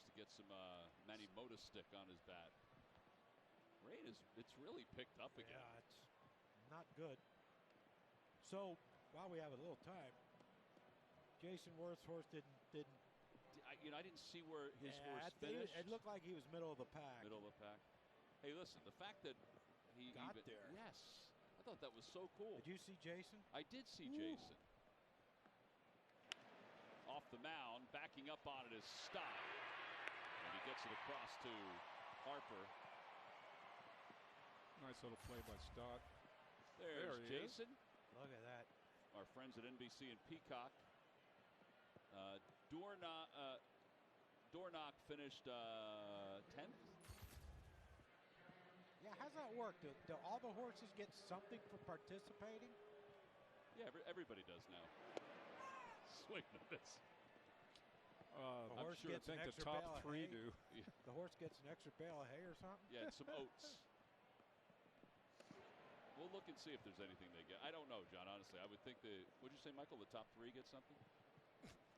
to get some Manny Mota stick on his bat. Rain it's really picked up again. Yeah, it's not good. So while we have a little time, Jason Worth's horse didn't. I didn't see where his horse finished. It looked like he was middle of the pack. Middle of the pack. Hey, listen, the fact that he got there. Yes, I thought that was so cool. Did you see Jason? I did see Jason. Off the mound, backing up on it is Stott. And he gets it across to Harper. Nice little play by Stott. There's Jason. Look at that. Our friends at NBC and Peacock. Dornock finished 10th. Yeah, how's that work? Do all the horses get something for participating? Yeah, everybody does now. Swing and miss. I'm sure I think the top three do. Yeah. The horse gets an extra bale of hay or something? Yeah, and some oats. We'll look and see if there's anything they get. I don't know, John, honestly. I would think would you say, Michael, the top three get something?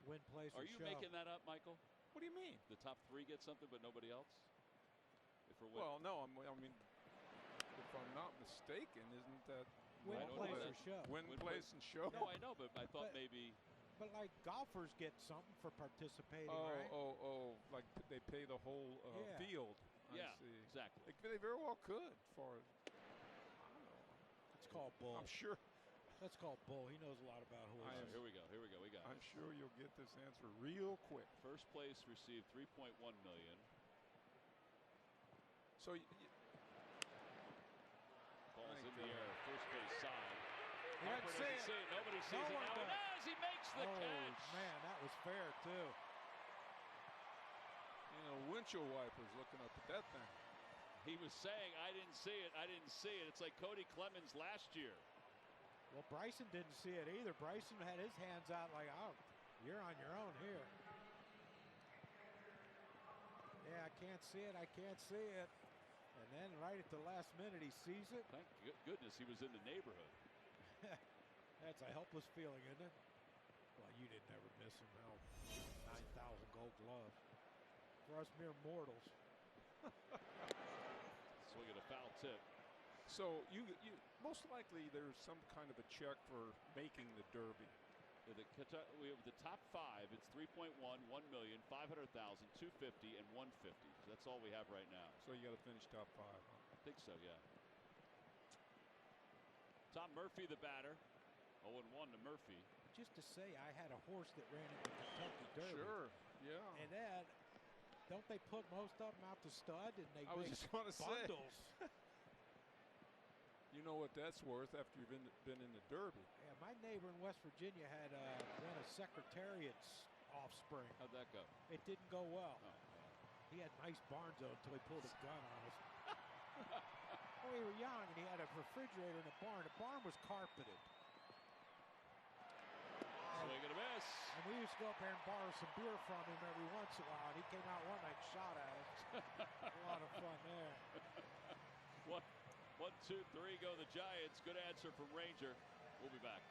Win, place, Are or you show. making that up, Michael? What do you mean? The top three get something, but nobody else? Well, no, I mean, if I'm not mistaken, isn't that win, place, or show? Win, place, and show? No, I know, but I thought maybe. But like golfers get something for participating, right? Like they pay the whole field. Yeah, I see. Exactly. They very well could. For it's called bull. I'm sure. That's called bull. He knows a lot about horses. Here we go. We got I'm sure you'll get this answer real quick. First place received $3.1 million. So ball's in the air. First base side. He doesn't see it. Nobody sees it. Now it is. He makes the catch. Oh man, that was fair too. Windshield wipers looking up at that thing. He was saying, I didn't see it. It's like Cody Clemens last year. Well, Bryson didn't see it either. Bryson had his hands out like, oh, you're on your own here. Yeah, I can't see it. And then right at the last minute, he sees it. Thank goodness he was in the neighborhood. That's a helpless feeling, isn't it? Well, you didn't ever miss him. Hell, 9,000 gold gloves. For us mere mortals. Swing at a foul tip. So you most likely there's some kind of a check for making the Derby. We have the top five. It's 3.1, 1 million, 500,000, 250, and 150. So that's all we have right now. So you got to finish top five. Huh? I think so, yeah. Tom Murphy, the batter. 0-1 to Murphy. Just to say, I had a horse that ran in the Kentucky Derby. Sure, yeah. And then, don't they put most of them out to stud? And they I was just going to bundles. You know what that's worth after you've been in the Derby. Yeah, my neighbor in West Virginia had one of Secretariat's offspring. How'd that go? It didn't go well. Oh. He had nice barns though until he pulled a gun on us. Well, we were young and he had a refrigerator in the barn. The barn was carpeted. Swing and a miss. And we used to go up there and borrow some beer from him every once in a while. And he came out one night and shot at us. A lot of fun there. 1, 2, 3 go the Giants. Good answer from Ranger. We'll be back.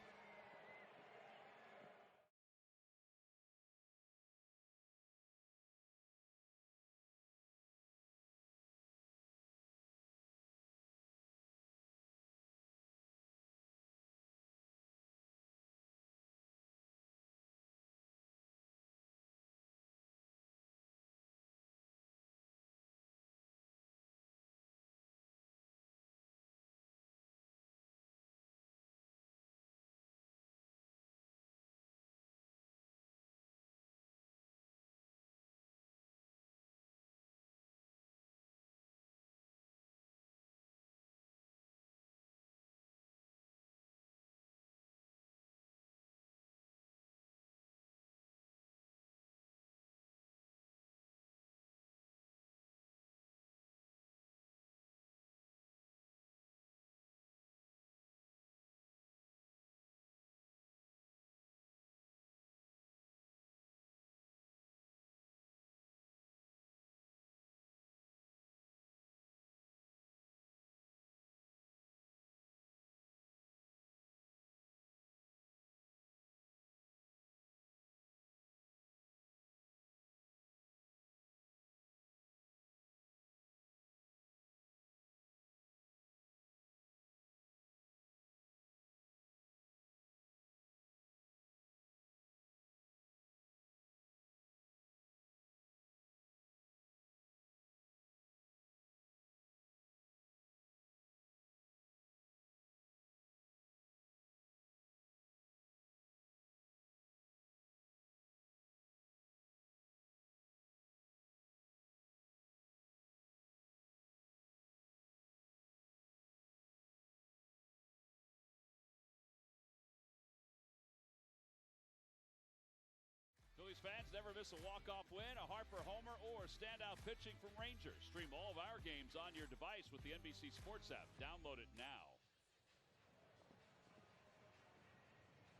fans, never miss a walk-off win, a Harper homer, or standout pitching from Rangers. Stream all of our games on your device with the NBC Sports app. Download it now.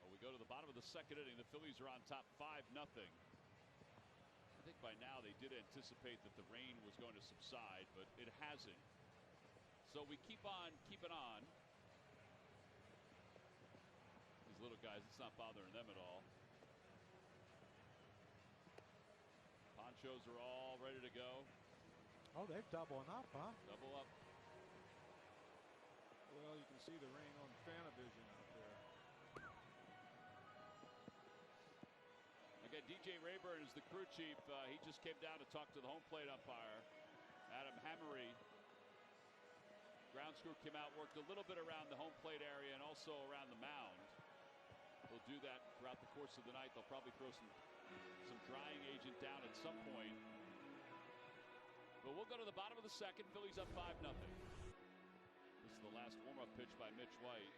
Well, we go to the bottom of the second inning. The Phillies are on top 5-0. I think by now they did anticipate that the rain was going to subside, but it hasn't. So we keep on keeping on. These little guys, it's not bothering them at all. Ponchos are all ready to go. Oh, they're doubling up, huh? Double up. Well, you can see the rain on Fanavision out there. Again, DJ Rayburn is the crew chief. He just came down to talk to the home plate umpire, Adam Hammery. Ground crew came out, worked a little bit around the home plate area and also around the mound. They'll do that throughout the course of the night. They'll probably throw some drying agent down at some point. But we'll go to the bottom of the second. Phillies up 5-0. This is the last warm-up pitch by Mitch White.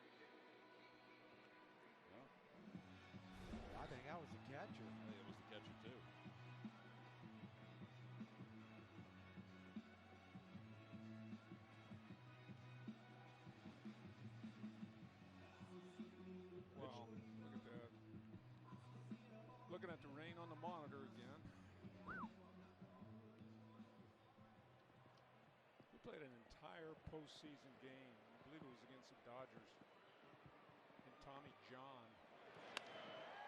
Well, I think that was the catcher. I think it was the catcher, too. Well, look at that. Looking at the rain on the monitor again. We played an entire postseason game. I believe it was against the Dodgers. And Tommy John.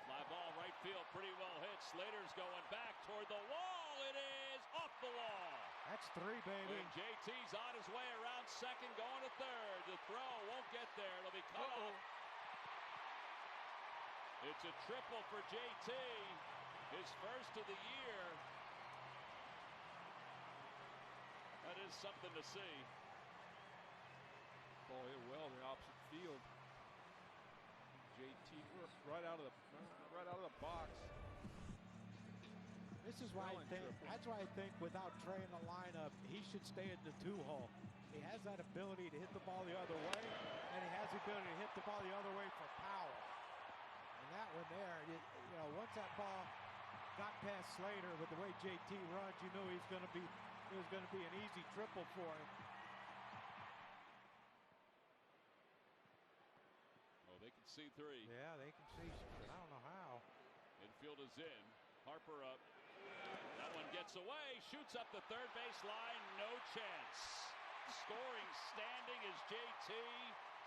Fly ball right field, pretty well hit. Slater's going back toward the wall. It is off the wall. That's 3, baby. And JT's on his way around second, going to third. The throw won't get there. It'll be cut off. It's a triple for JT. His first of the year. That is something to see. Ball hit well in the opposite field. JT right out of the box. This is why that's why I think without Trey in the lineup, he should stay in the 2-hole. He has that ability to hit the ball the other way, and he has the ability to hit the ball the other way for power. And that one there, you know, once that ball got past Slater with the way JT runs, you knew it was going to be an easy triple for him. Oh, they can see 3. Yeah, they can see, but I don't know how. Infield is in. Harper up. That one gets away. Shoots up the third base line. No chance. Scoring standing is JT.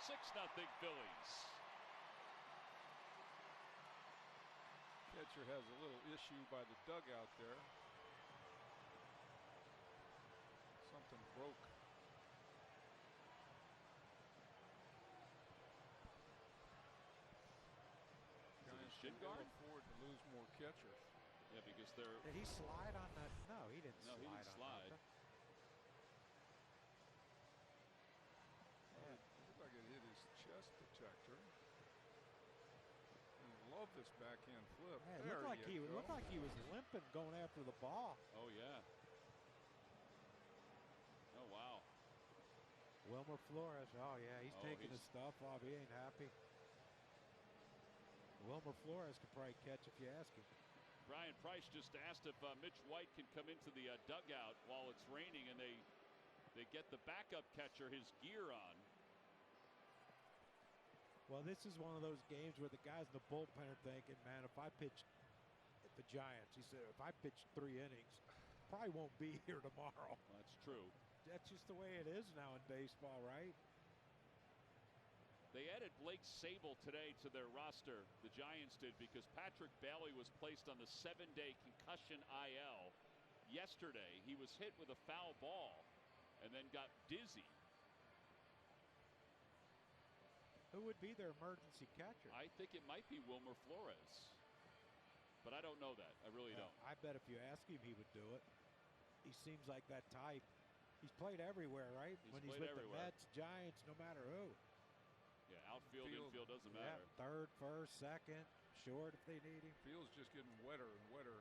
6-0 Phillies. Catcher has a little issue by the dugout there. Something broke. Giants shin guard? can't afford to lose more catchers. Yeah, because they're. Did he slide on that? No, he didn't No, he didn't slide. It looked like it hit his chest protector. Love this backhand flip. Yeah, it looked like he was limping going after the ball. Oh yeah. Oh wow. Wilmer Flores. Oh yeah, he's taking his stuff off. He ain't happy. Wilmer Flores could probably catch if you ask him. Brian Price just asked if Mitch White can come into the dugout while it's raining, and they get the backup catcher his gear on. Well, this is one of those games where the guys in the bullpen are thinking, man, if I pitch at the Giants, he said, if I pitch 3 innings, probably won't be here tomorrow. That's true. That's just the way it is now in baseball, right? They added Blake Sable today to their roster. The Giants did, because Patrick Bailey was placed on the 7-day concussion IL. Yesterday, he was hit with a foul ball and then got dizzy. Who would be their emergency catcher? I think it might be Wilmer Flores. But I don't know that. I really don't. I bet if you ask him, he would do it. He seems like that type. He's played everywhere, right? When he's with the Mets, Giants, no matter who. Yeah, outfield, infield, doesn't matter. Yeah, third, first, second, short if they need him. Field's just getting wetter and wetter.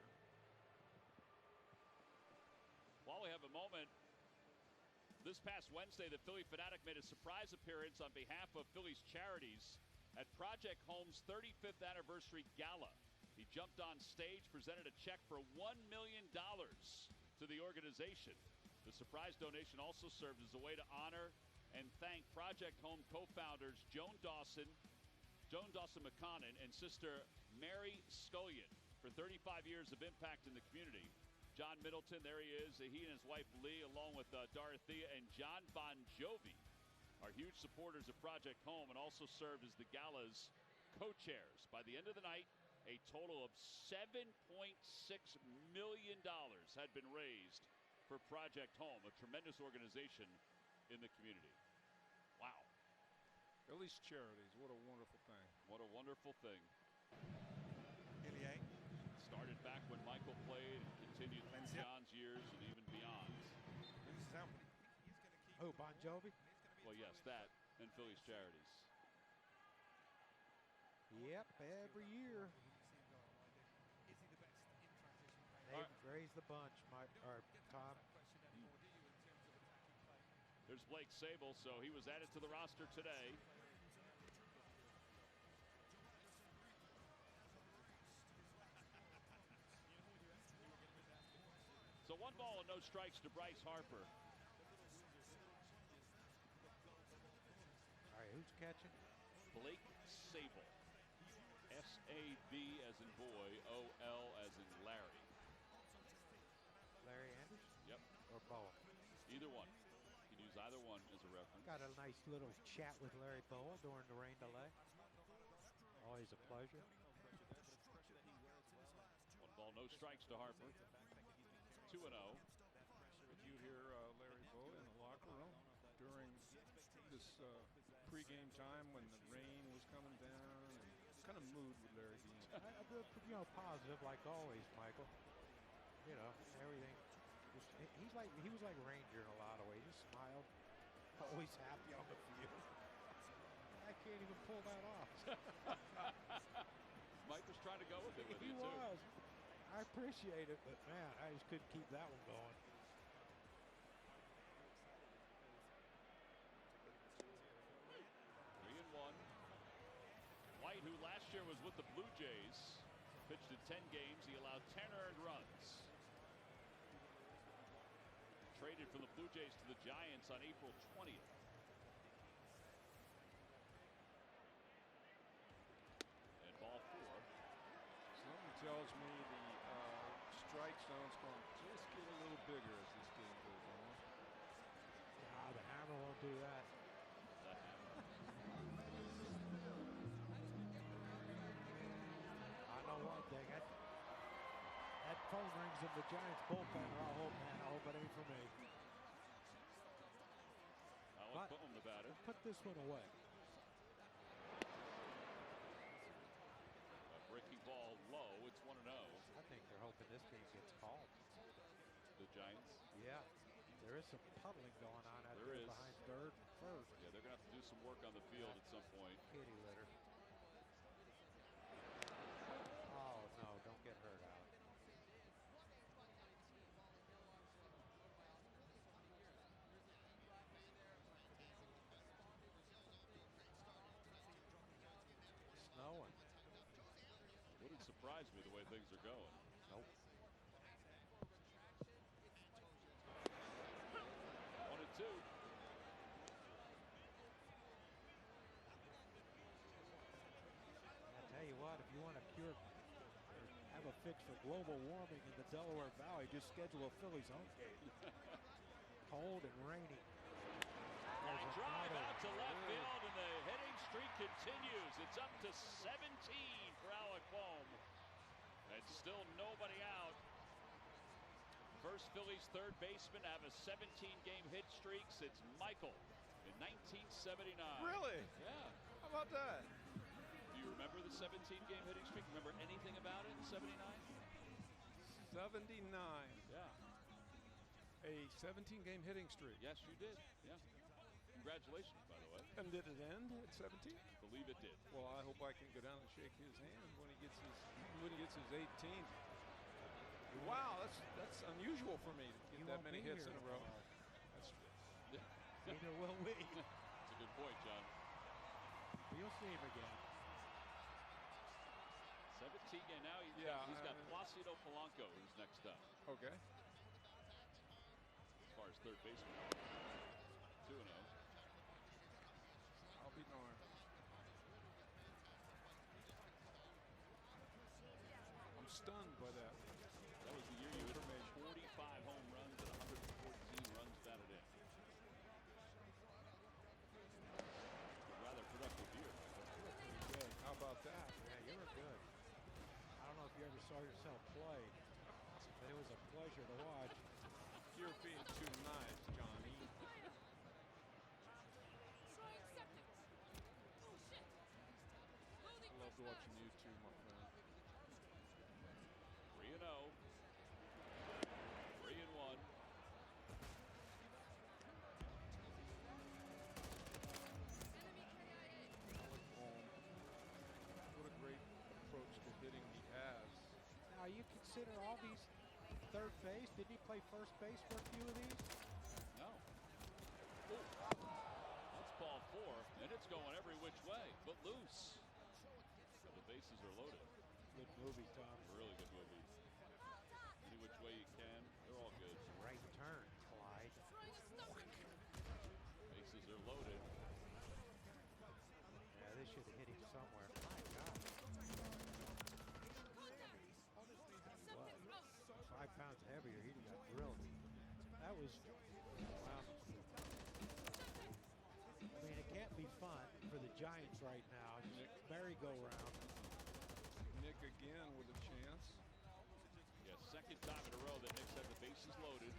While we have a moment, this past Wednesday, the Philly Fanatic made a surprise appearance on behalf of Philly's charities at Project Home's 35th anniversary gala. He jumped on stage, presented a check for $1 million to the organization. The surprise donation also served as a way to honor and thank Project Home co-founders Joan Dawson McConnon, and sister Mary Scullion for 35 years of impact in the community. John Middleton, there he is. He and his wife Lee, along with Dorothea and John Bon Jovi, are huge supporters of Project Home and also served as the gala's co-chairs. By the end of the night, a total of $7.6 million had been raised for Project Home, a tremendous organization in the community. Wow. Phillies Charities, what a wonderful thing. What a wonderful thing. Started back when Michael played and continued through John's years and even beyond. Oh, Bon Jovi? Well, yes, that and Phillies Charities. Yep, every year. They raise the bunch, Tom. There's Blake Sable, so he was added to the roster today. So 1 ball and no strikes to Bryce Harper. All right, who's catching? Blake Sable. S-A-B as in boy, O-L as in Larry. Larry Anderson? Yep. Or Boa? Either one. You can use either one as a reference. Got a nice little chat with Larry Boa during the rain delay. Always a pleasure. 1 ball, no strikes to Harper. 2-0. Did you hear Larry Boa in the locker room during this pregame time when the rain was coming down? What kind of mood would Larry be in? Positive like always, Michael. Everything. He was like Ranger in a lot of ways. He smiled, always happy on the field. I can't even pull that off. Mike was trying to go with it with He you, was. too. I appreciate it, but man, I just couldn't keep that one going. Three and one. White, who last year was with the Blue Jays, pitched in 10 games. He allowed 10 earned runs. Traded from the Blue Jays to the Giants on April 20th. And ball 4. Something tells me the strike zone's going to just get a little bigger as this game goes on. The hammer won't do that. I know one thing. That phone rings in the Giants bullpen. I hope it ain't for me. Alec Boehm, the batter. Put this one away. A breaking ball low. It's 1-0. I think they're hoping this game gets called. The Giants? Yeah. There is some puddling going on out there behind third and first. Yeah, they're going to have to do some work on the field at some point. Kitty litter. Oh, no, don't get hurt out. Snowing. Wouldn't surprise me the way things are going. Nope. 1-2. I tell you what, if you want to cure or have a fix for global warming in the Delaware Valley, just schedule a Phillies home game. Cold and rainy. Line drive out to left field, and the hitting streak continues. It's up to 17 for Alec Boehm. And still nobody out. First Phillies third baseman to have a 17-game hit streak since Michael in 1979. Really? Yeah. How about that? Do you remember the 17-game hitting streak? Remember anything about it in 79? 79. Yeah. A 17-game hitting streak. Yes, you did. Yeah. Congratulations, by the way. And did it end at 17? Believe it did. Well, I hope I can go down and shake his hand when he gets his 18th. Wow, that's unusual for me to get that many hits in a row. That's Yeah. Neither will we. That's a good point, John. You'll see him again. 17 Now he's got Placido Polanco, who's next up. Okay. As far as third baseman, 2-0. I'll be darned. I'm stunned by that. That was the year you hit 45 home runs and 114 runs batted in. A rather productive year. Pretty good. How about that? Yeah, you were good. I don't know if you ever saw yourself play, but it was a pleasure to watch. You're being too nice, Johnny. I loved watching you too, my friend. 3-0. 3-1. Alec Bohm. What a great approach to hitting he has. Now you consider all these third base. Didn't he play first base for a few of these? No. Ooh. That's ball 4, and it's going every which way, but loose. The bases are loaded. Good movie, Tom. Really good movie. Any which way you can, they're all good. Right turn, Clyde. Bases are loaded. Yeah, they should have hit him somewhere. My God. What? 5 pounds heavier, he'd have got drilled. That was, wow. I mean, it can't be fun for the Giants right now. Merry-go-round. Nick again with a chance. Yeah, second time in a row that Knicks have the bases loaded.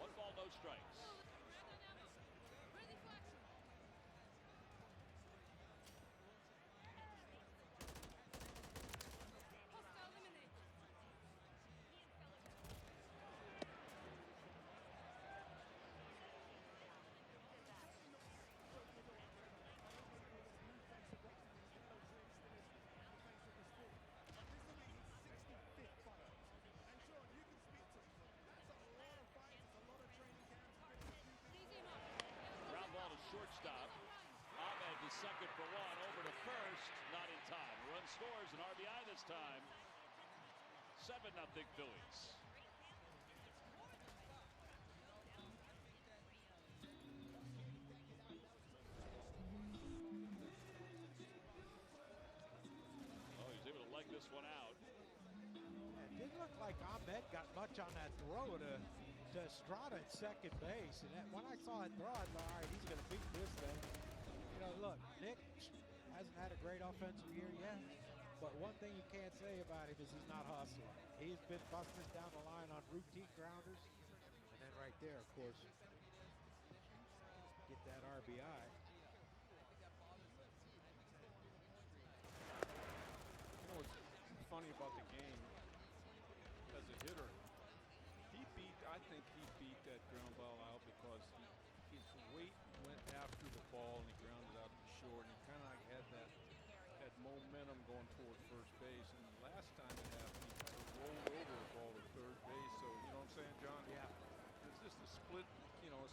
1 ball, no strikes. Shortstop. Ahmed to second for 1. Over to first. Not in time. Run scores, an RBI this time. 7-0 Phillies. Oh, he's able to leg this one out. It didn't look like Ahmed got much on that throw to Estrada at second base. And when I saw it throw, I thought, all right, he's going to beat this thing. You know, look, Nick hasn't had a great offensive year yet, but one thing you can't say about him is he's not hustling. He's been busting down the line on routine grounders. And then right there, of course, get that RBI. You know what's funny about the game? As a hitter, I think he beat that ground ball out because his weight went after the ball and he grounded out to short, and he kind of like had that momentum going toward first base. And the last time it happened, he kind of rolled over the ball to third base. So you know what I'm saying, John? Yeah. It's just a split, you know.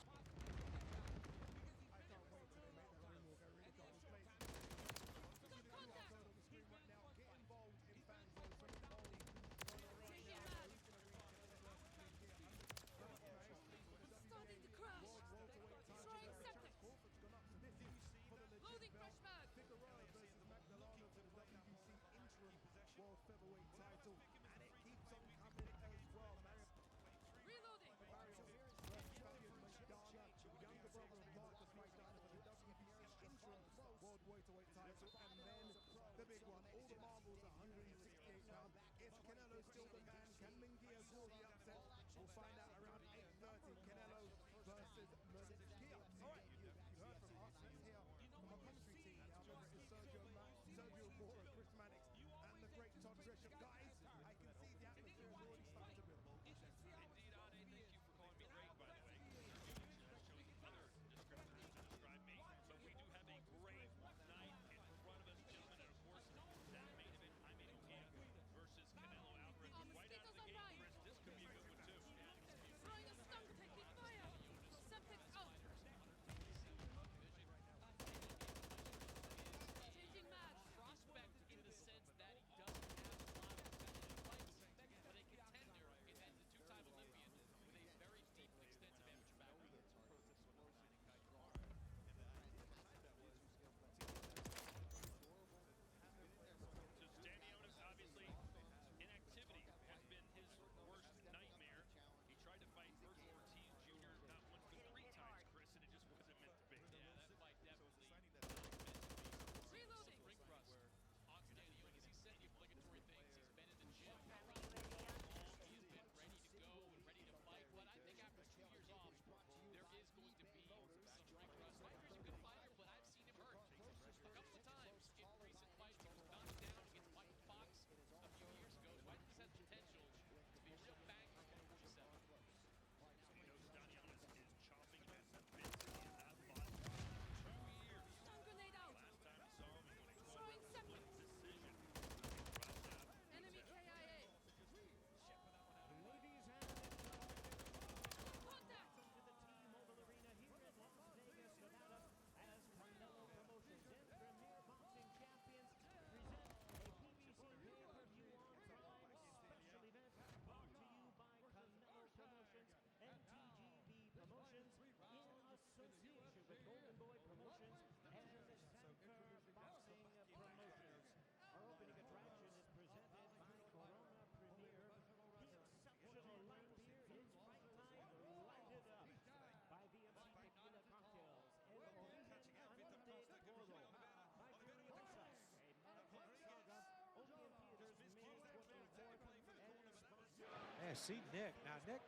I see Nick. Now, Nick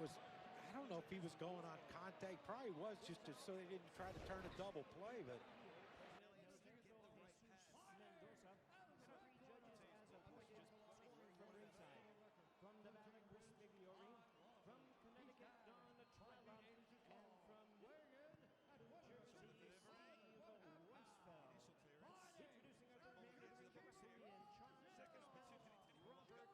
was, I don't know if he was going on contact. Probably was just so they didn't try to turn a double play, but. From Nevada, Chris Migliori. From Connecticut, Don Trylon. And from New Jersey, Steve Weisfeld. Introducing our third man of the referee in charge, Robert Gill.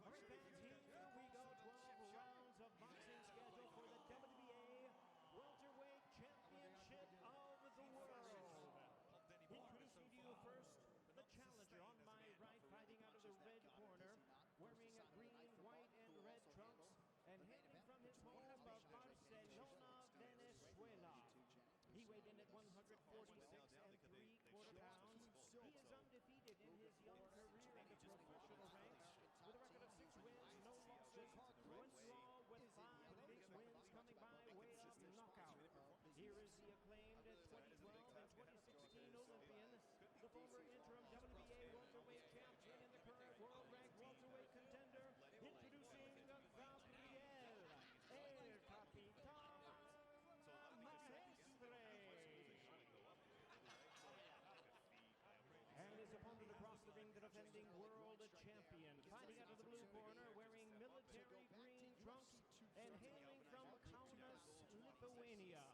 All right, fans, here we go. 12 rounds of boxing scheduled for the WBA Welterweight Championship of the World. Introducing to you first, the challenger on my right, fighting out of the red corner, wearing green, white, and red trunks, and hailing from his home of Barcelona, Venezuela. He weighed in at 146 3/4 pounds. He is undefeated in his young career in the professional ranks, with a record of 6 wins, no losses, 1 draw, with 5 big wins coming by way of knockout. Here is the acclaimed 2012 and 2016 Olympian, the former interim WBA welterweight champion and the current world-ranked welterweight contender, introducing Gabriel El Capitan Maestre. And his opponent across the ring, the defending world champion, fighting out of the blue corner, wearing military green trunks and hailing from Kaunas, Lithuania.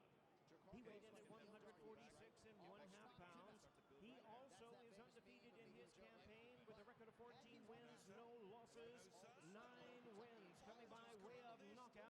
He weighed in at 146 1/2 pounds. He also is undefeated in his campaign with a record of 14 wins, no losses, 9 wins coming by way of knockout.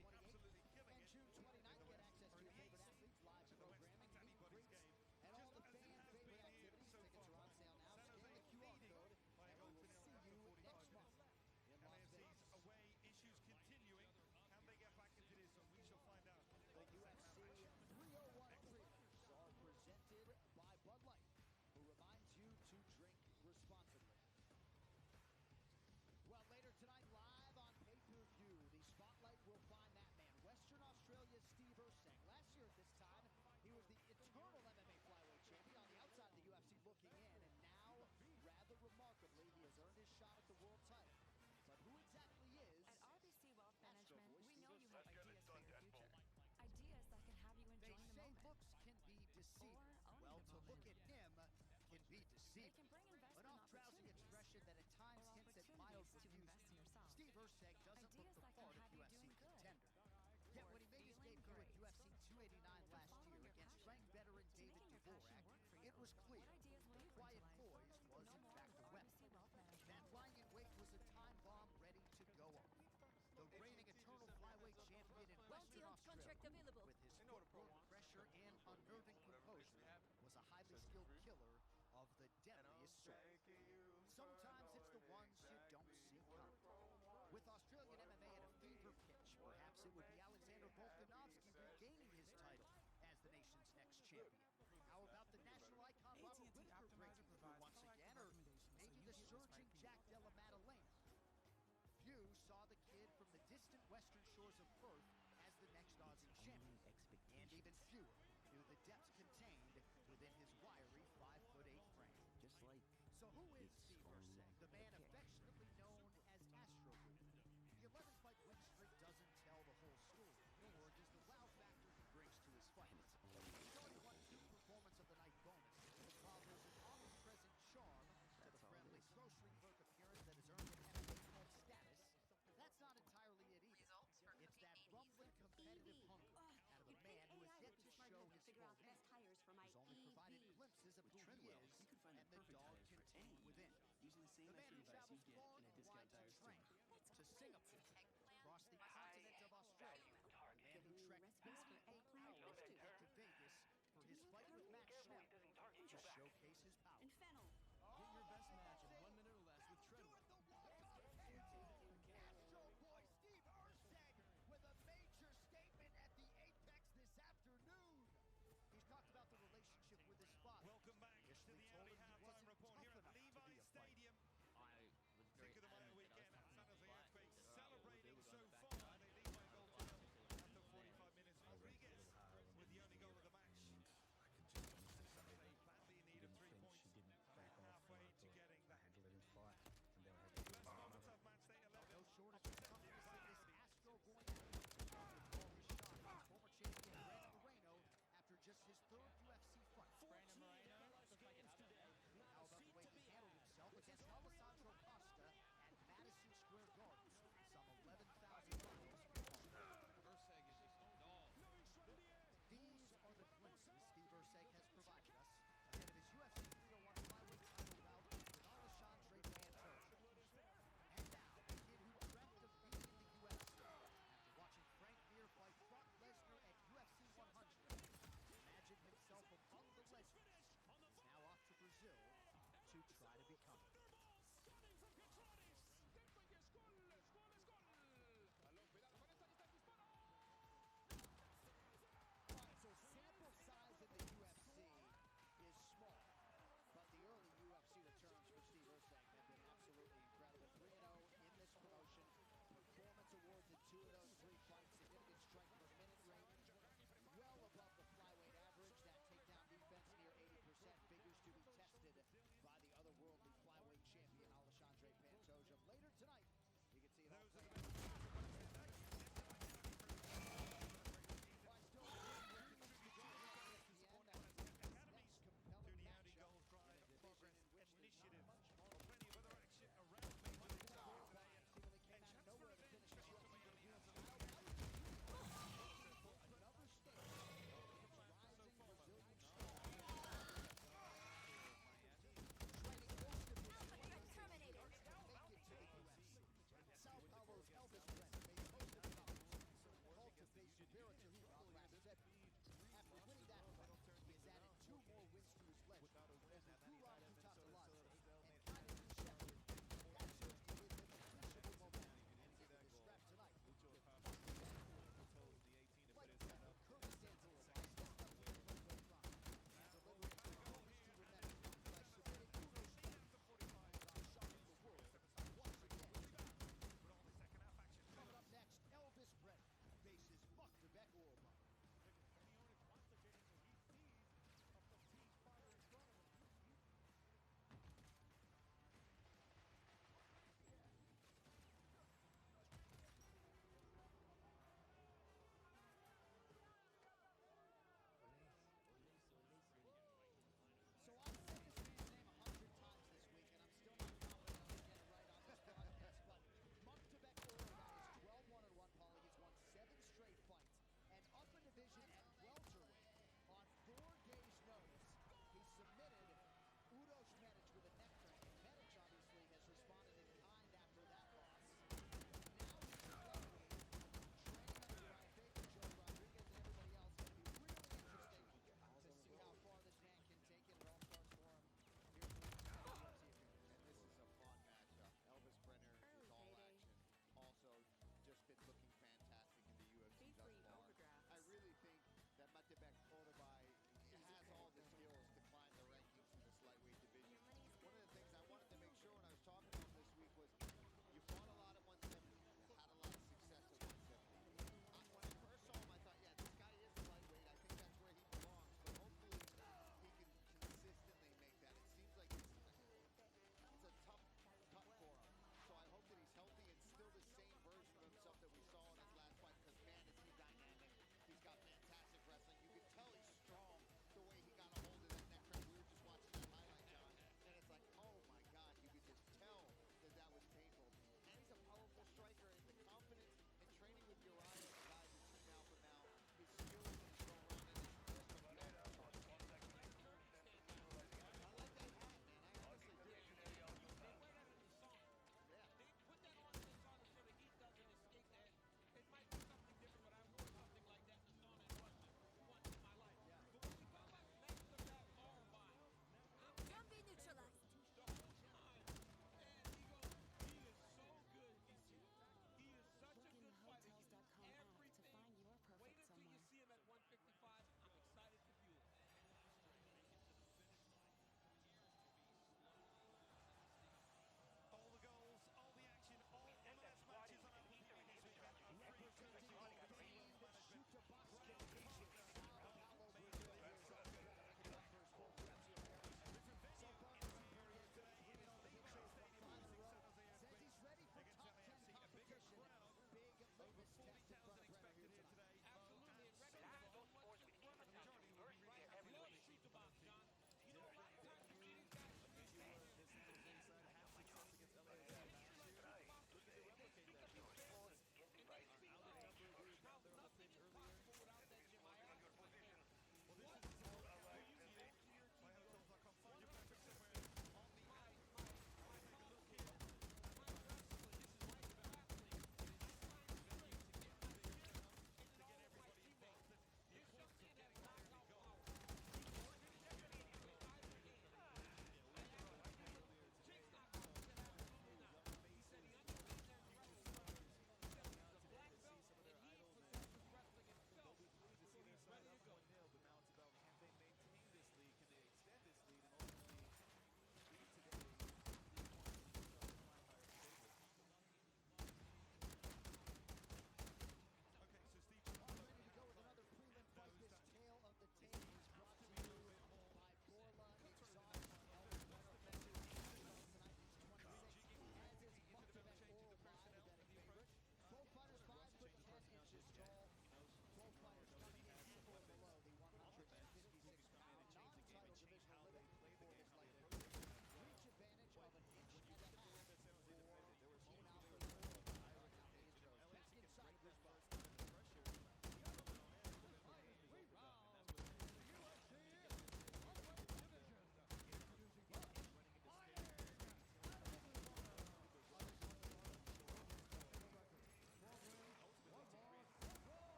absolutely killing it. And June 29th, get access to your favorite athletes, live programming, meet and greets, and all the fan favorite activities. Tickets are on sale now. Scan the QR code, and we will see you next month in Las Vegas. LAFC's away issues continuing. Can they get back into this one? We shall find out. The UFC 301 previews are presented by Bud Light, who reminds you to drink responsibly. Well, later tonight, live on pay-per-view, the spotlight will find that man, Western Australia's Steve Erceg. Last year at this time, he was the eternal MMA flyweight champion on the outside of the UFC looking in, and now, rather remarkably, he has earned his shot at the world title. But who exactly is At RBC Wealth Astro Management, Boy we Steve know you Erceg? have ideas for your future. Ideas that can have you They enjoying the say moment. looks can be deceiving. Or owning Well, the to look moment. at him can be They deceiving. can bring An investment off-drowsing opportunities. expression that at times Or hints at mild opportunities to refusal. invest in yourself. Steve Erceg doesn't look Ideas the that can part of have you UFC doing good. contender. Yet Or when he made his feeling debut at great. UFC 289 last following year your against passion. strength veteran David Making your passion Dvorak, work for you. it was clear What ideas will the you bring quiet to life? poise was No in more fact a with weapon. RBC Wealth Management. That lying in wait was a time bomb ready to go off. The reigning eternal flyweight champion in Western Australia, available. with his footwork, pressure, and unnerving composure, was a highly skilled killer of the deadliest sort. Sometimes it's the ones you don't see coming. With Australian MMA at a fever pitch, perhaps it would be Alexander Volkanovski regaining his title as the nation's next champion. How about the national icon Robert Whittaker breaking through once again, or maybe the surging Jack Della Maddalena? Few saw the kid from the distant western shores of Perth as the next Aussie champion, and even fewer knew the depths contained within his wiry 5'8" frame. Just like So who is it's Steve fun Erceg, the man to kick. affectionately known as Astro Boy? The 11-fight win streak doesn't tell the whole story, nor does the wow factor he brings to his fight. He's already won 2 performance of the night bonus, but while there's an omnipresent charm to the friendly grocery clerk appearance that has earned him MMA club status, that's not entirely it either. It's that rumbling competitive hunger out of a man who has yet to show his full hand. He's only provided glimpses of who he Treadwell, is, you can find and the the perfect dog tires for contained any within. using the same The man extra who device travels you get far in a and discount wide to tire train, store. to Singapore, across the continent of Australia, the man who trekked 48 hours to get to Vegas for his fight with Matt Schnell to showcase his power. And fennel. Get your best match in 1 minute or less with Treadwell. Astro Boy Steve Erceg with a major statement at the Apex this afternoon. He's talked about the relationship with his father. Welcome back to Initially the told early him he halftime wasn't report tough here at enough to be Levi a fighter. Stadium. I was very Think of the Maya adamant that I weekend was at tough San enough Jose to fight, Earthquakes so celebrating they would so run it back far. out. They lead by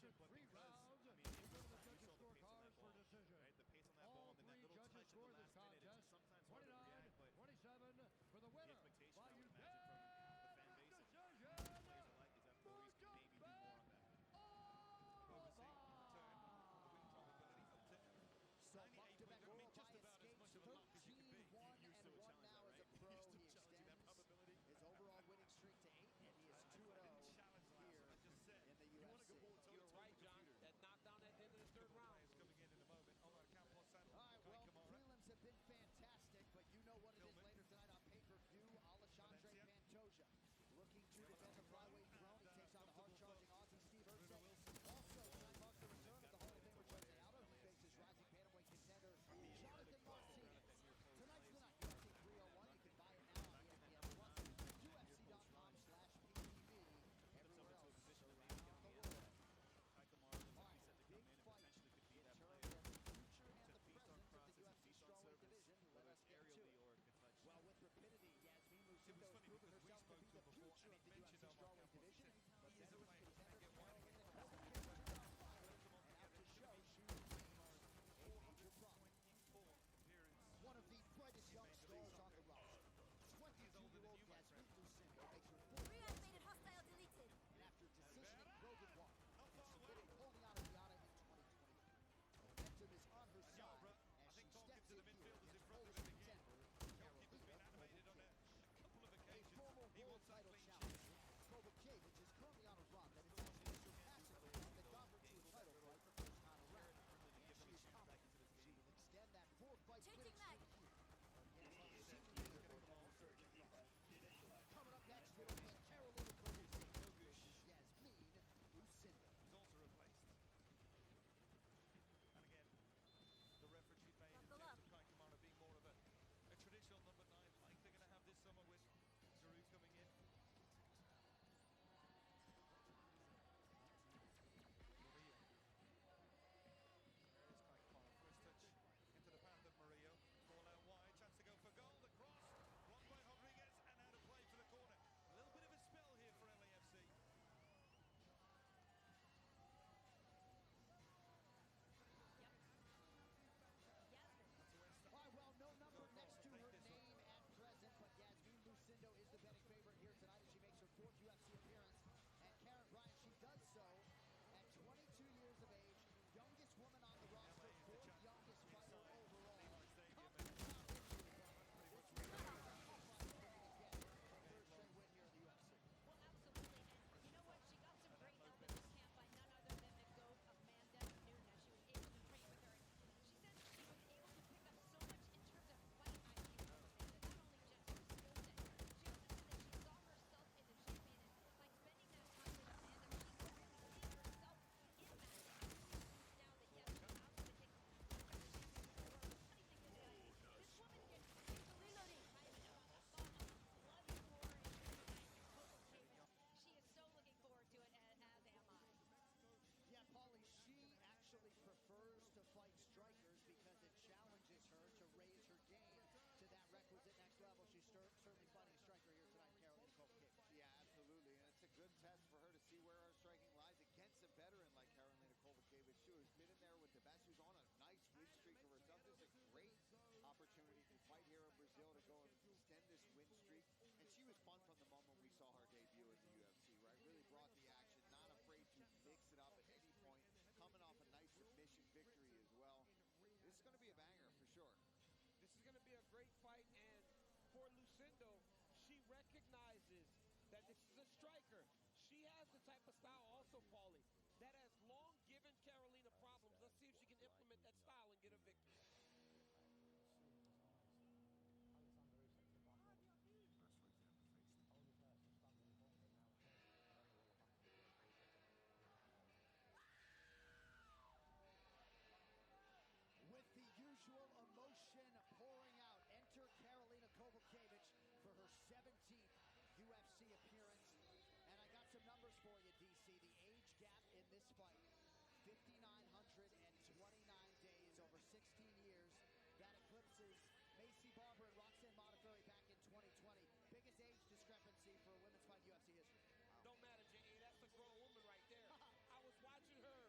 impressive, but three because, rounds. I mean, We go to the you judges' saw the pace on that scorecards for ball, decision. right? The pace on that All ball, and then that three little judges touch at score the this last minute. contest It's sometimes hard to react, but 29-27 for the the winner expectation, by I would imagine, from the fan base and decision. players alike is that Maurice can maybe do more on that. Overseas return, the win probability up to So Magdeburg 98. I mean, just about as much of a lock as you can be. 13-1 You're still and a 1 challenger, now as right? a pro. You're still He challenging that extends probability. his overall winning streak to 8, and he is I 2-0 didn't challenge the last here one. I just said, in the you want to UFC. go ball toe to You're toe right, with the John. computer. That knockdown at the end of the third round. Players coming in a moment. Omar Campos Saddle. All right, well, the prelims have been fantastic, but you know what it is later tonight on pay-per-view. Alexandre Valencia. Pantoja looking to defend the flyweight throne. He takes on the hard-charging Aussie Steve Bruno Erceg. Wilson. Also, tonight marks the return of the Hall of Famer Jose Aldo, who faces rising bantamweight contender Jonathan Martinez. Tonight's the night, UFC 301. You can buy it now on ESPN Plus, UFC.com/PTV, everywhere else around the world. All right, big fight in terms of the future and the present of the UFC strawweight division. Let us get to it. Well, with rapidity, Yasmin Lucindo has proven herself to be the future of the UFC strawweight division. But veteran contender Carolina Kovalev is on fire and out to show she remains a major problem. One of the brightest young stars on the roster, 22-year-old Yasmin Lucindo makes her fourth Reactivated hostile deleted. and after decisioning Brogan Wall and submitting Poliana Viana in 2020. Momentum is on her side as she steps in here against Polish contender Carolina Kovalev. A former world title challenger, Kovalev is currently on a run that is actually surpassing the one that got her to a title fight the first time around. And she is confident she will extend that 4-fight winning streak here against the seemingly formidable Sergey Love. Coming up next, we'll get Carolina Kovalev versus Yasmin Lucindo. He's also replaced. And again, the reference she made in Buckle terms up. of Kai Kamara being more of a traditional number 9, like they're going to have this summer with Giroud coming in. Murillo. There is Kai Kamara. First touch into the path of Murillo. Ball out wide. Chance to go for goal. The cross. Blocked by Rodriguez and out of play for the corner. A little bit of a spell here for LAFC. All right, well, no number next to her name at present, but Yasmin Lucindo is the betting favorite here tonight as she makes her 4th UFC appearance. And Karen Bryant, she does so at 22 years of age, youngest woman on the roster, 4th youngest fighter overall. Coming without injury, this is a tough fight looking to get her third straight win here in the UFC. Well, absolutely. And you know what? She got some great help in this camp by none other than the GOAT, Amanda Nunes. She was able to train with her. She said she was able to pick up so much in terms of fight IQ from Amanda. Not only just her skill set, she also said that she saw herself as a champion. And by spending that time with Amanda, she's seeing herself in that champion. Now that yes, she's absolutely taking the funny thing is that this woman gets reloading. She is so looking forward to it, as am I. Yeah, Paulie, she actually prefers to fight strikers because it challenges her to raise her game to that requisite next level. She's certainly fighting a striker here tonight, Carolina Kovalev. Yeah, absolutely, and it's a good test for her to see where her striking lies against a veteran like Carolina Kovalev, who's been in there with the best, who's on a nice win streak of herself. This is a great opportunity to fight here in Brazil, to go and extend this win streak, and she was fun from the moment we saw her debut in the UFC, right? Really brought the action, not afraid to mix it up at any point, coming off a nice submission victory as well. This is going to be a banger for sure. This is going to be a great fight, and for Lucindo, she recognizes that this is a striker. She has the type of style also, Paulie, that has long given Carolina problems. Let's see if she can implement that style and get a victory. With the usual emotion pouring out, enter Carolina Kovalev for her 17th UFC appearance. And I got some numbers for you, DC. The age gap in this fight, 5,929 days over 16 years. That eclipses Macy Barber and Roxanne Modafferi back in 2020. Biggest age discrepancy for a women's fight in UFC history. Don't matter, J.A., that's a grown woman right there. I was watching her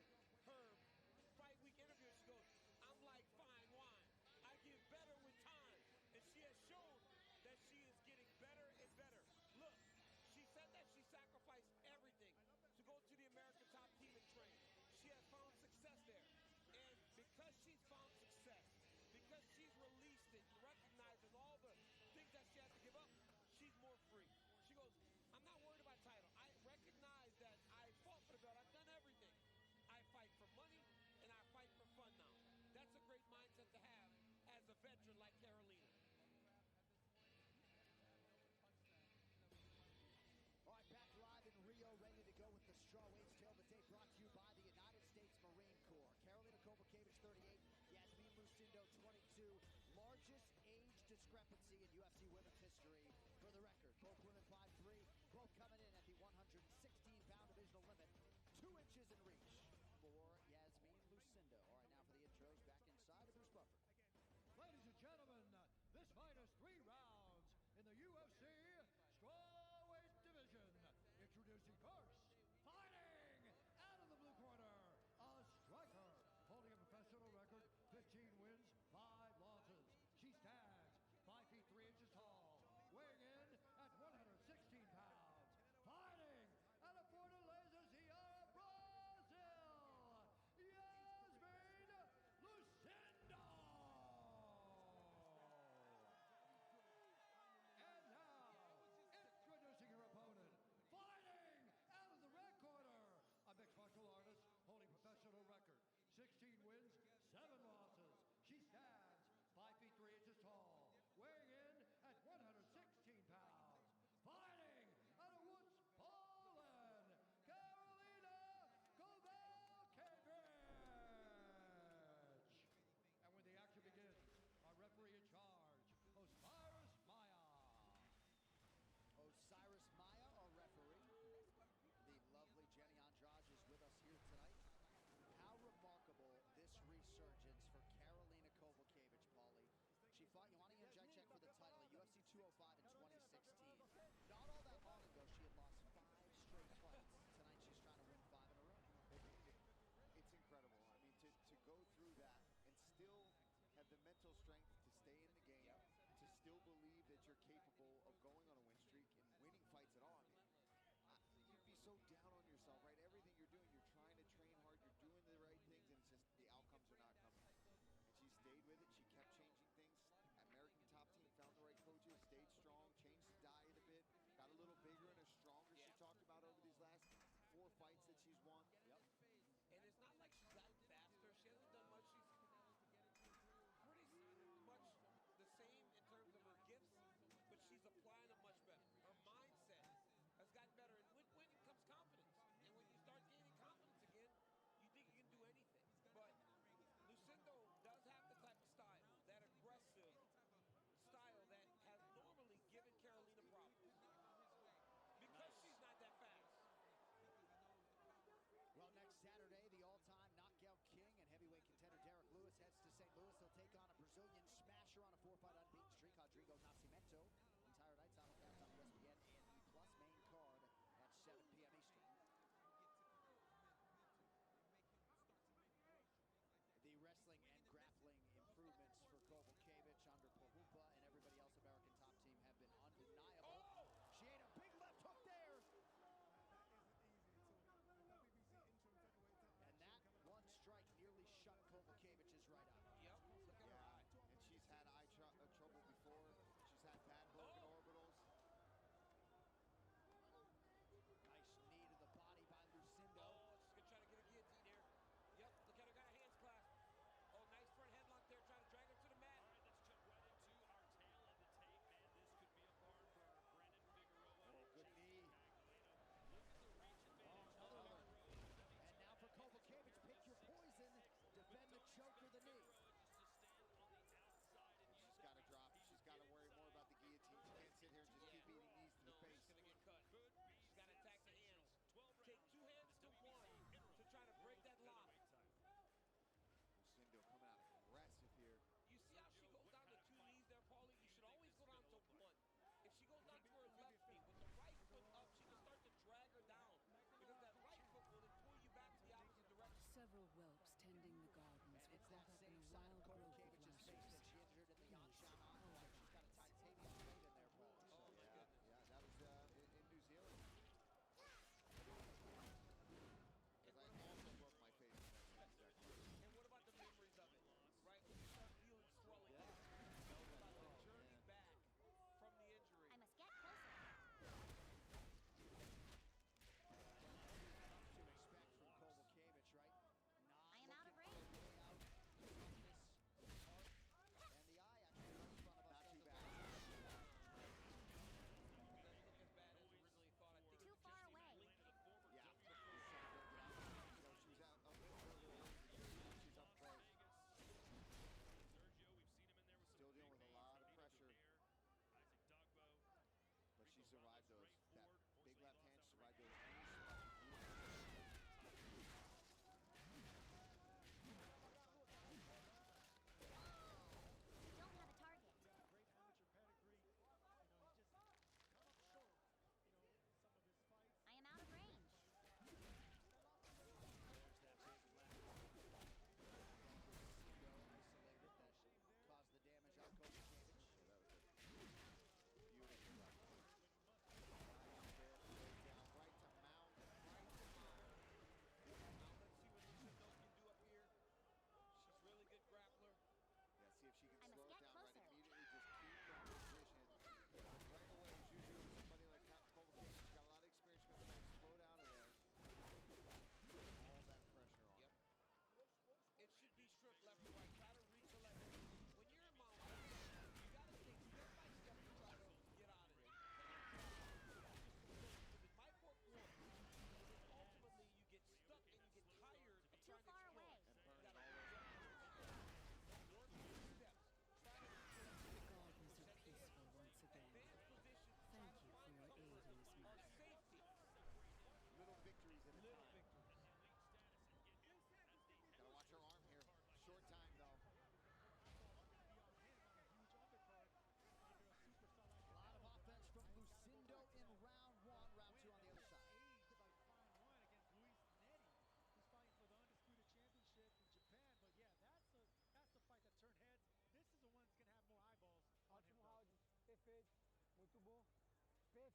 discrepancy in UFC women's history. For the record, both women 5'3", both coming in at the 116-pound divisional limit, 2 inches in reach for Yasmin Lucindo. All right, now for the intros, back inside to Bruce Buffer. Ladies and gentlemen, this fight is 3 rounds in the UFC strawweight division. Introducing first, fighting out of the blue corner, a striker holding a professional record, 15 wins, 5 losses. She stands 5 feet 3 inches tall, weighing in at 116 pounds. Fighting out of Fortaleza, Ceará, Brazil, Yasmin Lucindo. And now, introducing her opponent, fighting out of the red corner, a mixed martial artist holding professional record, 16 wins, 7 losses. She stands 5 feet 3 inches tall, weighing in at 116 pounds. Fighting out of Łódź, Poland, Karolina Kowalkiewicz. And when the action begins, our referee in charge, Osiris Maya. Osiris Maya, our referee. The lovely Jenny Andrade is with us here tonight. How remarkable this resurgence for Karolina Kowalkiewicz, Paulie. She fought Joanna Jędrzejczyk for the title at UFC 205 in 2016. Not all that long ago, she had lost 5 straight fights. Tonight, she's trying to win 5 in a row. It's incredible. I mean, to go through that and still have the mental strength to stay in the game, to still believe that you're capable of going on a win streak and winning fights at all. I mean, you'd be so down on yourself, right? Everything you're doing, you're trying to train hard, you're doing the right things, and it's just the outcomes are not coming. And she stayed with it. She kept changing things. American Top Team found the right coaches, stayed strong, changed the diet a bit, got a little bigger and stronger. She talked about over these last 4 fights that she's won. Yep. And it's not like she's gotten faster. She hasn't done much. She's pretty much the same in terms of her gifts, but she's applying them much better. Her mindset has gotten better, and with winning comes confidence. And when you start gaining confidence again, you think you can do anything. But Lucindo does have the type of style, that aggressive style that has normally given Karolina problems. Because she's not that fast. Well, next Saturday, the all-time knockout king and heavyweight contender Derek Lewis heads to St. Louis. He'll take on a Brazilian smasher on a 4-fight unbeaten streak, Rodrigo Nascimento. Entire night simulcast on ESPN and the Plus main card at 7 p.m. Eastern. The wrestling and grappling improvements for Kowalkiewicz under Pahumpa and everybody else American Top Team have been undeniable. Oh! She ate a big left hook there. And that one strike nearly shut Kowalkiewicz's right eye. Yep. Look at her eye. And she's had eye trouble before. She's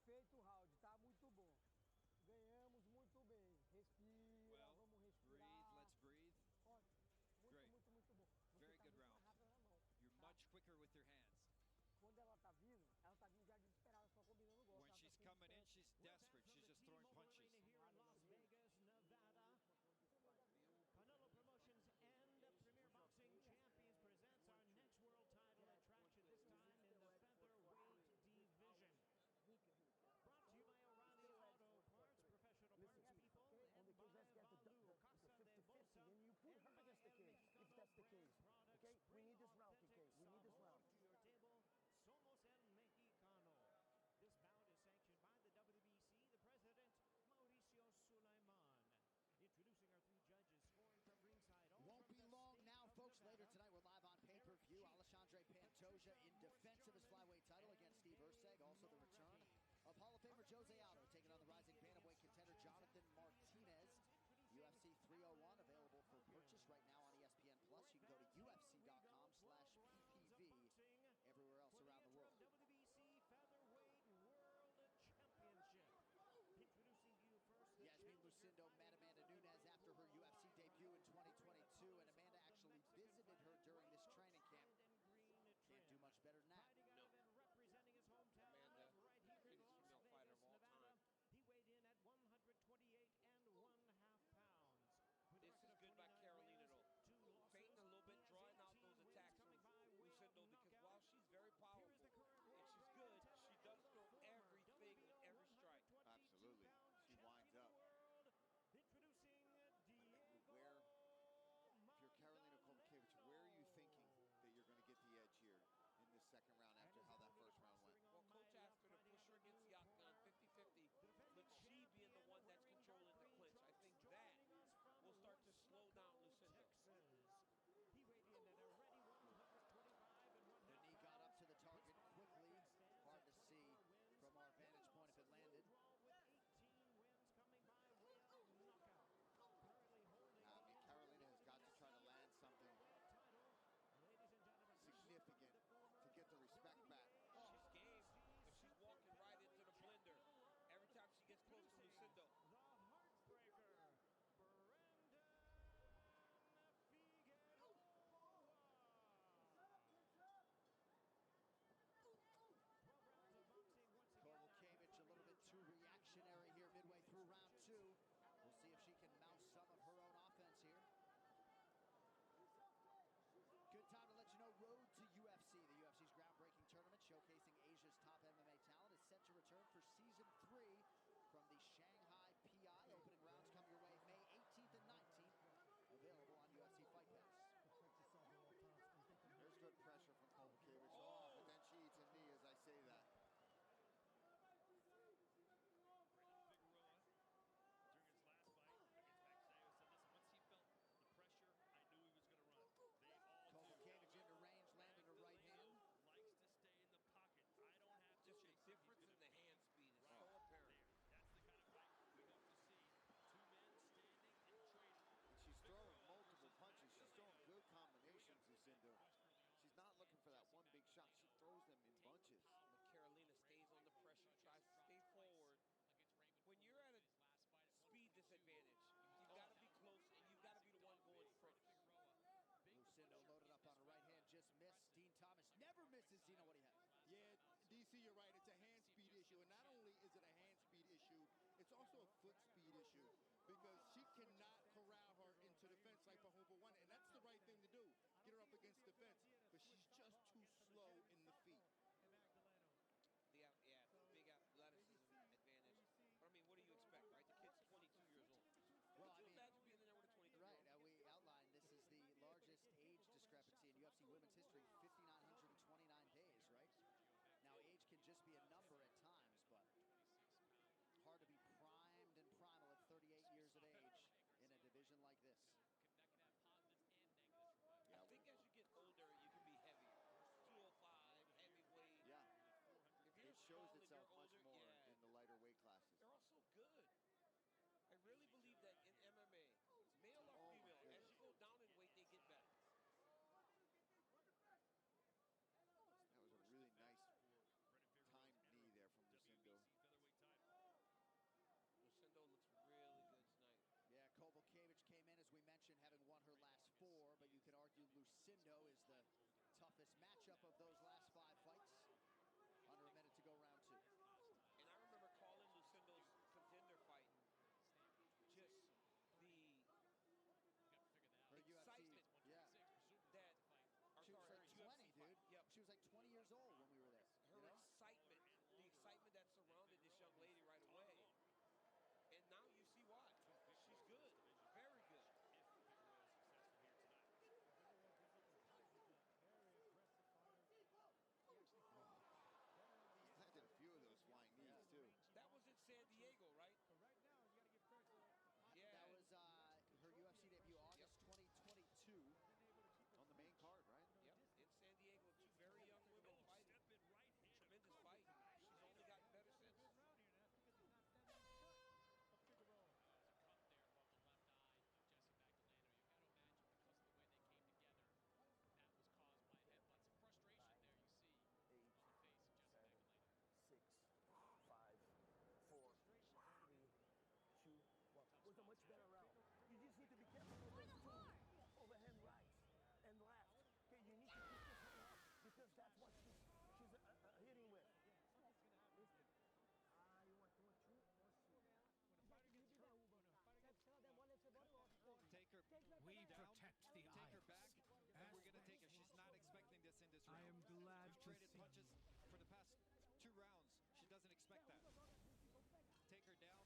Perfeito round, tá muito bom. Ganhamos muito bem. Respira, Well, vamos breathe, respirar. let's breathe. Ótimo. Muito, Great. muito, muito bom. Você Very tá good muito round. mais rápido na mão. You're Tá? much quicker with your hands. Quando ela tá vindo já desesperada, só combinando o golpe. When Ela tá she's sem coming in, distância. she's We're back desperate. from She's the just throwing T-Mobile punches. Arena here in Las Vegas, Nevada. Canelo Promotions and Premier Boxing Champions presents our next world title attraction, this time in the featherweight division. Brought to you by O'Reilly Auto Parts, professional parts people, and by Valu, Casa de Bolsa, and you put and her by against the El cage, if Mexicano that's the brand case. products. Okay? We Bring need this round, authentic PK. We need this sabor round. to your table. Somos El Mexicano. This bout is sanctioned by the WBC, the president, Mauricio Sulaiman. Introducing our three judges, scoring from ringside. All Won't from be the long state now, of folks. Nevada. Later tonight, we're live on pay-per-view. Alexandre Pantoja in defense of his flyweight title against Steve Erceg. Also the return of Hall of Famer Jose Aldo taking on the rising bantamweight contender Jonathan Martinez. UFC 301 available for purchase right now on ESPN+. You can go to UFC.com/PPV everywhere else around the world. WBC Featherweight World Championship. Introducing to you first, Yasmin Lucindo met Amanda Nunes after her UFC debut in 2022, and Amanda actually visited her during this training camp. Can't do much better than that. Fighting out of and representing his hometown Amanda, right here in greatest Las female fighter Vegas, of all Nevada. matchup of those last 5 fights. Under a minute to go, round 2. And I remember calling Lucindo's contender fight. Just the Her excitement UFC, yeah. that, She was her like UFC 20, dude. Yep. She was like 20 years old when we were there. Her excitement, the excitement that surrounded this young lady right away. And now you see why. She's good, very good. He's landed a few of those flying knees, too. That was in San Diego, right? But right now, you got to give credit to Yeah. That was her UFC debut, August 2022. On the main card, right? Yep, in San Diego, 2 very young women fighting. Tremendous fight. She's only gotten better since. good round here, and that's because he's not standing in front of Figueroa. There's a cut there above the left eye of Jesse Magdaleno. You got to imagine because of the way they came together, that was caused by a headbutt. Some frustration there you see on the face of Jesse Magdaleno. 6, 5, 4, 3, 2, 1. Was a much better round. You just need to be careful of those 2 overhand rights and left. Okay, you need to keep this one up because that's what she's hitting with. You want to shoot? When a fighter gets hurt, Take her We down, protect the take her eyes. back, and we're going to take her. She's not expecting this in this round. I am glad We've to traded see punches for the past 2 rounds. She doesn't expect that. Take her down,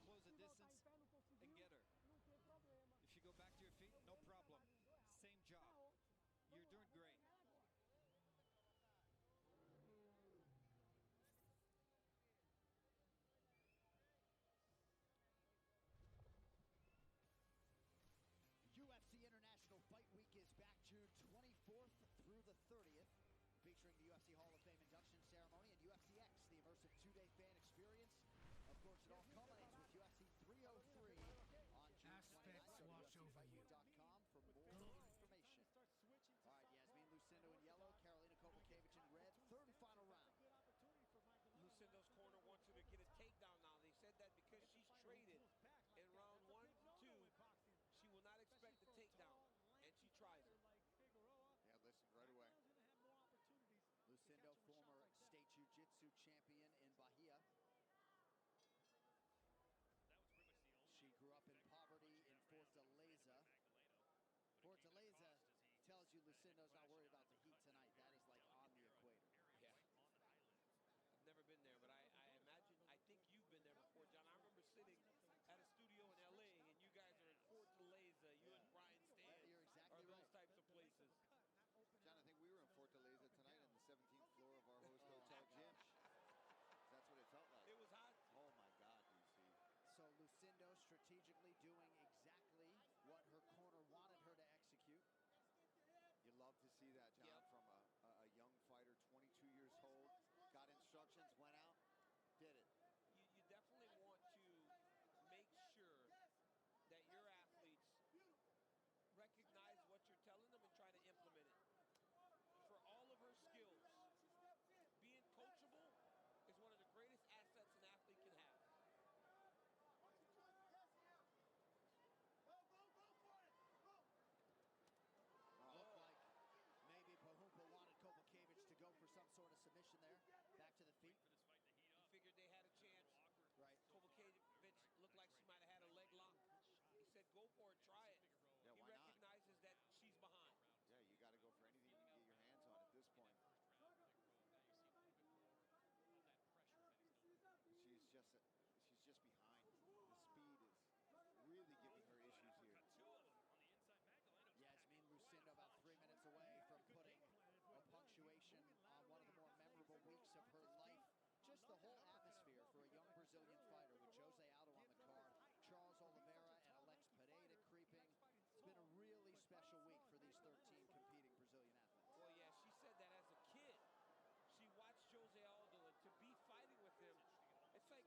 close the distance, and get her. If you go back to your feet, no problem. Same job. You're doing great. UFC International Fight Week is back June 24th through the 30th, featuring the UFC Hall of Fame induction ceremony and UFC X, the immersive 2-day fan experience. Of course, it all culminates with UFC 303 on June 29th. Go to UFCFightWeek.com for more information. All right, Yasmin Lucindo in yellow, Karolina Kowalkiewicz in red. Third and final round. Lucindo's corner wants her to get a takedown now. They said that because she's traded in round 1 and 2, she will not expect the takedown, and she tries it. Yeah, listen, right away. Lucindo, former state jiu-jitsu champion in Bahia. She grew up in poverty in Fortaleza. Fortaleza tells you Lucindo's not worried about the heat tonight. That is like on the equator. Yeah. I've never been there, but I imagine, I think you've been there before, John. I remember sitting at a studio in L.A., and you guys are in Fortaleza. You and Brian Stan You're exactly are those right. types of places. John, I think we were in Fortaleza tonight on the 17th floor of our host hotel gym. That's what it felt like. It was hot. Oh, my God, DC. So Lucindo strategically doing exactly what her corner wanted her to execute. You love to see that, John, from a young fighter, 22 years old, got instructions, went out, did it. You definitely want to make sure that your athletes recognize what you're telling them and try to implement it. For all of her skills, being coachable is one of the greatest assets an athlete can have. Looked like maybe Pahumpa wanted Kowalkiewicz to go for some sort of submission there. Back to the feet. He figured they had a chance. Right. Kowalkiewicz looked like she might have had a leg lock. He said, go for it, try it. Yeah, He why not? recognizes that she's behind. Yeah, you got to go for anything you can get your hands on at this point. She's just behind. The speed is really giving her issues here. Yasmin Lucindo about 3 minutes away from putting a punctuation on one of the more memorable weeks of her life. Just the whole atmosphere for a young Brazilian fighter with Jose Aldo on the card, Charles Oliveira and Alex Pereira creeping. It's been a really special week for these 13 competing Brazilian athletes. Well, yeah, she said that as a kid. She watched Jose Aldo, and to be fighting with him, it's like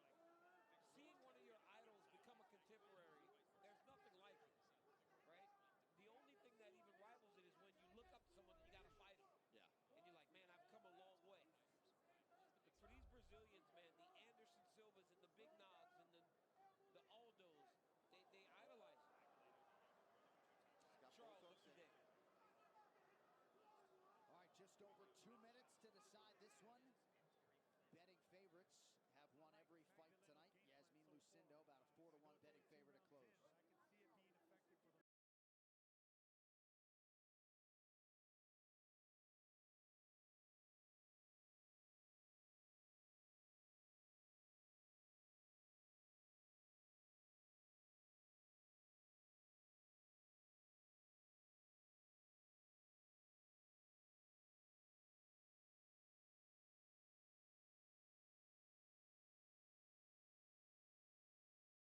seeing one of your idols become a contemporary. There's nothing like it, right? The only thing that even rivals it is when you look up to someone and you got to fight them. Yeah. And you're like, man, I've come a long way. But for these Brazilians, man, the Anderson Silvas and the Big Nas, Lucindo, about a 4-1 betting favorite at close. I can see it being effective for the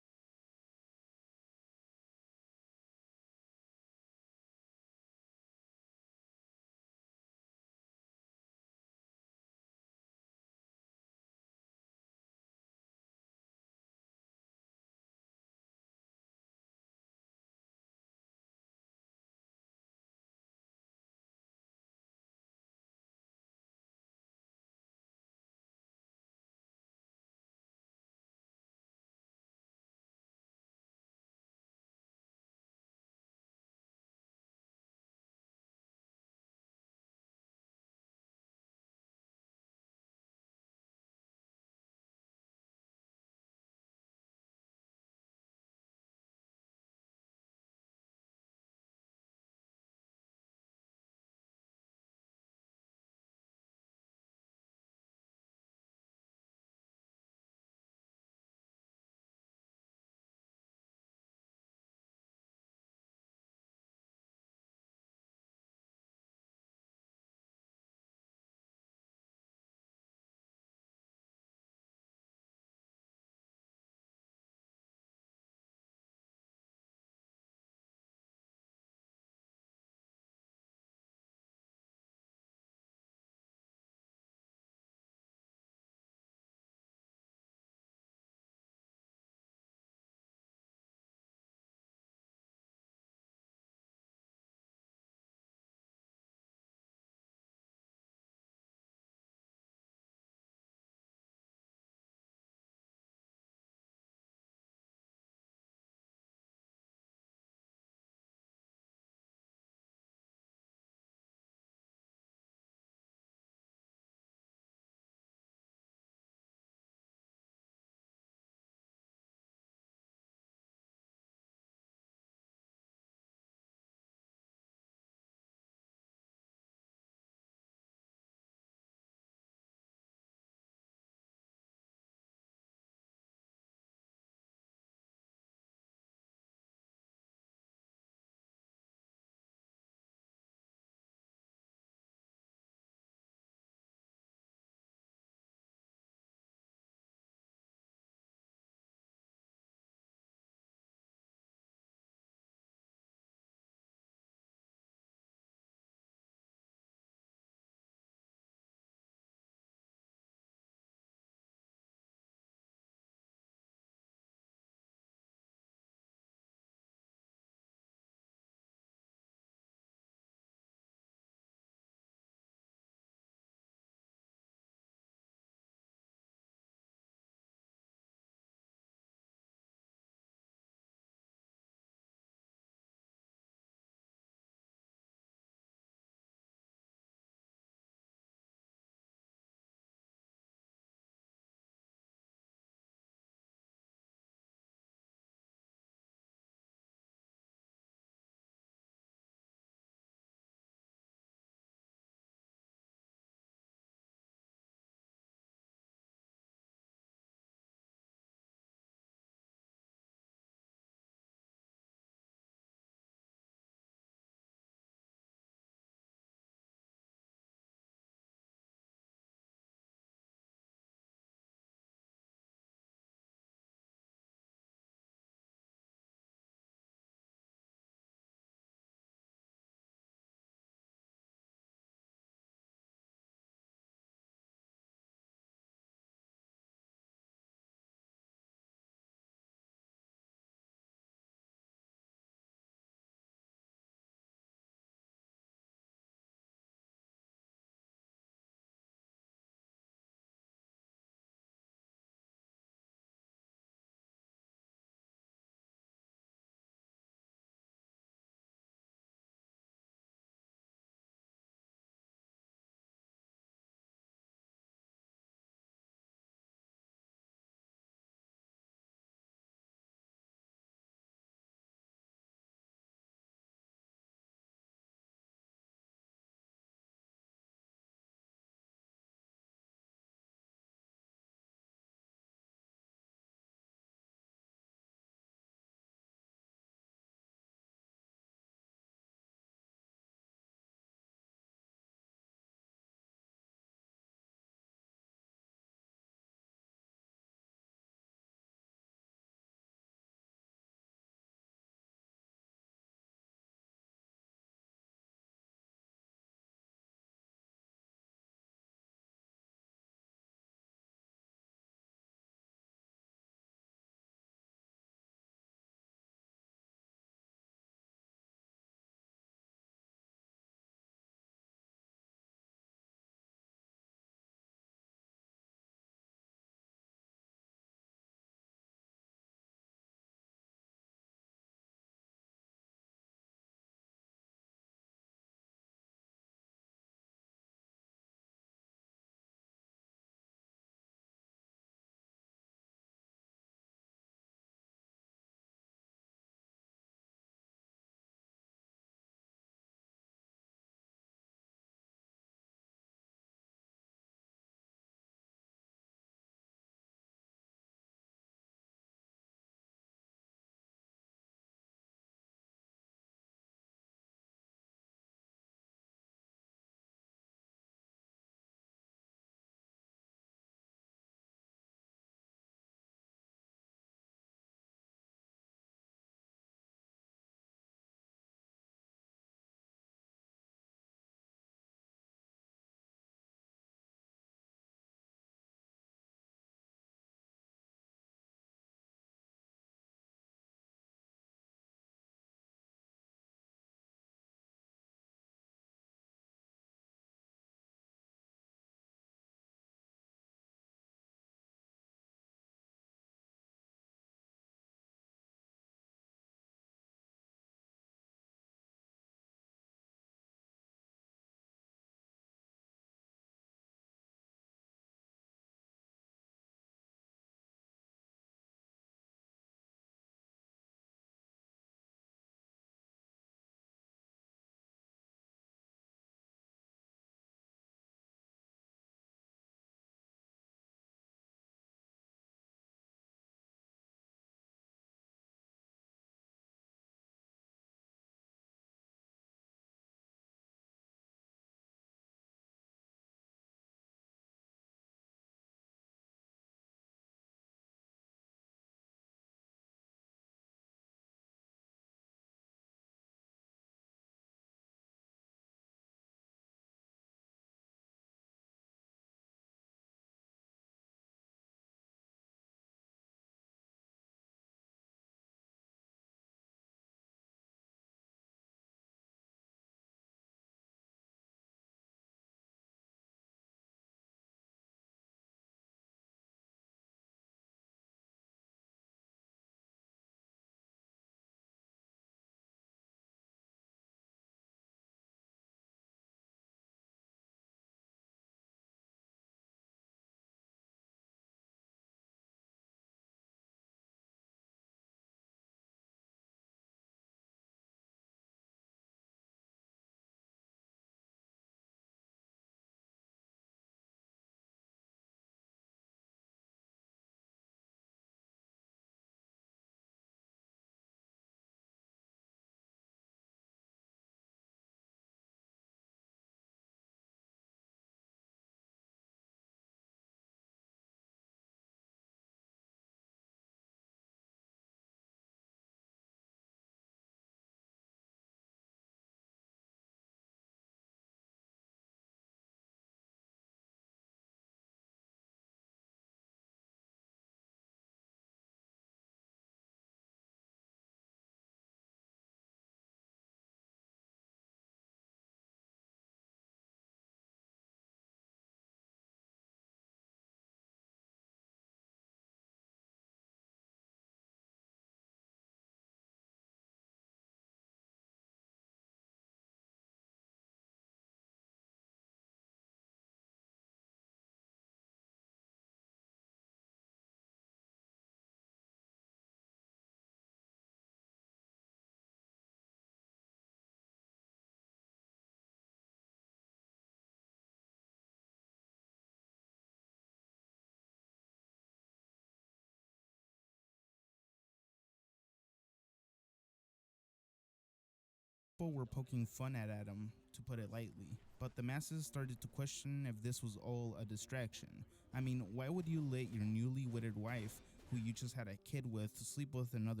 People were poking fun at Adam, to put it lightly, but the masses started to question if this was all a distraction. I mean, why would you let your newly wedded wife, who you just had a kid with, sleep with another?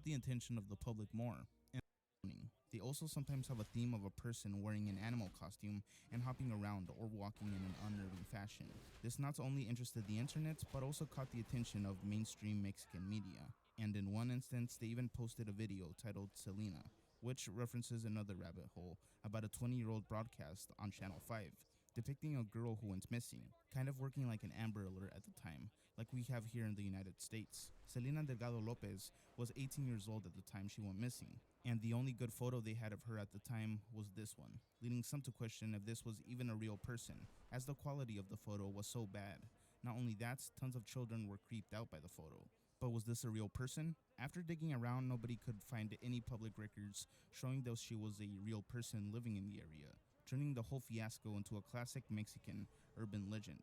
The intention of the public more. They also sometimes have a theme of a person wearing an animal costume and hopping around or walking in an unnerving fashion. This not only interested the internet, but also caught the attention of mainstream Mexican media. And in one instance, they even posted a video titled Selena, which references another rabbit hole about a 20-year-old broadcast on Channel 5, depicting a girl who went missing, kind of working like an Amber Alert at the time, like we have here in the United States. Selena Delgado Lopez was 18 years old at the time she went missing, and the only good photo they had of her at the time was this one, leading some to question if this was even a real person, as the quality of the photo was so bad. Not only that, tons of children were creeped out by the photo. But was this a real person? After digging around, nobody could find any public records showing that she was a real person living in the area, turning the whole fiasco into a classic Mexican urban legend.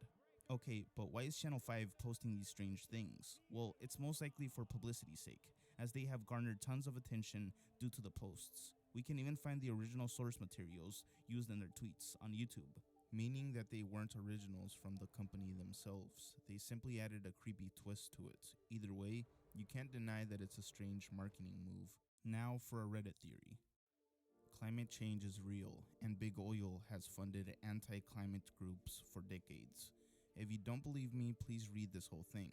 Okay, but why is Channel 5 posting these strange things? Well, it's most likely for publicity's sake, as they have garnered tons of attention due to the posts. We can even find the original source materials used in their tweets on YouTube, meaning that they weren't originals from the company themselves. They simply added a creepy twist to it. Either way, you can't deny that it's a strange marketing move. Now for a Reddit theory. Climate change is real, and Big Oil has funded anti-climate groups for decades. If you don't believe me, please read this whole thing.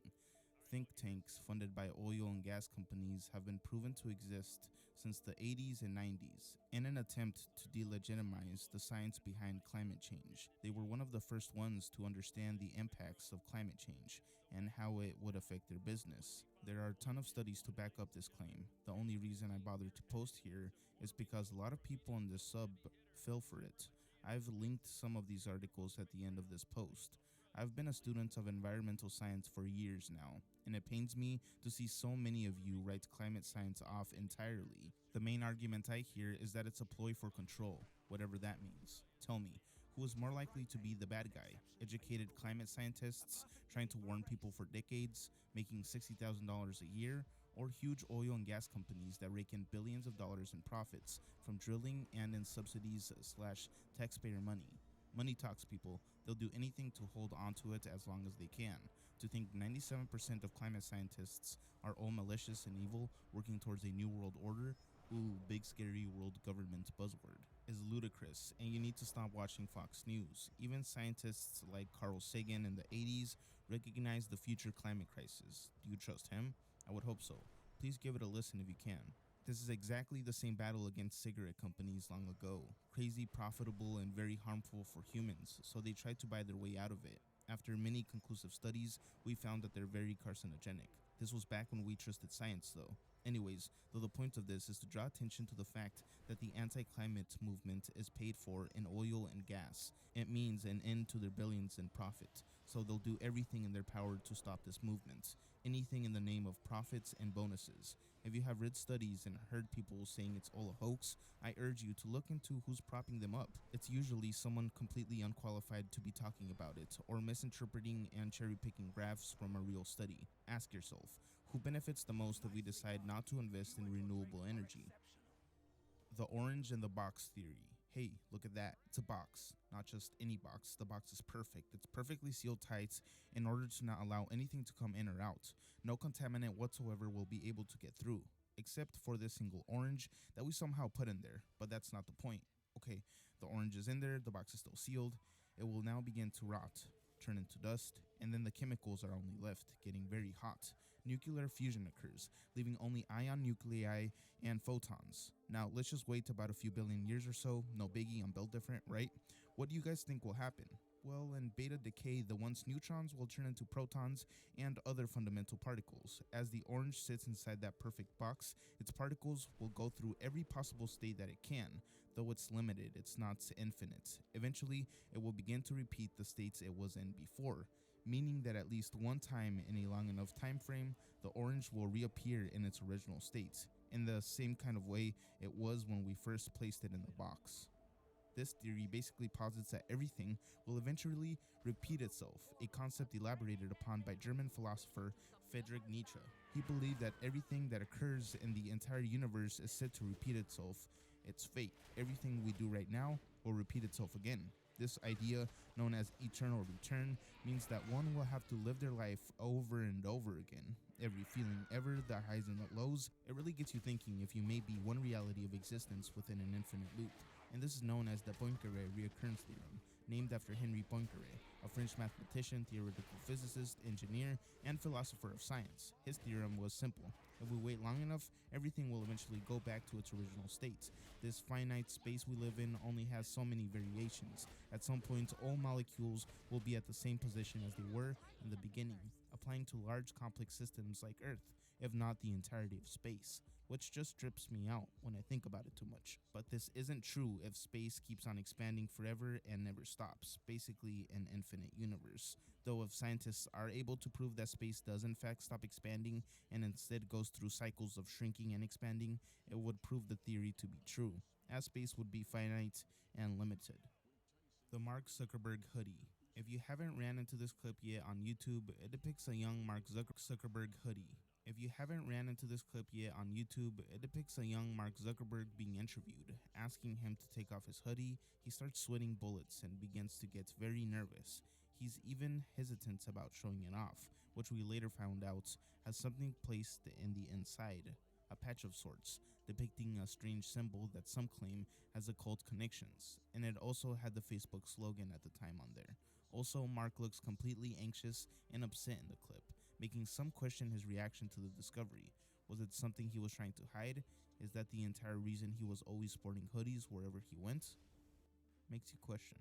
Think tanks funded by oil and gas companies have been proven to exist since the 80s and 90s in an attempt to delegitimize the science behind climate change. They were one of the first ones to understand the impacts of climate change and how it would affect their business. There are a ton of studies to back up this claim. The only reason I bothered to post here is because a lot of people in this sub fell for it. I've linked some of these articles at the end of this post. I've been a student of environmental science for years now, and it pains me to see so many of you write climate science off entirely. The main argument I hear is that it's a ploy for control, whatever that means. Tell me, who is more likely to be the bad guy? Educated climate scientists trying to warn people for decades, making $60,000 a year, or huge oil and gas companies that rake in billions of dollars in profits from drilling and in subsidies / taxpayer money? Money talks, people. They'll do anything to hold on to it as long as they can. To think 97% of climate scientists are all malicious and evil, working towards a new world order, ooh, big scary world government buzzword, is ludicrous, and you need to stop watching Fox News. Even scientists like Carl Sagan in the 80s recognized the future climate crisis. Do you trust him? I would hope so. Please give it a listen if you can. This is exactly the same battle against cigarette companies long ago. Crazy, profitable, and very harmful for humans, so they tried to buy their way out of it. After many conclusive studies, we found that they're very carcinogenic. This was back when we trusted science, though. Anyways, though the point of this is to draw attention to the fact that the anti-climate movement is paid for in oil and gas. It means an end to their billions in profit, so they'll do everything in their power to stop this movement. Anything in the name of profits and bonuses. If you have read studies and heard people saying it's all a hoax, I urge you to look into who's propping them up. It's usually someone completely unqualified to be talking about it, or misinterpreting and cherry-picking graphs from a real study. Ask yourself, who benefits the most if we decide not to invest in renewable energy? The orange in the box theory. Hey, look at that. It's a box. Not just any box. The box is perfect. It's perfectly sealed tight in order to not allow anything to come in or out. No contaminant whatsoever will be able to get through, except for this single orange that we somehow put in there. But that's not the point. Okay, the orange is in there. The box is still sealed. It will now begin to rot, turn into dust, and then the chemicals are only left, getting very hot. Nuclear fusion occurs, leaving only ion nuclei and photons. Now, let's just wait about a few billion years or so. No biggie, I'm built different, right? What do you guys think will happen? Well, in beta decay, the once neutrons will turn into protons and other fundamental particles. As the orange sits inside that perfect box, its particles will go through every possible state that it can. Though it's limited, it's not infinite. Eventually, it will begin to repeat the states it was in before, meaning that at least one time in a long enough time frame, the orange will reappear in its original state, in the same kind of way it was when we first placed it in the box. This theory basically posits that everything will eventually repeat itself, a concept elaborated upon by German philosopher Friedrich Nietzsche. He believed that everything that occurs in the entire universe is said to repeat itself. It's fate. Everything we do right now will repeat itself again. This idea, known as eternal return, means that one will have to live their life over and over again. Every feeling ever, the highs and the lows, it really gets you thinking if you may be one reality of existence within an infinite loop. And this is known as the Poincaré reoccurrence theorem, named after Henri Poincaré, a French mathematician, theoretical physicist, engineer, and philosopher of science. His theorem was simple. If we wait long enough, everything will eventually go back to its original state. This finite space we live in only has so many variations. At some point, all molecules will be at the same position as they were in the beginning, applying to large complex systems like Earth, if not the entirety of space, which just trips me out when I think about it too much. But this isn't true if space keeps on expanding forever and never stops, basically an infinite universe. Though if scientists are able to prove that space does in fact stop expanding and instead goes through cycles of shrinking and expanding, it would prove the theory to be true, as space would be finite and limited. The Mark Zuckerberg hoodie. If you haven't ran into this clip yet on YouTube, it depicts a young Mark Zuckerberg hoodie. If you haven't ran into this clip yet on YouTube, it depicts a young Mark Zuckerberg being interviewed. Asking him to take off his hoodie, he starts sweating bullets and begins to get very nervous. He's even hesitant about showing it off, which we later found out has something placed in the inside, a patch of sorts, depicting a strange symbol that some claim has occult connections, and it also had the Facebook slogan at the time on there. Also, Mark looks completely anxious and upset in the clip, making some question his reaction to the discovery. Was it something he was trying to hide? Is that the entire reason he was always sporting hoodies wherever he went? Makes you question.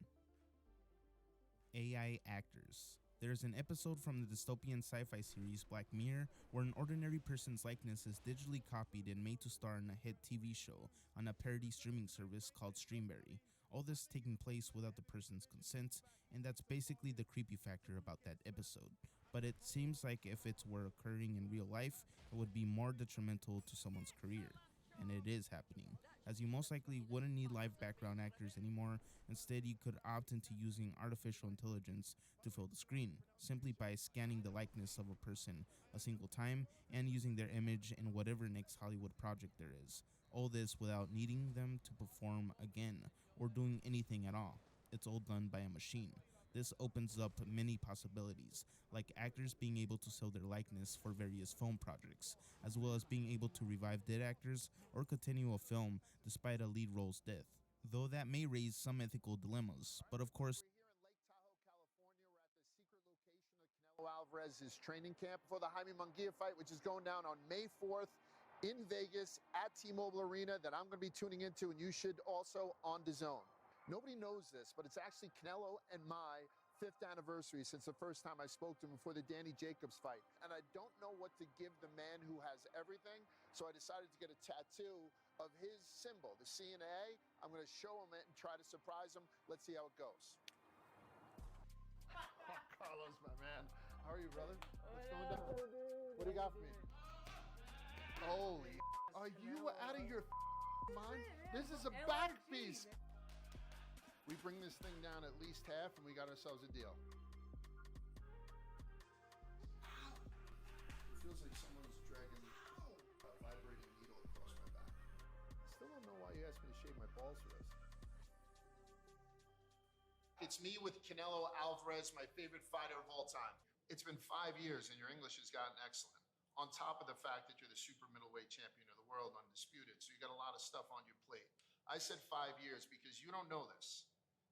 AI actors. There's an episode from the dystopian sci-fi series Black Mirror where an ordinary person's likeness is digitally copied and made to star in a hit TV show on a parody streaming service called Streamberry. All this taking place without the person's consent, and that's basically the creepy factor about that episode. But it seems like if it were occurring in real life, it would be more detrimental to someone's career. And it is happening, as you most likely wouldn't need live background actors anymore. Instead, you could opt into using artificial intelligence to fill the screen, simply by scanning the likeness of a person a single time and using their image in whatever next Hollywood project there is. All this without needing them to perform again or doing anything at all. It's all done by a machine. This opens up many possibilities, like actors being able to sell their likeness for various film projects, as well as being able to revive dead actors or continue a film despite a lead role's death. Though that may raise some ethical dilemmas, but of course, We're here in Lake Tahoe, California. We're at the secret location of Canelo Alvarez's training camp for the Jaime Munguia fight, which is going down on May 4th in Vegas at T-Mobile Arena, that I'm going to be tuning into, and you should also on DAZN. Nobody knows this, but it's actually Canelo and my 5th anniversary since the first time I spoke to him before the Danny Jacobs fight. And I don't know what to give the man who has everything, so I decided to get a tattoo of his symbol, the C and A. I'm going to show him it and try to surprise him. Let's see how it goes. Oh, Carlos, my man. How are you, brother? What's going down? What do you got for me? Holy, are you out of your mind? This is a back piece. We bring this thing down at least half, and we got ourselves a deal. Ow. It feels like someone's dragging a vibrating needle across my back. I still don't know why you asked me to shave my balls for this. It's me with Canelo Alvarez, my favorite fighter of all time. It's been 5 years, and your English has gotten excellent. On top of the fact that you're the super middleweight champion of the world, undisputed, so you got a lot of stuff on your plate. I said 5 years because you don't know this.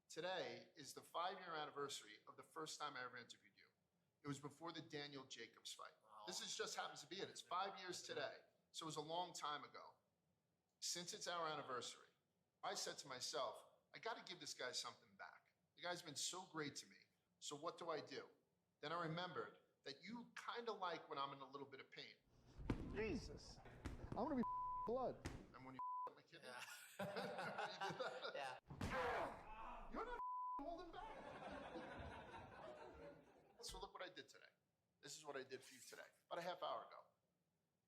Today is the 5-year anniversary of the first time I ever interviewed you. It was before the Daniel Jacobs fight. Wow. This is just happens to be it. It's 5 years today. So it was a long time ago. Since it's our anniversary, I said to myself, I got to give this guy something back. The guy's been so great to me. So what do? Then I remembered that you kind of like when I'm in a little bit of pain. Jesus. I'm going to be blood. And when you up my kidney? Yeah. You did that? Yeah. You're not holding back. So look what I did today. This is what I did for you today, about a half hour ago.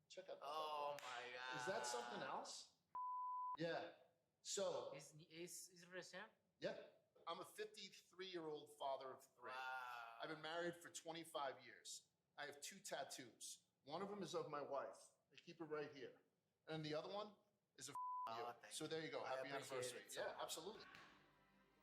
Check out that. Oh my God. Is that something else? Yeah. So. Is recent? Yeah. I'm a 53-year-old father of 3. Wow. I've been married for 25 years. I have 2 tattoos. One of them is of my wife. I keep it right here. And the other one is of you. So there you go. Happy anniversary. Yeah, absolutely.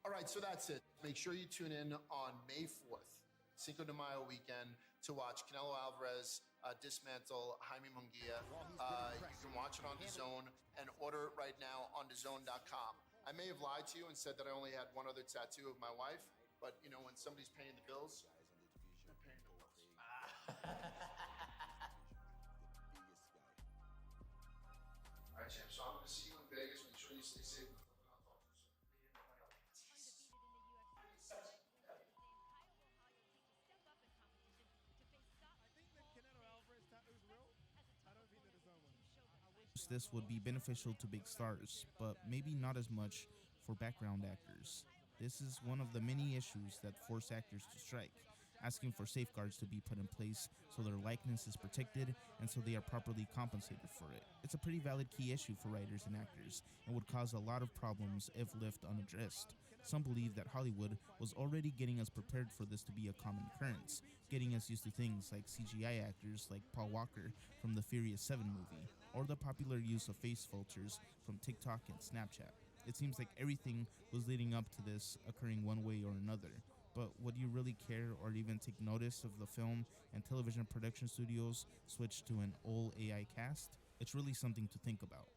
All right, so that's it. Make sure you tune in on May 4th, Cinco de Mayo weekend, to watch Canelo Alvarez dismantle Jaime Munguia. You can watch it on DAZN and order it right now on DAZN.com. I may have lied to you and said that I only had one other tattoo of my wife, but you know, when somebody's paying the bills, they're paying the bills. All right, champ. So I'm going to see you in Vegas. Make sure you stay safe. This would be beneficial to big stars, but maybe not as much for background actors. This is one of the many issues that force actors to strike, asking for safeguards to be put in place so their likeness is protected and so they are properly compensated for it. It's a pretty valid key issue for writers and actors and would cause a lot of problems if left unaddressed. Some believe that Hollywood was already getting us prepared for this to be a common occurrence, getting us used to things like CGI actors like Paul Walker from the Furious 7 movie, or the popular use of face filters from TikTok and Snapchat. It seems like everything was leading up to this occurring one way or another. But would you really care or even take notice of the film and television production studios switch to an all AI cast? It's really something to think about.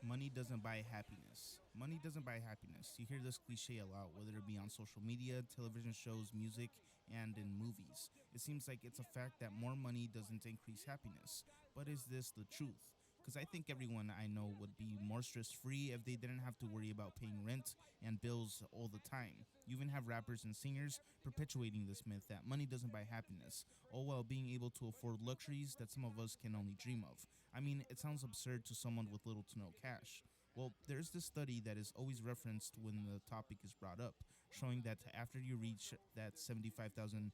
Money doesn't buy happiness. Money doesn't buy happiness. You hear this cliche a lot, whether it be on social media, television shows, music, and in movies. It seems like it's a fact that more money doesn't increase happiness. But is this the truth? Because I think everyone I know would be more stress-free if they didn't have to worry about paying rent and bills all the time. You even have rappers and singers perpetuating this myth that money doesn't buy happiness, all while being able to afford luxuries that some of us can only dream of. I mean, it sounds absurd to someone with little to no cash. Well, there's this study that is always referenced when the topic is brought up, showing that after you reach that $75,000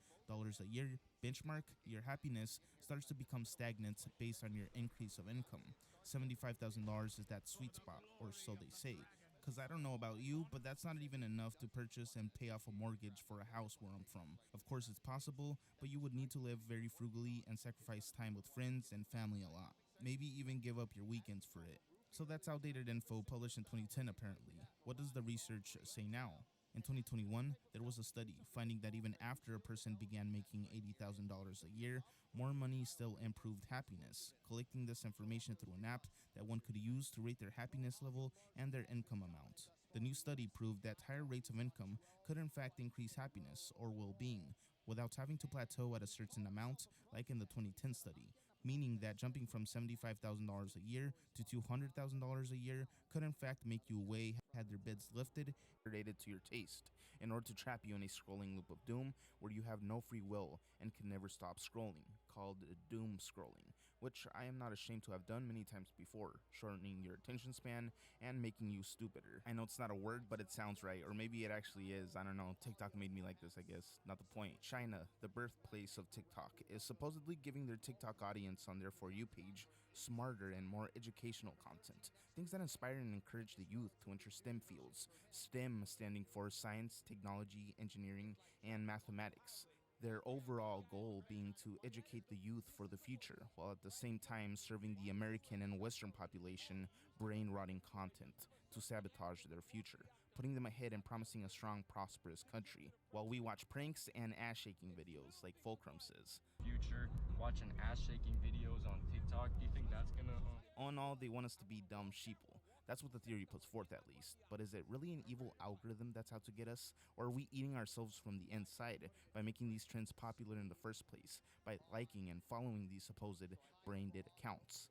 a year benchmark, your happiness starts to become stagnant based on your increase of income. $75,000 is that sweet spot, or so they say. Because I don't know about you, but that's not even enough to purchase and pay off a mortgage for a house where I'm from. Of course, it's possible, but you would need to live very frugally and sacrifice time with friends and family a lot. Maybe even give up your weekends for it. So that's outdated info published in 2010 apparently. What does the research say now? In 2021, there was a study finding that even after a person began making $80,000 a year, more money still improved happiness. Collecting this information through an app that one could use to rate their happiness level and their income amount. The new study proved that higher rates of income could in fact increase happiness or well-being without having to plateau at a certain amount like in the 2010 study. Meaning that jumping from $75,000 a year to $200,000 a year could in fact make you way had their bids lifted related to your taste, in order to trap you in a scrolling loop of doom where you have no free will and can never stop scrolling, called doom scrolling, which I am not ashamed to have done many times before, shortening your attention span and making you stupider. I know it's not a word, but it sounds right, or maybe it actually is. I don't know. TikTok made me like this, I guess. Not the point. China, the birthplace of TikTok, is supposedly giving their TikTok audience on their For You page smarter and more educational content. Things that inspire and encourage the youth to enter STEM fields. STEM standing for science, technology, engineering, and mathematics. Their overall goal being to educate the youth for the future, while at the same time serving the American and Western population brain-rotting content to sabotage their future, putting them ahead and promising a strong, prosperous country, while we watch pranks and ass-shaking videos like Fulcrum says. Future, watching ass-shaking videos on TikTok, do you think that's gonna... All in all, they want us to be dumb sheeple. That's what the theory puts forth at least. But is it really an evil algorithm that's out to get us? Or are we eating ourselves from the inside by making these trends popular in the first place, by liking and following these supposed brain-dead accounts?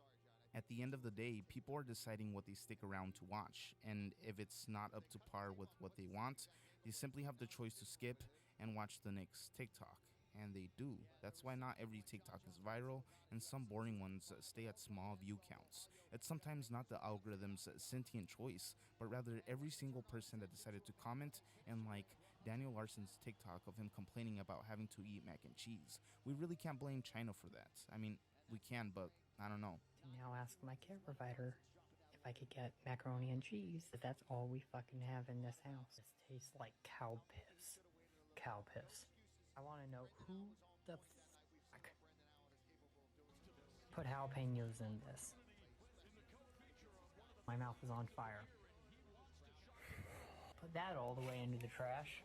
At the end of the day, people are deciding what they stick around to watch, and if it's not up to par with what they want, they simply have the choice to skip and watch the next TikTok. And they do. That's why not every TikTok is viral, and some boring ones stay at small view counts. It's sometimes not the algorithm's sentient choice, but rather every single person that decided to comment and like Daniel Larson's TikTok of him complaining about having to eat mac and cheese. We really can't blame China for that. I mean, we can, but I don't know. Now ask my care provider if I could get macaroni and cheese. But that's all we fucking have in this house. This tastes like cow piss. Cow piss. I want to know who the fuck put jalapenos in this. My mouth is on fire. Put that all the way into the trash.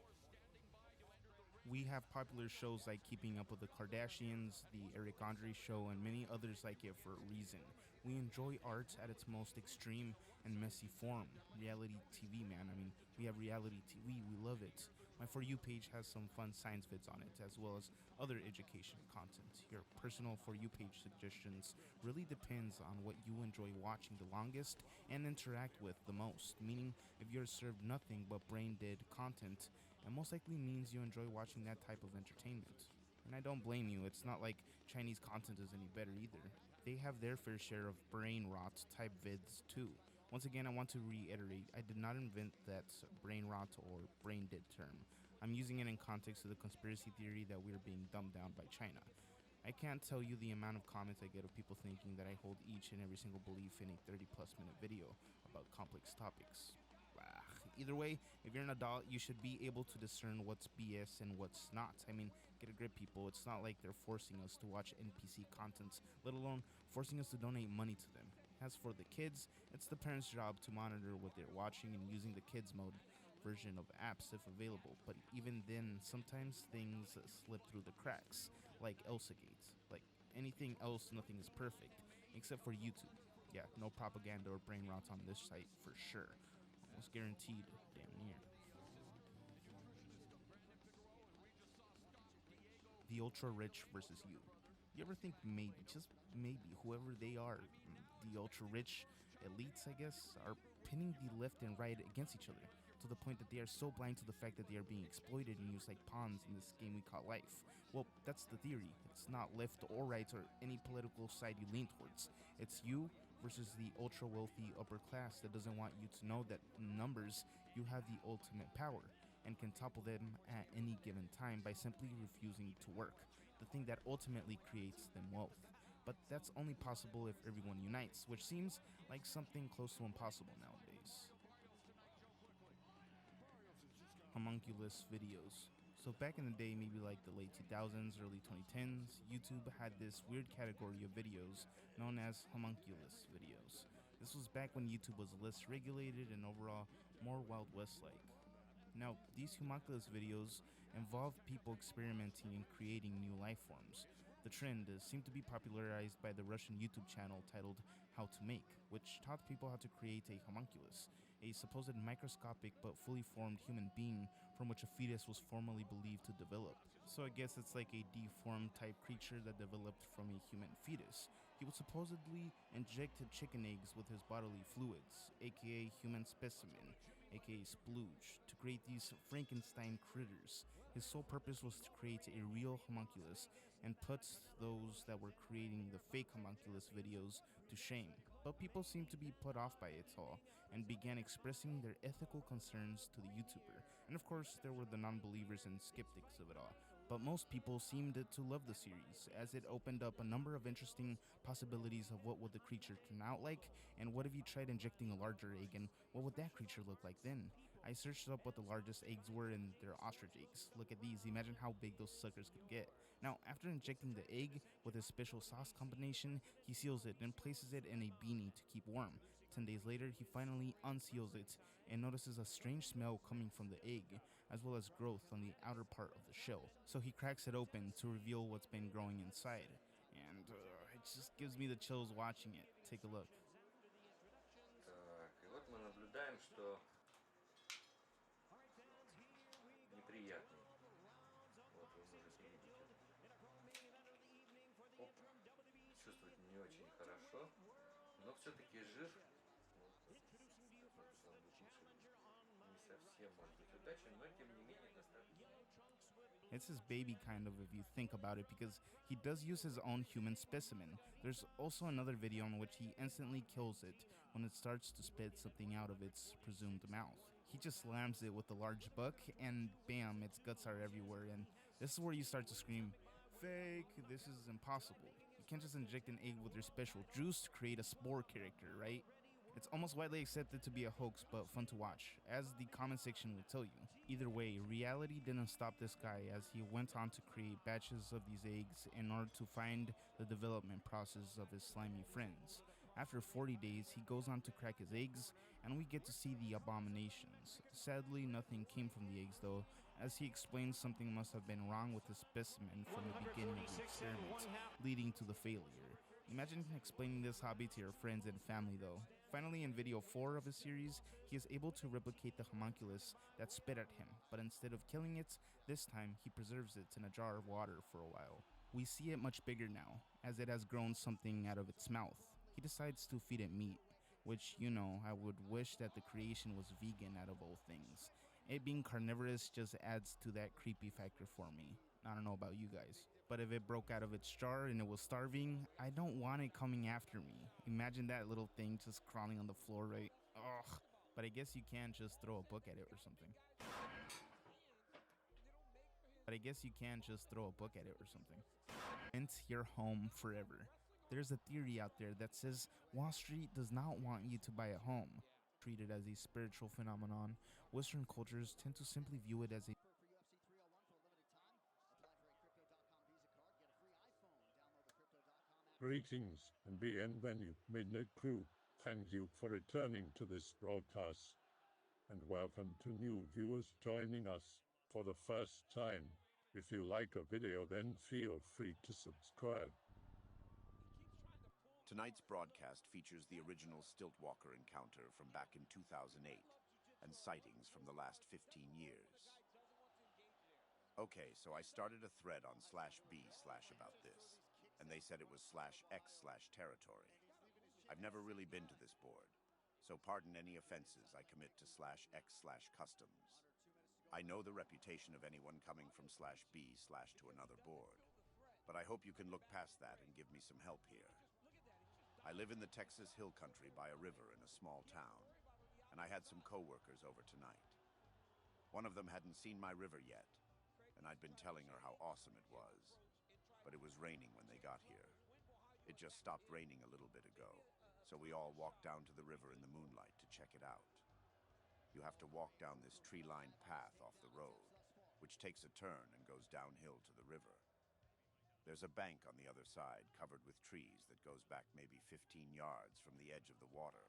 We have popular shows like Keeping Up with the Kardashians, The Eric Andre Show, and many others like it for a reason. We enjoy art at its most extreme and messy form. Reality TV, man. I mean, we have reality TV. We love it. My For You page has some fun science vids on it, as well as other education content. Your personal For You page suggestions really depends on what you enjoy watching the longest and interact with the most, meaning if you're served nothing but brain-dead content, it most likely means you enjoy watching that type of entertainment. And I don't blame you, it's not like Chinese content is any better either. They have their fair share of brain rot type vids too. Once again, I want to reiterate, I did not invent that brain rot or brain dead term. I'm using it in context of the conspiracy theory that we're being dumbed down by China. I can't tell you the amount of comments I get of people thinking that I hold each and every single belief in a 30+ minute video about complex topics. Either way, if you're an adult, you should be able to discern what's BS and what's not. I mean, get a grip, people. It's not like they're forcing us to watch NPC content, let alone forcing us to donate money to them. As for the kids, it's the parents' job to monitor what they're watching and using the kids mode version of apps if available, but even then, sometimes things slip through the cracks, like Elsagate. Like anything else, nothing is perfect, except for YouTube. Yeah, no propaganda or brain rots on this site for sure. Almost guaranteed, damn near. The ultra rich versus you. You ever think maybe, just maybe, whoever they are, the ultra rich elites, I guess, are pinning the left and right against each other to the point that they are so blind to the fact that they are being exploited and used like pawns in this game we call life? Well, that's the theory. It's not left or right or any political side you lean towards. It's you versus the ultra wealthy upper class that doesn't want you to know that in numbers you have the ultimate power and can topple them at any given time by simply refusing to work, the thing that ultimately creates them wealth. But that's only possible if everyone unites, which seems like something close to impossible nowadays. Homunculus videos. So back in the day, maybe like the late 2000s, early 2010s, YouTube had this weird category of videos known as homunculus videos. This was back when YouTube was less regulated and overall more Wild West-like. Now, these homunculus videos involve people experimenting and creating new life forms. The trend seemed to be popularized by the Russian YouTube channel titled How to Make, which taught people how to create a homunculus, a supposed microscopic but fully formed human being from which a fetus was formerly believed to develop. So I guess it's like a deformed type creature that developed from a human fetus. He would supposedly inject chicken eggs with his bodily fluids, aka human specimen, aka splooge, to create these Frankenstein critters. His sole purpose was to create a real homunculus and put those that were creating the fake homunculus videos to shame. But people seemed to be put off by it all and began expressing their ethical concerns to the YouTuber. And of course, there were the non-believers and skeptics of it all. But most people seemed to love the series, as it opened up a number of interesting possibilities of what would the creature turn out like, and what if you tried injecting a larger egg, and what would that creature look like then? I searched up what the largest eggs were, and they're ostrich eggs. Look at these, imagine how big those suckers could get. Now, after injecting the egg with a special sauce combination, he seals it and places it in a beanie to keep warm. 10 days later, he finally unseals it and notices a strange smell coming from the egg, as well as growth on the outer part of the shell. So he cracks it open to reveal what's been growing inside. And it just gives me the chills watching it. Take a look. Так, и вот мы наблюдаем, что неприятный. Вот вы можете видеть это. Оп. Чувствует не очень хорошо, но все-таки жир. Вот, как будет лучше видеть. Не совсем может быть удачен, но тем не менее достаточно. It's his baby kind of if you think about it, because he does use his own human specimen. There's also another video in which he instantly kills it when it starts to spit something out of its presumed mouth. He just slams it with a large buck and bam, its guts are everywhere, and this is where you start to scream, fake, this is impossible. You can't just inject an egg with your special juice to create a spore character, right? It's almost widely accepted to be a hoax, but fun to watch, as the comment section will tell you. Either way, reality didn't stop this guy, as he went on to create batches of these eggs in order to find the development process of his slimy friends. After 40 days, he goes on to crack his eggs, and we get to see the abominations. Sadly, nothing came from the eggs though, as he explains something must have been wrong with the specimen from the beginning of the experiment, leading to the failure. Imagine explaining this hobby to your friends and family though. Finally, in video 4 of his series, he is able to replicate the homunculus that spit at him, but instead of killing it, this time he preserves it in a jar of water for a while. We see it much bigger now, as it has grown something out of its mouth. He decides to feed it meat, which, you know, I would wish that the creation was vegan out of all things. It being carnivorous just adds to that creepy factor for me. I don't know about you guys. But if it broke out of its jar and it was starving, I don't want it coming after me. Imagine that little thing just crawling on the floor, right? Ugh. But I guess you can't just throw a book at it or something. Rent your home forever. There's a theory out there that says Wall Street does not want you to buy a home. Treated as a spiritual phenomenon, Western cultures tend to simply view it as a Greetings and bienvenue, Midnight Crew. Thank you for returning to this broadcast. And welcome to new viewers joining us for the first time. If you like a video, then feel free to subscribe. Tonight's broadcast features the original Stiltwalker encounter from back in 2008 and sightings from the last 15 years. Okay, so I started a thread on /b/ about this, and they said it was /x/territory. I've never really been to this board, so pardon any offenses I commit to /x/customs. I know the reputation of anyone coming from /b/ to another board, but I hope you can look past that and give me some help here. I live in the Texas Hill Country by a river in a small town, and I had some co-workers over tonight. One of them hadn't seen my river yet, and I'd been telling her how awesome it was, but it was raining when they got here. It just stopped raining a little bit ago, so we all walked down to the river in the moonlight to check it out. You have to walk down this tree-lined path off the road, which takes a turn and goes downhill to the river. There's a bank on the other side covered with trees that goes back maybe 15 yards from the edge of the water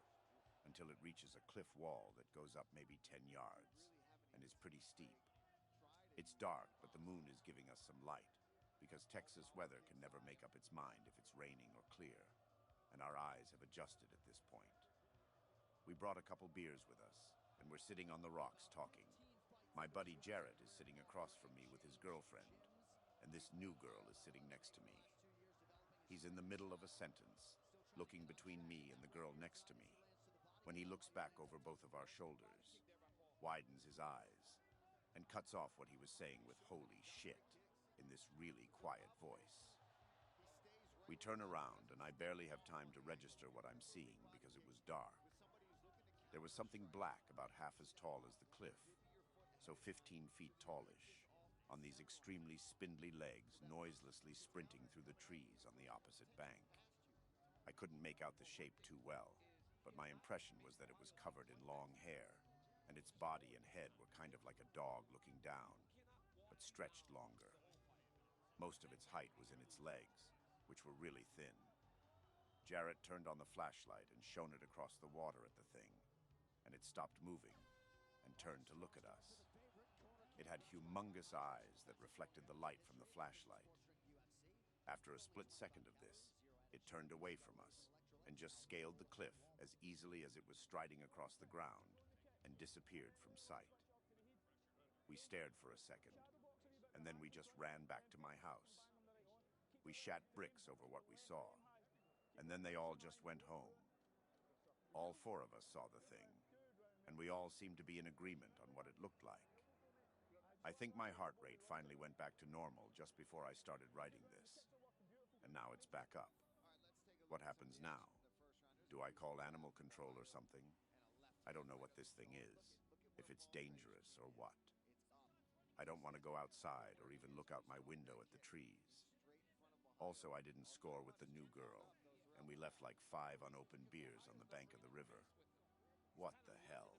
until it reaches a cliff wall that goes up maybe 10 yards and is pretty steep. It's dark, but the moon is giving us some light because Texas weather can never make up its mind if it's raining or clear, and our eyes have adjusted at this point. We brought a couple beers with us, and we're sitting on the rocks talking. My buddy Jarrett is sitting across from me with his girlfriend, and this new girl is sitting next to me. He's in the middle of a sentence, looking between me and the girl next to me, when he looks back over both of our shoulders, widens his eyes, and cuts off what he was saying with "holy shit" in this really quiet voice. We turn around, and I barely have time to register what I'm seeing because it was dark. There was something black about half as tall as the cliff, so 15 feet tallish, on these extremely spindly legs, noiselessly sprinting through the trees on the opposite bank. I couldn't make out the shape too well, but my impression was that it was covered in long hair, and its body and head were kind of like a dog looking down, but stretched longer. Most of its height was in its legs, which were really thin. Jarrett turned on the flashlight and shone it across the water at the thing, and it stopped moving and turned to look at us. It had humongous eyes that reflected the light from the flashlight. After a split second of this, it turned away from us and just scaled the cliff as easily as it was striding across the ground and disappeared from sight. We stared for a second, and then we just ran back to my house. We shat bricks over what we saw, and then they all just went home. All four of us saw the thing, and we all seemed to be in agreement on what it looked like. I think my heart rate finally went back to normal just before I started writing this, and now it's back up. What happens now? Do I call animal control or something? I don't know what this thing is, if it's dangerous or what. I don't want to go outside or even look out my window at the trees. Also, I didn't score with the new girl, and we left like 5 unopened beers on the bank of the river. What the hell?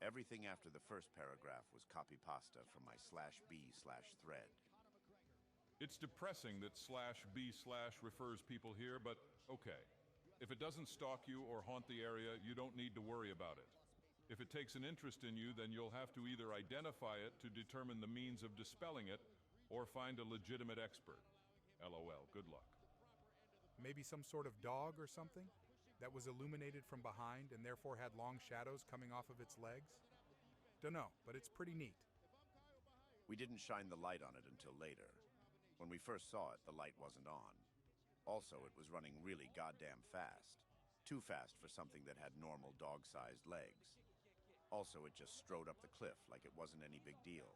Everything after the first paragraph was copy pasta from my /b/thread. It's depressing that /b/ refers people here, but okay. If it doesn't stalk you or haunt the area, you don't need to worry about it. If it takes an interest in you, then you'll have to either identify it to determine the means of dispelling it, or find a legitimate expert. LOL, good luck. Maybe some sort of dog or something that was illuminated from behind and therefore had long shadows coming off of its legs? Dunno, but it's pretty neat. We didn't shine the light on it until later. When we first saw it, the light wasn't on. Also, it was running really goddamn fast. Too fast for something that had normal dog-sized legs. Also, it just strode up the cliff like it wasn't any big deal.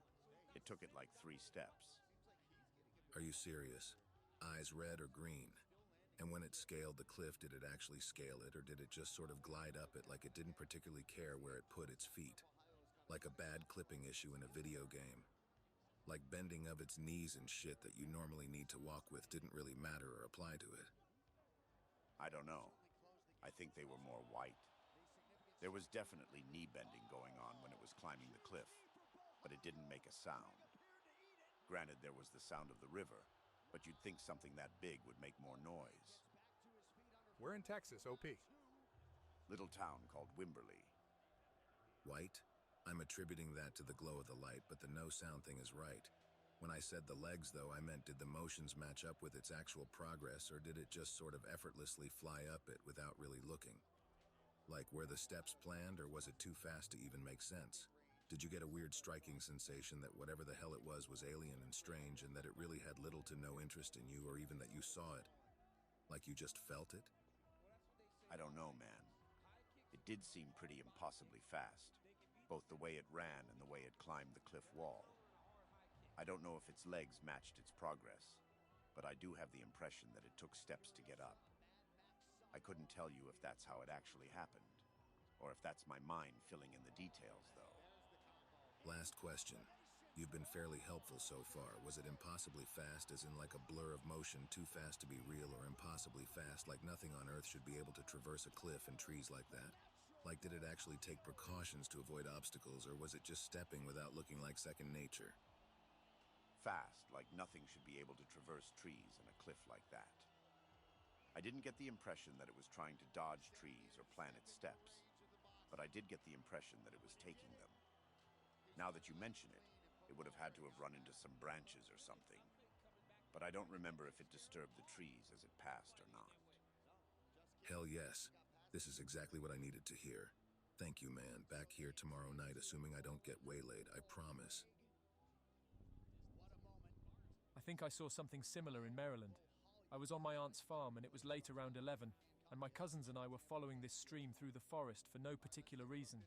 It took it like 3 steps. Are you serious? Eyes red or green? And when it scaled the cliff, did it actually scale it, or did it just sort of glide up it like it didn't particularly care where it put its feet? Like a bad clipping issue in a video game. Like bending of its knees and shit that you normally need to walk with didn't really matter or apply to it. I don't know. I think they were more white. There was definitely knee bending going on when it was climbing the cliff, but it didn't make a sound. Granted, there was the sound of the river, but you'd think something that big would make more noise. We're in Texas, OP. Little town called Wimberley. White? I'm attributing that to the glow of the light, but the no sound thing is right. When I said the legs, though, I meant did the motions match up with its actual progress, or did it just sort of effortlessly fly up it without really looking? Like, were the steps planned, or was it too fast to even make sense? Did you get a weird striking sensation that whatever the hell it was alien and strange, and that it really had little to no interest in you, or even that you saw it? Like you just felt it? I don't know, man. It did seem pretty impossibly fast, both the way it ran and the way it climbed the cliff wall. I don't know if its legs matched its progress, but I do have the impression that it took steps to get up. I couldn't tell you if that's how it actually happened, or if that's my mind filling in the details, though. Last question. You've been fairly helpful so far. Was it impossibly fast, as in like a blur of motion, too fast to be real, or impossibly fast, like nothing on Earth should be able to traverse a cliff and trees like that? Like, did it actually take precautions to avoid obstacles, or was it just stepping without looking like second nature? Fast, like nothing should be able to traverse trees and a cliff like that. I didn't get the impression that it was trying to dodge trees or plan its steps, but I did get the impression that it was taking them. Now that you mention it, it would have had to have run into some branches or something, but I don't remember if it disturbed the trees as it passed or not. Hell yes. This is exactly what I needed to hear. Thank you, man. Back here tomorrow night, assuming I don't get waylaid, I promise. I think I saw something similar in Maryland. I was on my aunt's farm and it was late around 11, and my cousins and I were following this stream through the forest for no particular reason.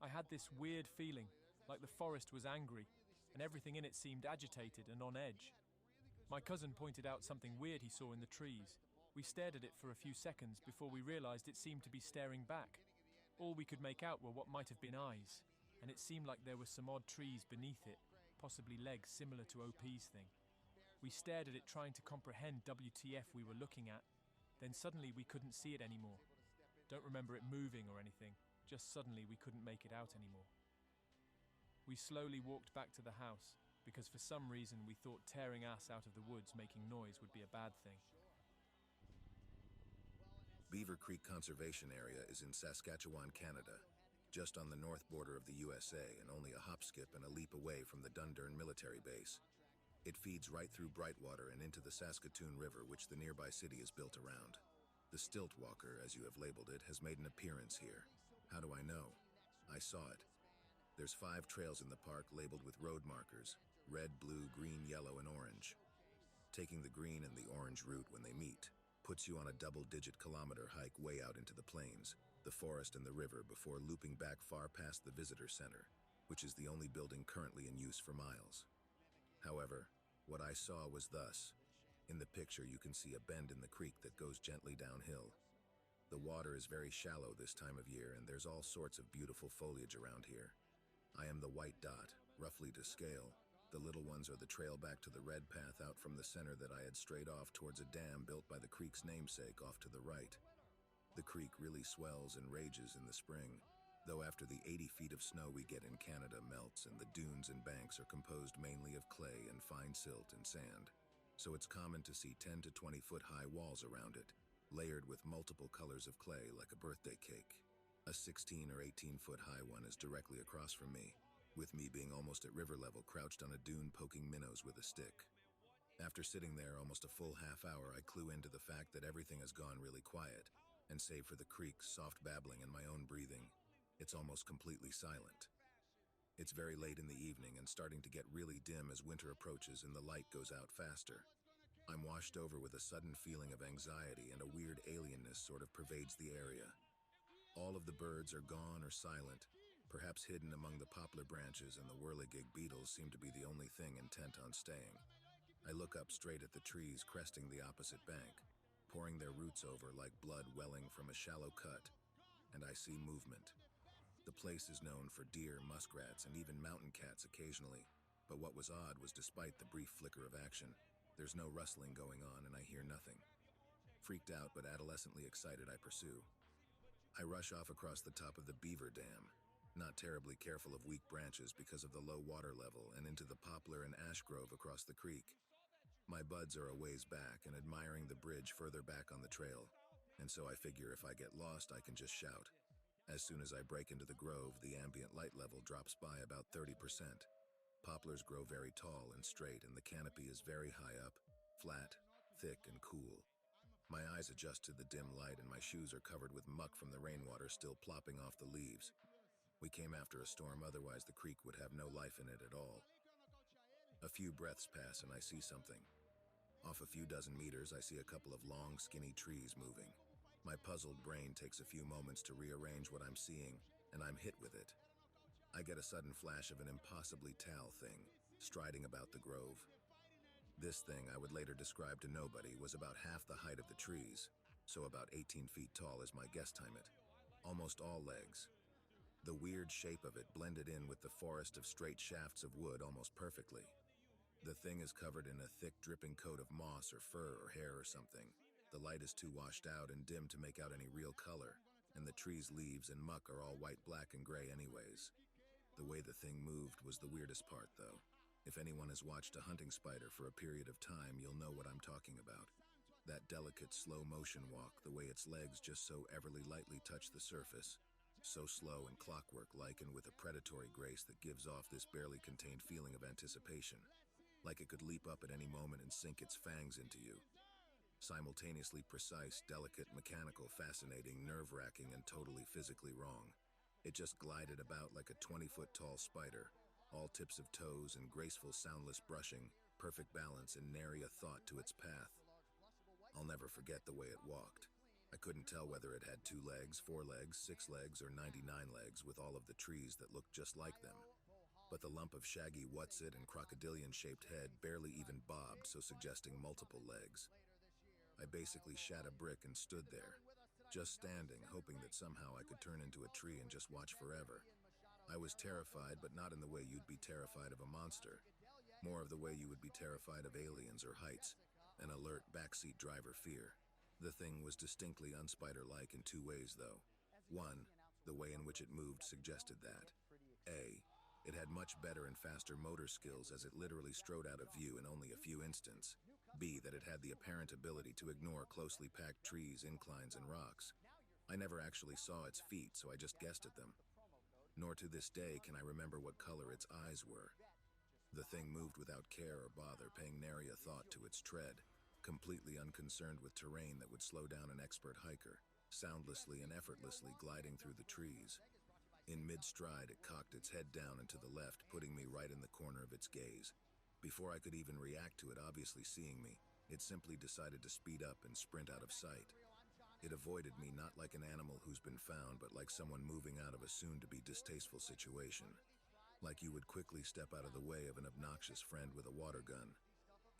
I had this weird feeling, like the forest was angry, and everything in it seemed agitated and on edge. My cousin pointed out something weird he saw in the trees. We stared at it for a few seconds before we realized it seemed to be staring back. All we could make out were what might have been eyes, and it seemed like there were some odd trees beneath it, possibly legs similar to OP's thing. We stared at it trying to comprehend WTF we were looking at, then suddenly we couldn't see it anymore. Don't remember it moving or anything, just suddenly we couldn't make it out anymore. We slowly walked back to the house, because for some reason we thought tearing us out of the woods making noise would be a bad thing. Beaver Creek Conservation Area is in Saskatchewan, Canada, just on the north border of the USA and only a hop, skip, and a leap away from the Dundurn military base. It feeds right through Brightwater and into the Saskatoon River, which the nearby city is built around. The stilt walker, as you have labeled it, has made an appearance here. How do I know? I saw it. There's 5 trails in the park labeled with road markers: red, blue, green, yellow, and orange. Taking the green and the orange route when they meet puts you on a double-digit kilometer hike way out into the plains, the forest, and the river before looping back far past the visitor center, which is the only building currently in use for miles. However, what I saw was thus. In the picture, you can see a bend in the creek that goes gently downhill. The water is very shallow this time of year, and there's all sorts of beautiful foliage around here. I am the white dot, roughly to scale, The little ones are the trail back to the red path out from the center that I had strayed off towards a dam built by the creek's namesake off to the right. The creek really swells and rages in the spring, though after the 80 feet of snow we get in Canada melts and the dunes and banks are composed mainly of clay and fine silt and sand, so it's common to see 10 to 20 foot high walls around it, layered with multiple colors of clay like a birthday cake. A 16 or 18 foot high one is directly across from me, with me being almost at river level crouched on a dune poking minnows with a stick. After sitting there almost a full half hour, I clue into the fact that everything has gone really quiet, and save for the creek's soft babbling and my own breathing, it's almost completely silent. It's very late in the evening and starting to get really dim as winter approaches and the light goes out faster. I'm washed over with a sudden feeling of anxiety and a weird alienness sort of pervades the area. All of the birds are gone or silent, perhaps hidden among the poplar branches, and the whirligig beetles seem to be the only thing intent on staying. I look up straight at the trees cresting the opposite bank, pouring their roots over like blood welling from a shallow cut, and I see movement. The place is known for deer, muskrats, and even mountain cats occasionally, but what was odd was despite the brief flicker of action, there's no rustling going on and I hear nothing. Freaked out but adolescently excited, I pursue. I rush off across the top of the beaver dam, not terribly careful of weak branches because of the low water level, and into the poplar and ash grove across the creek. My buds are a ways back and admiring the bridge further back on the trail, and so I figure if I get lost I can just shout. As soon as I break into the grove, the ambient light level drops by about 30%. Poplars grow very tall and straight, and the canopy is very high up, flat, thick, and cool. My eyes adjust to the dim light and my shoes are covered with muck from the rainwater still plopping off the leaves. We came after a storm, otherwise the creek would have no life in it at all. A few breaths pass and I see something. Off a few dozen meters, I see a couple of long, skinny trees moving. My puzzled brain takes a few moments to rearrange what I'm seeing, and I'm hit with it. I get a sudden flash of an impossibly tall thing, striding about the grove. This thing, I would later describe to nobody, was about half the height of the trees, so about 18 feet tall as my guess time it. Almost all legs. The weird shape of it blended in with the forest of straight shafts of wood almost perfectly. The thing is covered in a thick dripping coat of moss or fur or hair or something. The light is too washed out and dim to make out any real color, and the tree's leaves and muck are all white, black, and gray anyways. The way the thing moved was the weirdest part, though. If anyone has watched a hunting spider for a period of time, you'll know what I'm talking about. That delicate, slow motion walk, the way its legs just so everly lightly touch the surface. So slow and clockwork-like, and with a predatory grace that gives off this barely contained feeling of anticipation. Like it could leap up at any moment and sink its fangs into you. Simultaneously precise, delicate, mechanical, fascinating, nerve-wracking, and totally physically wrong. It just glided about like a 20-foot-tall spider, all tips of toes and graceful, soundless brushing, perfect balance and nary a thought to its path. I'll never forget the way it walked. I couldn't tell whether it had 2 legs, 4 legs, 6 legs, or 99 legs with all of the trees that looked just like them. But the lump of shaggy what's-it and crocodilian-shaped head barely even bobbed, so suggesting multiple legs. I basically shat a brick and stood there, just standing, hoping that somehow I could turn into a tree and just watch forever. I was terrified, but not in the way you'd be terrified of a monster. More of the way you would be terrified of aliens or heights, an alert backseat driver fear. The thing was distinctly unspider-like in 2 ways, though. 1, the way in which it moved suggested that. A, it had much better and faster motor skills as it literally strode out of view in only a few instants. B, that it had the apparent ability to ignore closely packed trees, inclines, and rocks. I never actually saw its feet, so I just guessed at them. Nor to this day can I remember what color its eyes were. The thing moved without care or bother, paying nary a thought to its tread, completely unconcerned with terrain that would slow down an expert hiker, soundlessly and effortlessly gliding through the trees. In mid-stride, it cocked its head down and to the left, putting me right in the corner of its gaze. Before I could even react to it obviously seeing me, it simply decided to speed up and sprint out of sight. It avoided me not like an animal who's been found, but like someone moving out of a soon-to-be distasteful situation. Like you would quickly step out of the way of an obnoxious friend with a water gun.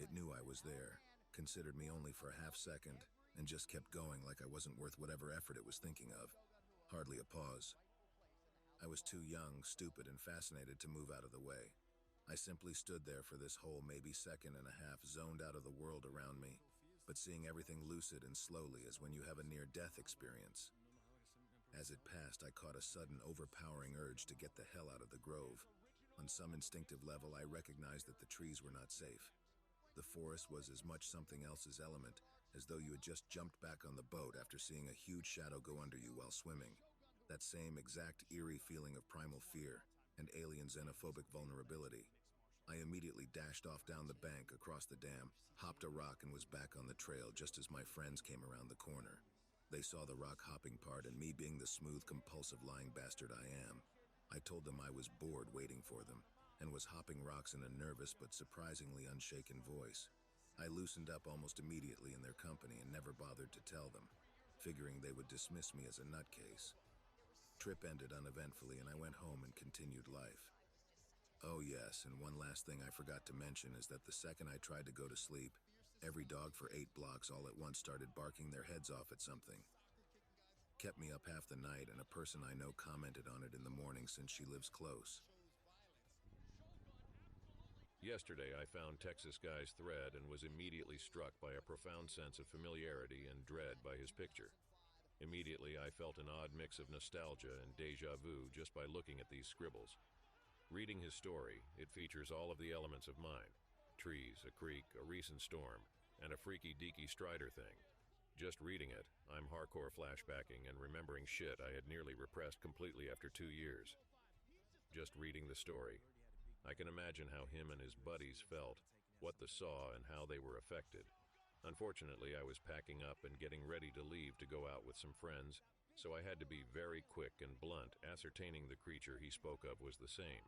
It knew I was there, considered me only for a half-second, and just kept going like I wasn't worth whatever effort it was thinking of. Hardly a pause. I was too young, stupid, and fascinated to move out of the way. I simply stood there for this whole maybe second and a half, zoned out of the world around me, but seeing everything lucid and slowly as when you have a near-death experience. As it passed, I caught a sudden, overpowering urge to get the hell out of the grove. On some instinctive level, I recognized that the trees were not safe. The forest was as much something else's element as though you had just jumped back on the boat after seeing a huge shadow go under you while swimming. That same exact eerie feeling of primal fear and alien xenophobic vulnerability. I immediately dashed off down the bank, across the dam, hopped a rock, and was back on the trail just as my friends came around the corner. They saw the rock hopping part, and me being the smooth, compulsive lying bastard I am, I told them I was bored waiting for them, and was hopping rocks in a nervous but surprisingly unshaken voice. I loosened up almost immediately in their company and never bothered to tell them, figuring they would dismiss me as a nutcase. Trip ended uneventfully, and I went home and continued life. Oh yes, and one last thing I forgot to mention is that the second I tried to go to sleep, every dog for 8 blocks all at once started barking their heads off at something. Kept me up half the night, and a person I know commented on it in the morning since she lives close. Yesterday, I found Texas Guy's thread and was immediately struck by a profound sense of familiarity and dread by his picture. Immediately, I felt an odd mix of nostalgia and déjà vu just by looking at these scribbles. Reading his story, it features all of the elements of mine: trees, a creek, a recent storm, and a freaky deaky strider thing. Just reading it, I'm hardcore flashbacking and remembering shit I had nearly repressed completely after 2 years. Just reading the story, I can imagine how him and his buddies felt, what they saw, and how they were affected. Unfortunately, I was packing up and getting ready to leave to go out with some friends, so I had to be very quick and blunt, ascertaining the creature he spoke of was the same.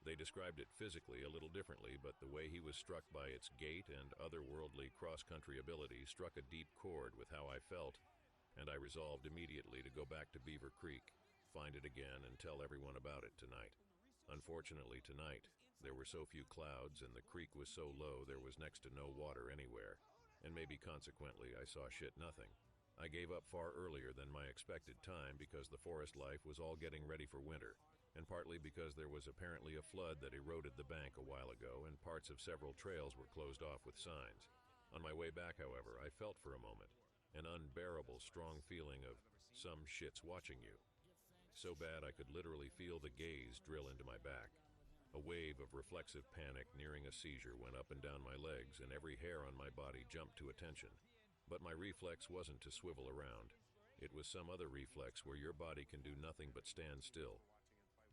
They described it physically a little differently, but the way he was struck by its gait and otherworldly cross-country ability struck a deep chord with how I felt, and I resolved immediately to go back to Beaver Creek, find it again, and tell everyone about it tonight. Unfortunately, tonight, there were so few clouds and the creek was so low there was next to no water anywhere, and maybe consequently I saw shit nothing. I gave up far earlier than my expected time because the forest life was all getting ready for winter, and partly because there was apparently a flood that eroded the bank a while ago and parts of several trails were closed off with signs. On my way back, however, I felt for a moment an unbearable strong feeling of some shit's watching you. So bad I could literally feel the gaze drill into my back. A wave of reflexive panic nearing a seizure went up and down my legs, and every hair on my body jumped to attention. But my reflex wasn't to swivel around. It was some other reflex where your body can do nothing but stand still.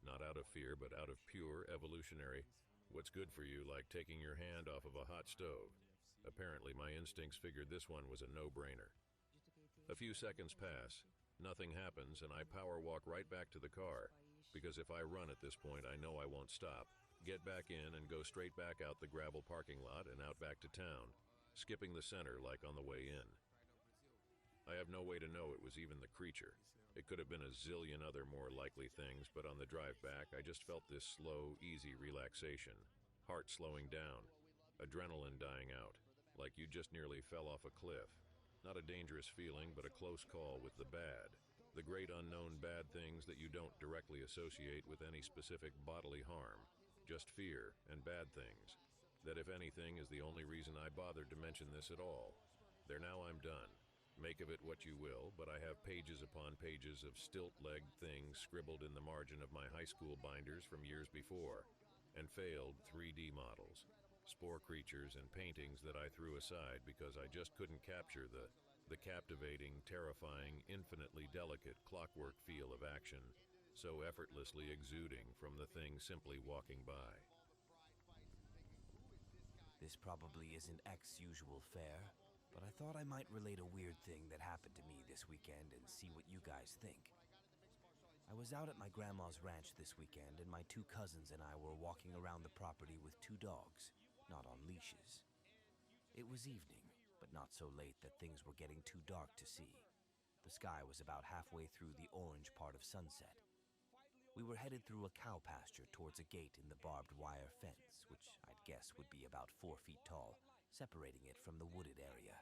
Not out of fear, but out of pure evolutionary, what's good for you, like taking your hand off of a hot stove. Apparently, my instincts figured this one was a no-brainer. A few seconds pass, nothing happens, and I power walk right back to the car, because if I run at this point, I know I won't stop, get back in, and go straight back out the gravel parking lot and out back to town, skipping the center like on the way in. I have no way to know it was even the creature. It could have been a zillion other more likely things, but on the drive back, I just felt this slow, easy relaxation, heart slowing down, adrenaline dying out, like you just nearly fell off a cliff. Not a dangerous feeling, but a close call with the bad. The great unknown bad things that you don't directly associate with any specific bodily harm, just fear and bad things. That, if anything, is the only reason I bothered to mention this at all. There, now I'm done. Make of it what you will, but I have pages upon pages of stilt-legged things scribbled in the margin of my high school binders from years before, and failed 3D models, spore creatures, and paintings that I threw aside because I just couldn't capture the captivating, terrifying, infinitely delicate clockwork feel of action, so effortlessly exuding from the thing simply walking by. This probably isn't X's usual fare, but I thought I might relate a weird thing that happened to me this weekend and see what you guys think. I was out at my grandma's ranch this weekend, and my 2 cousins and I were walking around the property with 2 dogs, not on leashes. It was evening, but not so late that things were getting too dark to see. The sky was about halfway through the orange part of sunset. We were headed through a cow pasture towards a gate in the barbed wire fence, which I'd guess would be about 4 feet tall, separating it from the wooded area.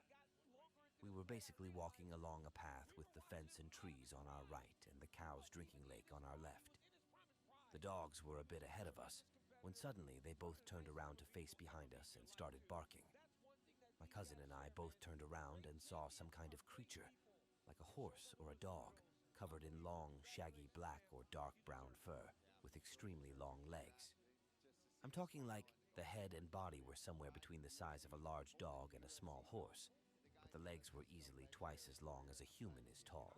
We were basically walking along a path with the fence and trees on our right and the cow's drinking lake on our left. The dogs were a bit ahead of us, when suddenly they both turned around to face behind us and started barking. My cousin and I both turned around and saw some kind of creature, like a horse or a dog, covered in long, shaggy black or dark brown fur, with extremely long legs. I'm talking like the head and body were somewhere between the size of a large dog and a small horse, but the legs were easily twice as long as a human is tall.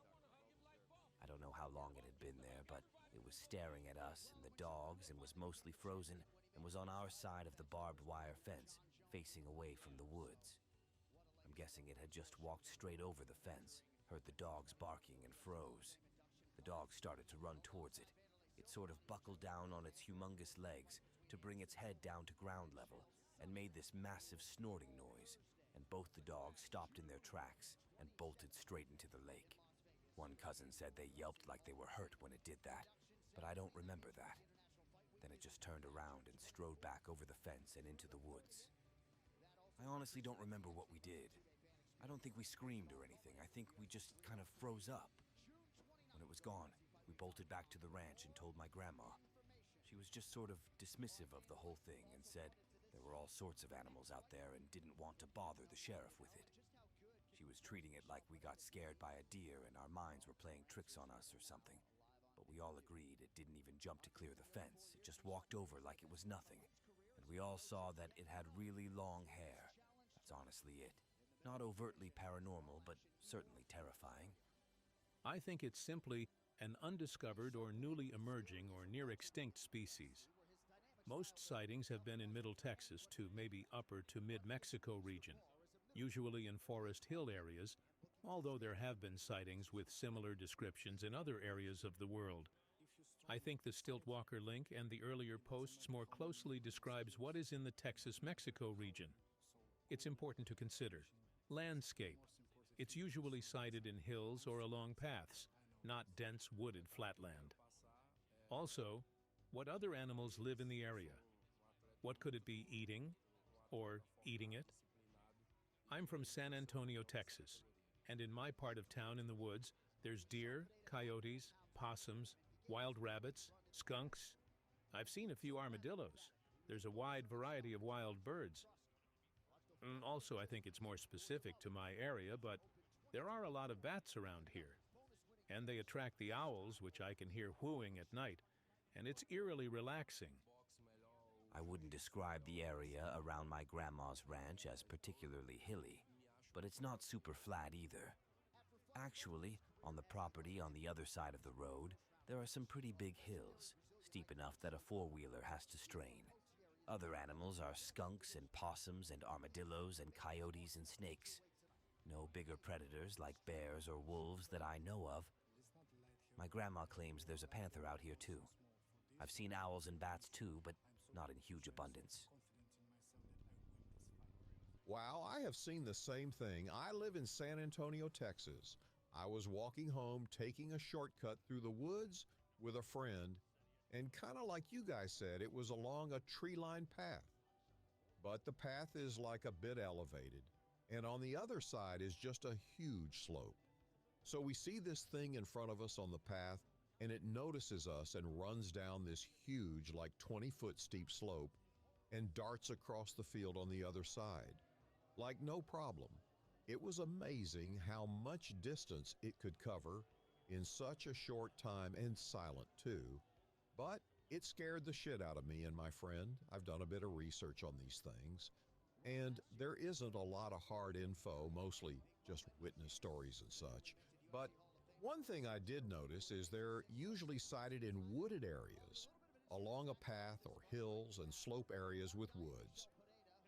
I don't know how long it had been there, but it was staring at us and the dogs and was mostly frozen and was on our side of the barbed wire fence, facing away from the woods. I'm guessing it had just walked straight over the fence, heard the dogs barking, and froze. The dog started to run towards it. It sort of buckled down on its humongous legs to bring its head down to ground level and made this massive snorting noise, and both the dogs stopped in their tracks and bolted straight into the lake. One cousin said they yelped like they were hurt when it did that, but I don't remember that. Then it just turned around and strode back over the fence and into the woods. I honestly don't remember what we did. I don't think we screamed or anything. I think we just kind of froze up. When it was gone, we bolted back to the ranch and told my grandma. She was just sort of dismissive of the whole thing and said there were all sorts of animals out there and didn't want to bother the sheriff with it. She was treating it like we got scared by a deer and our minds were playing tricks on us or something. But we all agreed it didn't even jump to clear the fence. It just walked over like it was nothing. And we all saw that it had really long hair. That's honestly it. Not overtly paranormal, but certainly terrifying. I think it's simply an undiscovered or newly emerging or near extinct species. Most sightings have been in Middle Texas to maybe upper to mid-Mexico region, usually in Forest Hill areas, although there have been sightings with similar descriptions in other areas of the world. I think the Stiltwalker link and the earlier posts more closely describes what is in the Texas-Mexico region. It's important to consider. Landscape. It's usually sighted in hills or along paths, not dense wooded flatland. Also, what other animals live in the area? What could it be eating or eating it? I'm from San Antonio, Texas, and in my part of town in the woods, there's deer, coyotes, possums, wild rabbits, skunks. I've seen a few armadillos. There's a wide variety of wild birds. Also, I think it's more specific to my area, but there are a lot of bats around here. And they attract the owls, which I can hear whooing at night, and it's eerily relaxing. I wouldn't describe the area around my grandma's ranch as particularly hilly, but it's not super flat either. Actually, on the property on the other side of the road, there are some pretty big hills, steep enough that a four-wheeler has to strain. Other animals are skunks and possums and armadillos and coyotes and snakes. No bigger predators like bears or wolves that I know of. My grandma claims there's a panther out here too. I've seen owls and bats too, but not in huge abundance. Wow, I have seen the same thing. I live in San Antonio, Texas. I was walking home, taking a shortcut through the woods with a friend, and kind of like you guys said, it was along a tree-lined path. But the path is like a bit elevated, and on the other side is just a huge slope. So we see this thing in front of us on the path, and it notices us and runs down this huge, like 20-foot steep slope, and darts across the field on the other side. Like no problem. It was amazing how much distance it could cover in such a short time, and silent too. But it scared the shit out of me and my friend. I've done a bit of research on these things, and there isn't a lot of hard info, mostly just witness stories and such. But one thing I did notice is they're usually sighted in wooded areas, along a path or hills and slope areas with woods.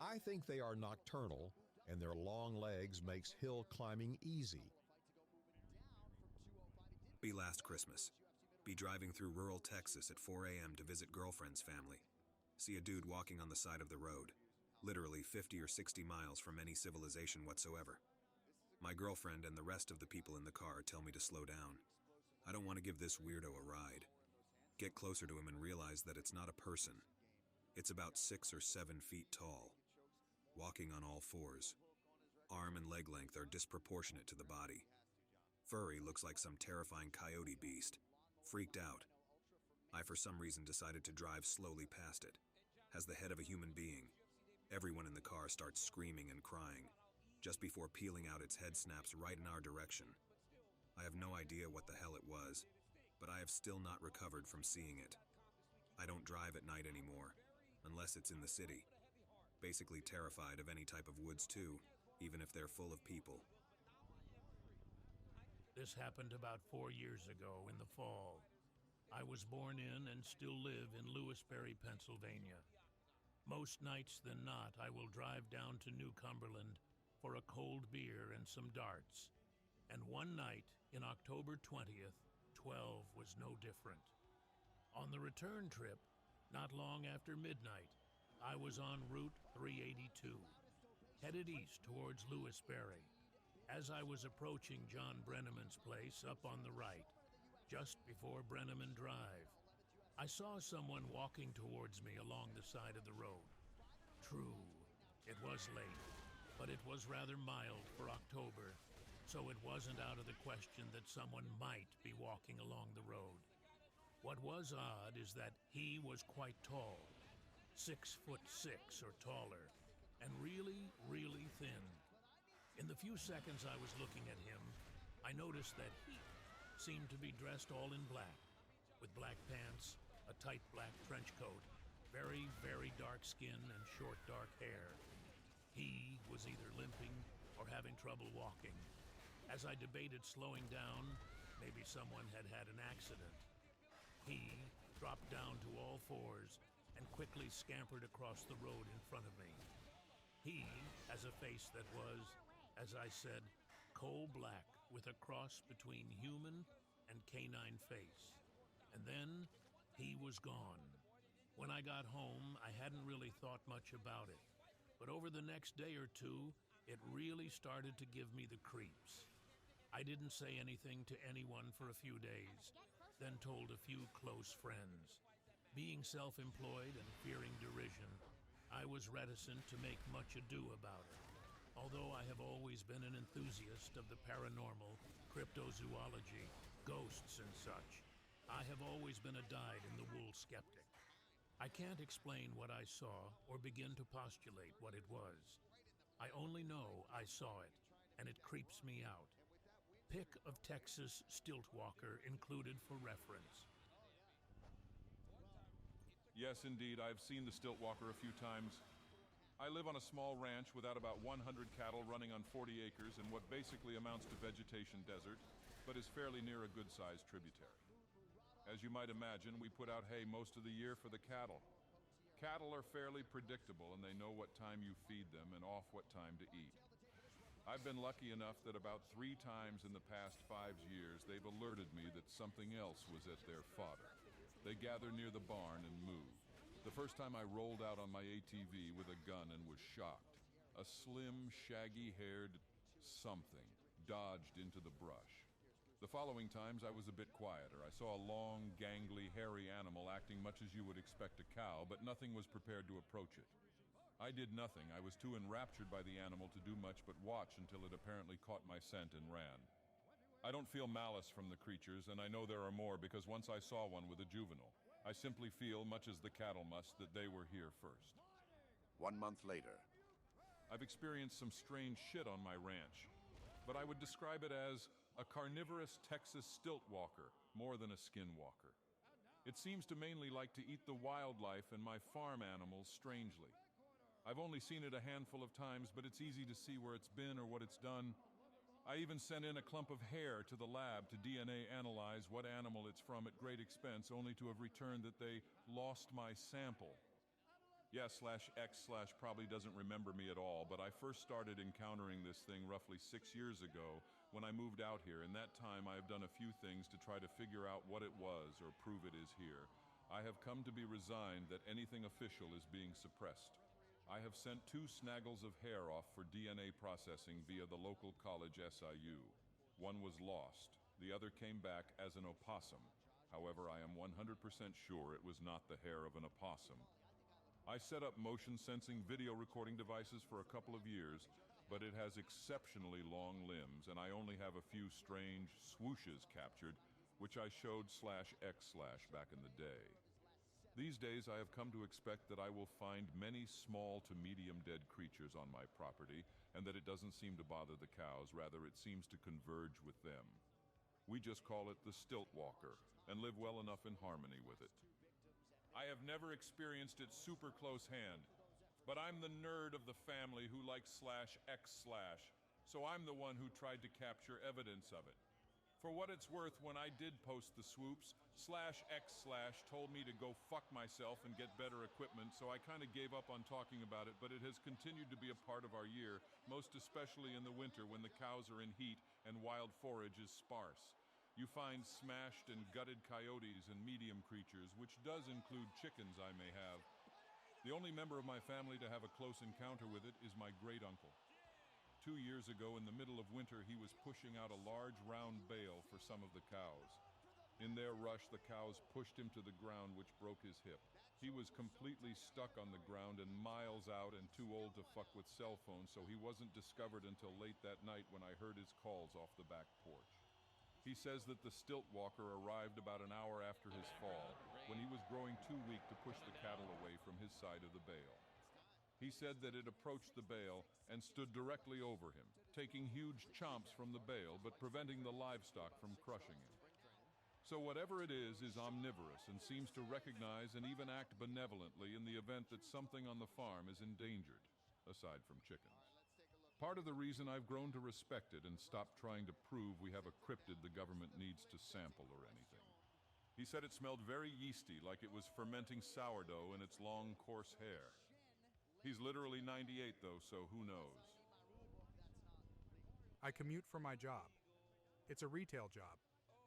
I think they are nocturnal, and their long legs makes hill climbing easy. Be last Christmas. Be driving through rural Texas at 4 a.m. to visit girlfriend's family. See a dude walking on the side of the road, literally 50 or 60 miles from any civilization whatsoever. My girlfriend and the rest of the people in the car tell me to slow down. I don't want to give this weirdo a ride. Get closer to him and realize that it's not a person. It's about 6 or 7 feet tall, walking on all fours. Arm and leg length are disproportionate to the body. Furry looks like some terrifying coyote beast. Freaked out. I for some reason decided to drive slowly past it. has the head of a human being. Everyone in the car starts screaming and crying. Just before peeling out, its head snaps right in our direction. I have no idea what the hell it was, but I have still not recovered from seeing it. I don't drive at night anymore, unless it's in the city. Basically terrified of any type of woods too, even if they're full of people. This happened about 4 years ago in the fall. I was born in and still live in Lewisberry, Pennsylvania. Most nights than not, I will drive down to New Cumberland for a cold beer and some darts. And one night, in October 20th, 12 was no different. On the return trip, not long after midnight, I was on Route 382, headed east towards Lewisberry. As I was approaching John Brenneman's place up on the right, just before Brenneman Drive, I saw someone walking towards me along the side of the road. True, it was late, but it was rather mild for October, so it wasn't out of the question that someone might be walking along the road. What was odd is that he was quite tall, 6'6" or taller, and really, really thin. In the few seconds I was looking at him, I noticed that he seemed to be dressed all in black, with black pants, a tight black trench coat, very, very dark skin and short dark hair. He was either limping or having trouble walking. As I debated slowing down, maybe someone had had an accident. He dropped down to all fours and quickly scampered across the road in front of me. He has a face that was, as I said, coal black with a cross between human and canine face. And then he was gone. When I got home, I hadn't really thought much about it. But over the next day or two, it really started to give me the creeps. I didn't say anything to anyone for a few days, then told a few close friends. Being self-employed and fearing derision, I was reticent to make much ado about it. Although I have always been an enthusiast of the paranormal, cryptozoology, ghosts and such, I have always been a dyed-in-the-wool skeptic. I can't explain what I saw or begin to postulate what it was. I only know I saw it, and it creeps me out. Pic of Texas Stiltwalker included for reference. Yes, indeed, I've seen the Stiltwalker a few times. I live on a small ranch without about 100 cattle running on 40 acres in what basically amounts to vegetation desert, but is fairly near a good-sized tributary. As you might imagine, we put out hay most of the year for the cattle. Cattle are fairly predictable, and they know what time you feed them and off what time to eat. I've been lucky enough that about 3 times in the past 5 years, they've alerted me that something else was at their fodder. They gather near the barn and move. The first time I rolled out on my ATV with a gun and was shocked. A slim, shaggy-haired something dodged into the brush. The following times I was a bit quieter. I saw a long, gangly, hairy animal acting much as you would expect a cow, but nothing was prepared to approach it. I did nothing. I was too enraptured by the animal to do much but watch until it apparently caught my scent and ran. I don't feel malice from the creatures, and I know there are more because once I saw one with a juvenile. I simply feel, much as the cattle must, that they were here first. 1 month later. I've experienced some strange shit on my ranch, but I would describe it as a carnivorous Texas stiltwalker more than a skinwalker. It seems to mainly like to eat the wildlife and my farm animals strangely. I've only seen it a handful of times, but it's easy to see where it's been or what it's done. I even sent in a clump of hair to the lab to DNA analyze what animal it's from at great expense, only to have returned that they lost my sample. Yes, /X/ probably doesn't remember me at all, but I first started encountering this thing roughly 6 years ago when I moved out here. In that time, I have done a few things to try to figure out what it was or prove it is here. I have come to be resigned that anything official is being suppressed. I have sent 2 snaggles of hair off for DNA processing via the local college SIU. One was lost. The other came back as an opossum. However, I am 100% sure it was not the hair of an opossum. I set up motion-sensing video recording devices for a couple of years, but it has exceptionally long limbs, and I only have a few strange swooshes captured, which I showed /X/ back in the day. These days, I have come to expect that I will find many small to medium dead creatures on my property, and that it doesn't seem to bother the cows, rather it seems to converge with them. We just call it the stilt walker, and live well enough in harmony with it. I have never experienced it super close hand, but I'm the nerd of the family who likes /x/, so I'm the one who tried to capture evidence of it. For what it's worth, when I did post the swoops, /x/ told me to go fuck myself and get better equipment, so I kinda gave up on talking about it, but it has continued to be a part of our year, most especially in the winter when the cows are in heat and wild forage is sparse. You find smashed and gutted coyotes and medium creatures, which does include chickens I may have. The only member of my family to have a close encounter with it is my great-uncle. 2 years ago, in the middle of winter, he was pushing out a large round bale for some of the cows. In their rush, the cows pushed him to the ground, which broke his hip. He was completely stuck on the ground and miles out and too old to fuck with cell phones, so he wasn't discovered until late that night when I heard his calls off the back porch. He says that the stilt walker arrived about an hour after his fall, when he was growing too weak to push the cattle away from his side of the bale. He said that it approached the bale and stood directly over him, taking huge chomps from the bale but preventing the livestock from crushing him. So whatever it is omnivorous and seems to recognize and even act benevolently in the event that something on the farm is endangered, aside from chickens. Part of the reason I've grown to respect it and stopped trying to prove we have a cryptid the government needs to sample or anything. He said it smelled very yeasty, like it was fermenting sourdough in its long, coarse hair. He's literally 98, though, so who knows? I commute for my job. It's a retail job,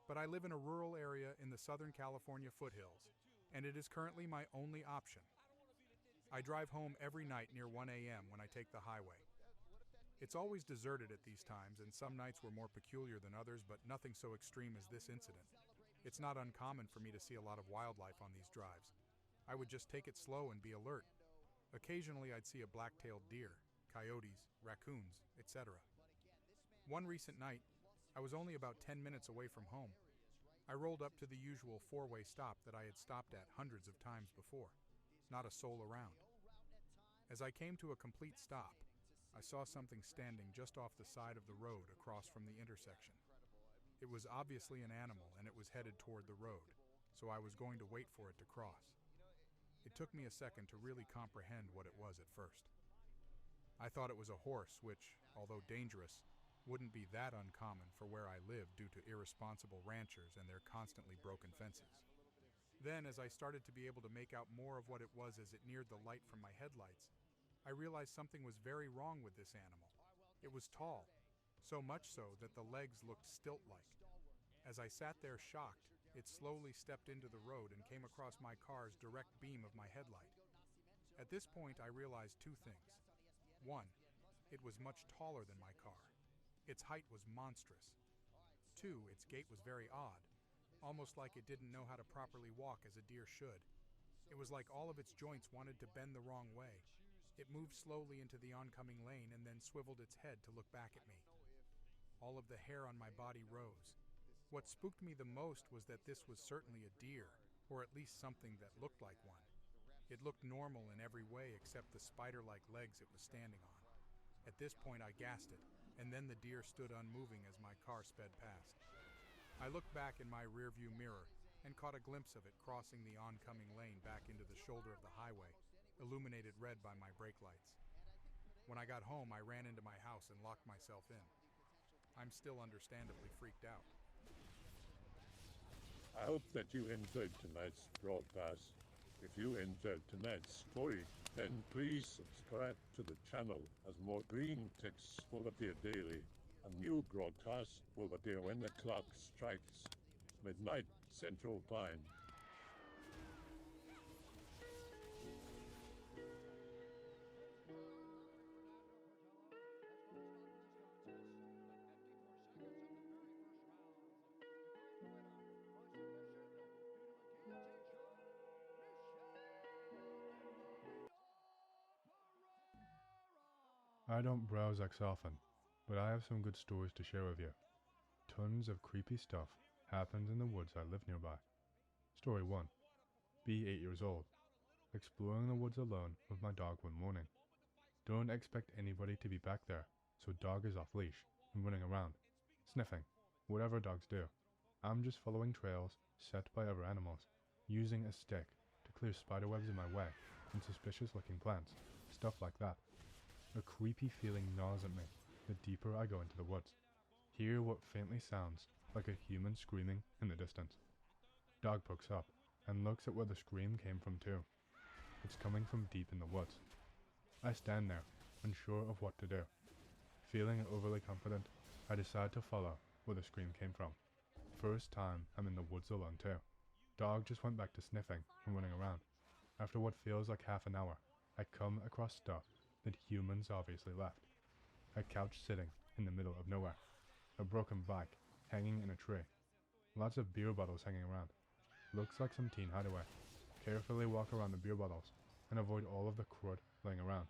but I live in a rural area in the Southern California foothills, and it is currently my only option. I drive home every night near 1 a.m. when I take the highway. It's always deserted at these times, and some nights were more peculiar than others, but nothing so extreme as this incident. It's not uncommon for me to see a lot of wildlife on these drives. I would just take it slow and be alert. Occasionally I'd see a black-tailed deer, coyotes, raccoons, etc. One recent night, I was only about 10 minutes away from home. I rolled up to the usual four-way stop that I had stopped at hundreds of times before. Not a soul around. As I came to a complete stop, I saw something standing just off the side of the road across from the intersection. It was obviously an animal and it was headed toward the road, so I was going to wait for it to cross. It took me a second to really comprehend what it was at first. I thought it was a horse, which, although dangerous, wouldn't be that uncommon for where I live due to irresponsible ranchers and their constantly broken fences. Then, as I started to be able to make out more of what it was as it neared the light from my headlights, I realized something was very wrong with this animal. It was tall, so much so that the legs looked stilt-like. As I sat there shocked, it slowly stepped into the road and came across my car's direct beam of my headlight. At this point, I realized two things. One, it was much taller than my car. Its height was monstrous. Two, its gait was very odd, almost like it didn't know how to properly walk as a deer should. It was like all of its joints wanted to bend the wrong way. It moved slowly into the oncoming lane and then swiveled its head to look back at me. All of the hair on my body rose. What spooked me the most was that this was certainly a deer, or at least something that looked like one. It looked normal in every way except the spider-like legs it was standing on. At this point I gasped it, and then the deer stood unmoving as my car sped past. I looked back in my rearview mirror and caught a glimpse of it crossing the oncoming lane back into the shoulder of the highway, illuminated red by my brake lights. When I got home, I ran into my house and locked myself in. I'm still understandably freaked out. I hope that you enjoyed tonight's broadcast. If you enjoyed tonight's story, then please subscribe to the channel as more green texts will appear daily. A new broadcast will appear when the clock strikes midnight Central Time. I don't browse X often, but I have some good stories to share with you. Tons of creepy stuff happens in the woods I live nearby. Story 1. be 8 years old, exploring the woods alone with my dog one morning. Don't expect anybody to be back there, so dog is off leash and running around, sniffing, whatever dogs do. I'm just following trails set by other animals, using a stick to clear spiderwebs in my way and suspicious looking plants, stuff like that. A creepy feeling gnaws at me the deeper I go into the woods. Hear what faintly sounds like a human screaming in the distance. Dog pokes up and looks at where the scream came from too. It's coming from deep in the woods. I stand there, unsure of what to do. Feeling overly confident, I decide to follow where the scream came from. First time I'm in the woods alone too. Dog just went back to sniffing and running around. After what feels like half an hour, I come across stuff that humans obviously left. A couch sitting in the middle of nowhere. A broken bike hanging in a tree. Lots of beer bottles hanging around. Looks like some teen hideaway. Carefully walk around the beer bottles and avoid all of the crud laying around.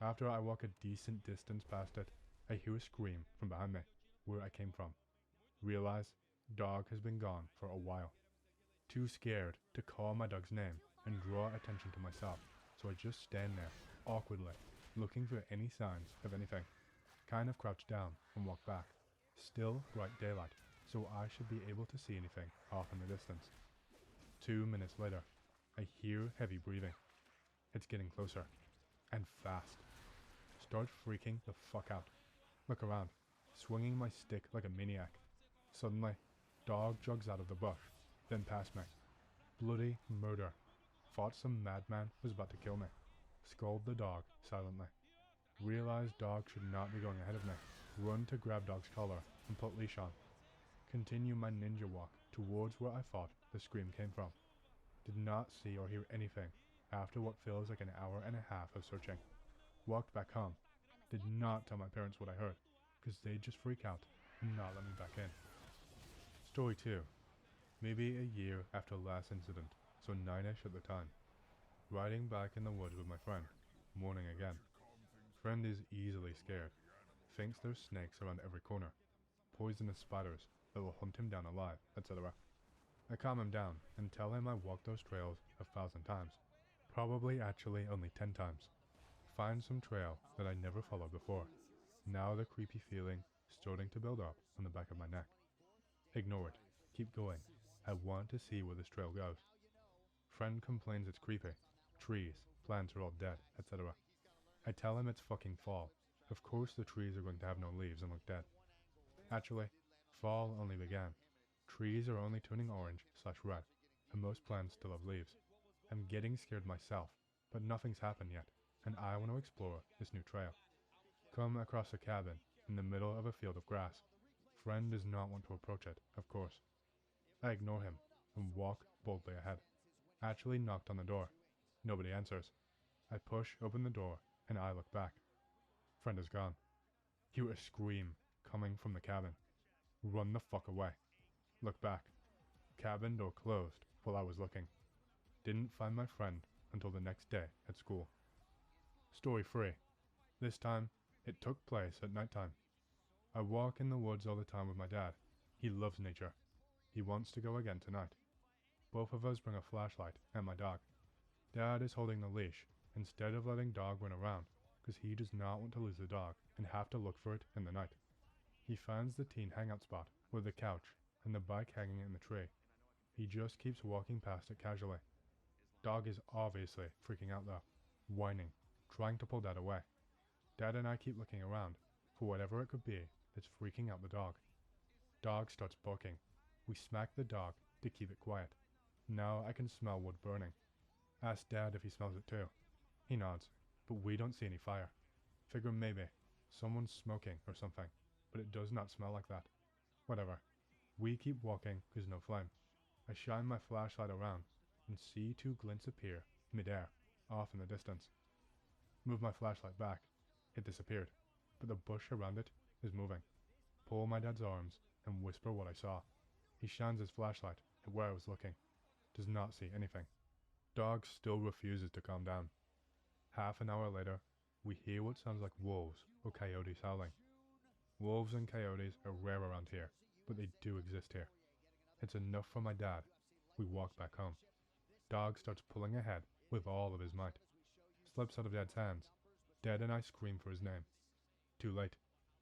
After I walk a decent distance past it, I hear a scream from behind me, where I came from. Realize dog has been gone for a while. Too scared to call my dog's name and draw attention to myself, so I just stand there, awkwardly, looking for any signs of anything. Kind of crouch down and walk back. Still bright daylight, so I should be able to see anything off in the distance. 2 minutes later, I hear heavy breathing. It's getting closer, and fast. Start freaking the fuck out. Look around, swinging my stick like a maniac. Suddenly, dog jogs out of the bush, then past me. Bloody murder. Thought some madman was about to kill me. Scold the dog silently. Realize dog should not be going ahead of me. Run to grab dog's collar and put leash on. Continue my ninja walk towards where I thought the scream came from. Did not see or hear anything after what feels like an hour and a half of searching. Walked back home. Did not tell my parents what I heard, because they'd just freak out and not let me back in. Story 2. Maybe a year after last incident, so 9ish at the time. Riding back in the woods with my friend. Morning again. Friend is easily scared. Thinks there's snakes around every corner. Poisonous spiders that will hunt him down alive, etc. I calm him down and tell him I walked those trails 1,000 times. Probably actually only 10 times. Find some trail that I never followed before. Now the creepy feeling starting to build up on the back of my neck. Ignore it. Keep going. I want to see where this trail goes. Friend complains it's creepy. Trees, plants are all dead, etc. I tell him it's fucking fall. Of course the trees are going to have no leaves and look dead. Actually, fall only began. Trees are only turning orange/red, and most plants still have leaves. I'm getting scared myself, but nothing's happened yet, and I want to explore this new trail. Come across a cabin in the middle of a field of grass. Friend does not want to approach it, of course. I ignore him and walk boldly ahead. Actually knocked on the door. Nobody answers. I push open the door and I look back. Friend is gone. Hear a scream coming from the cabin. Run the fuck away. Look back. Cabin door closed while I was looking. Didn't find my friend until the next day at school. Story 3. This time, it took place at nighttime. I walk in the woods all the time with my dad. He loves nature. He wants to go again tonight. Both of us bring a flashlight and my dog. Dad is holding the leash instead of letting dog run around because he does not want to lose the dog and have to look for it in the night. He finds the teen hangout spot with the couch and the bike hanging in the tree. He just keeps walking past it casually. Dog is obviously freaking out though, whining, trying to pull Dad away. Dad and I keep looking around for whatever it could be that's freaking out the dog. Dog starts barking. We smack the dog to keep it quiet. Now I can smell wood burning. Ask Dad if he smells it too. He nods, but we don't see any fire. Figure maybe someone's smoking or something, but it does not smell like that. Whatever. We keep walking because no flame. I shine my flashlight around and see two glints appear midair, off in the distance. Move my flashlight back. It disappeared, but the bush around it is moving. Pull my dad's arms and whisper what I saw. He shines his flashlight at where I was looking. Does not see anything. Dog still refuses to calm down. Half an hour later, we hear what sounds like wolves or coyotes howling. Wolves and coyotes are rare around here, but they do exist here. It's enough for my dad. We walk back home. Dog starts pulling ahead with all of his might. Slips out of Dad's hands. Dad and I scream for his name. Too late.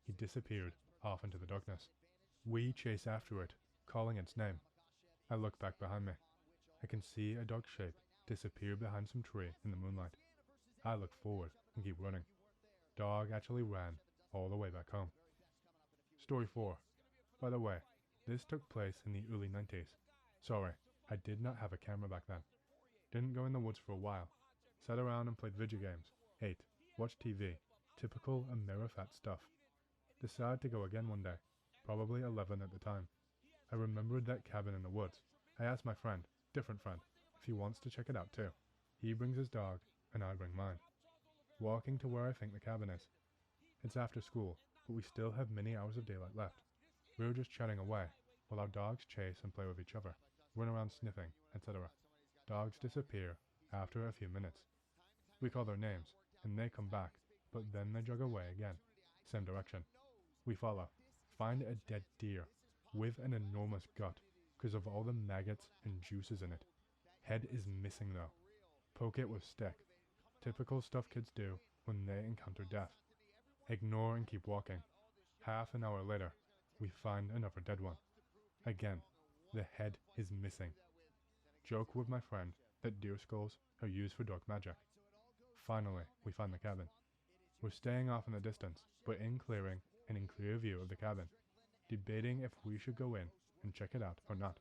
He disappeared off into the darkness. We chase after it, calling its name. I look back behind me. I can see a dark shape disappear behind some tree in the moonlight. I look forward and keep running. Dog actually ran all the way back home. Story 4. By the way, this took place in the early 90s. Sorry, I did not have a camera back then. Didn't go in the woods for a while. Sat around and played video games. Ate. Watched TV. Typical Amerifat stuff. Decided to go again one day. Probably 11 at the time. I remembered that cabin in the woods. I asked my friend, different friend, if he wants to check it out too. He brings his dog, and I bring mine. Walking to where I think the cabin is. It's after school, but we still have many hours of daylight left. We were just chatting away, while our dogs chase and play with each other, run around sniffing, etc. Dogs disappear after a few minutes. We call their names, and they come back, but then they jog away again. Same direction. We follow. Find a dead deer, with an enormous gut, because of all the maggots and juices in it. Head is missing though. Poke it with stick. Typical stuff kids do when they encounter death. Ignore and keep walking. Half an hour later, we find another dead one. Again, the head is missing. Joke with my friend that deer skulls are used for dark magic. Finally, we find the cabin. We're staying off in the distance, but in clearing and in clear view of the cabin, debating if we should go in and check it out or not.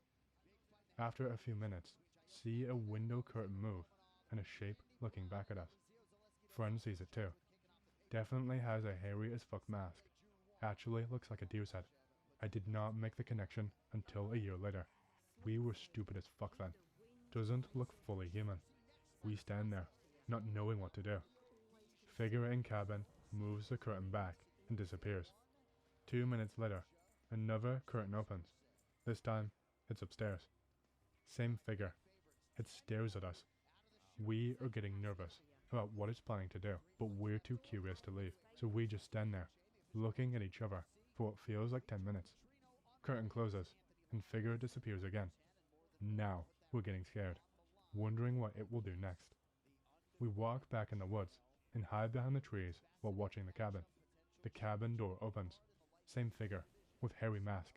After a few minutes, see a window curtain move and a shape looking back at us. Friend sees it too. Definitely has a hairy as fuck mask. Actually looks like a deer's head. I did not make the connection until a year later. We were stupid as fuck then. Doesn't look fully human. We stand there, not knowing what to do. Figure in cabin moves the curtain back and disappears. 2 minutes later, another curtain opens. This time, it's upstairs. Same figure. It stares at us. We are getting nervous about what it's planning to do, but we're too curious to leave, so we just stand there, looking at each other for what feels like 10 minutes. Curtain closes, and figure disappears again. Now, we're getting scared, wondering what it will do next. We walk back in the woods, and hide behind the trees while watching the cabin. The cabin door opens. Same figure, with hairy mask,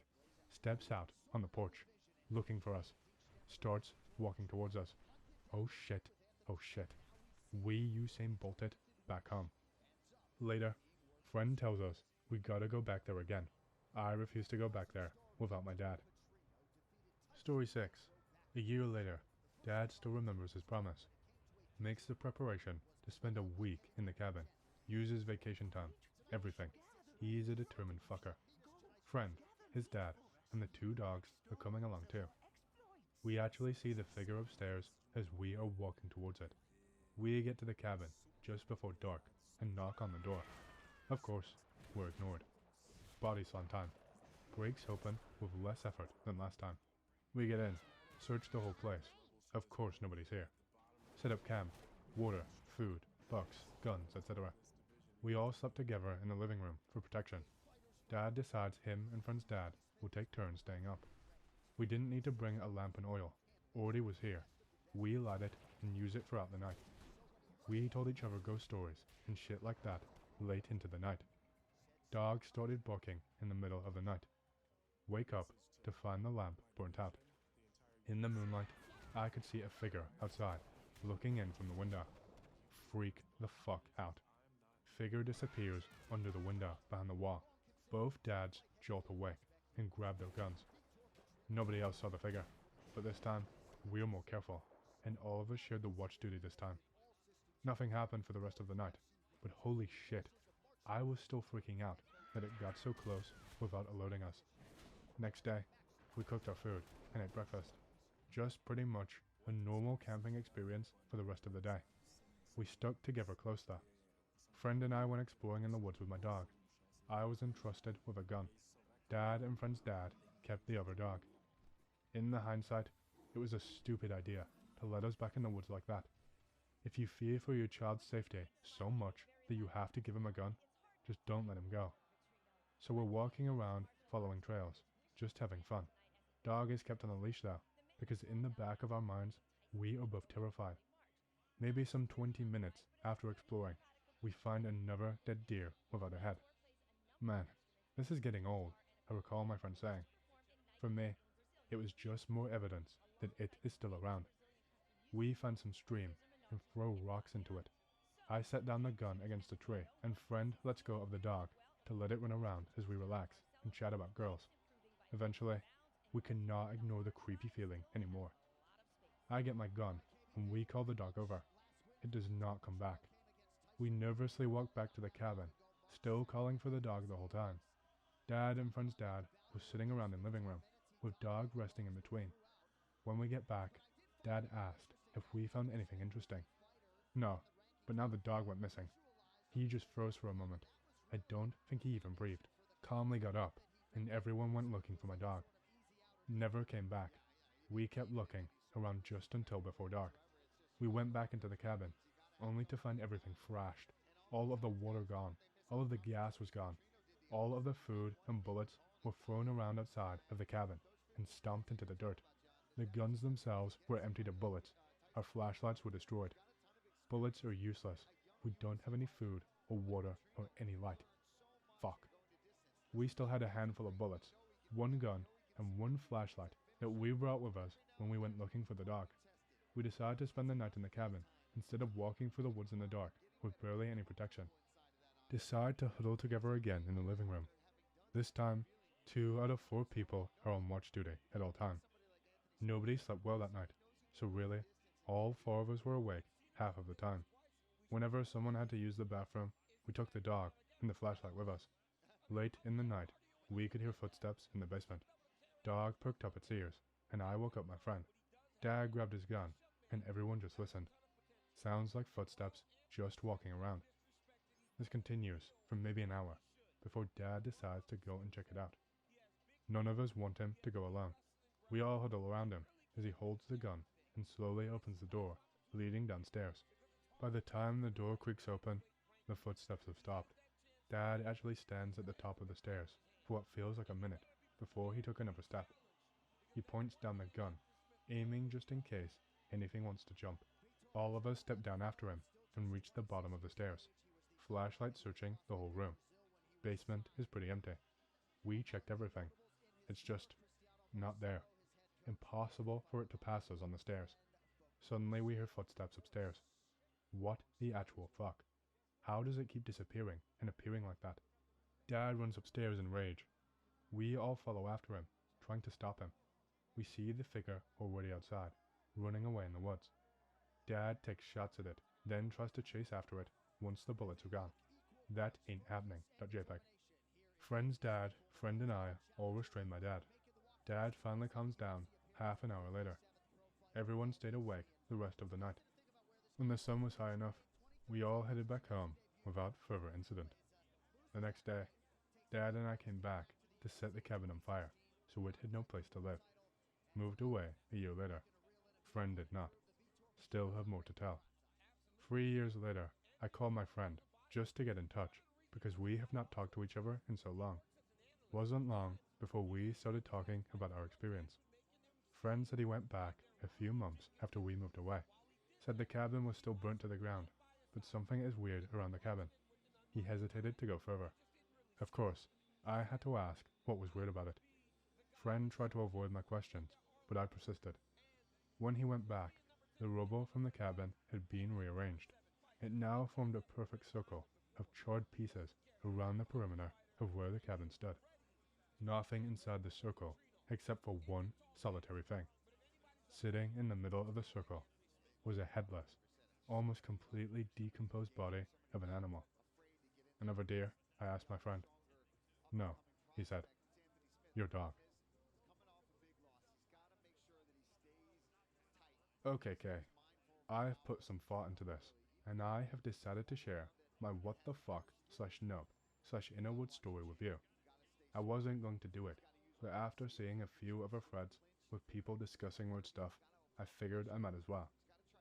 steps out on the porch, looking for us, starts walking towards us. Oh shit, oh shit. We Usain bolted back home. Later, friend tells us we gotta go back there again. I refuse to go back there without my dad. Story 6. A year later, Dad still remembers his promise. Makes the preparation to spend a week in the cabin. Uses vacation time. Everything. He is a determined fucker. Friend, his dad, and the 2 dogs are coming along too. We actually see the figure upstairs as we are walking towards it. We get to the cabin just before dark and knock on the door. Of course, we're ignored. Body slam time. Breaks open with less effort than last time. We get in, search the whole place. Of course nobody's here. Set up camp, water, food, bucks, guns, etc. We all slept together in the living room for protection. Dad decides him and friend's dad will take turns staying up. We didn't need to bring a lamp and oil. Already was here. We light it and use it throughout the night. We told each other ghost stories and shit like that late into the night. Dog started barking in the middle of the night. Wake up to find the lamp burnt out. In the moonlight, I could see a figure outside, looking in from the window. Freak the fuck out. Figure disappears under the window behind the wall. Both dads jolt awake and grab their guns. Nobody else saw the figure, but this time, we were more careful, and all of us shared the watch duty this time. Nothing happened for the rest of the night, but holy shit, I was still freaking out that it got so close without alerting us. Next day, we cooked our food and ate breakfast. Just pretty much a normal camping experience for the rest of the day. We stuck together close though. Friend and I went exploring in the woods with my dog. I was entrusted with a gun. Dad and friend's dad kept the other dog. In the hindsight, it was a stupid idea to let us back in the woods like that. If you fear for your child's safety so much that you have to give him a gun, just don't let him go. So we're walking around following trails, just having fun. Dog is kept on a leash though, because in the back of our minds, We are both terrified. Maybe some 20 minutes after exploring, we find another dead deer without a head. Man, this is getting old, I recall my friend saying. For me, it was just more evidence that it is still around. We find some stream and throw rocks into it. I set down the gun against a tree, and friend lets go of the dog to let it run around as we relax and chat about girls. Eventually, we cannot ignore the creepy feeling anymore. I get my gun, and we call the dog over. It does not come back. We nervously walk back to the cabin, still calling for the dog the whole time. Dad and friend's dad was sitting around in living room, with dog resting in between. When we get back, Dad asked if we found anything interesting. No, but now the dog went missing. He just froze for a moment. I don't think he even breathed. Calmly got up, and everyone went looking for my dog. Never came back. We kept looking around just until before dark. We went back into the cabin, only to find everything thrashed. All of the water gone. All of the gas was gone. All of the food and bullets were thrown around outside of the cabin and stomped into the dirt. The guns themselves were emptied of bullets. Our flashlights were destroyed. Bullets are useless. We don't have any food or water or any light. Fuck. We still had a handful of bullets, one gun, and one flashlight that we brought with us when we went looking for the dog. We decided to spend the night in the cabin instead of walking through the woods in the dark with barely any protection. Decide to huddle together again in the living room. This time, 2 out of 4 people are on watch duty at all time. Nobody slept well that night, so really, all 4 of us were awake half of the time. Whenever someone had to use the bathroom, we took the dog and the flashlight with us. Late in the night, we could hear footsteps in the basement. Dog perked up its ears, and I woke up my friend. Dad grabbed his gun, and everyone just listened. Sounds like footsteps just walking around. This continues for maybe an hour, before Dad decides to go and check it out. None of us want him to go alone. We all huddle around him as he holds the gun and slowly opens the door, leading downstairs. By the time the door creaks open, the footsteps have stopped. Dad actually stands at the top of the stairs for what feels like a minute before he took another step. He points down the gun, aiming just in case anything wants to jump. All of us step down after him and reach the bottom of the stairs. Flashlight searching the whole room. Basement is pretty empty. We checked everything. It's just not there. Impossible for it to pass us on the stairs. Suddenly we hear footsteps upstairs. What the actual fuck? How does it keep disappearing and appearing like that? Dad runs upstairs in rage. We all follow after him, trying to stop him. We see the figure already outside, running away in the woods. Dad takes shots at it, then tries to chase after it once the bullets are gone. That ain't happening. .jpg. Friend's dad, friend and I all restrain my dad. Dad finally calms down half an hour later. Everyone stayed awake the rest of the night. When the sun was high enough, we all headed back home without further incident. The next day, Dad and I came back to set the cabin on fire, so it had no place to live. Moved away a year later. Friend did not. Still have more to tell. 3 years later, I called my friend just to get in touch because we have not talked to each other in so long. Wasn't long before we started talking about our experience. Friend said he went back a few months after we moved away. Said the cabin was still burnt to the ground, but something is weird around the cabin. He hesitated to go further. Of course, I had to ask what was weird about it. Friend tried to avoid my questions, but I persisted. When he went back, the rubble from the cabin had been rearranged. It now formed a perfect circle of charred pieces around the perimeter of where the cabin stood. Nothing inside the circle except for one solitary thing. Sitting in the middle of the circle was a headless, almost completely decomposed body of an animal. Another deer? I asked my friend. No, he said. Your dog. Okay, Kay. I've put some thought into this, and I have decided to share my what the fuck /Innerwood story with you. I wasn't going to do it, but after seeing a few other threads with people discussing weird stuff, I figured I might as well.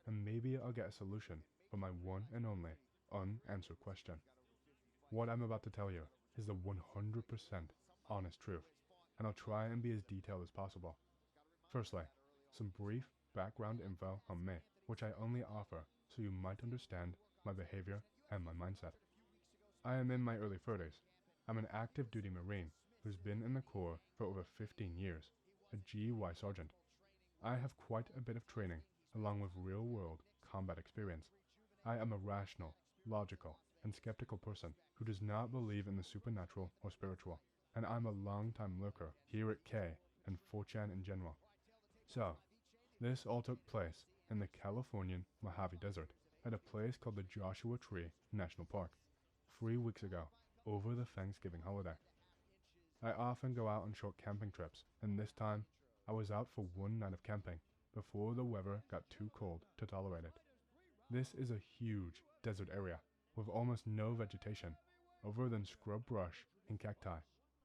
And maybe I'll get a solution for my one and only unanswered question. What I'm about to tell you is the 100% honest truth, and I'll try and be as detailed as possible. Firstly, some brief background info on me, which I only offer so you might understand my behavior and my mindset. I am in my early 30s. I'm an active duty Marine who's been in the Corps for over 15 years, a GY sergeant. I have quite a bit of training along with real-world combat experience. I am a rational, logical, and skeptical person who does not believe in the supernatural or spiritual, and I'm a long-time lurker here at K and 4chan in general. So, this all took place in the Californian Mojave Desert at a place called the Joshua Tree National Park 3 weeks ago, over the Thanksgiving holiday. I often go out on short camping trips, and this time I was out for one night of camping before the weather got too cold to tolerate it. This is a huge desert area with almost no vegetation other than scrub brush and cacti,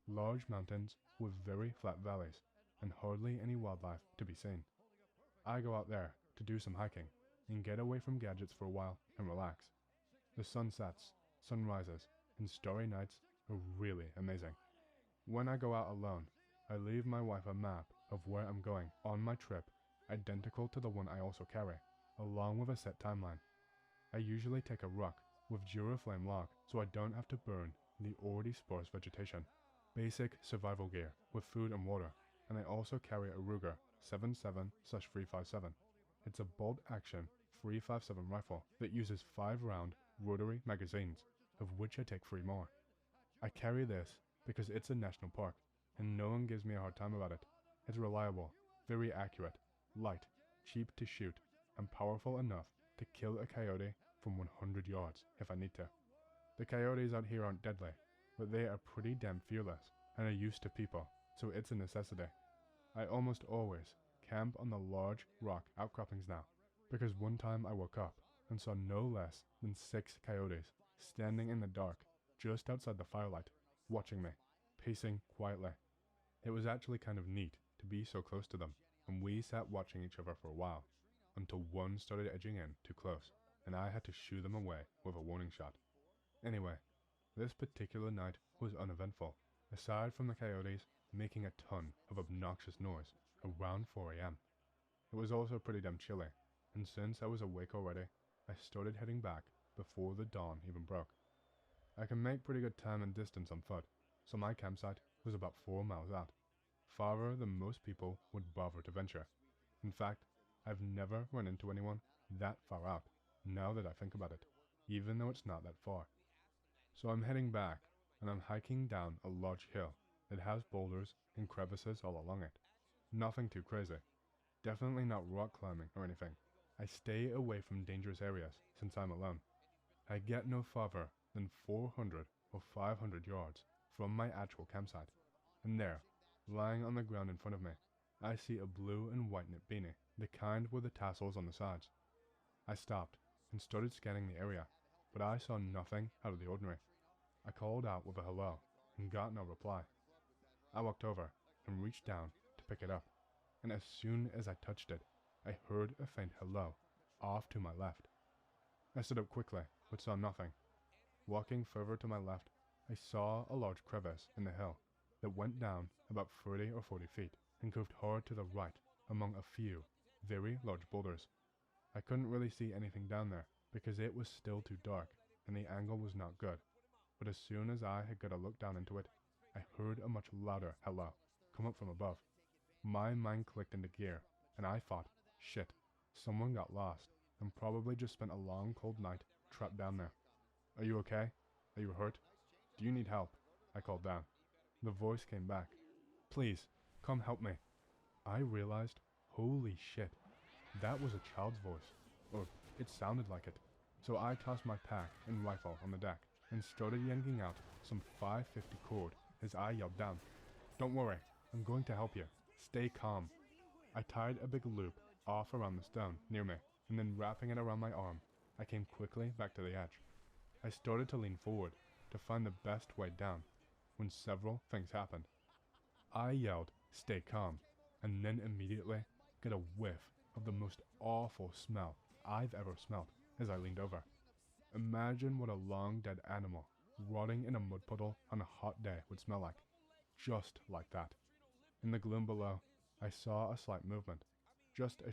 large mountains with very flat valleys, and hardly any wildlife to be seen. I go out there to do some hiking and get away from gadgets for a while and relax. The sunsets, sunrises, and starry nights are really amazing. When I go out alone, I leave my wife a map of where I'm going on my trip, identical to the one I also carry, along with a set timeline. I usually take a ruck with Duraflame lock so I don't have to burn the already sparse vegetation. Basic survival gear with food and water, and I also carry a Ruger 77/357. It's a bolt-action 357 rifle that uses 5-round rotary magazines, of which I take 3 more. I carry this because it's a national park, and no one gives me a hard time about it. It's reliable, very accurate, light, cheap to shoot, and powerful enough to kill a coyote from 100 yards if I need to. The coyotes out here aren't deadly, but they are pretty damn fearless and are used to people, so it's a necessity. I almost always camp on the large rock outcroppings now, because one time I woke up and saw no less than 6 coyotes standing in the dark just outside the firelight, watching me, pacing quietly. It was actually kind of neat to be so close to them, and we sat watching each other for a while, until one started edging in too close, and I had to shoo them away with a warning shot. Anyway, this particular night was uneventful, aside from the coyotes making a ton of obnoxious noise around 4 a.m. It was also pretty damn chilly, and since I was awake already, I started heading back before the dawn even broke. I can make pretty good time and distance on foot, so my campsite was about 4 miles out, farther than most people would bother to venture. In fact, I've never run into anyone that far out, now that I think about it, even though it's not that far. So I'm heading back, and I'm hiking down a large hill that has boulders and crevices all along it. Nothing too crazy. Definitely not rock climbing or anything. I stay away from dangerous areas since I'm alone. I get no farther than 400 or 500 yards from my actual campsite, and there, lying on the ground in front of me, I see a blue and white knit beanie, the kind with the tassels on the sides. I stopped and started scanning the area, but I saw nothing out of the ordinary. I called out with a hello and got no reply. I walked over and reached down to pick it up, and as soon as I touched it, I heard a faint hello off to my left. I stood up quickly, but saw nothing. Walking further to my left, I saw a large crevice in the hill that went down about 30 or 40 feet and curved hard to the right among a few very large boulders. I couldn't really see anything down there because it was still too dark and the angle was not good, but as soon as I had got a look down into it, I heard a much louder hello come up from above. My mind clicked into gear, and I thought, shit, someone got lost and probably just spent a long cold night trapped down there. Are you okay? Are you hurt? Do you need help? I called down. The voice came back. Please, come help me. I realized, holy shit, that was a child's voice, or it sounded like it. So I tossed my pack and rifle on the deck and started yanking out some 550 cord as I yelled down, "Don't worry, I'm going to help you. Stay calm." I tied a big loop off around the stone near me, and then wrapping it around my arm, I came quickly back to the edge. I started to lean forward to find the best way down, when several things happened. I yelled, "Stay calm," and then immediately got a whiff of the most awful smell I've ever smelled as I leaned over. Imagine what a long dead animal rotting in a mud puddle on a hot day would smell like. Just like that. In the gloom below, I saw a slight movement, just a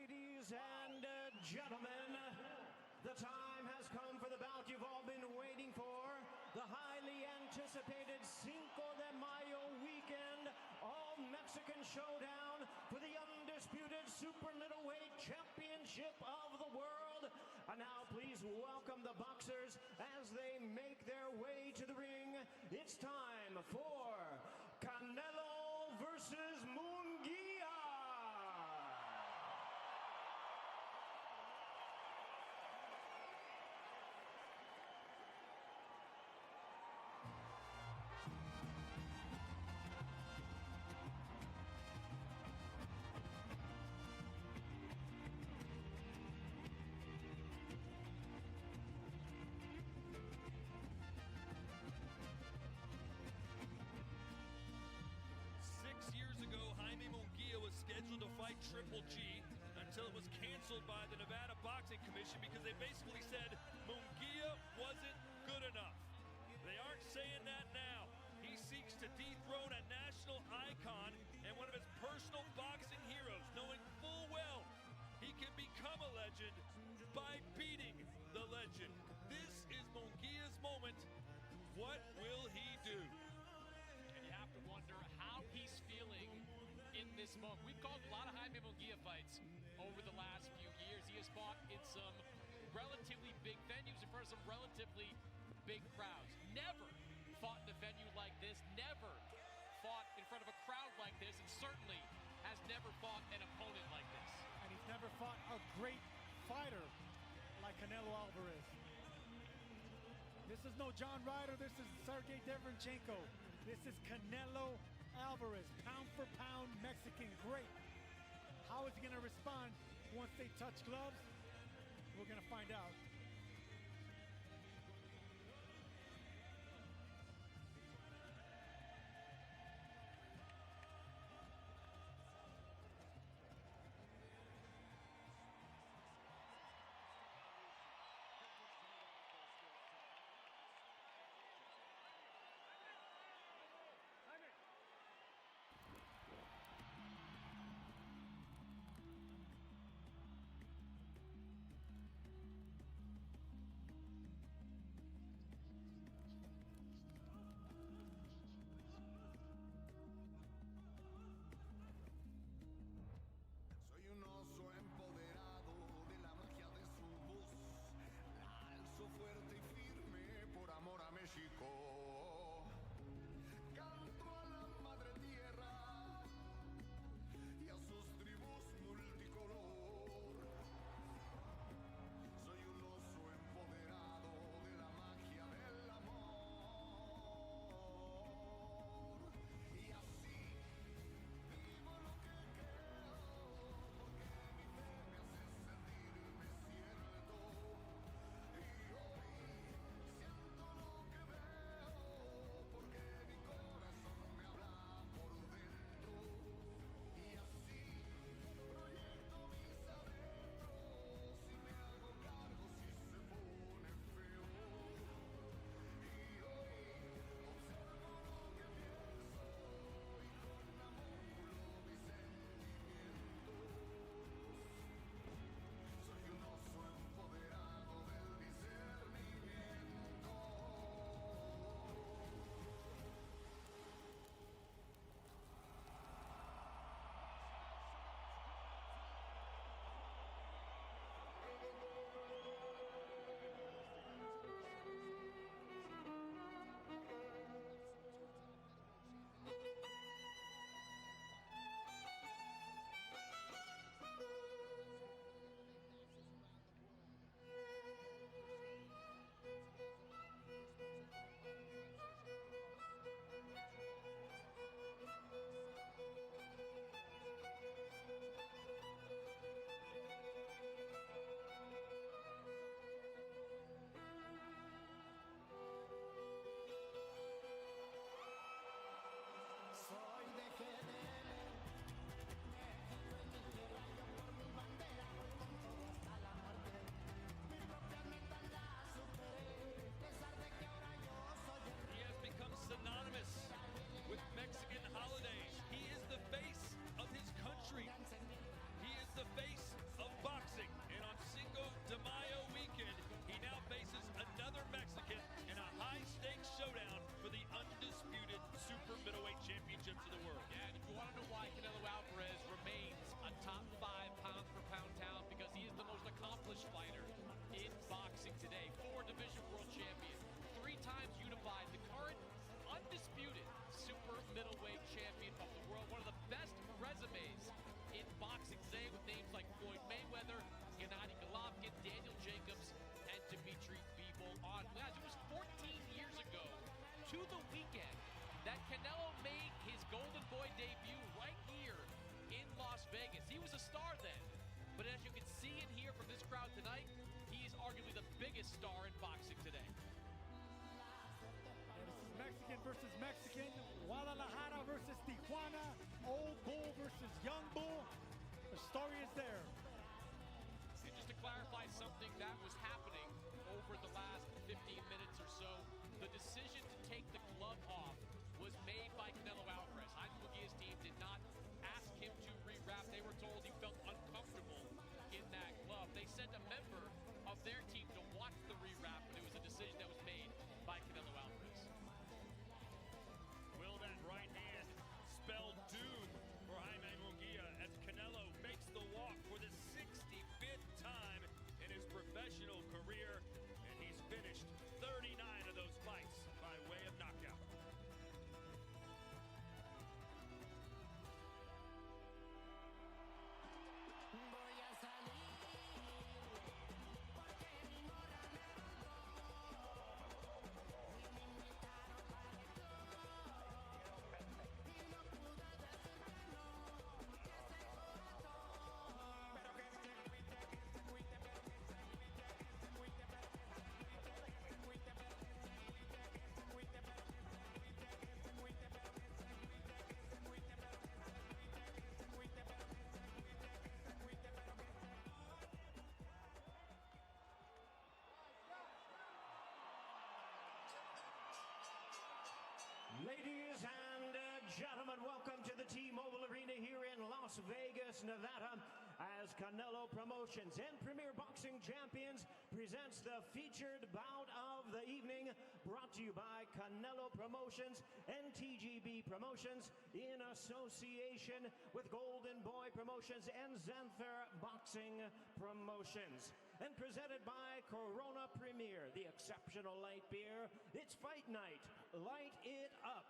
Ladies and gentlemen, the time has come for the bout you've all been waiting for. The highly anticipated Cinco de Mayo weekend All-Mexican Showdown for the undisputed super middleweight championship of the world. And now please welcome the boxers as they make their way to the ring. It's time for Canelo versus Munguia. 6 years ago, Jaime Munguia was scheduled to fight Triple G until it was canceled by the Nevada Boxing Commission because they basically said Munguia wasn't good enough. They aren't saying that now. He seeks to dethrone a national icon and one of his personal boxing heroes, knowing full well he can become a legend by beating the legend. This is Munguia's moment. What will he do? And you have to wonder how he's feeling in this moment. We've called a lot of Jaime Munguia fights over the last few years. He has fought in some relatively big venues in front of some relatively big crowds. Never fought in a venue like this, never fought in front of a crowd like this, and certainly has never fought an opponent like this. And he's never fought a great fighter like Canelo Alvarez. This is no John Ryder, this is Sergey Derenchenko. This is Canelo Alvarez, pound for pound Mexican great. How is he gonna respond once they touch gloves? We're gonna find out. to the weekend that Canelo made his Golden Boy debut right here in Las Vegas. He was a star then, but as you can see and hear from this crowd tonight, he is arguably the biggest star in boxing today. And this is Mexican versus Mexican, Guadalajara versus Tijuana, old bull versus young bull. The story is there. And just to clarify something that was happening over the last 15 minutes or so, the decision to take the glove off was made by Canelo Alvarez. Jaime Munguia's team did not ask him to rewrap. They were told he felt uncomfortable in that glove. They sent a member of their team to watch the rewrap, and it was a decision that was made by Canelo Alvarez. Will that right hand spell doom for Jaime Munguia as Canelo makes the walk for the 65th time in his professional career, and he's finished 39 of those fights by way of knockout. Ladies and gentlemen, welcome to the T-Mobile Arena here in Las Vegas, Nevada, as Canelo Promotions and Premier Boxing Champions presents the featured bout of the evening, brought to you by Canelo Promotions and TGB Promotions in association with Golden Boy Promotions and Xanther Boxing Promotions. And presented by Corona Premier, the exceptional light beer. It's fight night. Light it up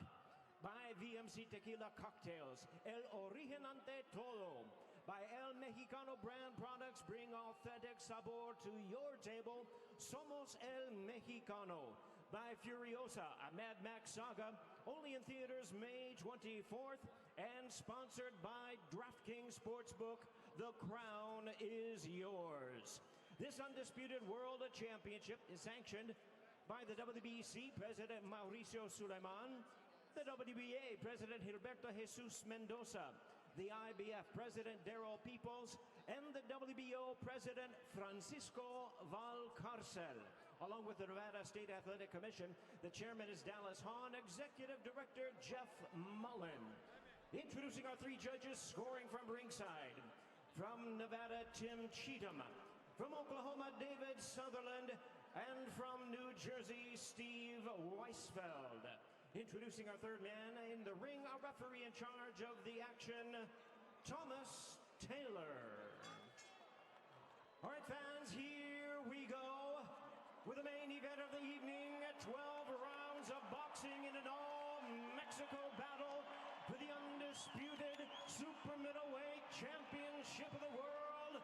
by VMC Tequila Cocktails, El Originante Todo. By El Mexicano brand products, bring authentic sabor to your table. Somos El Mexicano. By Furiosa, a Mad Max saga, only in theaters May 24th, and sponsored by DraftKings Sportsbook. The crown is yours. This undisputed World Championship is sanctioned by the WBC President Mauricio Suleiman, the WBA President Gilberto Jesus Mendoza, the IBF President Darrell Peoples, and the WBO President Francisco Valcarcel. Along with the Nevada State Athletic Commission, the chairman is Dallas Hahn, Executive Director Jeff Mullen. Introducing our three judges, scoring from ringside. From Nevada, Tim Cheatham. From Oklahoma, David Sutherland. And from New Jersey, Steve Weisfeld. Introducing our third man in the ring, our referee in charge of the action, Thomas Taylor. All right, fans, here we go with the main event of the evening. 12 rounds of boxing in an all-Mexico battle for the undisputed super middleweight championship of the world.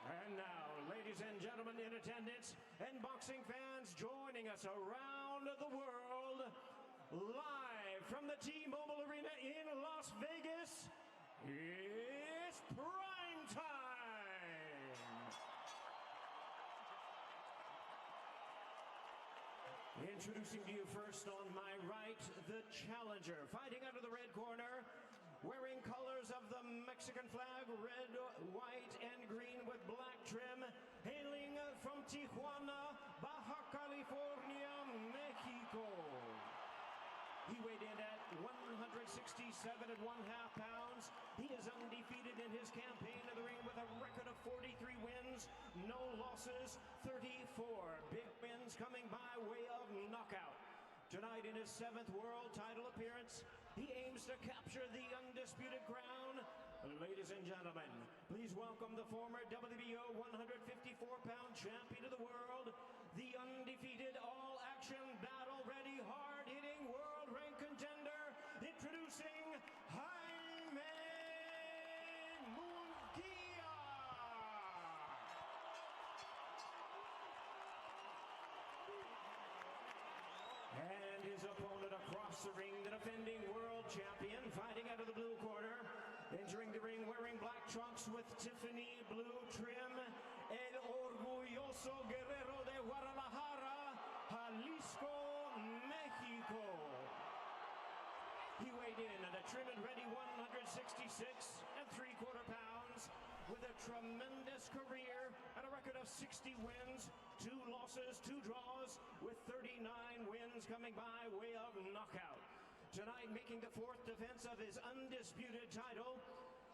And now, ladies and gentlemen in attendance and boxing fans joining us around the world, live from the T-Mobile Arena in Las Vegas, it's prime time! Introducing to you first on my right, the challenger, fighting out of the red corner, wearing colors of the Mexican flag, red, white, and green with black trim, hailing from Tijuana, Baja California, Mexico. He weighed in at 167.5 pounds. He is undefeated in his campaign in the ring with a record of 43 wins, no losses, 34 big wins coming by way of knockout. Tonight in his 7th world title appearance, he aims to capture the undisputed crown. Ladies and gentlemen, please welcome the former WBO 154-pound champion of the world, the undefeated all-action, battle-ready, hard-hitting world-ranked contender, introducing Jaime Munguia. And his opponent across the ring, the defending world champion, fighting out of the blue corner. Entering the ring wearing black trunks with Tiffany blue trim, el orgulloso guerrero de Guadalajara, Jalisco, Mexico. He weighed in at a trim and ready 166 3/4 pounds with a tremendous career and a record of 60 wins, 2 losses, 2 draws, with 39 wins coming by way of knockout. Tonight, making the 4th defense of his undisputed title,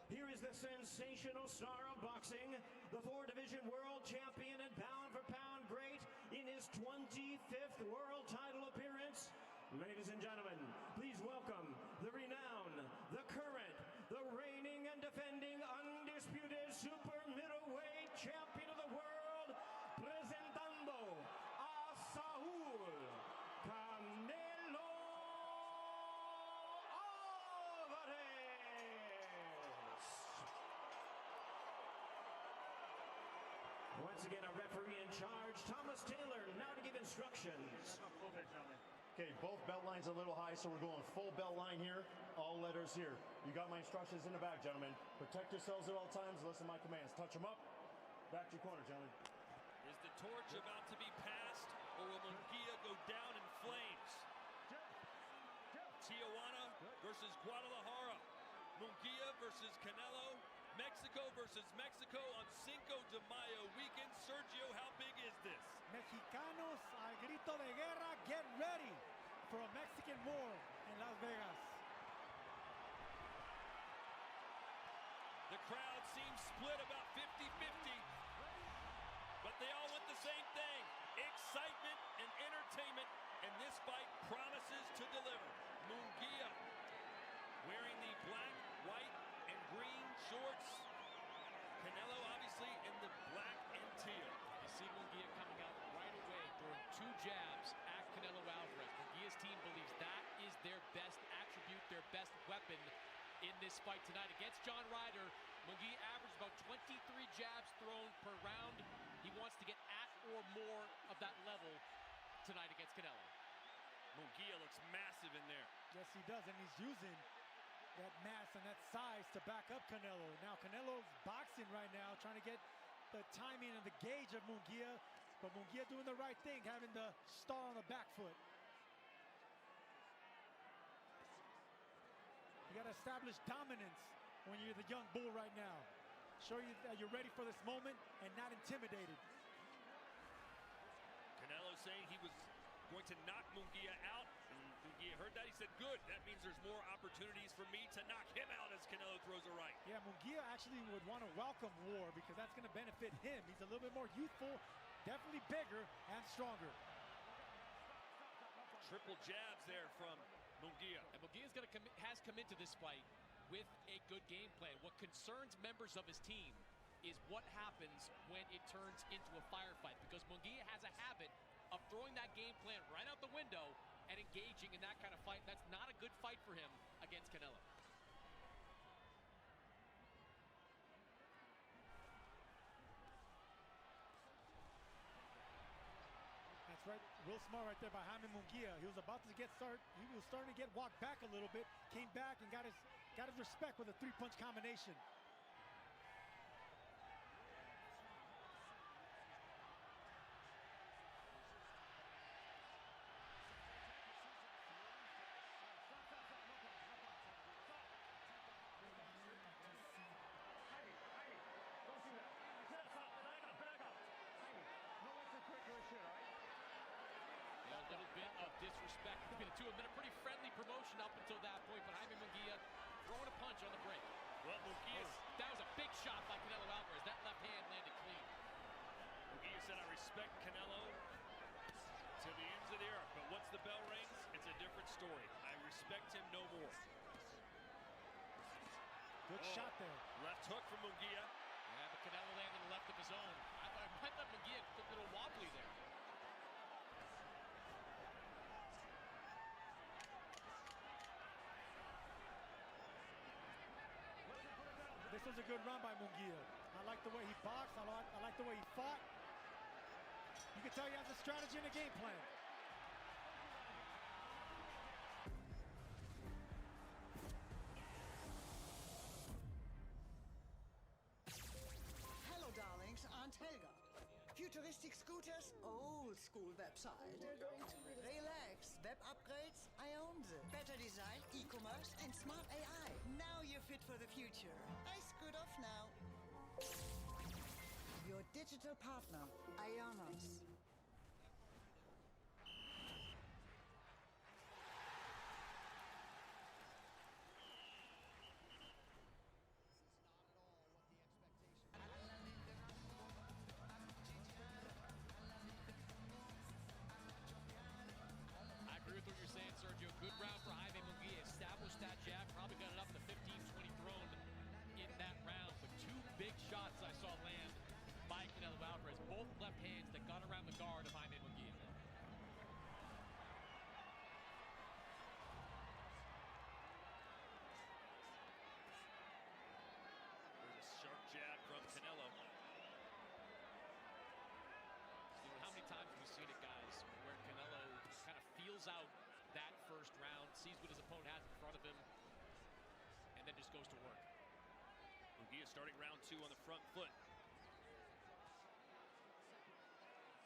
here is the sensational star of boxing, the 4-division world champion and pound-for-pound great in his 25th world title appearance. Ladies and gentlemen, please welcome the renowned, the current, the reigning and defending undisputed super middleweight champion of the world, presentando a Saul Canelo Alvarez. Once again, a referee in charge, Thomas Taylor, now to give instructions. Okay, both belt lines a little high, so we're going full belt line here, all letters here. You got my instructions in the back, gentlemen. Protect yourselves at all times, listen to my commands. Touch them up, back to your corner, gentlemen. Is the torch about to be passed, or will Munguia go down in flames? Tijuana versus Guadalajara. Munguia versus Canelo. Mexico versus Mexico on Cinco de Mayo weekend. Sergio, how big is this? Mexicanos al grito de guerra, get ready for a Mexican war in Las Vegas. The crowd seems split about 50-50, but they all want the same thing: excitement and entertainment, and this fight promises to deliver. Munguia wearing the black, white, and green shorts. Canelo obviously in the black and teal. You see Munguia coming out right away, throwing 2 jabs at Canelo Alvarez. Munguia's team believes that is their best attribute, their best weapon in this fight tonight. Against John Ryder, Munguia averaged about 23 jabs thrown per round. He wants to get at or more of that level tonight against Canelo. Munguia looks massive in there. Yes, he does, and he's using that mass and that size to back up Canelo. Now Canelo's boxing right now, trying to get the timing and the gauge of Munguia, but Munguia doing the right thing, having the star on the back foot. You got to establish dominance when you're the young bull right now. Show you that you're ready for this moment and not intimidated. Canelo saying he was going to knock Munguia out. Munguia heard that. He said, good. That means there's more opportunities for me to knock him out as Canelo throws a right. Yeah, Munguia actually would want to welcome war because that's going to benefit him. He's a little bit more youthful, definitely bigger and stronger. Triple jabs there from Munguia. And Munguia has come into this fight with a good game plan. What concerns members of his team is what happens when it turns into a firefight, because Munguia has a habit of throwing that game plan right out the window and engaging in that kind of fight. That's not a good fight for him against Canelo. That's right, real smart right there by Jaime Munguia. He was about to get started. He was starting to get walked back a little bit, came back and got his respect with a 3-punch combination. Disrespect between the two have been a pretty friendly promotion up until that point, but Jaime Munguia throwing a punch on the break. Well, Munguia, that was a big shot by Canelo Alvarez. That left hand landed clean. Munguia said, I respect Canelo to the ends of the earth, but once the bell rings, it's a different story. I respect him no more. Good shot there. Left hook from Munguia. Yeah, but Canelo landed the left of his own. I thought Munguia looked a little wobbly there. This was a good run by Munguia. I like the way he boxed. I like the way he fought. You can tell he has a strategy and a game plan. futuristic scooters, old school website. Relax, web upgrades, I own them. Better design, e-commerce, and smart AI. Now you're fit for the future. I scoot off now. Your digital partner, Ionos. I agree with what you're saying, Sergio. Good round for Jaime Munguia. Established that jab. Probably got it up to 15-20 thrown in that round. But two big shots I saw land by Canelo Alvarez. Both left hands that got around the guard of Jaime Munguia. There's a sharp jab from Canelo. You know, how many times have we seen it, guys, where Canelo kind of feels out that first round, sees what his opponent has in front of him, and then just goes to work. Munguia starting round 2 on the front foot.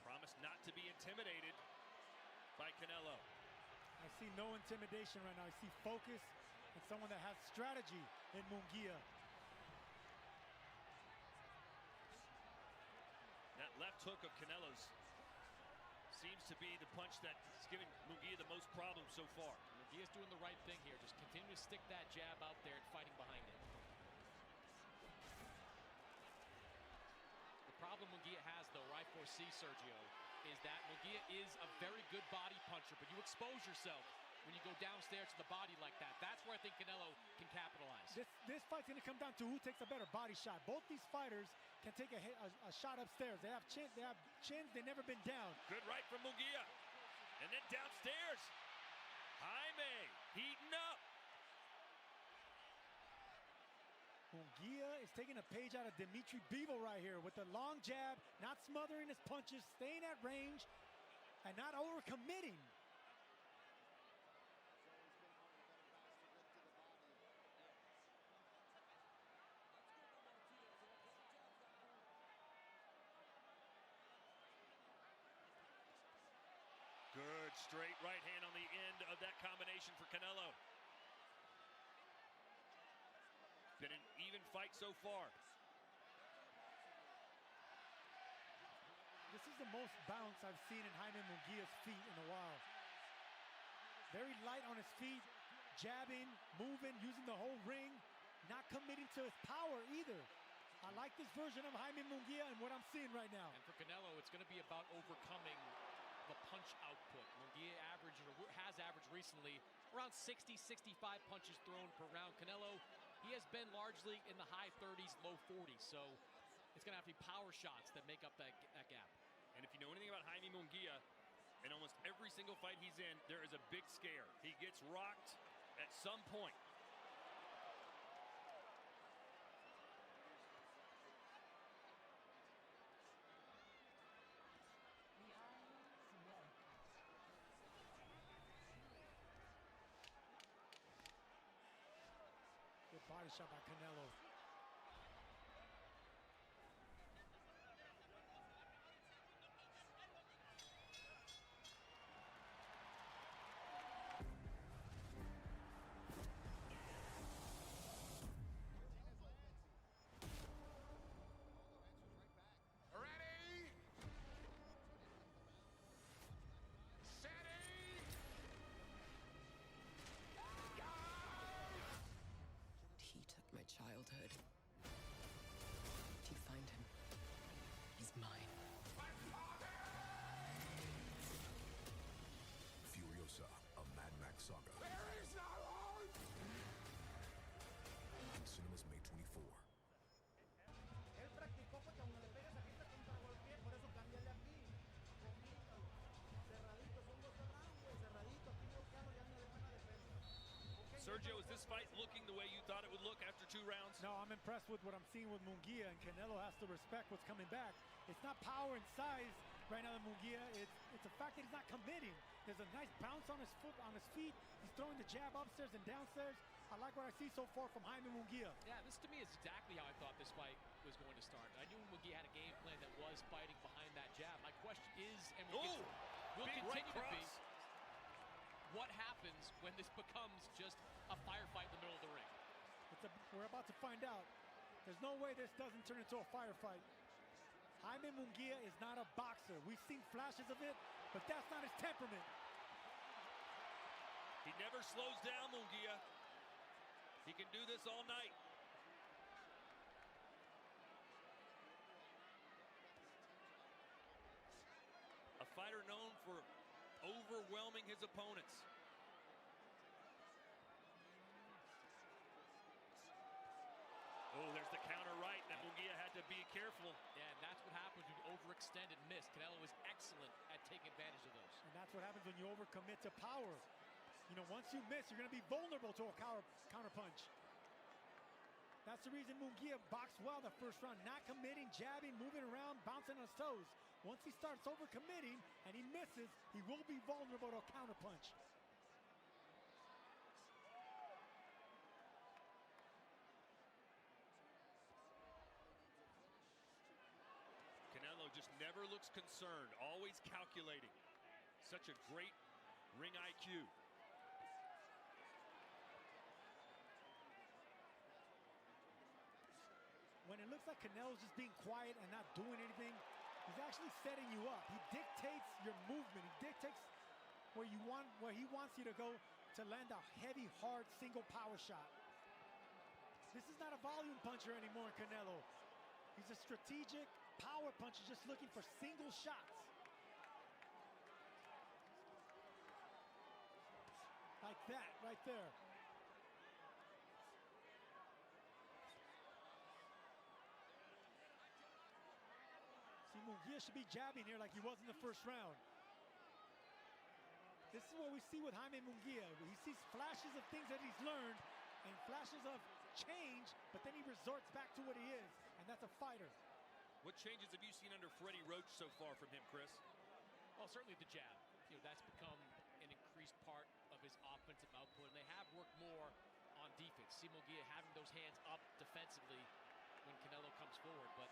Promised not to be intimidated by Canelo. I see no intimidation right now. I see focus and someone that has strategy in Munguia. That left hook of Canelo's seems to be the punch that's giving Munguia the most problems so far. Munguia's doing the right thing here. Just continue to stick that jab out there and fighting behind it. The problem Munguia has, though, I foresee, Sergio, is that Munguia is a very good body puncher, but you expose yourself when you go downstairs to the body like that. That's where I think Canelo can capitalize. This fight's going to come down to who takes a better body shot. Both these fighters can take a shot upstairs. They have chins, they've never been down. Good right from Munguia. And then downstairs, Jaime heating up. Munguia is taking a page out of Dimitri Bivol right here with the long jab, not smothering his punches, staying at range, and not overcommitting. Good straight right hand on the end of that combination for Canelo. Been an even fight so far. This is the most bounce I've seen in Jaime Munguia's feet in a while. Very light on his feet, jabbing, moving, using the whole ring, not committing to his power either. I like this version of Jaime Munguia and what I'm seeing right now. And for Canelo, it's going to be about overcoming the punch output. Munguia has averaged recently around 60, 65 punches thrown per round. Canelo, he has been largely in the high 30s, low 40s. So it's going to have to be power shots that make up that gap. And if you know anything about Jaime Munguia, in almost every single fight he's in, there is a big scare. He gets rocked at some point. Good body shot by Canelo. He took my childhood. Do you find him? He's mine. Furiosa, a Mad Max saga. There is no hope! In cinemas May 24. Él practicó porque cuando le pegas aquí te contragolpeé, por eso cámbiale aquí. Cerradito, son dos cerrados, cerradito, aquí bloqueado, ya anda de buena defensa. Sergio, is this fight looking the way you thought it would look after 2 rounds? No, I'm impressed with what I'm seeing with Munguia, and Canelo has to respect what's coming back. It's not power and size right now in Munguia. It's the fact that he's not committing. There's a nice bounce on his foot, on his feet. He's throwing the jab upstairs and downstairs. I like what I see so far from Jaime Munguia. Yeah, this to me is exactly how I thought this fight was going to start. I knew Munguia had a game plan that was fighting behind that jab. My question is, and will continue right to be, cross. what happens when this becomes just a firefight in the middle of the ring? We're about to find out. There's no way this doesn't turn into a firefight. Jaime Munguia is not a boxer. We've seen flashes of it, but that's not his temperament. He never slows down, Munguia. He can do this all night. A fighter known for overwhelming his opponents. Oh, there's the counter right that Munguia had to be careful. Yeah, and that's what happens when you overextend and miss. Canelo is excellent at taking advantage of those. And that's what happens when you overcommit to power. You know, once you miss, you're going to be vulnerable to a counter punch. That's the reason Munguia boxed well the first round, not committing, jabbing, moving around, bouncing on his toes. Once he starts overcommitting and he misses, he will be vulnerable to a counter punch. Canelo just never looks concerned, always calculating. Such a great ring IQ. When it looks like Canelo's just being quiet and not doing anything, he's actually setting you up. He dictates your movement. He dictates where he wants you to go to land a heavy, hard, single power shot. This is not a volume puncher anymore, Canelo. He's a strategic power puncher just looking for single shots. Like that, right there. Munguia should be jabbing here like he was in the first round. This is what we see with Jaime Munguia. He sees flashes of things that he's learned and flashes of change, but then he resorts back to what he is, and that's a fighter. What changes have you seen under Freddie Roach so far from him, Chris? Well, certainly the jab. You know, that's become an increased part of his offensive output, and they have worked more on defense. See Munguia having those hands up defensively when Canelo comes forward, but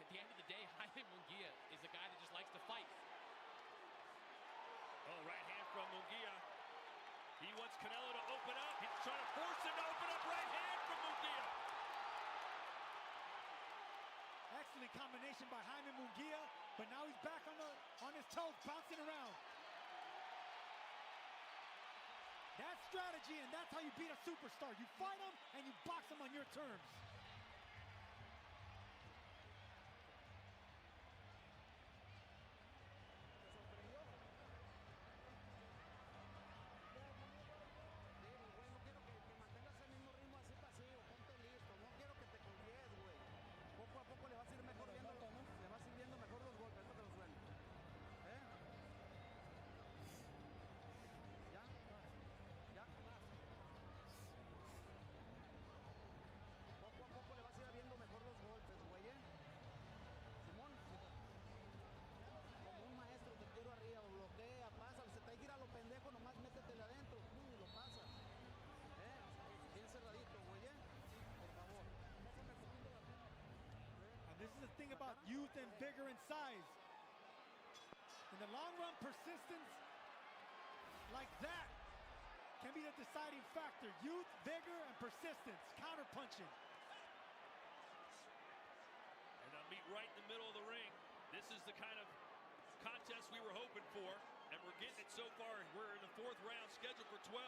at the end of the day, Jaime Munguia is a guy that just likes to fight. Oh, right hand from Munguia. He wants Canelo to open up. He's trying to force him to open up. Right hand from Munguia. Excellent combination by Jaime Munguia, but now he's back on his toes, bouncing around. That's strategy, and that's how you beat a superstar. You fight him, and you box him on your terms. This is the thing about youth and vigor and size. In the long run, persistence like that can be the deciding factor. Youth, vigor, and persistence. Counter-punching. And they'll meet right in the middle of the ring. This is the kind of contest we were hoping for, and we're getting it so far. We're in the fourth round, scheduled for 12.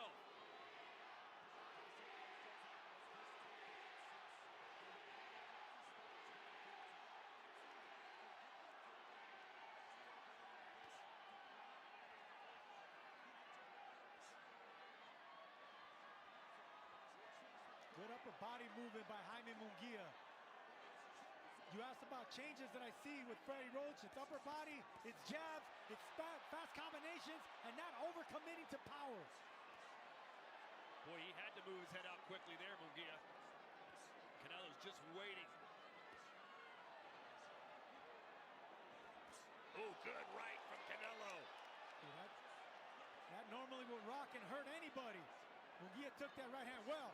Good upper body movement by Jaime Munguia. You asked about changes that I see with Freddie Roach. It's upper body, it's jabs, it's fast combinations, and not overcommitting to power. Boy, he had to move his head out quickly there, Munguia. Canelo's just waiting. Oh, good right from Canelo. That normally will rock and hurt anybody. Munguia took that right hand well.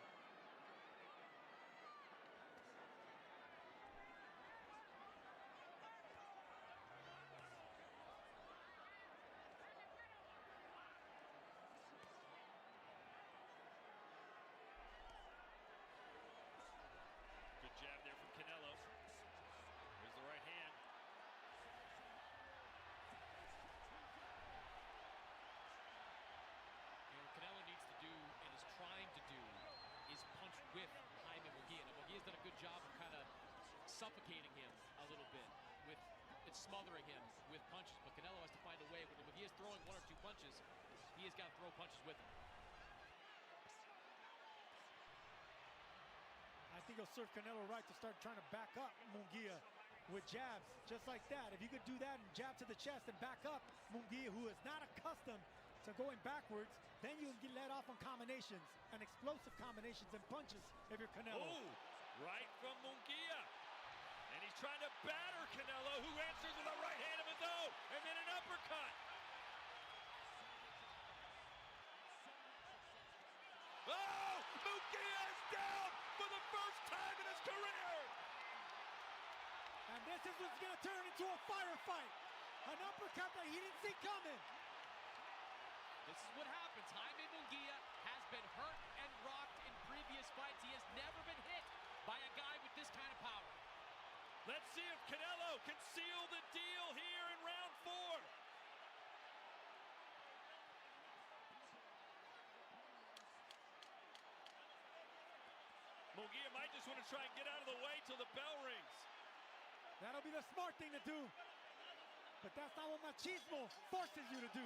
Good jab there from Canelo. Here's the right hand. And what Canelo needs to do and is trying to do is punch with Jaime Munguia. Now, Munguia's done a good job of kind of suffocating him a little bit with smothering him with punches, but Canelo has to find a way. When Munguia's throwing one or two punches, he has got to throw punches with him. I think he'll serve Canelo right to start trying to back up Munguia with jabs, just like that. If you could do that and jab to the chest and back up Munguia, who is not accustomed to going backwards, then you can get let off on combinations and explosive combinations and punches if you're Canelo. Oh, right from Munguia. And he's trying to batter Canelo, who answers with a right hand of his own, and then an uppercut. Oh, Munguia is down for the first time in his career. And this is what's going to turn into a firefight. An uppercut that he didn't see coming. This is what happens. Jaime Munguia has been hurt and rocked in previous fights. He has never been hit by a guy with this kind of power. Let's see if Canelo can seal the deal here in round 4. Munguia might just want to try and get out of the way till the bell rings. That'll be the smart thing to do. But that's not what machismo forces you to do.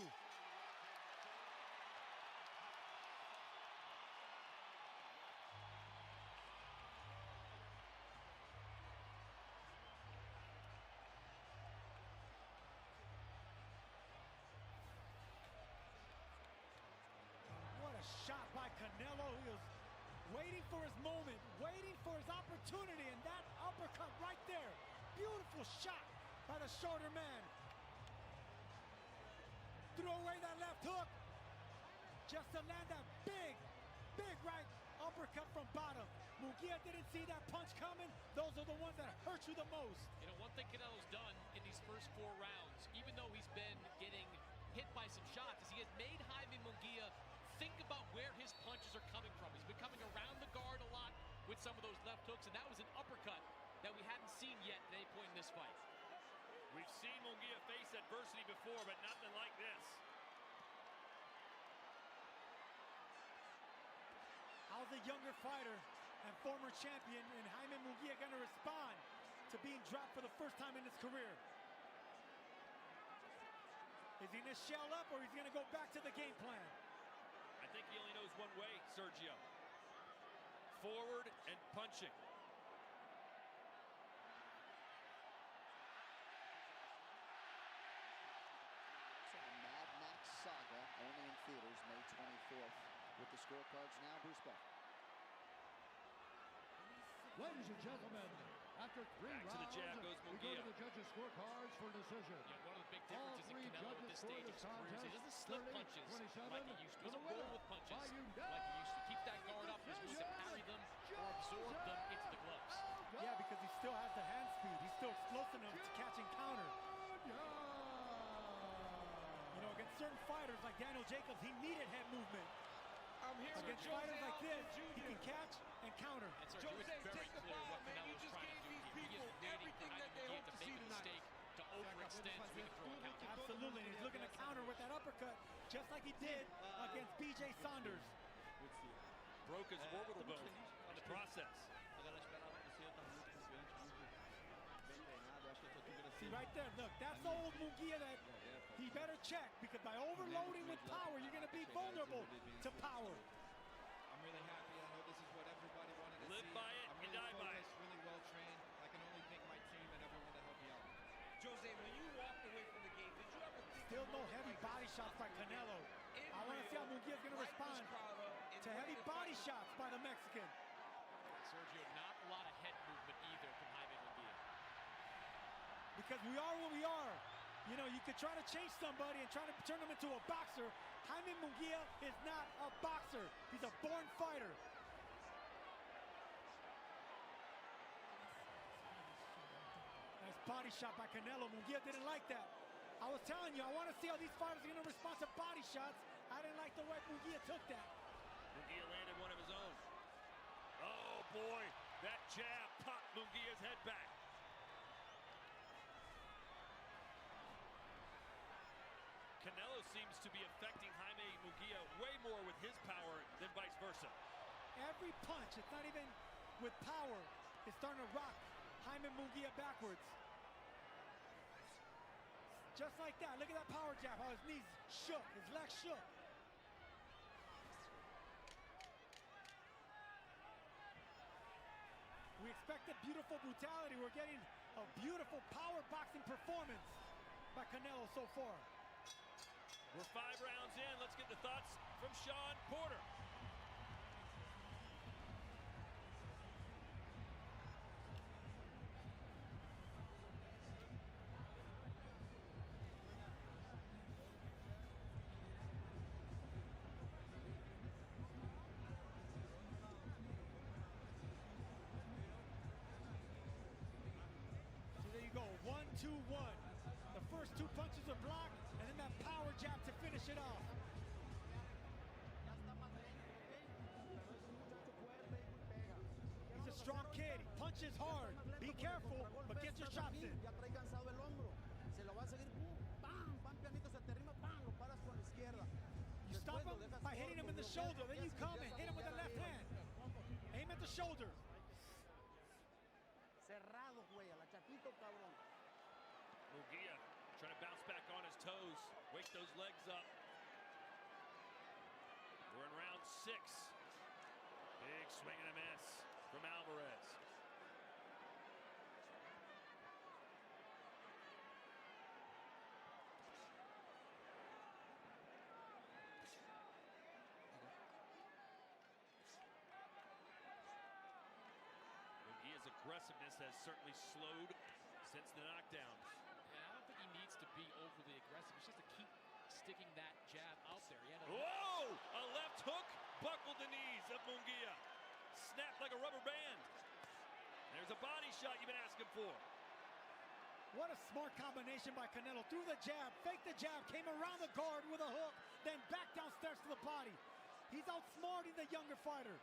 What a shot by Canelo. He was waiting for his moment, waiting for his opportunity, and that uppercut right there. Beautiful shot by the shorter man. Threw away that left hook just to land that big right uppercut from bottom. Munguia didn't see that punch coming. Those are the ones that hurt you the most. You know, one thing Canelo's done in these first 4 rounds, even though he's been getting hit by some shots, is he has made Jaime Munguia think about where his punches are coming from. He's been coming around the guard a lot with some of those left hooks, and that was an uppercut that we hadn't seen yet at any point in this fight. We've seen Munguia face adversity before, but nothing like this. How's a younger fighter and former champion in Jaime Munguia going to respond to being dropped for the first time in his career? Is he going to shell up, or is he going to go back to the game plan? I think he only knows one way, Sergio. Forward and punching. Mad Max Saga, only in theaters May 24th. With the scorecards now, Bruce Beck. Ladies and gentlemen, after 3 Back rounds, to the jab goes we go Munguia. to the judges' scorecards for decision. Yeah, one of the big All differences in 3 Canelo at judges this score stage of this his career is he contest doesn't slip 30-27 punches like he used to. He for the doesn't roll winner with punches by like he used to. Keep that guard up. He's going to parry them or absorb them into the gloves. Yeah, because he still has the hand speed. He's still explosive enough to catch and counter. You know, against certain fighters like Daniel Jacobs, he needed head movement. Against fighters like this, he can catch and counter. And Sergio, it's very clear what Canelo's trying to do here. He is waiting for Jaime Munguia to make a mistake, to overextend so he can throw a counter. Absolutely, and he's looking to counter with that uppercut, just like he did against B.J. Saunders. Broke his orbital bone in the process. See right there, look, that's the old Munguia that he better check, because by overloading with power, you're going to be vulnerable to power. I'm really happy. I know this is what everybody wanted to Live see. by it I'm and really die by it. focused, really well trained. I can only thank my team and everyone to help me out. Jose, when you walked away from the game, did you ever think Still no heavy body shots by Canelo. I want to see how Munguia is going to respond to heavy body shots by the Mexican. Sergio, not a lot of head movement either from Jaime Munguia. Because we are what we are. You know, you could try to change somebody and try to turn them into a boxer, Jaime Munguia is not a boxer. He's a born fighter. Nice body shot by Canelo. Munguia didn't like that. I was telling you, I want to see how these fighters are going to respond to body shots. I didn't like the way Munguia took that. Munguia landed one of his own. Oh boy, that jab popped Munguia's head back. Canelo seems to be affecting Jaime Munguia way more with his power than vice versa. Every punch, it's not even with power, it's starting to rock Jaime Munguia backwards. Just like that, look at that power jab, how his knees shook, his legs shook. We expected beautiful brutality. We're getting a beautiful power boxing performance by Canelo so far. We're 5 rounds in. Let's get the thoughts from Sean Porter. So there you go, 1-2-1. The first 2 punches are blocked, and then that power jab to finish it off. He's a strong kid. He punches hard. Be careful, but get your shots in. You stop him by hitting him in the shoulder. Then you come and hit him with the left hand. Aim at the shoulder. Munguia trying to bounce back on his toes, wake those legs up. We're in round 6. Big swing and a miss from Alvarez. Munguia's aggressiveness has certainly slowed since the knockdown. Yeah, I don't think he needs to be overly aggressive. It's just to keep sticking that jab out there. Whoa! A left hook buckled the knees of Munguia. Snapped like a rubber band. There's a body shot you've been asking for. What a smart combination by Canelo. Threw the jab, faked the jab, came around the guard with a hook, then back downstairs to the body. He's outsmarting the younger fighter.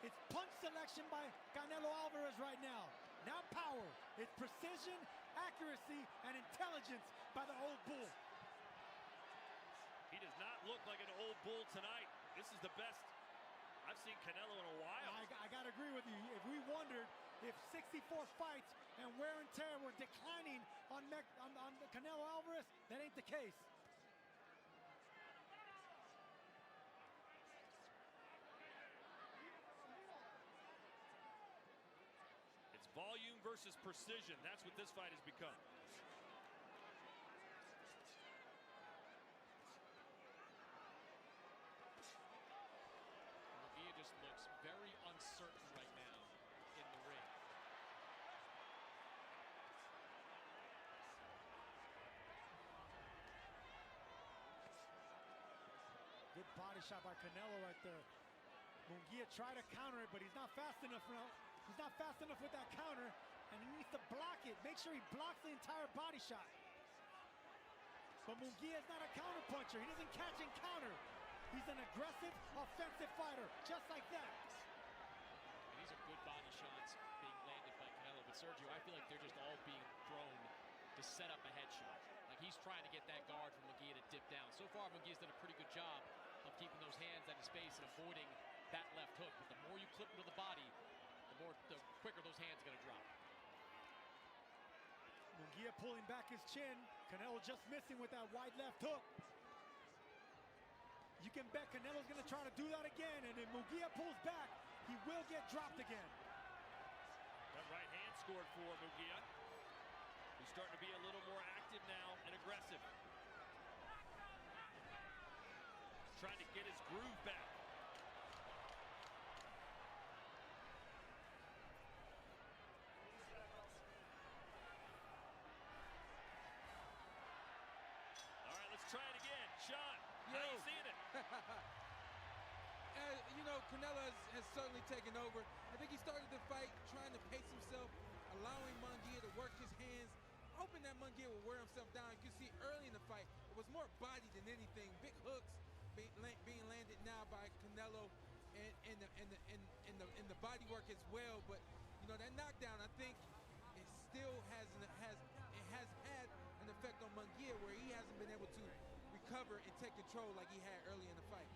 It's punch selection by Canelo Alvarez right now. Now power. It's precision, accuracy, and intelligence by the old bull. He does not look like an old bull tonight. This is the best I've seen Canelo in a while. I got to agree with you. If we wondered if 64 fights and wear and tear were declining on Canelo Alvarez, that ain't the case. It's volume versus precision. That's what this fight has become. Munguia just looks very uncertain right now in the ring. Good body shot by Canelo right there. Munguia tried to counter it, but he's not fast enough now. He's not fast enough with that counter, and he needs to block it. Make sure he blocks the entire body shot. But Munguia is not a counter puncher. He doesn't catch and counter. He's an aggressive, offensive fighter, just like that. And these are good body shots being landed by Canelo. But Sergio, I feel like they're just all being thrown to set up a headshot. Like he's trying to get that guard from Munguia to dip down. So far, Munguia's done a pretty good job of keeping those hands at his face and avoiding that left hook. But the more you clip into the body, the quicker those hands are going to drop. Munguia pulling back his chin. Canelo just missing with that wide left hook. You can bet Canelo's going to try to do that again, and if Munguia pulls back, he will get dropped again. That right hand scored for Munguia. He's starting to be a little more active now and aggressive. Trying to get his groove back. All right, let's try it again. Sean. You know, Canelo has certainly taken over. I think he started the fight trying to pace himself, allowing Munguia to work his hands, hoping that Munguia will wear himself down. You can see early in the fight, it was more body than anything. Big hooks being landed now by Canelo and the body work as well. But you know, that knockdown, I think it still has had an effect on Munguia, where he hasn't been able to recover and take control like he had early in the fight.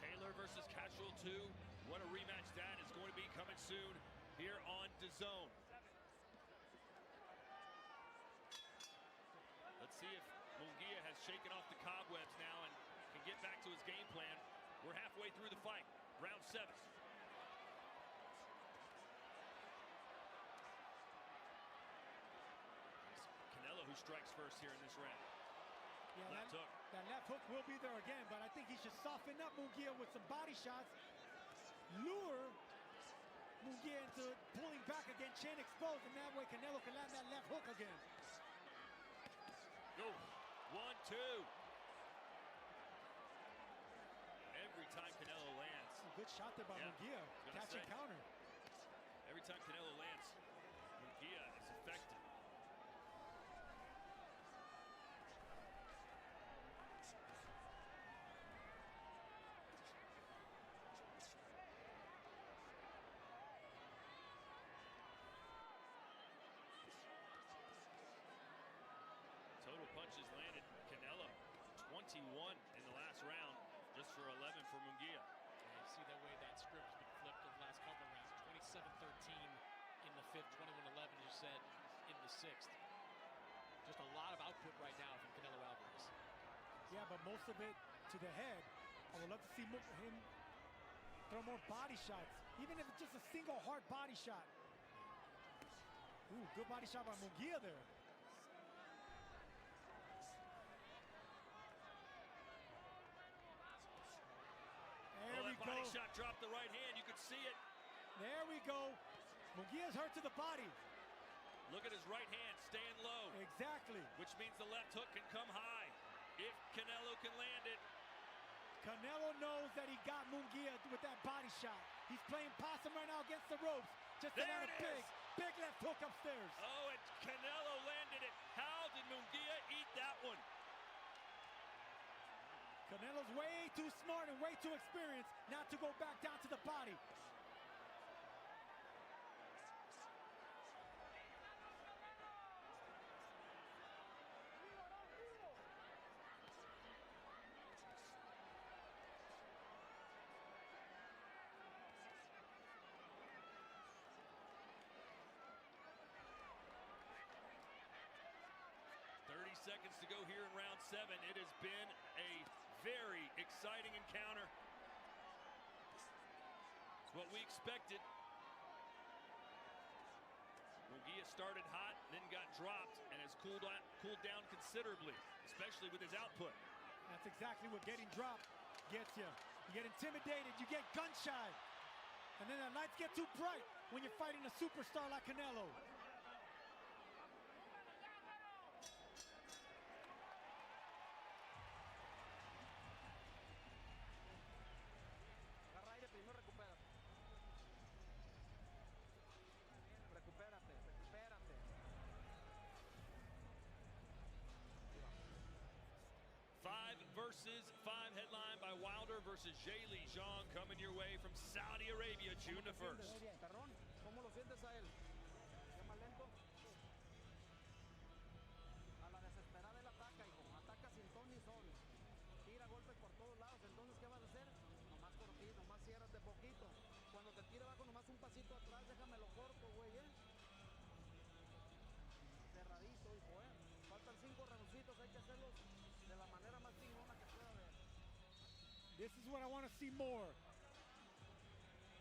Taylor versus Catchwell 2. What a rematch that is going to be coming soon here on DAZN. Let's see if Munguia has shaken off the cobwebs now and can get back to his game plan. We're halfway through the fight, round 7. Canelo who strikes first here in this round. Yeah, left hook. That left hook will be there again, but I think he should soften up Munguia with some body shots. Lure Munguia into pulling back again, chin exposed, and that way Canelo can land that left hook again. Go. 1, 2. Every time Canelo lands. Good shot there by Munguia. Catch and counter. Every time Canelo lands, Munguia is effective. Total punches landed. Canelo 21 in the last round, just for 11 for Munguia. And you see the way that script has been flipped in the last couple of rounds. 27-13 in the 5th, 21-11, as you said, in the 6th. Just a lot of output right now from Canelo Alvarez. Yeah, but most of it to the head. I would love to see him throw more body shots, even if it's just a single hard body shot. Ooh, good body shot by Munguia there. Body shot dropped the right hand. You could see it. There we go. Munguia's hurt to the body. Look at his right hand staying low. Exactly. Which means the left hook can come high if Canelo can land it. Canelo knows that he got Munguia with that body shot. He's playing possum right now against the ropes. Just there another big left hook upstairs. Oh, and Canelo landed it. How did Munguia eat that one? Canelo's way too smart and way too experienced not to go back down to the body. Seconds to go here in round 7. It has been a very exciting encounter. It's what we expected. Munguia started hot, then got dropped, and has cooled down considerably, especially with his output. That's exactly what getting dropped gets you. You get intimidated, you get gun shy, and then the lights get too bright when you're fighting a superstar like Canelo. Versus 5 headline by Wilder versus Zhilei Zhang coming your way from Saudi Arabia June the 1st. ¿Cómo lo sientes a él? ¿Llama lento? A la desesperada él ataca, hijo. Ataca sin ton ni son. Tira golpes por todos lados. Entonces, ¿qué vas a hacer? Nomás cortito, nomás cierras de poquito. Cuando te tire abajo, nomás un pasito atrás. Déjamelo corto, güey, Cerradito, hijo, Faltan 5 roundcitos. Hay que hacerlos de la manera más chingona que pueda haber. This is what I want to see more.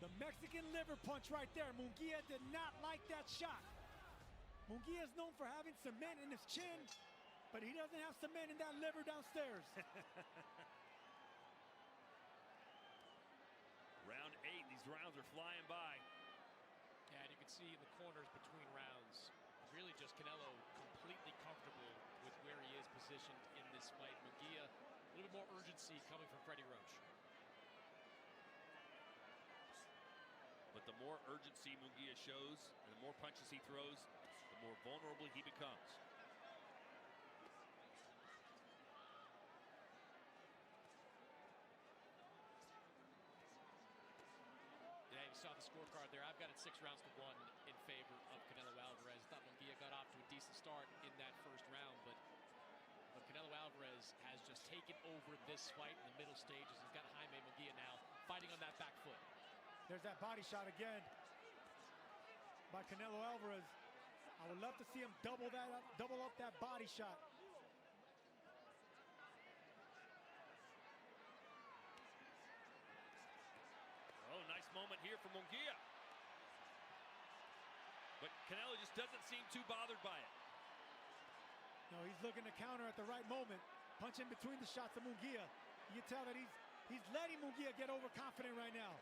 The Mexican liver punch right there. Munguia did not like that shot. Munguia is known for having cement in his chin. but he doesn't have cement in that liver downstairs. Round 8, these rounds are flying by. Yeah, and you can see in the corners between rounds, really just Canelo completely comfortable with where he is positioned in this fight. Munguia, a little bit more urgency coming from Freddie Roach. But the more urgency Munguia shows, and the more punches he throws, the more vulnerable he becomes. Yeah, you saw the scorecard there. I've got it 6 rounds to 1 in favor of Canelo Alvarez. Thought Munguia got off to a decent start in that first round, but Canelo Alvarez has just taken over this fight in the middle stages. He's got Jaime Munguia now fighting on that back foot. There's that body shot again by Canelo Alvarez. I would love to see him double up that body shot. Oh, nice moment here for Munguia. But Canelo just doesn't seem too bothered by it. No, he's looking to counter at the right moment. Punch in between the shots of Munguia. You can tell that he's letting Munguia get overconfident right now.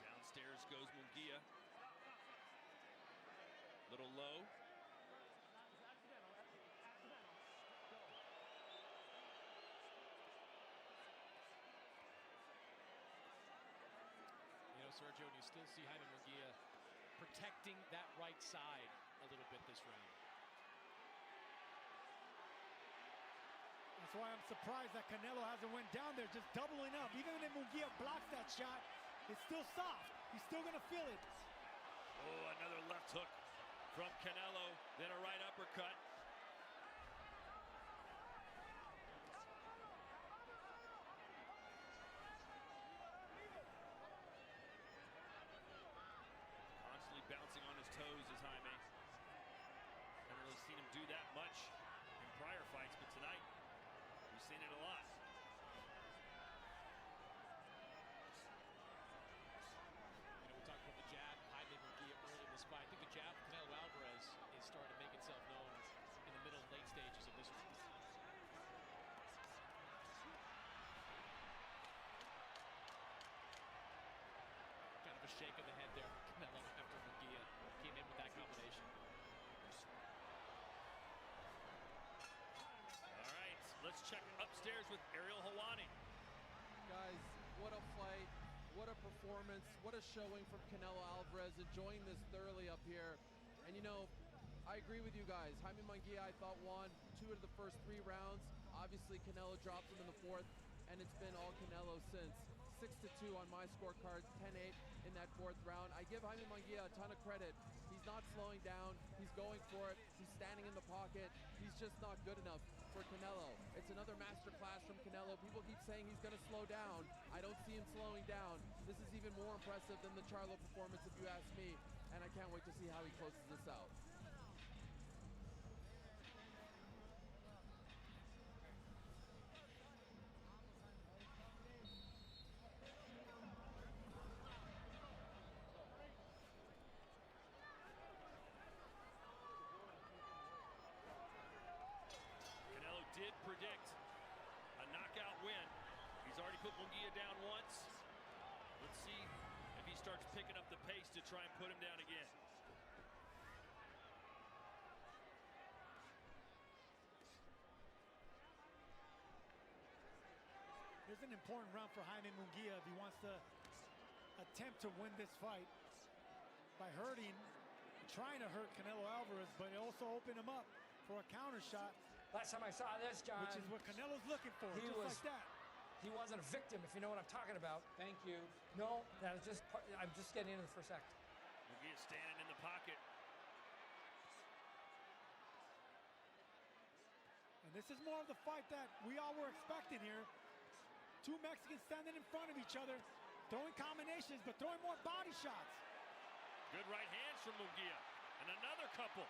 Downstairs goes Munguia. Little low. Sergio, and you still see Jaime Munguia protecting that right side a little bit this round. That's why I'm surprised that Canelo hasn't went down there, just doubling up. Even if Munguia blocks that shot, it's still soft. He's still going to feel it. Oh, another left hook from Canelo, then a right uppercut. Bouncing on his toes is Jaime. Haven't really seen him do that much in prior fights, but tonight we've seen it a lot. We talked about the jab, Jaime Munguia early in this fight. I think the jab of Canelo Alvarez is starting to make itself known in the middle and late stages of this round. Kind of a shake of the head there from Canelo after Munguia came in with that combination. All right, let's check upstairs with Ariel Helwani. Guys, what a fight, what a performance, what a showing from Canelo Alvarez, enjoying this thoroughly up here. And you know, I agree with you guys. Jaime Munguia, I thought, won 2 of the first 3 rounds. Obviously, Canelo dropped him in the 4th, and it's been all Canelo since. 6-2 on my scorecard, 10-8 in that 4th round. I give Jaime Munguia a ton of credit. He's not slowing down. He's going for it. He's standing in the pocket. He's just not good enough for Canelo. It's another masterclass from Canelo. People keep saying he's going to slow down. I don't see him slowing down. This is even more impressive than the Charlo performance, if you ask me, and I can't wait to see how he closes this out. Did predict a knockout win. He's already put Munguia down once. Let's see if he starts picking up the pace to try and put him down again. This is an important round for Jaime Munguia if he wants to attempt to win this fight by trying to hurt Canelo Alvarez, but also open him up for a counter shot. Last time I saw this, John, which is what Canelo's looking for, like that. He wasn't a victim, if you know what I'm talking about. Thank you. No, that was I'm just getting into the first act. Munguia standing in the pocket. And this is more of the fight that we all were expecting here. 2 Mexicans standing in front of each other, throwing combinations, but throwing more body shots. Good right hands from Munguia. And another couple.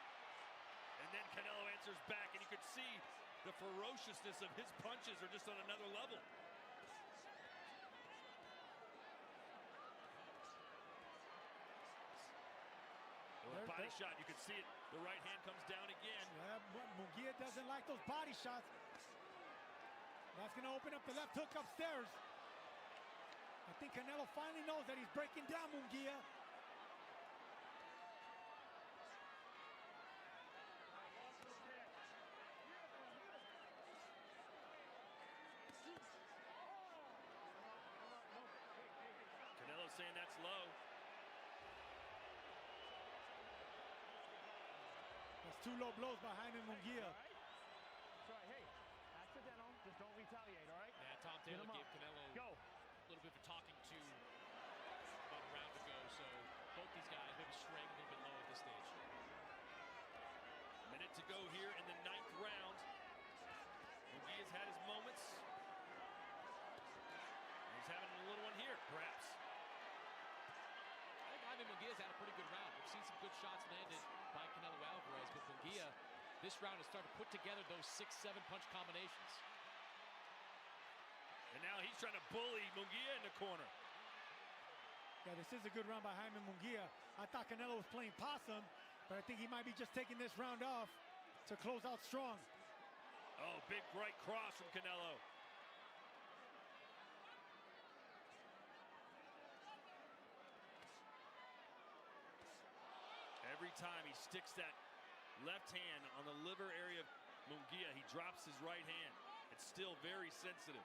And then Canelo answers back, and you could see the ferociousness of his punches are just on another level. Body shot, you can see it. The right hand comes down again. Yeah, but Munguia doesn't like those body shots. That's going to open up the left hook upstairs. I think Canelo finally knows that he's breaking down Munguia. Canelo saying that's low. That's two low blows by Jaime Munguia. Sorry, hey, accidental. Just don't retaliate, all right? Yeah, Tom Taylor gave Canelo a little bit of a talking to about a round ago, so both these guys maybe straying a little bit low at this stage. Minute to go here in the 9th round. Munguia's had his moments. He's having a little one here, perhaps. I think Jaime Munguia's had a pretty good round. We've seen some good shots landed by Canelo Alvarez, but Munguia, this round has started to put together those 6-7 punch combinations. And now he's trying to bully Munguia in the corner. Yeah, this is a good round by Jaime Munguia. I thought Canelo was playing possum, but I think he might be just taking this round off to close out strong. Oh, big right cross from Canelo. Every time he sticks that left hand on the liver area of Munguia, he drops his right hand. It's still very sensitive.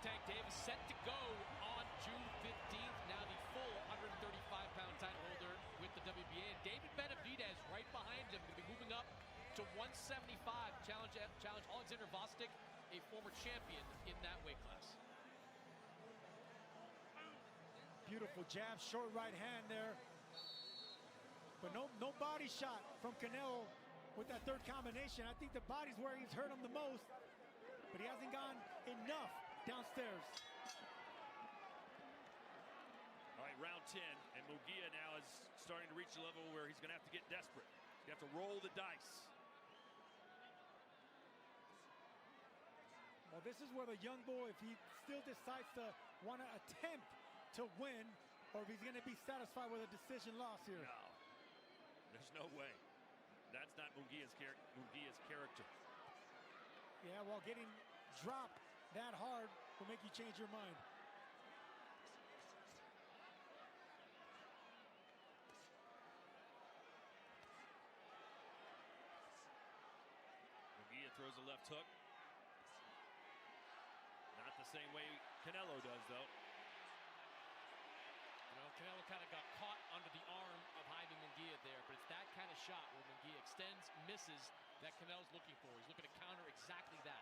Tank Davis set to go on June 15th. Now the full 135-pound title holder with the WBA. And David Benavidez right behind him. Going to be moving up to 175. Challenge Alexander Vostok, a former champion in that weight class. Beautiful jab, short right hand there. But no body shot from Canelo with that third combination. I think the body's where he's hurt him the most. But he hasn't gone enough downstairs. All right, round 10, and Munguia now is starting to reach a level where he's going to have to get desperate. He's going to have to roll the dice. Well, this is where the young bull, if he still decides to want to attempt to win, or if he's going to be satisfied with a decision loss here. No, there's no way. That's not Munguia's character. Yeah, well, getting dropped that hard will make you change your mind. Munguia throws a left hook. Not the same way Canelo does, though. You know, Canelo kind of got caught under the arm of Jaime Munguia there, but it's that kind of shot where Munguia extends, misses, that Canelo's looking for. He's looking to counter exactly that.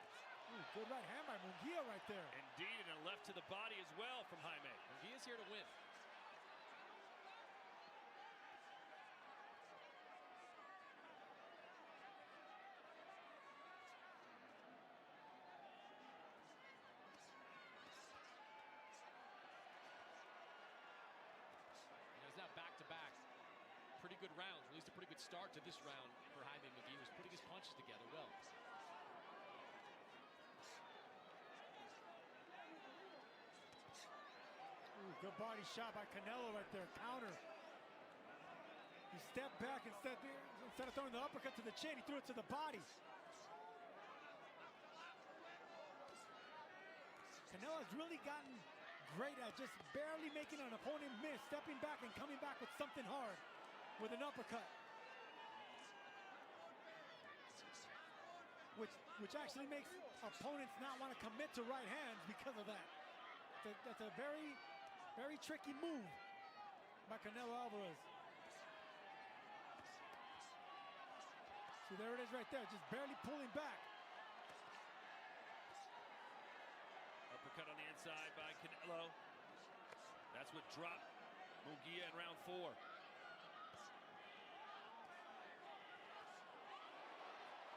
Ooh, good right hand by Munguia right there. Indeed, and a left to the body as well from Jaime. Munguia's here to win. It's now back-to-back. Pretty good rounds, at least a pretty good start to this round for Jaime Munguia. He was putting his punches together well. Ooh, good body shot by Canelo right there. Counter. He stepped back instead of throwing the uppercut to the chin, he threw it to the body. Canelo's really gotten great at just barely making an opponent miss, stepping back and coming back with something hard, with an uppercut. Which actually makes opponents not want to commit to right hands because of that. That's a very, very tricky move by Canelo Alvarez. See, there it is right there, just barely pulling back. Uppercut on the inside by Canelo. That's what dropped Munguia in round 4.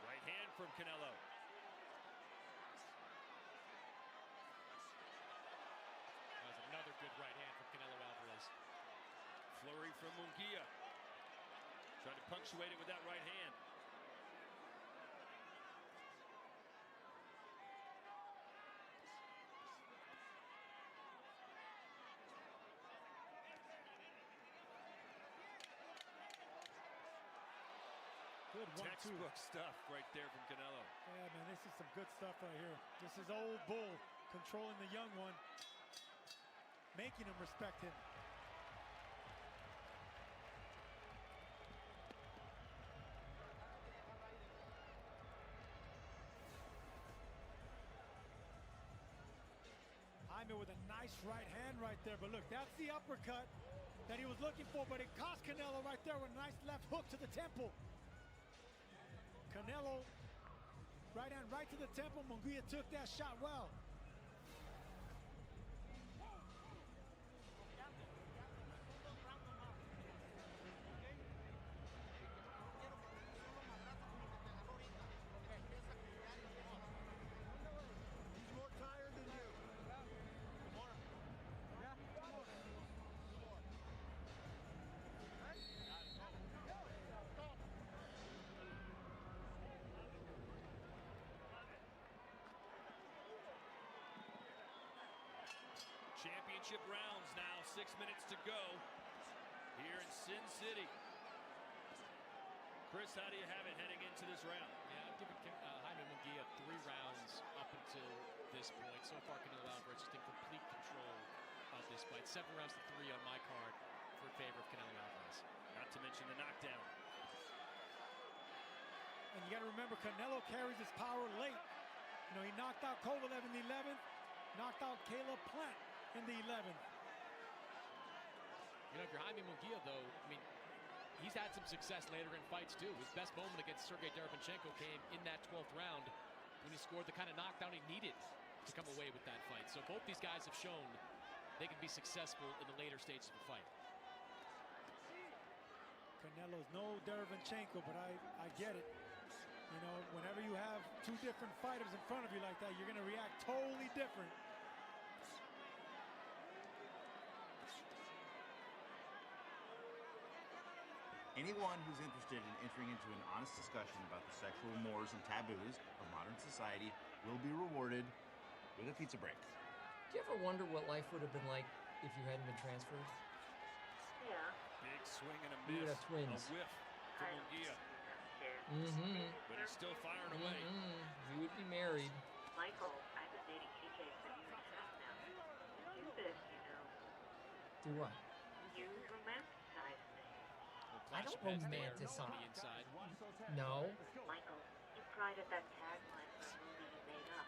Right hand from Canelo. That was another good right hand from Canelo Alvarez. Flurry from Munguia. Trying to punctuate it with that right hand. Good 1-2. Textbook stuff right there from Canelo. Yeah, man, this is some good stuff right here. This is old bull controlling the young one, making him respect him. Jaime with a nice right hand right there, but look, that's the uppercut that he was looking for, but it cost Canelo right there with a nice left hook to the temple. Canelo, right hand right to the temple. Munguia took that shot well. He's more tired than you. Championship rounds now, 6 minutes to go here in Sin City. Chris, how do you have it heading into this round? Yeah, I'm giving Jaime Munguia 3 rounds up until this point. So far, Canelo Alvarez just in complete control of this fight. 7 rounds to 3 on my card for favor of Canelo Alvarez. Not to mention the knockdown. And you got to remember, Canelo carries his power late. You know, he knocked out Kovalev in the 11th, knocked out Caleb Plant in the 11th. You know, if you're Jaime Munguia, though, I mean, he's had some success later in fights, too. His best moment against Sergey Derevyanchenko came in that 12th round when he scored the kind of knockdown he needed to come away with that fight. So both these guys have shown they can be successful in the later stages of a fight. Canelo's no Derevyanchenko, but I get it. You know, whenever you have 2 different fighters in front of you like that, you're going to react totally different. Anyone who's interested in entering into an honest discussion about the sexual mores and taboos of modern society will be rewarded with a pizza break. Do you ever wonder what life would have been like if you hadn't been transferred? Yeah. Big swing and a You would miss. have twins. A whiff from Munguia. Mm-hmm. But he's still firing away. You would be married. Michael, I've been dating TJ for years now. You do this, you know. Do what? You romanticize me. I don't romanticize. No. Michael, you cried at that tagline for a movie you made up.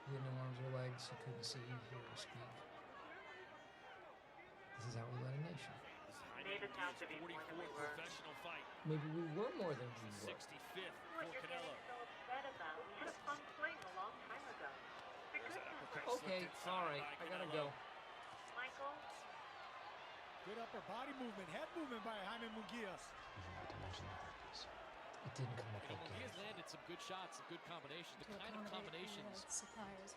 He had no arms or legs. He couldn't see, hear, or speak. This is how we led a nation. Made us out to be more than we were. Professional fight. Maybe we were more than we were. 65th What for you're Canelo. getting so upset about? We had a fun fling a long time ago. For goodness sake. Okay, all right. I gotta go. Michael? Good upper body movement, head movement by Jaime Munguia. Not to mention the herpes. It didn't come up okay. He has landed some good shots, some good combinations. The kind of combinations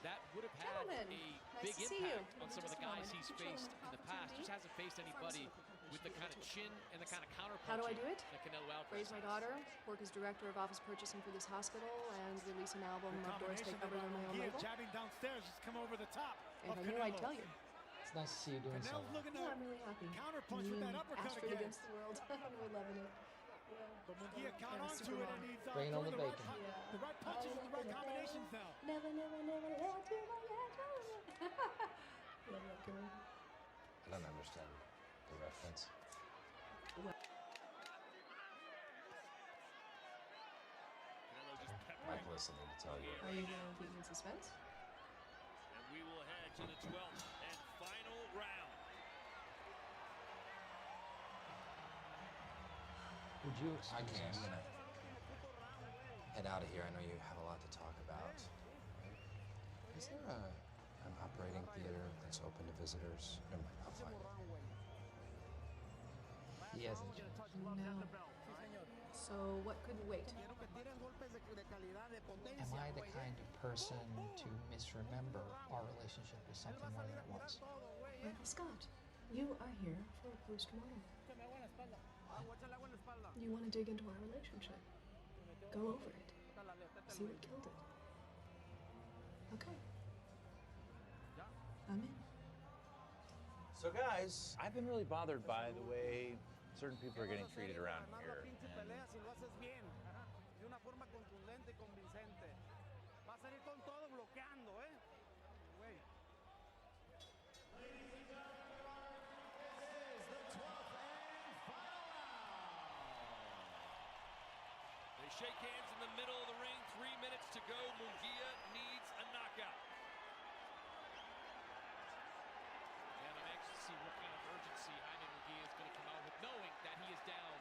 that would have had Gentlemen, a nice big to see you. impact on some of the guys he's faced in the past. Just hasn't faced anybody with the kind of chin and the kind of counter How do I punching do it? that Canelo Alvarez Raise my has. daughter, work as director of office purchasing for this hospital, and release an album of Doris Day covered on my own Munguia label. jabbing downstairs, just come over the top If of I knew, Canelo. I'd tell you. It's nice to see you doing Canelo's something. looking Yeah, to I'm really happy. counterpunch with that uppercut Astrid again. against the world. We're loving it. But Munguia caught Kinda onto super it long. and he's Bring on throwing the the right, bacon. the right punches and the right combinations now. Never, never, never let you forget. Love that girl. I don't understand the reference. Canelo just peppered. I'm listening to tell you. Are you going to keep me in suspense? And we will head to the 12th and final round. Would you excuse us? I'm gonna head out of here. I know you have a lot to talk about. Is there an operating theater that's open to visitors? Never mind, I'll find it. He hasn't changed. No. So what could wait? Am I the kind of person to misremember our relationship as something more than it was? Michael Scott, you are here for a postmortem. You want to dig into our relationship. Go over it. See what killed it. Okay. I'm in. So guys, I've been really bothered by the way certain people are getting treated around here. They shake hands in the middle of the ring. 3 minutes to go. Munguia needs a knockout. And I'm anxious to see what kind of urgency Jaime Munguia is going to come out with, knowing that he is down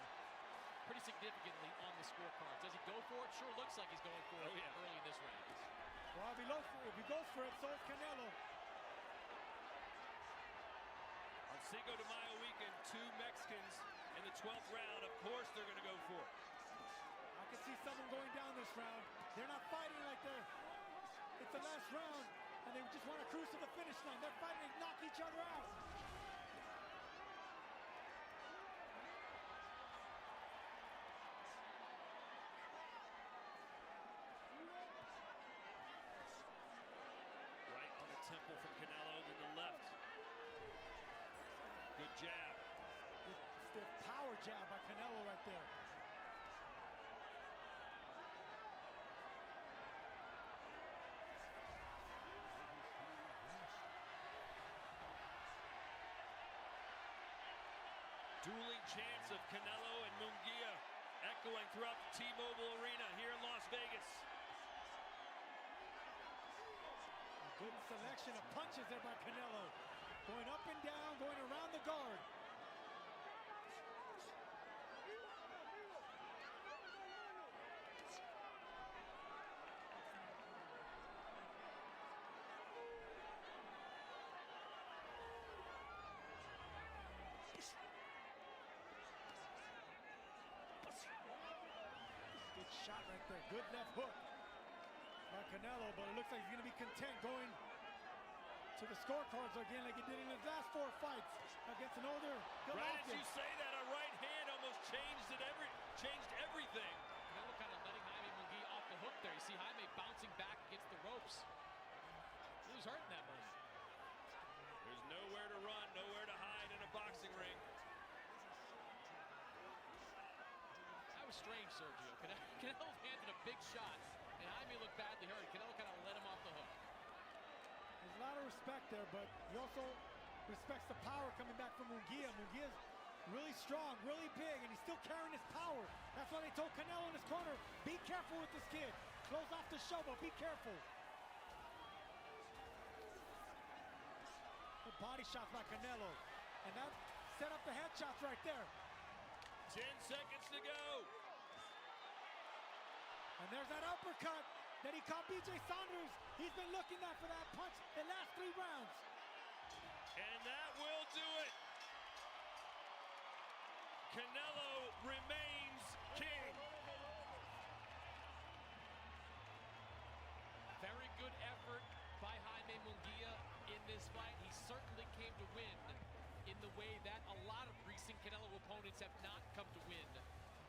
pretty significantly on the scorecard. Does he go for it? Sure looks like he's going for it early in this round. Well, if he goes for it, so is Canelo. On Cinco de Mayo weekend, 2 Mexicans in the 12th round. Of course they're going to go for it. I can see someone going down this round. They're not fighting like it's the last round, and they just want to cruise to the finish line. They're fighting to knock each other out. Right on the temple from Canelo to the left. Good jab. Good stiff power jab by Canelo right there. Dueling chants of Canelo and Munguia echoing throughout the T-Mobile Arena here in Las Vegas. A good selection of punches there by Canelo. Going up and down, going around the guard. Good shot right there. Good left hook by Canelo, but it looks like he's going to be content going to the scorecards again like he did in his last 4 fights against an older Golovkin. Right as you say that, a right hand almost changed everything. Canelo kind of letting Jaime Munguia off the hook there. You see Jaime bouncing back against the ropes. He was hurt in that moment. There's nowhere to run, nowhere to hide in a boxing ring. That was strange, Sergio. Canelo landed a big shot, and Jaime looked badly hurt. Canelo kind of let him off the hook. There's a lot of respect there, but he also respects the power coming back from Munguia. Munguia's really strong, really big, and he's still carrying his power. That's why they told Canelo in his corner, be careful with this kid. Close off the show, but be careful. Good body shots by Canelo. And that set up the headshots right there. 10 seconds to go. And there's that uppercut that he caught BJ Saunders. He's been looking for that punch the last 3 rounds. And that will do it. Canelo remains king. Very good effort by Jaime Munguia in this fight. He certainly came to win in the way that a lot of recent Canelo opponents have not come to win,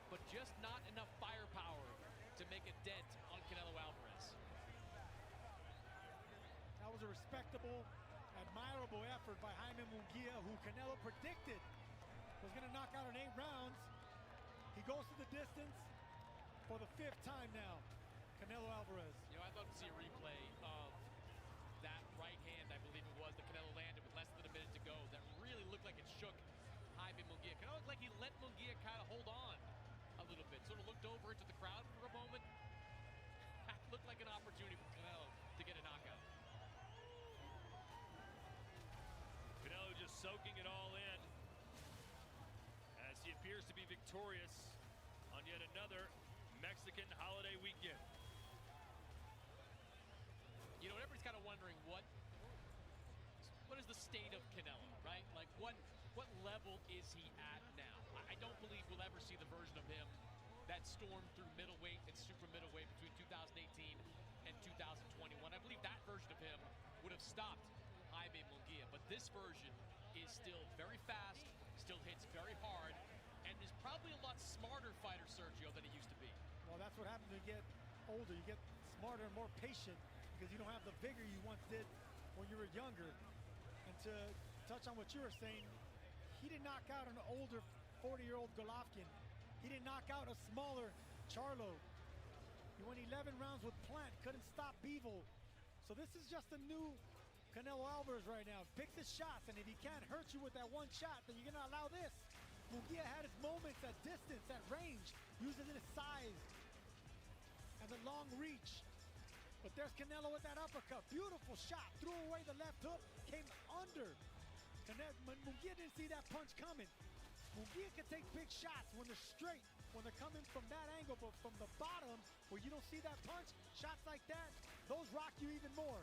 but just not enough firepower to make a dent on Canelo Alvarez. That was a respectable, admirable effort by Jaime Munguia, who Canelo predicted was going to knock out in 8 rounds. He goes to the distance for the 5th time now. Canelo Alvarez. You know, I'd love to see a replay of that right hand, I believe it was, that Canelo landed with less than a minute to go. That really looked like it shook Jaime Munguia. Canelo looked like he let Munguia kind of hold on a little bit. Sort of looked over into the crowd for a moment. That looked like an opportunity for Canelo to get a knockout. soaking it all in as he appears to be victorious on yet another Mexican holiday weekend. You know, everybody's kind of wondering what is the state of Canelo, right? Like, what level is he at now? I don't believe we'll ever see the version of him that stormed through middleweight and super middleweight between 2018 and 2021. I believe that version of him would have stopped Jaime Munguia, but this version is still very fast, still hits very hard, and is probably a lot smarter fighter, Sergio, than he used to be. Well, that's what happens when you get older. You get smarter and more patient because you don't have the vigor you once did when you were younger. And to touch on what you were saying, he did knock out an older 40-year-old Golovkin. He didn't knock out a smaller Charlo. He went 11 rounds with Plant, couldn't stop Bivol. So this is just a new Canelo Alvarez right now. Picks his shots, and if he can't hurt you with that one shot, then you're gonna allow this. Munguia had his moments at distance, at range, using his size and the long reach. But there's Canelo with that uppercut. Beautiful shot. Threw away the left hook. Came under. Munguia didn't see that punch coming. Munguia can take big shots when they're straight, when they're coming from that angle, but from the bottom, where you don't see that punch, shots like that, those rock you even more.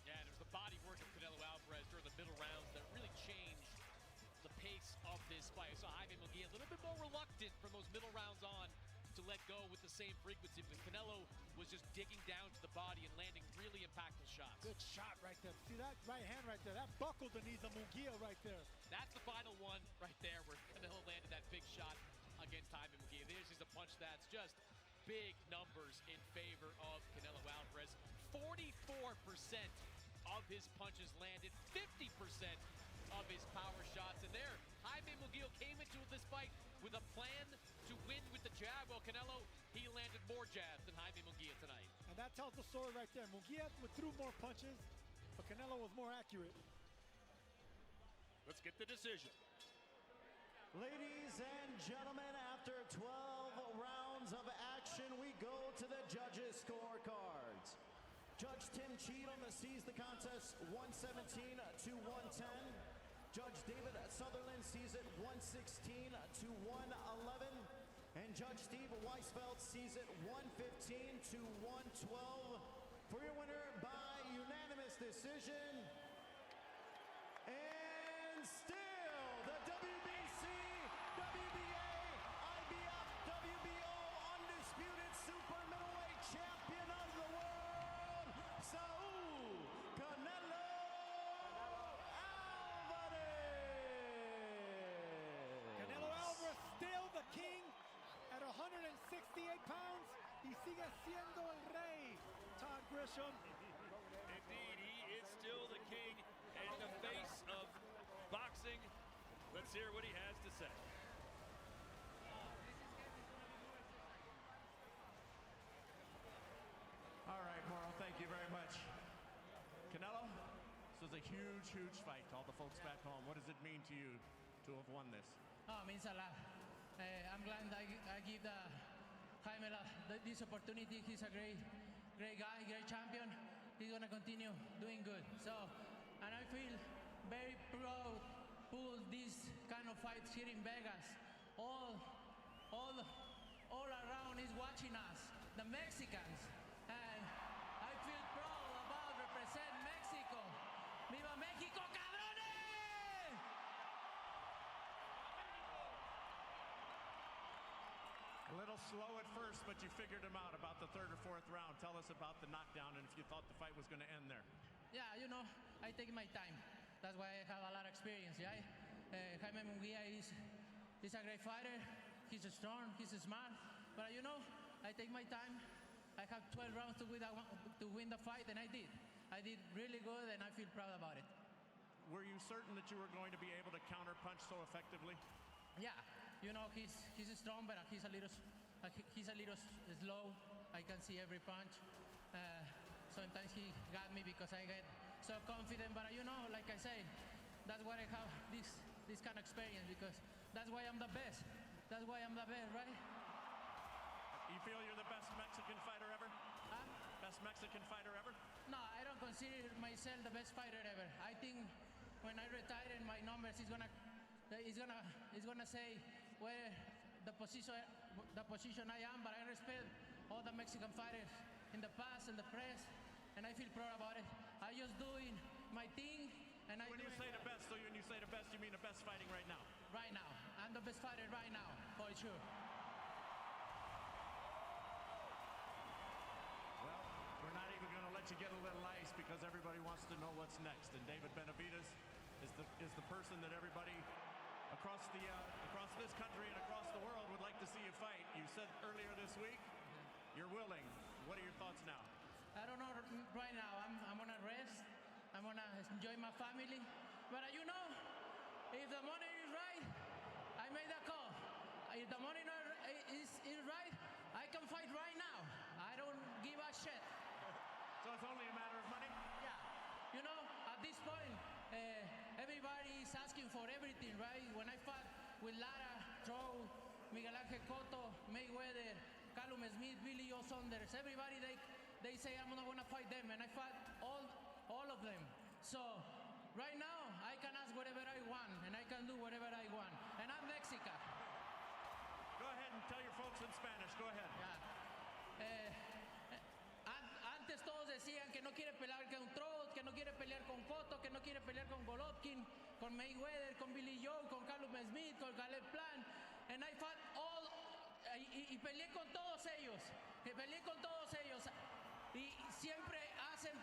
Yeah, and it was the body work of Canelo Alvarez during the middle rounds that really changed the pace of this fight. So Jaime Munguia a little bit more reluctant from those middle rounds on to let go with the same frequency, because Canelo was just digging down to the body and landing really impactful shots. Good shot right there. See that right hand right there? That buckled the knees of Munguia right there. That's the final one right there where Canelo landed that big shot against Jaime Munguia. This is a punch that's just big numbers in favor of Canelo Alvarez. 44% of his punches landed, 50% of his power shots. And there, Jaime Munguia came into this fight with a plan to win with the jab. Well, Canelo, he landed more jabs than Jaime Munguia tonight. And that tells the story right there. Munguia threw more punches, but Canelo was more accurate. Let's get the decision. Ladies and gentlemen, after 12 rounds of action, we go to the judges' scorecards. Judge Tim Cheatham sees the contest 117 to 110. Judge David Sutherland sees it 116 to 111. And Judge Steve Weisfeld sees it 115 to 112. For your winner by unanimous decision, and still the WBC, WBA, IBF, WBO undisputed super middleweight champion of the world, Saul Canelo Alvarez. Canelo Alvarez still the king at 168 pounds. Y sigue siendo el rey, Todd Grisham. Indeed, he is still the king and the face of boxing. Let's hear what he has to say. All right, Mauro, thank you very much. Canelo, this was a huge, huge fight to all the folks back home. What does it mean to you to have won this? Oh, it means a lot. I'm glad I give Jaime this opportunity. He's a great guy, great champion. He's gonna continue doing good. So, and I feel very proud pull these kind of fights here in Vegas. All around is watching us, the Mexicans, and I feel proud about represent Mexico. Viva Mexico, cabrones! A little slow at first, but you figured him out about the third or fourth round. Tell us about the knockdown and if you thought the fight was going to end there. Yeah, you know, I take my time. That's why I have a lot of experience, yeah? Jaime Munguia is a great fighter. He's strong, he's smart. But you know, I take my time. I have 12 rounds to win the fight, and I did. I did really good, and I feel proud about it. Were you certain that you were going to be able to counterpunch so effectively? Yeah, you know, he's strong, but he's a little slow. I can see every punch. Sometimes he got me because I get so confident, but you know, like I say, that's why I have this kind of experience, because that's why I'm the best. That's why I'm the best, right? You feel you're the best Mexican fighter ever? Best Mexican fighter ever? No, I don't consider myself the best fighter ever. I think when I retire in my numbers, he's gonna say where the position I am. But I respect all the Mexican fighters in the past and the press, and I feel proud about it. I just doing my thing, and when you say the best, so when you say the best, you mean the best fighting right now? Right now, I'm the best fighter right now, for sure. Well, we're not even going to let you get a little ice because everybody wants to know what's next. And David Benavidez is the person that everybody across this country and across the world would like to see you fight. You said earlier this week you're willing. What are your thoughts now? I don't know right now. I'm gonna rest. I'm gonna enjoy my family. But you know, if the money is right, I made that call. If the money is right, I can fight right now. I don't give a shit. So it's only a matter of money? Yeah. You know, at this point, everybody is asking for everything, right? When I fought with Lara, Joe, Miguel Ángel Cotto, Mayweather, Callum Smith, Billy Joe Saunders, everybody, they say I'm not gonna fight them, and I fought all of them. So right now, I can ask whatever I want, and I can do whatever I want. And I'm Mexican. Go ahead and tell your folks in Spanish. Go ahead. Antes todos decían que no quiere pelear con Trout, que no quiere pelear con Cotto, que no quiere pelear con Golovkin, con Mayweather, con Billy Joe, con Callum Smith, con Caleb Plant. And I fought all, y peleé con todos ellos. Y siempre hacen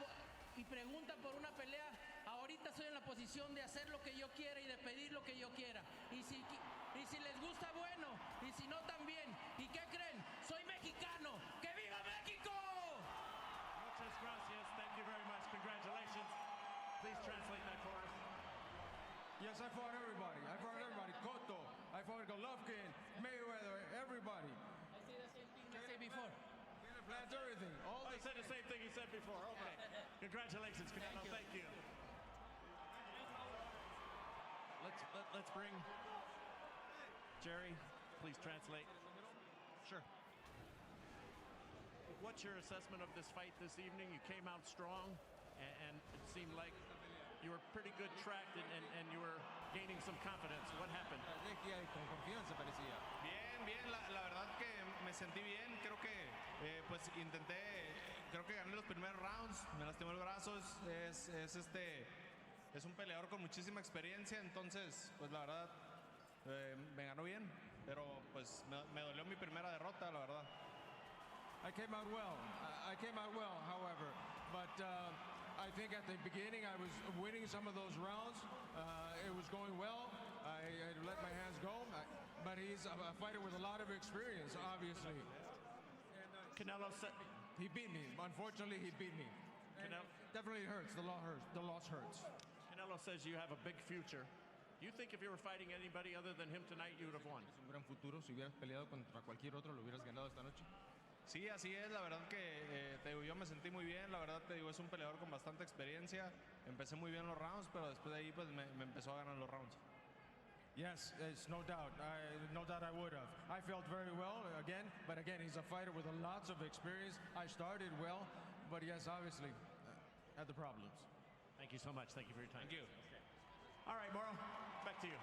y preguntan por una pelea. Ahorita estoy en la posición de hacer lo que yo quiera y de pedir lo que yo quiera. Y si les gusta, bueno. Y si no, también. ¿Y qué creen? Soy mexicano. ¡Que viva México! Muchas gracias. Thank you very much. Congratulations. Please translate that for us. Yes, I fought everybody. Cotto. I fought Golovkin, Mayweather, everybody. I say the same thing I said before. Plans everything. I said the same thing he said before. Okay. Congratulations, Canelo. Thank you. Let's bring Jerry. Please translate. Sure. What's your assessment of this fight this evening? You came out strong, and it seemed like you were pretty good tracked, and you were gaining some confidence. What happened? Bien, la verdad que me sentí bien. Creo que pues creo que gané los primeros rounds, me lastimó el brazo. Es un peleador con muchísima experiencia, entonces pues la verdad me ganó bien, pero pues me dolió mi primera derrota, la verdad. I came out well, however, but I think at the beginning I was winning some of those rounds. It was going well. I let my hands go, but he's a fighter with a lot of experience, obviously. Canelo said he beat me. Unfortunately, he beat me. Definitely hurts. The loss hurts. Canelo says you have a big future. Do you think if you were fighting anybody other than him tonight, you would have won? Es un gran futuro. Si hubieras peleado contra cualquier otro, lo hubieras ganado esta noche. Sí, así es, la verdad que te digo, yo me sentí muy bien, la verdad te digo, es un peleador con bastante experiencia, empecé muy bien los rounds, pero después de ahí pues me empezó a ganar los rounds. Yes, it's no doubt I would have. I felt very well again, but again, he's a fighter with lots of experience. I started well, but yes, obviously, had the problems. Thank you so much. Thank you for your time. Thank you. All right, Mauro, back to you.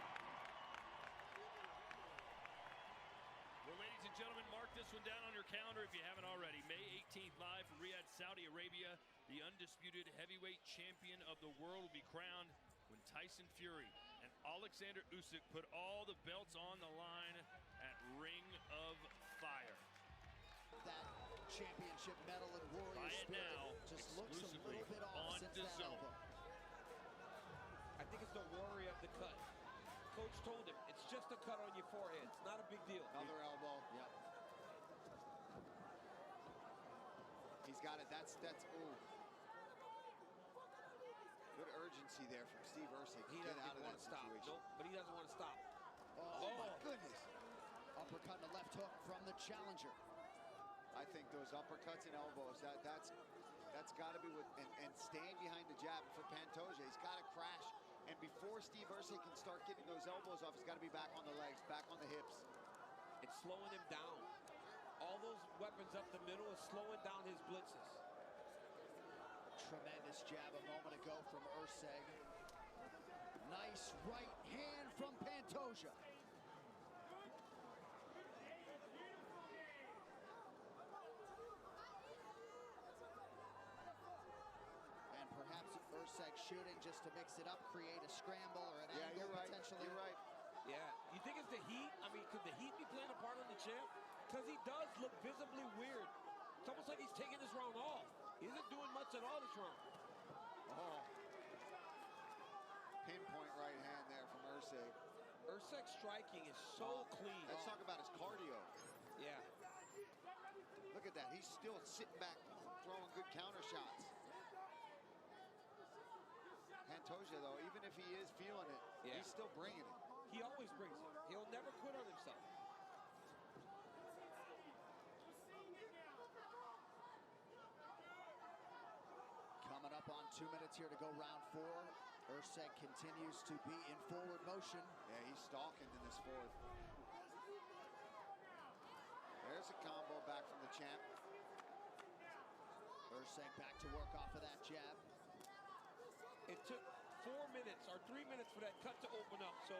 Well, ladies and gentlemen, mark this one down on your calendar if you haven't already. May 18th, live from Riyadh, Saudi Arabia, the undisputed heavyweight champion of the world will be crowned when Tyson Fury and Alexander Usyk put all the belts on the line at Ring of Fire. That championship medal and warrior spirit now, just looks a little bit off since that elbow. I think it's the worry of the cut. Coach told him, it's just a cut on your forehead. It's not a big deal. Another elbow, yep. He's got it, that's, ooh. Good urgency there from Steve Usyk. He doesn't want to stop. Nope, but he doesn't want to stop. Oh my goodness. Uppercut and a left hook from the challenger. I think those uppercuts and elbows, that's got to be with, and staying behind the jab for Pantoja. He's got to crash. And before Steve Usyk can start getting those elbows off, he's got to be back on the legs, back on the hips. It's slowing him down. All those weapons up the middle is slowing down his blitzes. Tremendous jab a moment ago from Usyk. Nice right hand from Pantoja. And perhaps Ursek shooting just to mix it up, create a scramble or an angle potentially. You're right. Yeah. You think it's the heat? I mean, could the heat be playing a part on the champ? Because he does look visibly weird. It's almost like he's taking this round off. He isn't doing much at all this round. Oh. Pinpoint right hand there from Ursek. Ursek's striking is so clean. Let's talk about his cardio. Yeah. Look at that. He's still sitting back, throwing good counter shots. Pantoja, though, even if he is feeling it, he's still bringing it. He always brings it. He'll never quit on himself. Coming up on 2 minutes here to go round 4. Ursek continues to be in forward motion. Yeah, he's stalking in this fourth. There's a combo back from the champ. Ursek back to work off of that jab. It took 4 minutes or 3 minutes for that cut to open up. So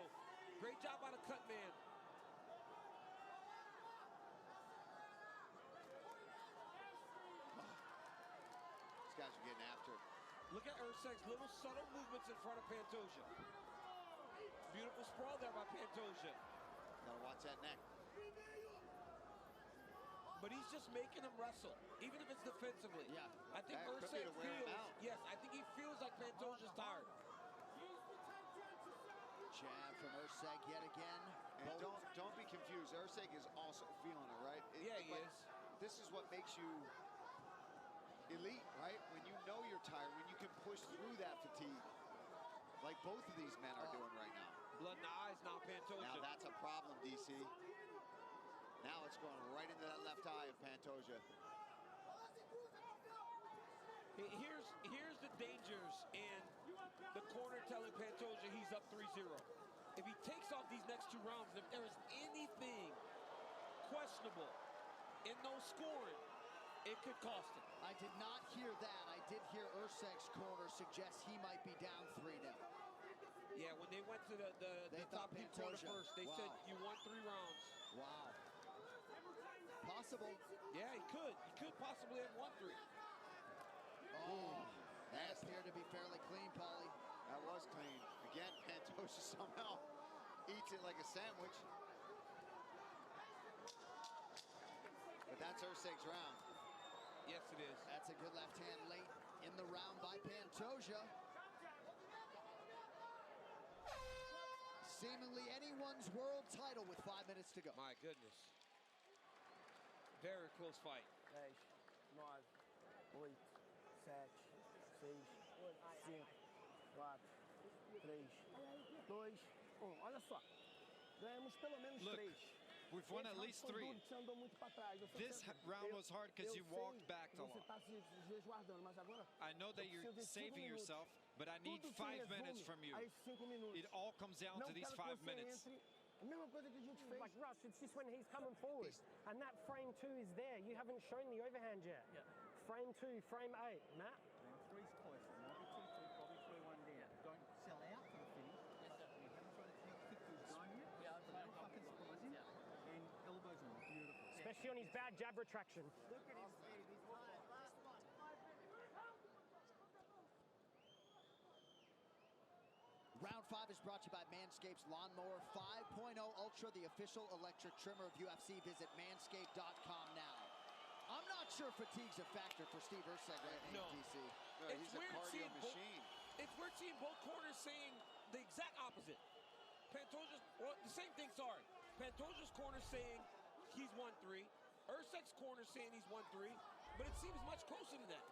great job by the cut man. These guys are getting after it. Look at Ursek's little subtle movements in front of Pantoja. Beautiful sprawl there by Pantoja. Gotta watch that neck. But he's just making him wrestle, even if it's defensively. Yeah. I think Ursek feels, yes, I think he feels like Pantoja's tired. Jab from Ursek yet again. And don't be confused. Ursek is also feeling it, right? Yeah, he is. This is what makes you elite, right? When you know you're tired, when you can push through that fatigue, like both of these men are doing right now. Blood in the eyes now, Pantoja. Now that's a problem, DC. Now it's going right into that left eye of Pantoja. Here's the dangers and the corner telling Pantoja he's up 3-0. If he takes off these next 2 rounds, if there is anything questionable in no scoring, it could cost him. I did not hear that. I did hear Ursek's corner suggest he might be down 3-0. Yeah, when they went to the top corner first, they said you won 3 rounds. Wow. Possible. Yeah, he could. He could possibly have won 3. Oh, that appeared to be fairly clean, Paulie. That was clean. Again, Pantoja somehow eats it like a sandwich. But that's Ursek's round. Yes, it is. That's a good left hand late in the round by Pantoja. Seemingly anyone's world title with 5 minutes to go. My goodness. Very close fight. 10, 9, 8, 7, 6, 5, 4, 3, 2, 1. Olha só. Ganhamos pelo menos 3. We've won at least 3. This round was hard because you walked back a lot. I know that you're saving yourself, but I need 5 minutes from you. It all comes down to these 5 minutes. A mesma coisa que a gente fez. Like Russ, it's just when he's coming forward. And that frame 2 is there. You haven't shown the overhand yet. Yeah. Frame 2, frame 8. Matt? Frame 3's close. Might be 2-2, probably 3-1 down. Don't sell out to the finish. Yes, sir. We haven't tried to kick through zone yet. Yeah, so don't fucking surprise him. Yeah. And elbows are beautiful. Especially on his bad jab retraction. Look at his speed. He's tired. Last one. Round 5 is brought to you by Manscaped's Lawnmower 5.0 Ultra, the official electric trimmer of UFC. Visit manscaped.com now. I'm not sure fatigue's a factor for Steve Ursek right now, DC. No, he's a cardio machine. It's weird seeing both corners saying the exact opposite. Pantoja's, well, the same thing, sorry. Pantoja's corner saying he's 1-3. Ursek's corner saying he's 1-3. But it seems much closer to that.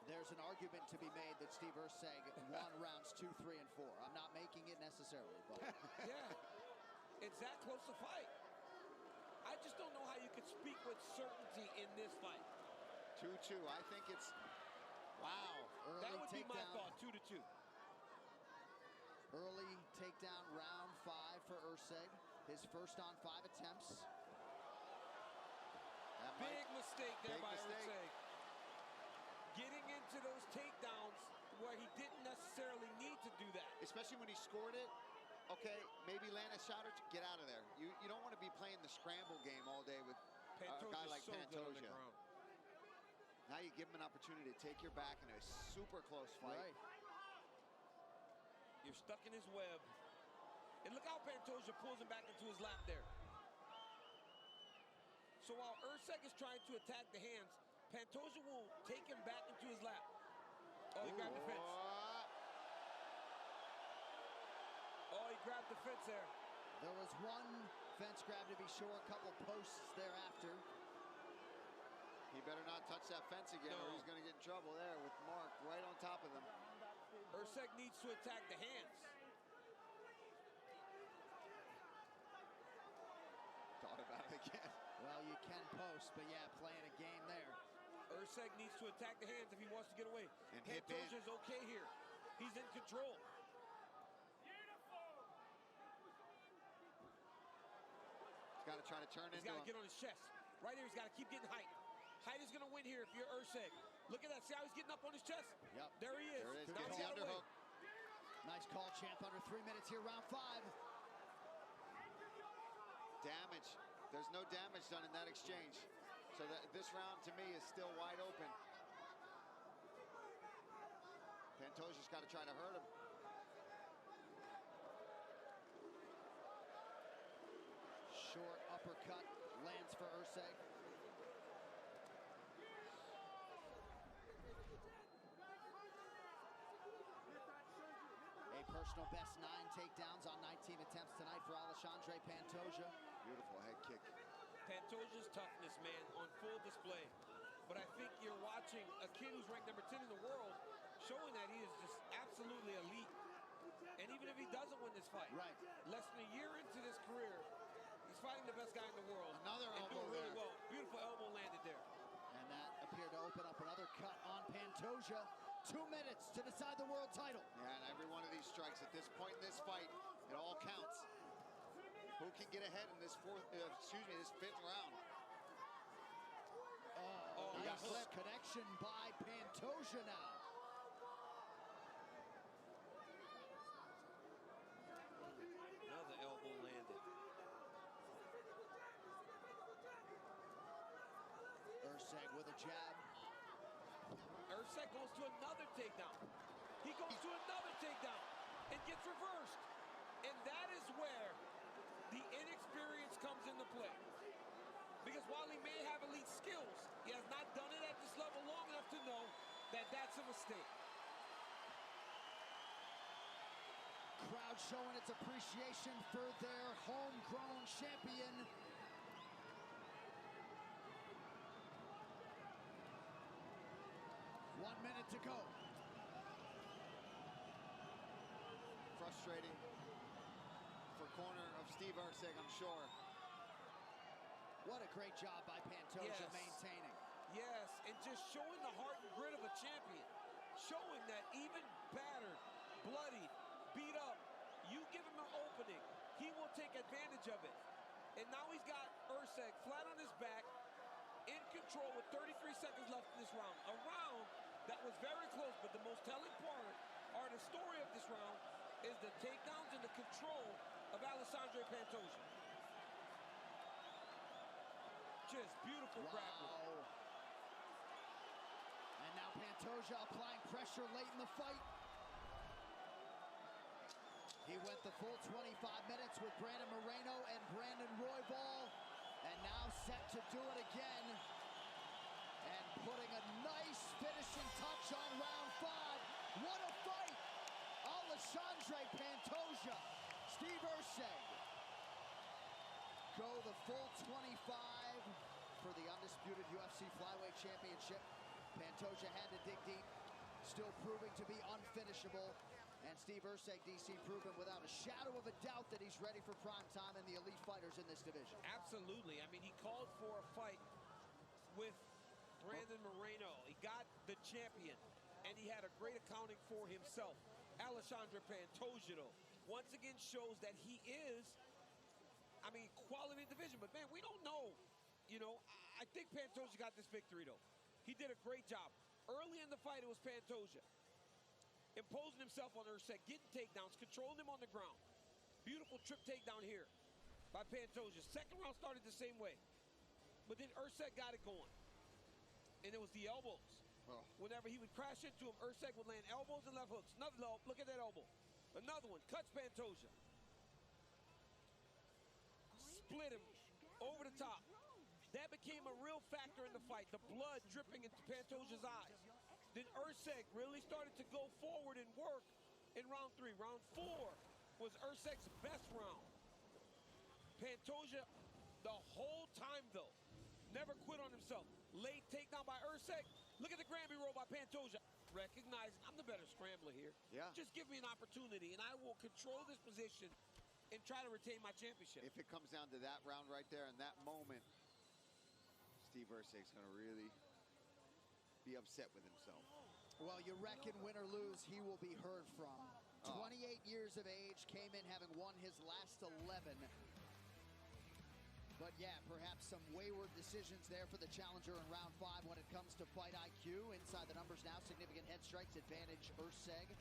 There's an argument to be made that Steve Ursek won rounds 2, 3, and 4. I'm not making it necessarily, but yeah, it's that close a fight. I just don't know how you could speak with certainty in this fight. 2-2. I think it's early that would be my takedown. thought. 2-2. Early takedown, round 5 for Ursek. His first on 5 attempts. Big mistake there by Ursek. Getting into those takedowns where he didn't necessarily need to do that. Especially when he scored it. Okay, maybe land a shot or two, get out of there. You don't want to be playing the scramble game all day with a guy like so good on the Pantoja. ground. Now you give him an opportunity to take your back in a super close fight. Right. You're stuck in his web. And look how Pantoja pulls him back into his lap there. So while Ursek is trying to attack the hands, Pantoja will take him back into his lap. Oh, he grabbed the fence. Oh, he grabbed the fence there. There was one fence grab to be sure, a couple posts thereafter. He better not touch that fence again or he's going to get in trouble there with Mark right on top of them. Ursek needs to attack the hands. Thought about it again. Well, you can post, but yeah, playing a game there. Ursek needs to attack the hands if he wants to get away. And hip in. Pantoja's okay here. He's in control. He's got to try to turn into him. He's got to get on his chest. Right here, he's got to keep getting height. Height is going to win here if you're Ursek. Look at that. See how he's getting up on his chest? Yep. There he is. There it is. Now Gets he the got away. underhook. Nice call, champ. Under 3 minutes here, round 5. Damage. There's no damage done in that exchange. So this round, to me, is still wide open. Pantoja's got to try to hurt him. Short uppercut lands for Ursek. A personal best 9 takedowns on 19 attempts tonight for Alexandre Pantoja. Beautiful head kick. Pantoja's toughness, man, on full display. But I think you're watching a kid who's ranked number 10 in the world showing that he is just absolutely elite. And even if he doesn't win this fight, less than a year into this career, he's fighting the best guy in the world. Another and elbow doing really there. well. Beautiful elbow landed there. And that appeared to open up another cut on Pantoja. 2 minutes to decide the world title. Yeah, and every one of these strikes at this point in this fight, it all counts. Who can get ahead in this this fifth round? Oh, nice connection by Pantoja now. Another elbow landed. Ursek with a jab. Ursek goes to another takedown. He goes to another takedown and gets reversed. And that is where the inexperience comes into play. Because while he may have elite skills, he has not done it at this level long enough to know that that's a mistake. Crowd showing its appreciation for their homegrown champion. One minute to go. Frustrating for corner of Steve Ursek, I'm sure. What a great job by Pantoja maintaining. Yes, and just showing the heart and grit of a champion. Showing that even battered, bloodied, beat up, you give him an opening, he will take advantage of it. And now he's got Ursek flat on his back, in control with 33 seconds left in this round. A round that was very close, but the most telling part, or the story of this round, is the takedowns and the control of Alexandre Pantoja. Just beautiful grappling. And now Pantoja applying pressure late in the fight. He went the full 25 minutes with Brandon Moreno and Brandon Royval. And now set to do it again. And putting a nice finishing touch on round 5. What a fight! Alexandre Pantoja, Steve Ursek go the full 25 for the undisputed UFC Flyweight Championship. Pantoja had to dig deep, still proving to be unfinishable. And Steve Ursek, DC, proven without a shadow of a doubt that he's ready for prime time and the elite fighters in this division. Absolutely. I mean, he called for a fight with Brandon Moreno. He got the champion, and he had a great accounting for himself. Alexandre Pantoja, though, once again shows that he is, I mean, quality division. But, man, we don't know. You know, I think Pantoja got this victory, though. He did a great job. Early in the fight, it was Pantoja. imposing himself on Erceg, getting takedowns, controlling him on the ground. Beautiful trip takedown here by Pantoja. Second round started the same way. But then Erceg got it going. And it was the elbows. Oh. Whenever he would crash into him, Erceg would land elbows and left hooks. Another low, look at that elbow. Another one, cuts Pantoja. Split him over the top. That became a real factor in the fight. The blood dripping into Pantoja's eyes. Then Erceg really started to go forward and work in round 3. Round 4 was Erceg's best round. Pantoja, the whole time though, never quit on himself. Late takedown by Erceg. Look at the Granby roll by Pantoja. Recognizing I'm the better scrambler here. Yeah. Just give me an opportunity and I will control this position and try to retain my championship. If it comes down to that round right there in that moment, Steve Erceg's going to really be upset with himself. Well, you reckon win or lose, he will be heard from. 28 years of age, came in having won his last 11. But yeah, perhaps some wayward decisions there for the challenger in round 5 when it comes to fight IQ. Inside the numbers now, significant head strikes advantage Erceg.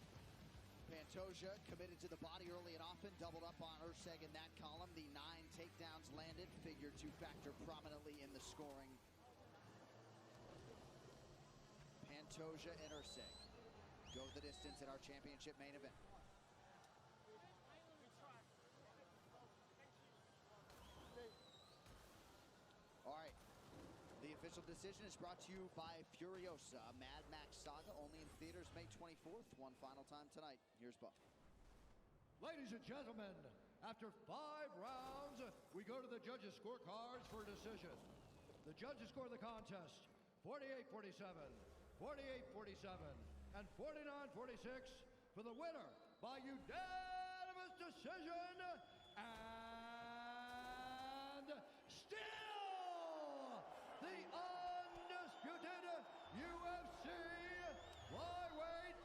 Pantoja committed to the body early and often, doubled up on Erceg in that column. The 9 takedowns landed figured to factor prominently in the scoring. Pantoja and Erceg go the distance in our championship main event. All right, the official decision is brought to you by Furiosa, a Mad Max saga, only in theaters May 24th. One final time tonight. Here's Buck. Ladies and gentlemen, after 5 rounds, we go to the judges' scorecards for a decision. The judges score the contest 48-47, 48-47, and 49-46 for the winner by unanimous decision, and still the undisputed UFC flyweight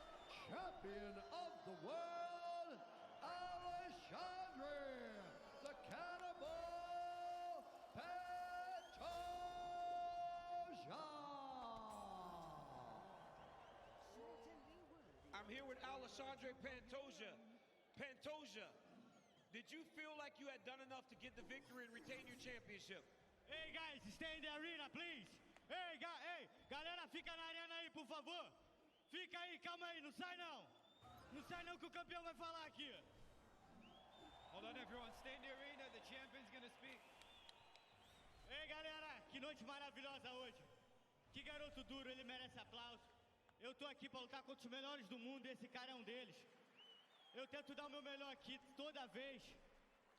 champion of the world, Alexandre the Cannibal Pantoja. I'm here with Alexandre Pantoja. Pantoja, did you feel like you had done enough to get the victory and retain your championship? Hey guys, stay in the arena, please. Hey, galera, fica na arena aí, por favor. Fica aí, calma aí, não sai não. Não sai não que o campeão vai falar aqui. Hold on, everyone. Stay in the arena. The champion's gonna speak. Ei, galera, que noite maravilhosa hoje. Que garoto duro, ele merece aplauso. Eu tô aqui para lutar contra os melhores do mundo e esse cara é um deles. Eu tento dar o meu melhor aqui toda vez,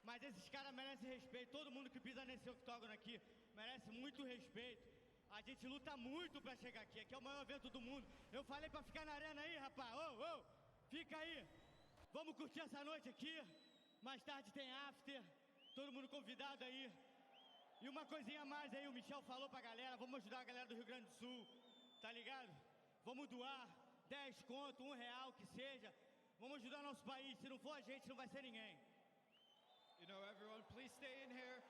mas esses caras merecem respeito. Todo mundo que pisa nesse octógono aqui merece muito respeito. A gente luta muito para chegar aqui. Aqui é o maior evento do mundo. Eu falei para ficar na arena aí, rapaz. Fica aí. Vamos curtir essa noite aqui. Mais tarde tem after. Todo mundo convidado aí. E uma coisinha a mais aí, o Michel falou pra galera. Vamos ajudar a galera do Rio Grande do Sul. Tá ligado? Vamos doar 10 conto, R$1 que seja. Vamos ajudar nosso país. Se não for a gente, não vai ser ninguém. You know, everyone, please stay in here.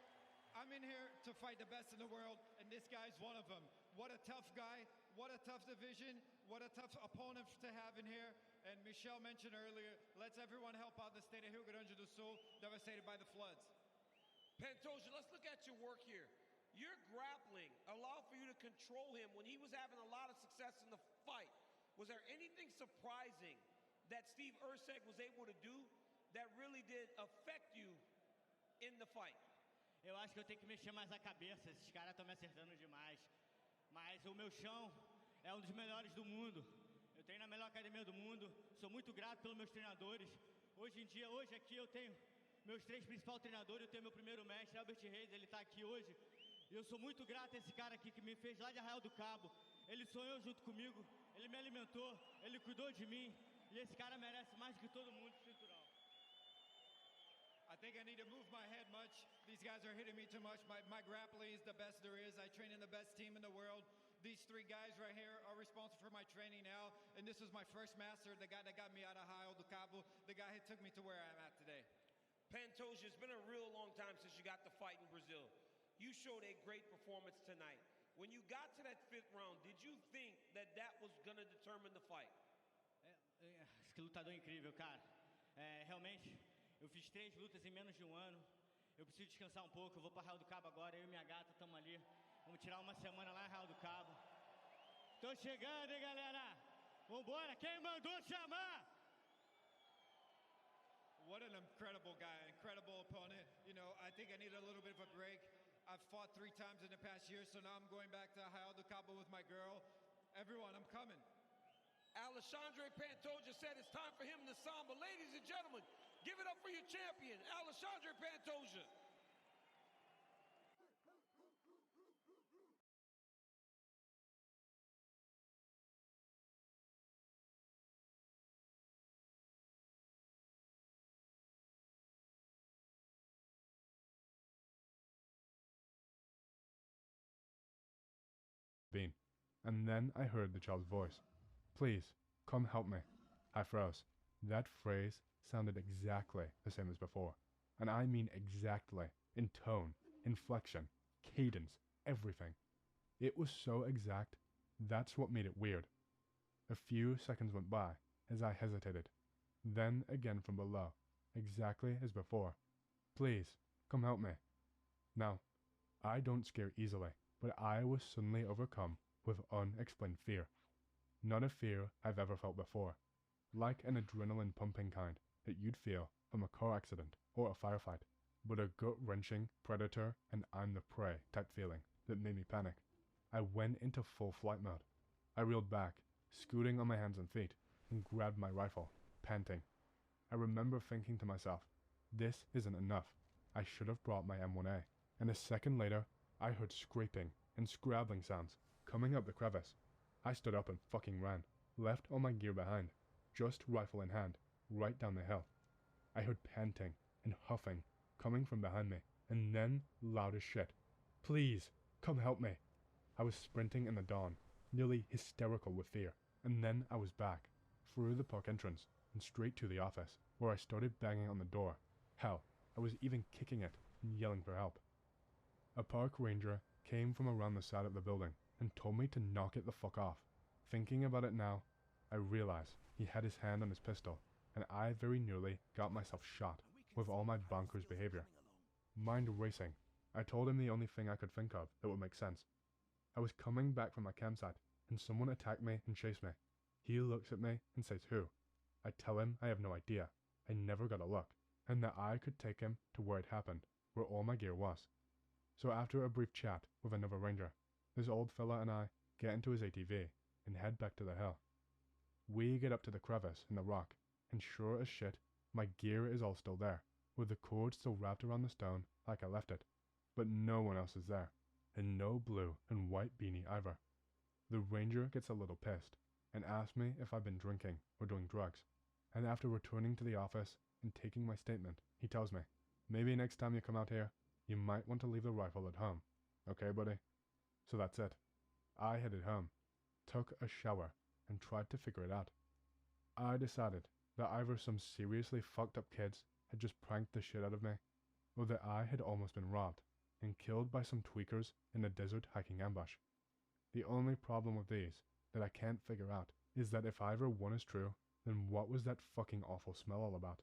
I'm in here to fight the best in the world, and this guy's one of them. What a tough guy. What a tough division. What a tough opponent to have in here. And Michel mentioned earlier, let's everyone help out the state of Rio Grande do Sul, devastated by the floods. Pantoja, let's look at your work here. Your grappling allowed for you to control him when he was having a lot of success in the fight. Was there anything surprising that Steve Erceg was able to do that really did affect you in the fight? Eu acho que eu tenho que mexer mais a cabeça. Esses caras estão me acertando demais. Mas o meu chão é um dos melhores do mundo. Eu treino na melhor academia do mundo. Sou muito grato pelos meus treinadores. Hoje aqui eu tenho meus 3 principais treinadores. Eu tenho meu primeiro mestre, Albert Reis, ele está aqui hoje. E eu sou muito grato a esse cara aqui que me fez lá de Arraial do Cabo. Ele sonhou junto comigo, ele me alimentou, ele cuidou de mim. E esse cara merece mais do que todo mundo de cinturão. I think I need to move my head much. These guys are hitting me too much. My grappling is the best there is. I train in the best team in the world. These 3 guys right here are responsible for my training now. And this was my first master, the guy that got me out of Arraial do Cabo, the guy who took me to where I'm at today. Pantoja, it's been a real long time since you got to fight in Brazil. You showed a great performance tonight. When you got to that 5th round, did you think that that was going to determine the fight? Que lutador incrível, cara. Realmente, eu fiz 3 lutas em menos de um ano. Eu preciso descansar um pouco. Eu vou para Arraial do Cabo agora. Eu e minha gata estamos ali. Vamos tirar uma semana lá em Arraial do Cabo. Tô chegando, hein, galera? Vambora, quem mandou chamar? What an incredible guy, incredible opponent. You know, I think I need a little bit of a break. I've fought 3 times in the past year, so now I'm going back to Arraial do Cabo with my girl. Everyone, I'm coming. Alexandre Pantoja said it's time for him to samba. Ladies and gentlemen, give it up for your champion, Alexandre Pantoja. Bean. And then I heard the child's voice. Please, come help me. I froze. That phrase sounded exactly the same as before. And I mean exactly. In tone, inflection, cadence, everything. It was so exact. That's what made it weird. A few seconds went by as I hesitated. Then again from below, exactly as before. Please, come help me. Now, I don't scare easily, but I was suddenly overcome with unexplained fear. Not a fear I've ever felt before. Like an adrenaline pumping kind that you'd feel from a car accident or a firefight, but a gut-wrenching predator and I'm the prey type feeling that made me panic. I went into full flight mode. I reeled back, scooting on my hands and feet, and grabbed my rifle, panting. I remember thinking to myself, this isn't enough. I should have brought my M1A. And a second later, I heard scraping and scrabbling sounds coming up the crevice. I stood up and fucking ran, left all my gear behind, just rifle in hand, right down the hill. I heard panting and huffing coming from behind me, and then loud as shit. Please, come help me. I was sprinting in the dawn, nearly hysterical with fear, and then I was back, through the park entrance, and straight to the office, where I started banging on the door. Hell, I was even kicking it and yelling for help. A park ranger came from around the side of the building and told me to knock it the fuck off. Thinking about it now, I realized he had his hand on his pistol, and I very nearly got myself shot with all my bonkers behavior. Mind racing, I told him the only thing I could think of that would make sense. I was coming back from my campsite, and someone attacked me and chased me. He looks at me and says who. I tell him I have no idea, I never got a look, and that I could take him to where it happened, where all my gear was. So after a brief chat with another ranger, this old fella and I get into his ATV and head back to the hill. We get up to the crevice in the rock, and sure as shit, my gear is all still there, with the cord still wrapped around the stone like I left it. But no one else is there, and no blue and white beanie either. The ranger gets a little pissed, and asks me if I've been drinking or doing drugs, and after returning to the office and taking my statement, he tells me, maybe next time you come out here, you might want to leave the rifle at home. Okay, buddy? So that's it. I headed home, took a shower, and tried to figure it out. I decided that either some seriously fucked up kids had just pranked the shit out of me, or that I had almost been robbed and killed by some tweakers in a desert hiking ambush. The only problem with these that I can't figure out is that if either one is true, then what was that fucking awful smell all about?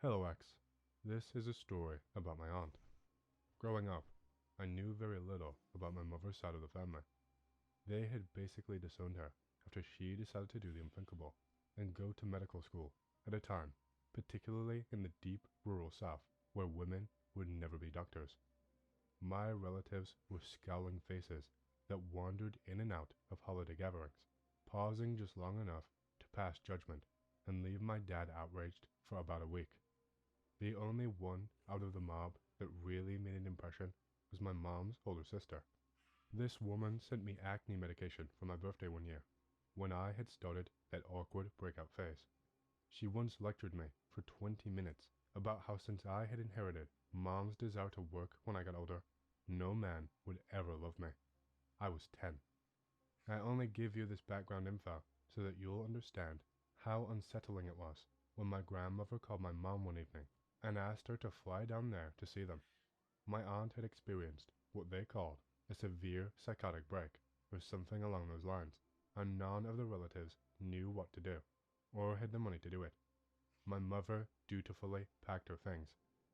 Hello, X. This is a story about my aunt. Growing up, I knew very little about my mother's side of the family. They had basically disowned her after she decided to do the unthinkable and go to medical school at a time, particularly in the deep rural South, where women would never be doctors. My relatives were scowling faces that wandered in and out of holiday gatherings, pausing just long enough to pass judgment and leave my dad outraged for about a week. The only one out of the mob that really made an impression was my mom's older sister. This woman sent me acne medication for my birthday one year, when I had started that awkward breakout phase. She once lectured me for 20 minutes about how since I had inherited mom's desire to work when I got older, no man would ever love me. I was 10. I only give you this background info so that you'll understand how unsettling it was when my grandmother called my mom one evening and asked her to fly down there to see them. My aunt had experienced what they called a severe psychotic break, or something along those lines, and none of the relatives knew what to do, or had the money to do it. My mother dutifully packed her things,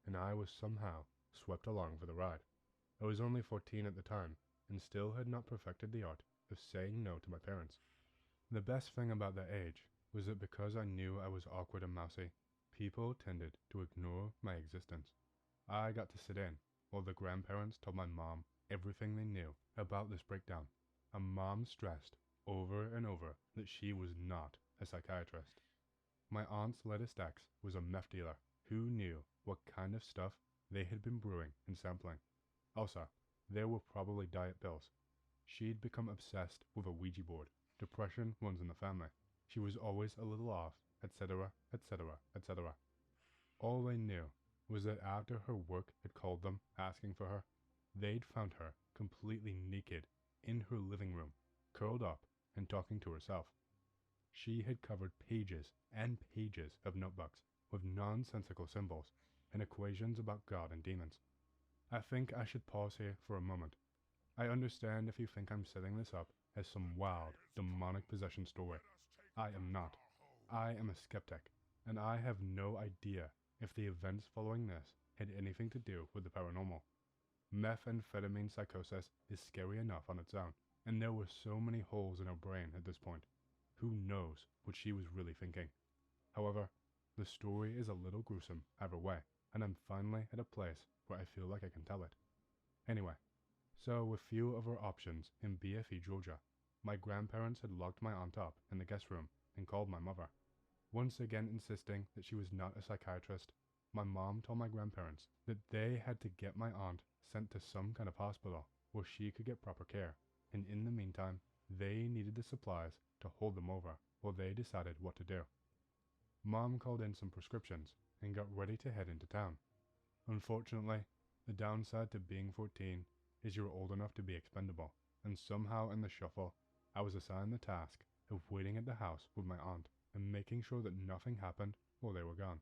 and I was somehow swept along for the ride. I was only 14 at the time, and still had not perfected the art of saying no to my parents. The best thing about that age was that because I knew I was awkward and mousy, people tended to ignore my existence. I got to sit in, while the grandparents told my mom everything they knew about this breakdown, and Mom stressed over and over that she was not a psychiatrist. My aunt's latest ex was a meth dealer who knew what kind of stuff they had been brewing and sampling. Also, there were probably diet pills. She'd become obsessed with a Ouija board. Depression runs in the family. She was always a little off, etc., etc., etc. All they knew was that after her work had called them asking for her, they'd found her completely naked in her living room, curled up and talking to herself. She had covered pages and pages of notebooks with nonsensical symbols and equations about God and demons. I think I should pause here for a moment. I understand if you think I'm setting this up as some wild, demonic possession story. I am not. I am a skeptic, and I have no idea if the events following this had anything to do with the paranormal. Methamphetamine psychosis is scary enough on its own, and there were so many holes in her brain at this point. Who knows what she was really thinking? However, the story is a little gruesome either way, and I'm finally at a place where I feel like I can tell it. Anyway, so with few other options in BFE, Georgia, my grandparents had locked my aunt up in the guest room and called my mother. Once again insisting that she was not a psychiatrist, my mom told my grandparents that they had to get my aunt sent to some kind of hospital where she could get proper care, and in the meantime, they needed the supplies to hold them over while they decided what to do. Mom called in some prescriptions and got ready to head into town. Unfortunately, the downside to being 14 is you're old enough to be expendable, and somehow in the shuffle, I was assigned the task of waiting at the house with my aunt and making sure that nothing happened while they were gone.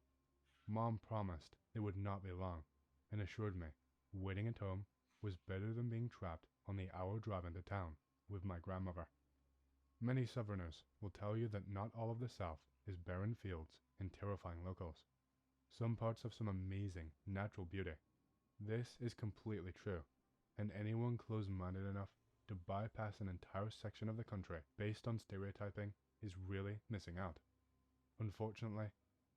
Mom promised it would not be long, and assured me waiting at home was better than being trapped on the hour drive into town with my grandmother. Many Southerners will tell you that not all of the South is barren fields and terrifying locals. Some parts have some amazing natural beauty. This is completely true, and anyone close-minded enough to bypass an entire section of the country based on stereotyping is really missing out. Unfortunately,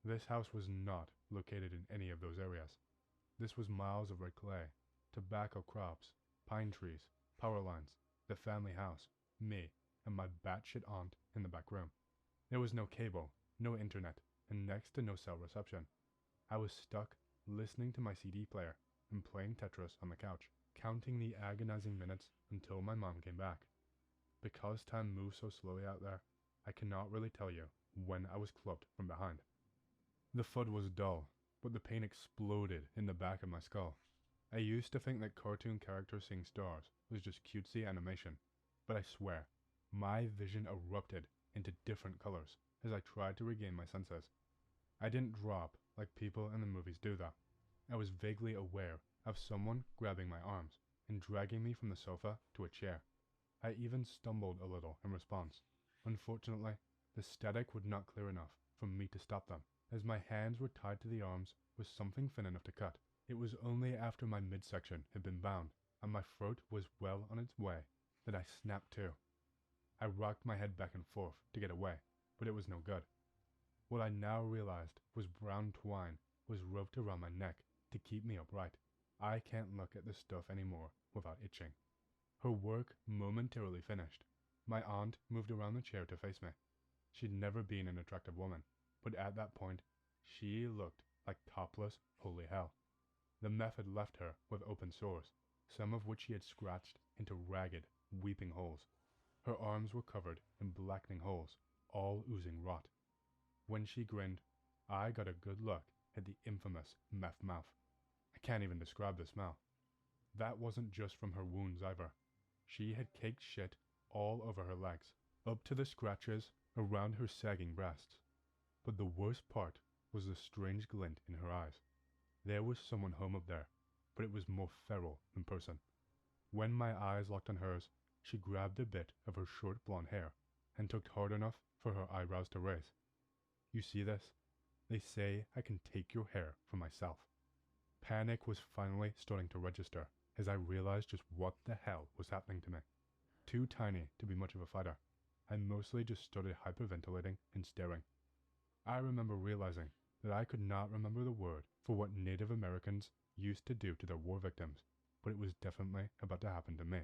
this house was not located in any of those areas. This was miles of red clay, tobacco crops, pine trees, power lines, the family house, me, and my batshit aunt in the back room. There was no cable, no internet, and next to no cell reception. I was stuck listening to my CD player and playing Tetris on the couch, counting the agonizing minutes until my mom came back. Because time moves so slowly out there, I cannot really tell you when I was clubbed from behind. The thud was dull, but the pain exploded in the back of my skull. I used to think that cartoon characters seeing stars was just cutesy animation, but I swear, my vision erupted into different colors as I tried to regain my senses. I didn't drop like people in the movies do though. I was vaguely aware of someone grabbing my arms and dragging me from the sofa to a chair. I even stumbled a little in response. Unfortunately, the static would not clear enough for me to stop them, as my hands were tied to the arms with something thin enough to cut. It was only after my midsection had been bound and my throat was well on its way that I snapped to. I rocked my head back and forth to get away, but it was no good. What I now realized was brown twine was roped around my neck to keep me upright. I can't look at this stuff anymore without itching. Her work momentarily finished. My aunt moved around the chair to face me. She'd never been an attractive woman, but at that point, she looked like topless holy hell. The meth had left her with open sores, some of which she had scratched into ragged, weeping holes. Her arms were covered in blackening holes, all oozing rot. When she grinned, I got a good look at the infamous meth mouth. I can't even describe the smell. That wasn't just from her wounds either. She had caked shit all over her legs, up to the scratches around her sagging breasts. But the worst part was the strange glint in her eyes. There was someone home up there, but it was more feral in person. When my eyes locked on hers, she grabbed a bit of her short blonde hair and tugged hard enough for her eyebrows to raise. You see this? They say I can take your hair for myself. Panic was finally starting to register as I realized just what the hell was happening to me. Too tiny to be much of a fighter, I mostly just started hyperventilating and staring. I remember realizing that I could not remember the word for what Native Americans used to do to their war victims, but it was definitely about to happen to me.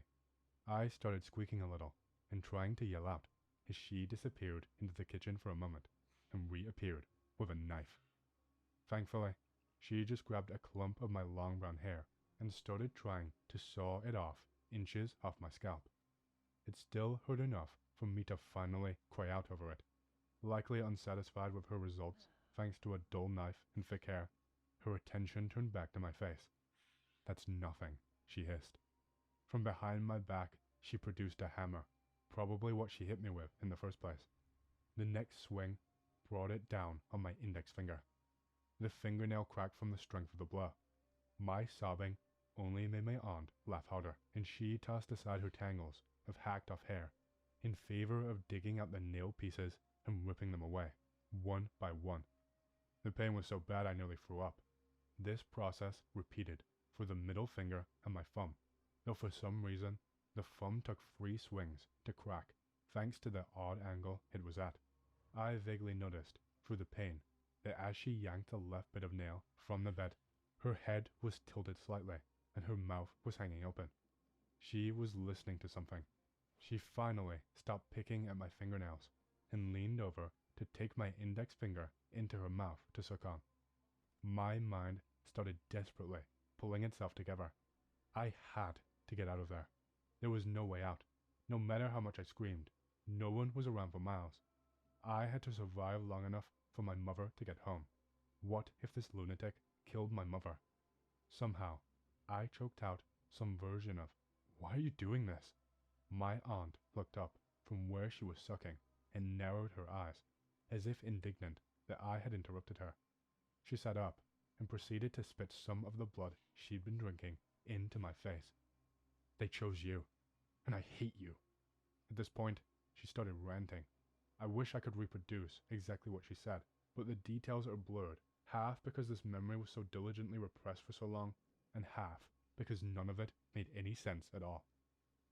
I started squeaking a little and trying to yell out as she disappeared into the kitchen for a moment and reappeared with a knife. Thankfully, she just grabbed a clump of my long brown hair and started trying to saw it off inches off my scalp. It still hurt enough for me to finally cry out over it. Likely unsatisfied with her results thanks to a dull knife and thick hair, her attention turned back to my face. That's nothing, she hissed. From behind my back, she produced a hammer, probably what she hit me with in the first place. The next swing brought it down on my index finger. The fingernail cracked from the strength of the blow. My sobbing only made my aunt laugh harder, and she tossed aside her tangles of hacked off hair in favor of digging out the nail pieces and ripping them away, one by one. The pain was so bad I nearly threw up. This process repeated for the middle finger and my thumb, though for some reason the thumb took 3 swings to crack thanks to the odd angle it was at. I vaguely noticed, through the pain, that as she yanked the left bit of nail from the bed, her head was tilted slightly and her mouth was hanging open. She was listening to something. She finally stopped picking at my fingernails and leaned over to take my index finger into her mouth to suck on. My mind started desperately pulling itself together. I had to get out of there. There was no way out. No matter how much I screamed, no one was around for miles. I had to survive long enough for my mother to get home. What if this lunatic killed my mother? Somehow, I choked out some version of, "Why are you doing this?" My aunt looked up from where she was sucking and narrowed her eyes, as if indignant that I had interrupted her. She sat up and proceeded to spit some of the blood she'd been drinking into my face. "They chose you, and I hate you." At this point, she started ranting. I wish I could reproduce exactly what she said, but the details are blurred, half because this memory was so diligently repressed for so long, and half because none of it made any sense at all.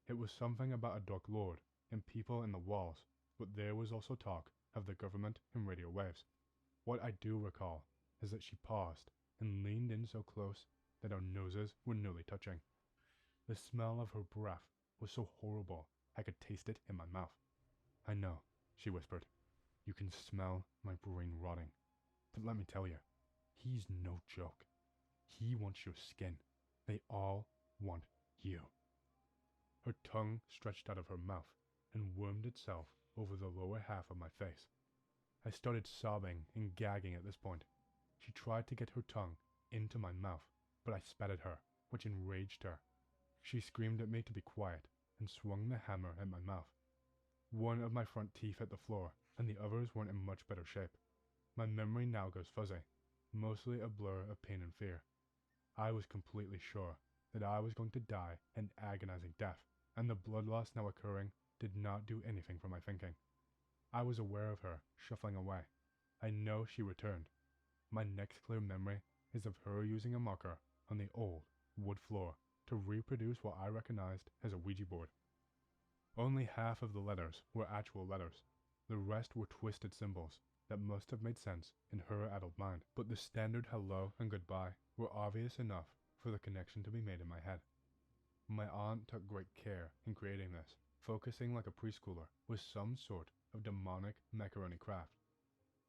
It was something about a Dark Lord and people in the walls, but there was also talk of the government and radio waves. What I do recall is that she paused and leaned in so close that our noses were nearly touching. The smell of her breath was so horrible I could taste it in my mouth. "I know," she whispered. "You can smell my brain rotting. But let me tell you, he's no joke. He wants your skin. They all want you." Her tongue stretched out of her mouth and wormed itself over the lower half of my face. I started sobbing and gagging at this point. She tried to get her tongue into my mouth, but I spat at her, which enraged her. She screamed at me to be quiet and swung the hammer at my mouth. One of my front teeth hit the floor, and the others weren't in much better shape. My memory now goes fuzzy, mostly a blur of pain and fear. I was completely sure that I was going to die an agonizing death, and the blood loss now occurring did not do anything for my thinking. I was aware of her shuffling away. I know she returned. My next clear memory is of her using a marker on the old wood floor to reproduce what I recognized as a Ouija board. Only half of the letters were actual letters. The rest were twisted symbols that must have made sense in her adult mind, but the standard hello and goodbye were obvious enough for the connection to be made in my head. My aunt took great care in creating this, focusing like a preschooler with some sort of demonic macaroni craft.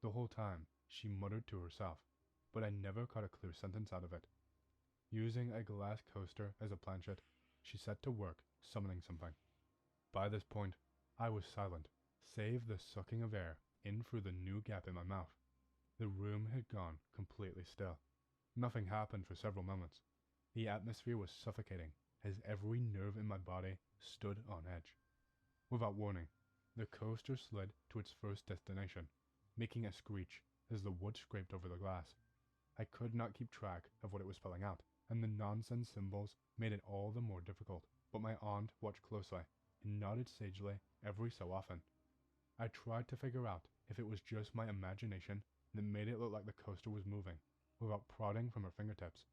The whole time, she muttered to herself, but I never caught a clear sentence out of it. Using a glass coaster as a planchet, she set to work summoning something. By this point, I was silent, save the sucking of air in through the new gap in my mouth. The room had gone completely still. Nothing happened for several moments. The atmosphere was suffocating as every nerve in my body stood on edge. Without warning, the coaster slid to its first destination, making a screech as the wood scraped over the glass. I could not keep track of what it was spelling out, and the nonsense symbols made it all the more difficult, but my aunt watched closely and nodded sagely every so often. I tried to figure out if it was just my imagination that made it look like the coaster was moving, without prodding from her fingertips.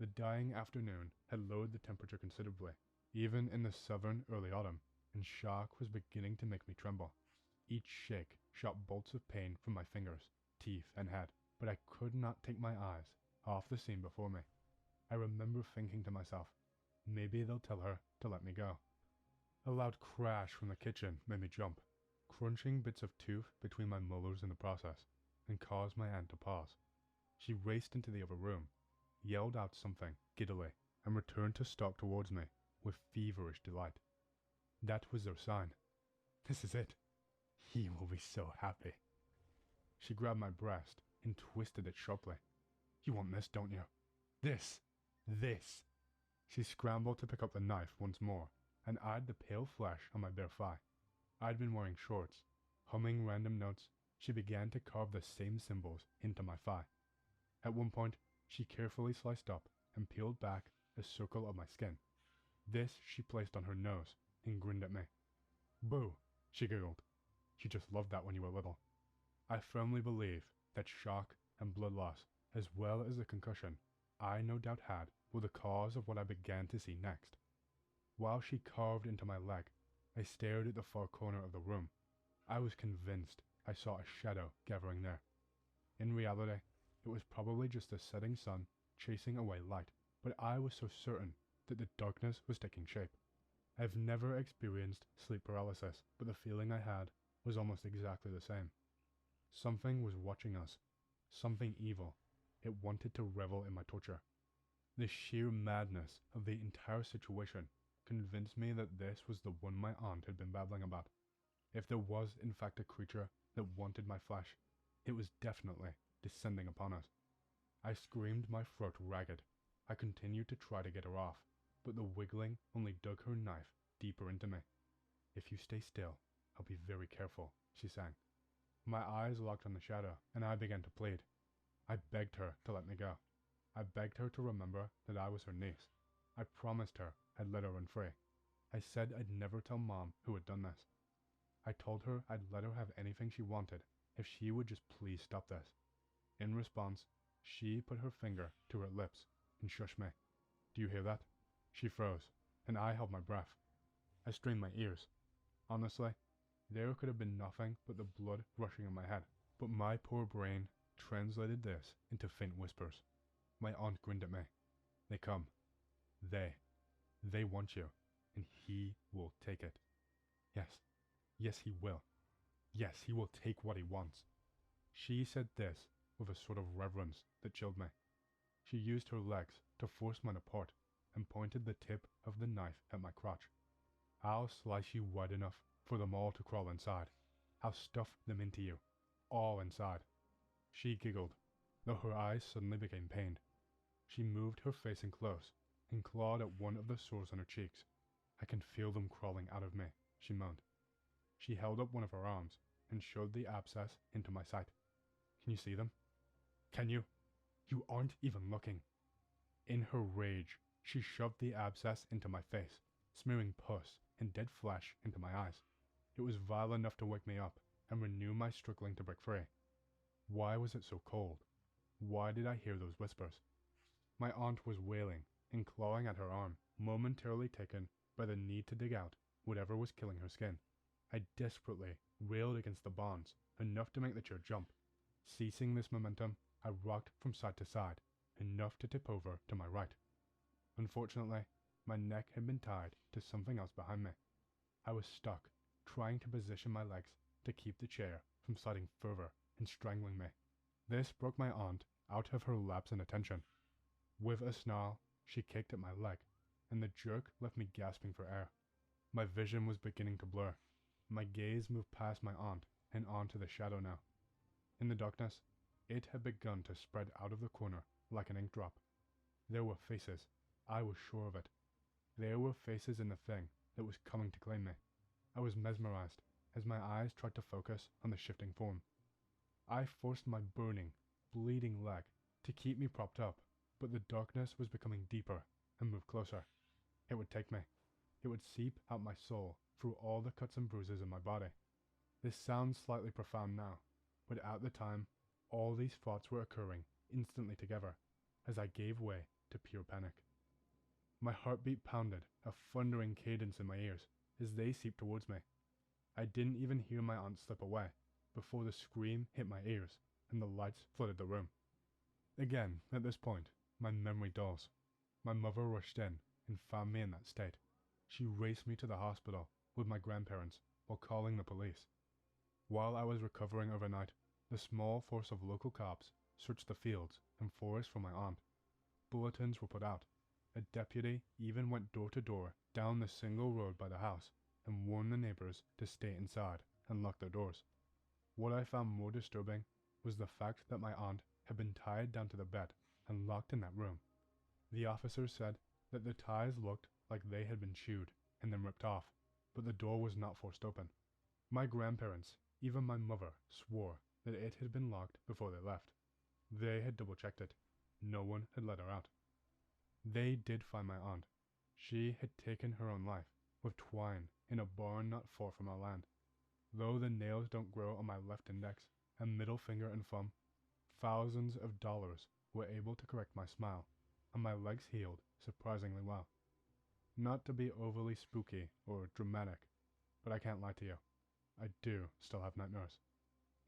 The dying afternoon had lowered the temperature considerably, even in the southern early autumn, and shock was beginning to make me tremble. Each shake shot bolts of pain from my fingers, teeth, and head, but I could not take my eyes off the scene before me. I remember thinking to myself, maybe they'll tell her to let me go. A loud crash from the kitchen made me jump, crunching bits of tooth between my molars in the process, and caused my aunt to pause. She raced into the other room, yelled out something giddily, and returned to stalk towards me with feverish delight. That was their sign. This is it. He will be so happy. She grabbed my breast and twisted it sharply. You want this, don't you? This. She scrambled to pick up the knife once more and eyed the pale flesh on my bare thigh. I'd been wearing shorts. Humming random notes, she began to carve the same symbols into my thigh. At one point, she carefully sliced up and peeled back a circle of my skin. This she placed on her nose and grinned at me. Boo, she giggled. You just loved that when you were little. I firmly believe that shock and blood loss, as well as the concussion I no doubt had, were the cause of what I began to see next. While she carved into my leg, I stared at the far corner of the room. I was convinced I saw a shadow gathering there. In reality, it was probably just the setting sun chasing away light, but I was so certain that the darkness was taking shape. I've never experienced sleep paralysis, but the feeling I had was almost exactly the same. Something was watching us. Something evil. It wanted to revel in my torture. The sheer madness of the entire situation convinced me that this was the one my aunt had been babbling about. If there was in fact a creature that wanted my flesh, it was definitely descending upon us. I screamed my throat ragged. I continued to try to get her off, but the wiggling only dug her knife deeper into me. If you stay still, I'll be very careful, she sang. My eyes locked on the shadow, and I began to plead. I begged her to let me go. I begged her to remember that I was her niece. I promised her I'd let her run free. I said I'd never tell Mom who had done this. I told her I'd let her have anything she wanted if she would just please stop this. In response, she put her finger to her lips and shushed me. Do you hear that? She froze, and I held my breath. I strained my ears. Honestly, there could have been nothing but the blood rushing in my head, but my poor brain translated this into faint whispers. My aunt grinned at me. They come. They want you, and he will take it. Yes, he will. Yes, he will take what he wants. She said this with a sort of reverence that chilled me. She used her legs to force mine apart and pointed the tip of the knife at my crotch. I'll slice you wide enough for them all to crawl inside. I'll stuff them into you, all inside. She giggled, though her eyes suddenly became pained. She moved her face in close and clawed at one of the sores on her cheeks. I can feel them crawling out of me, she moaned. She held up one of her arms and showed the abscess into my sight. Can you see them? Can you? You aren't even looking. In her rage, she shoved the abscess into my face, smearing pus and dead flesh into my eyes. It was vile enough to wake me up and renew my struggling to break free. Why was it so cold? Why did I hear those whispers? My aunt was wailing and clawing at her arm, momentarily taken by the need to dig out whatever was killing her skin. I desperately railed against the bonds, enough to make the chair jump. Ceasing this momentum, I rocked from side to side, enough to tip over to my right. Unfortunately, my neck had been tied to something else behind me. I was stuck, trying to position my legs to keep the chair from sliding further and strangling me. This broke my aunt out of her lapse in attention. With a snarl, she kicked at my leg, and the jerk left me gasping for air. My vision was beginning to blur. My gaze moved past my aunt and onto the shadow now. In the darkness, it had begun to spread out of the corner like an ink drop. There were faces. I was sure of it. There were faces in the thing that was coming to claim me. I was mesmerized as my eyes tried to focus on the shifting form. I forced my burning, bleeding leg to keep me propped up, but the darkness was becoming deeper and moved closer. It would take me. it would seep out my soul through all the cuts and bruises in my body. This sounds slightly profound now, but at the time, all these thoughts were occurring instantly together as I gave way to pure panic. My heartbeat pounded a thundering cadence in my ears as they seeped towards me. I didn't even hear my aunt slip away before the scream hit my ears and the lights flooded the room. Again, at this point, my memory dulls. My mother rushed in and found me in that state. She raced me to the hospital with my grandparents while calling the police. While I was recovering overnight, the small force of local cops searched the fields and forests for my aunt. Bulletins were put out. A deputy even went door to door down the single road by the house and warned the neighbors to stay inside and lock their doors. What I found more disturbing was the fact that my aunt had been tied down to the bed and locked in that room. The officers said that the ties looked like they had been chewed and then ripped off, but the door was not forced open. My grandparents, even my mother, swore that it had been locked before they left. They had double-checked it. No one had let her out. They did find my aunt. She had taken her own life with twine in a barn not far from our land. Though the nails don't grow on my left index and middle finger and thumb, thousands of dollars were able to correct my smile, and my legs healed surprisingly well. Not to be overly spooky or dramatic, but I can't lie to you. I do still have nightmares.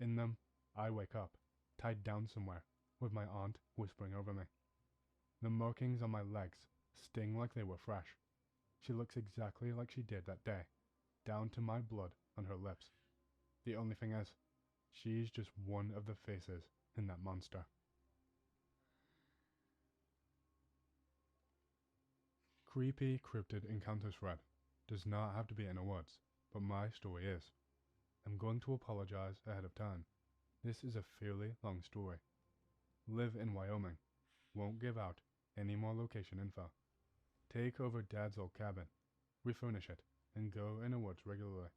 In them, I wake up, tied down somewhere, with my aunt whispering over me. The markings on my legs sting like they were fresh. She looks exactly like she did that day, down to my blood on her lips. The only thing is, she's just one of the faces in that monster. Creepy cryptid encounter thread does not have to be in the woods, but my story is. I'm going to apologize ahead of time. This is a fairly long story. Live in Wyoming. Won't give out any more location info. Take over Dad's old cabin, refurnish it, and go in the woods regularly.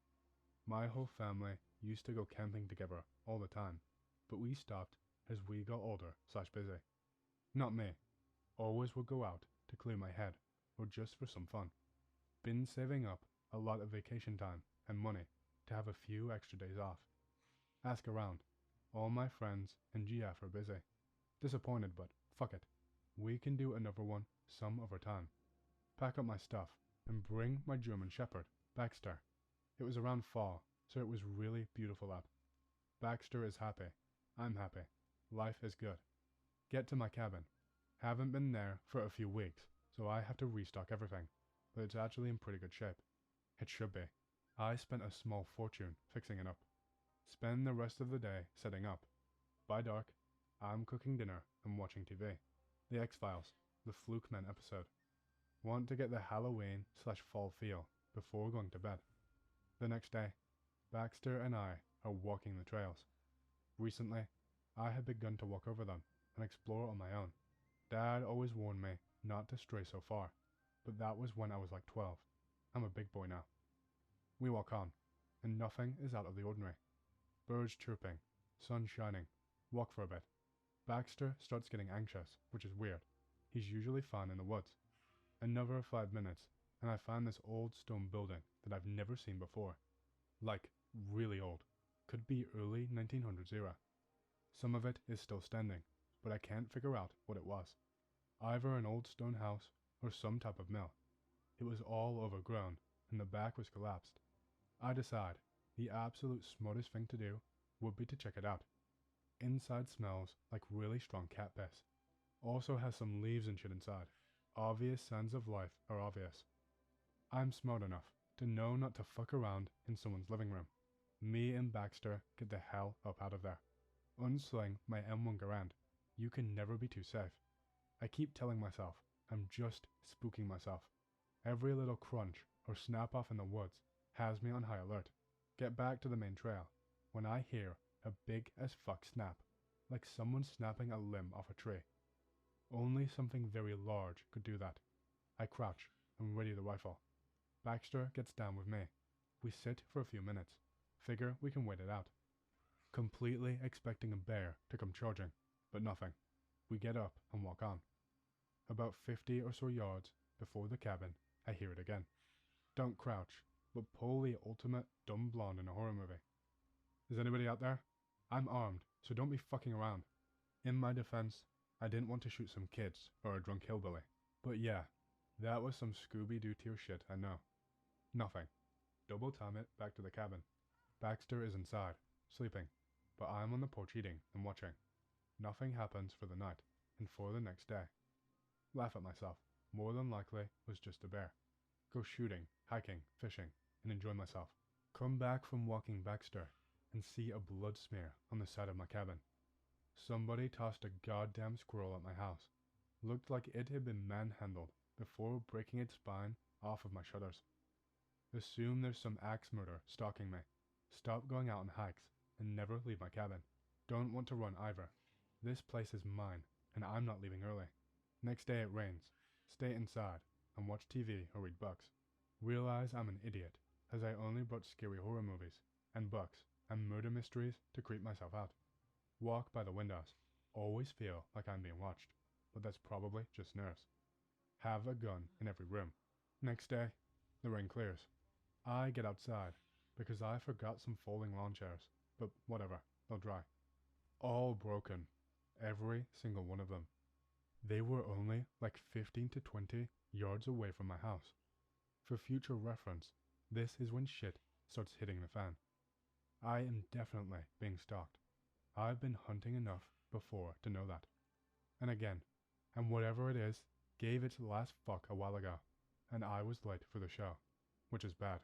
My whole family used to go camping together all the time, but we stopped as we got older/busy. Not me. Always would go out to clear my head, or just for some fun. Been saving up a lot of vacation time and money to have a few extra days off. Ask around. All my friends and GF are busy. Disappointed, but fuck it. We can do another one some other time. Pack up my stuff and bring my German Shepherd, Baxter. It was around fall, so it was really beautiful out. Baxter is happy. I'm happy. Life is good. Get to my cabin. Haven't been there for a few weeks, so I have to restock everything, but it's actually in pretty good shape. It should be. I spent a small fortune fixing it up. Spend the rest of the day setting up. By dark, I'm cooking dinner and watching TV. The X-Files, the Fluke Men episode. Want to get the Halloween/fall feel before going to bed. The next day, Baxter and I are walking the trails. Recently, I had begun to walk over them and explore on my own. Dad always warned me not to stray so far, but that was when I was like 12. I'm a big boy now. We walk on, and nothing is out of the ordinary. Birds chirping, sun shining, walk for a bit. Baxter starts getting anxious, which is weird. He's usually fine in the woods. Another 5 minutes, and I find this old stone building that I've never seen before. Like, really old. Could be early 1900s era. Some of it is still standing, but I can't figure out what it was. Either an old stone house or some type of mill. It was all overgrown, and the back was collapsed. I decide the absolute smartest thing to do would be to check it out. Inside smells like really strong cat piss. Also has some leaves and shit inside. Obvious signs of life are obvious. I'm smart enough to know not to fuck around in someone's living room. Me and Baxter get the hell up out of there. Unsling my M1 Garand. You can never be too safe. I keep telling myself I'm just spooking myself. Every little crunch or snap off in the woods has me on high alert. Get back to the main trail when I hear a big as fuck snap, like someone snapping a limb off a tree. Only something very large could do that. I crouch and ready the rifle. Baxter gets down with me. We sit for a few minutes. Figure we can wait it out. Completely expecting a bear to come charging, but nothing. We get up and walk on. About 50 or so yards before the cabin, I hear it again. Don't crouch, but pull the ultimate dumb blonde in a horror movie. Is anybody out there? I'm armed, so don't be fucking around. In my defense, I didn't want to shoot some kids or a drunk hillbilly. But yeah, that was some Scooby-Doo tier shit, I know. Nothing. Double time it back to the cabin. Baxter is inside, sleeping, but I'm on the porch eating and watching. Nothing happens for the night, and for the next day. Laugh at myself. More than likely was just a bear. Go shooting, hiking, fishing, and enjoy myself. Come back from walking Baxter and see a blood smear on the side of my cabin. Somebody tossed a goddamn squirrel at my house. Looked like it had been manhandled before breaking its spine off of my shutters. Assume there's some axe murder stalking me. Stop going out on hikes and never leave my cabin. Don't want to run either. This place is mine, and I'm not leaving early. Next day it rains. Stay inside and watch TV or read books. Realize I'm an idiot, as I only brought scary horror movies, and books, and murder mysteries to creep myself out. Walk by the windows. Always feel like I'm being watched, but that's probably just nerves. Have a gun in every room. Next day, the rain clears. I get outside, because I forgot some folding lawn chairs, but whatever, they'll dry. All broken. Every single one of them. They were only like 15 to 20 yards away from my house. For future reference, this is when shit starts hitting the fan. I am definitely being stalked. I've been hunting enough before to know that. And again, and whatever it is, gave its last fuck a while ago, and I was late for the show, which is bad.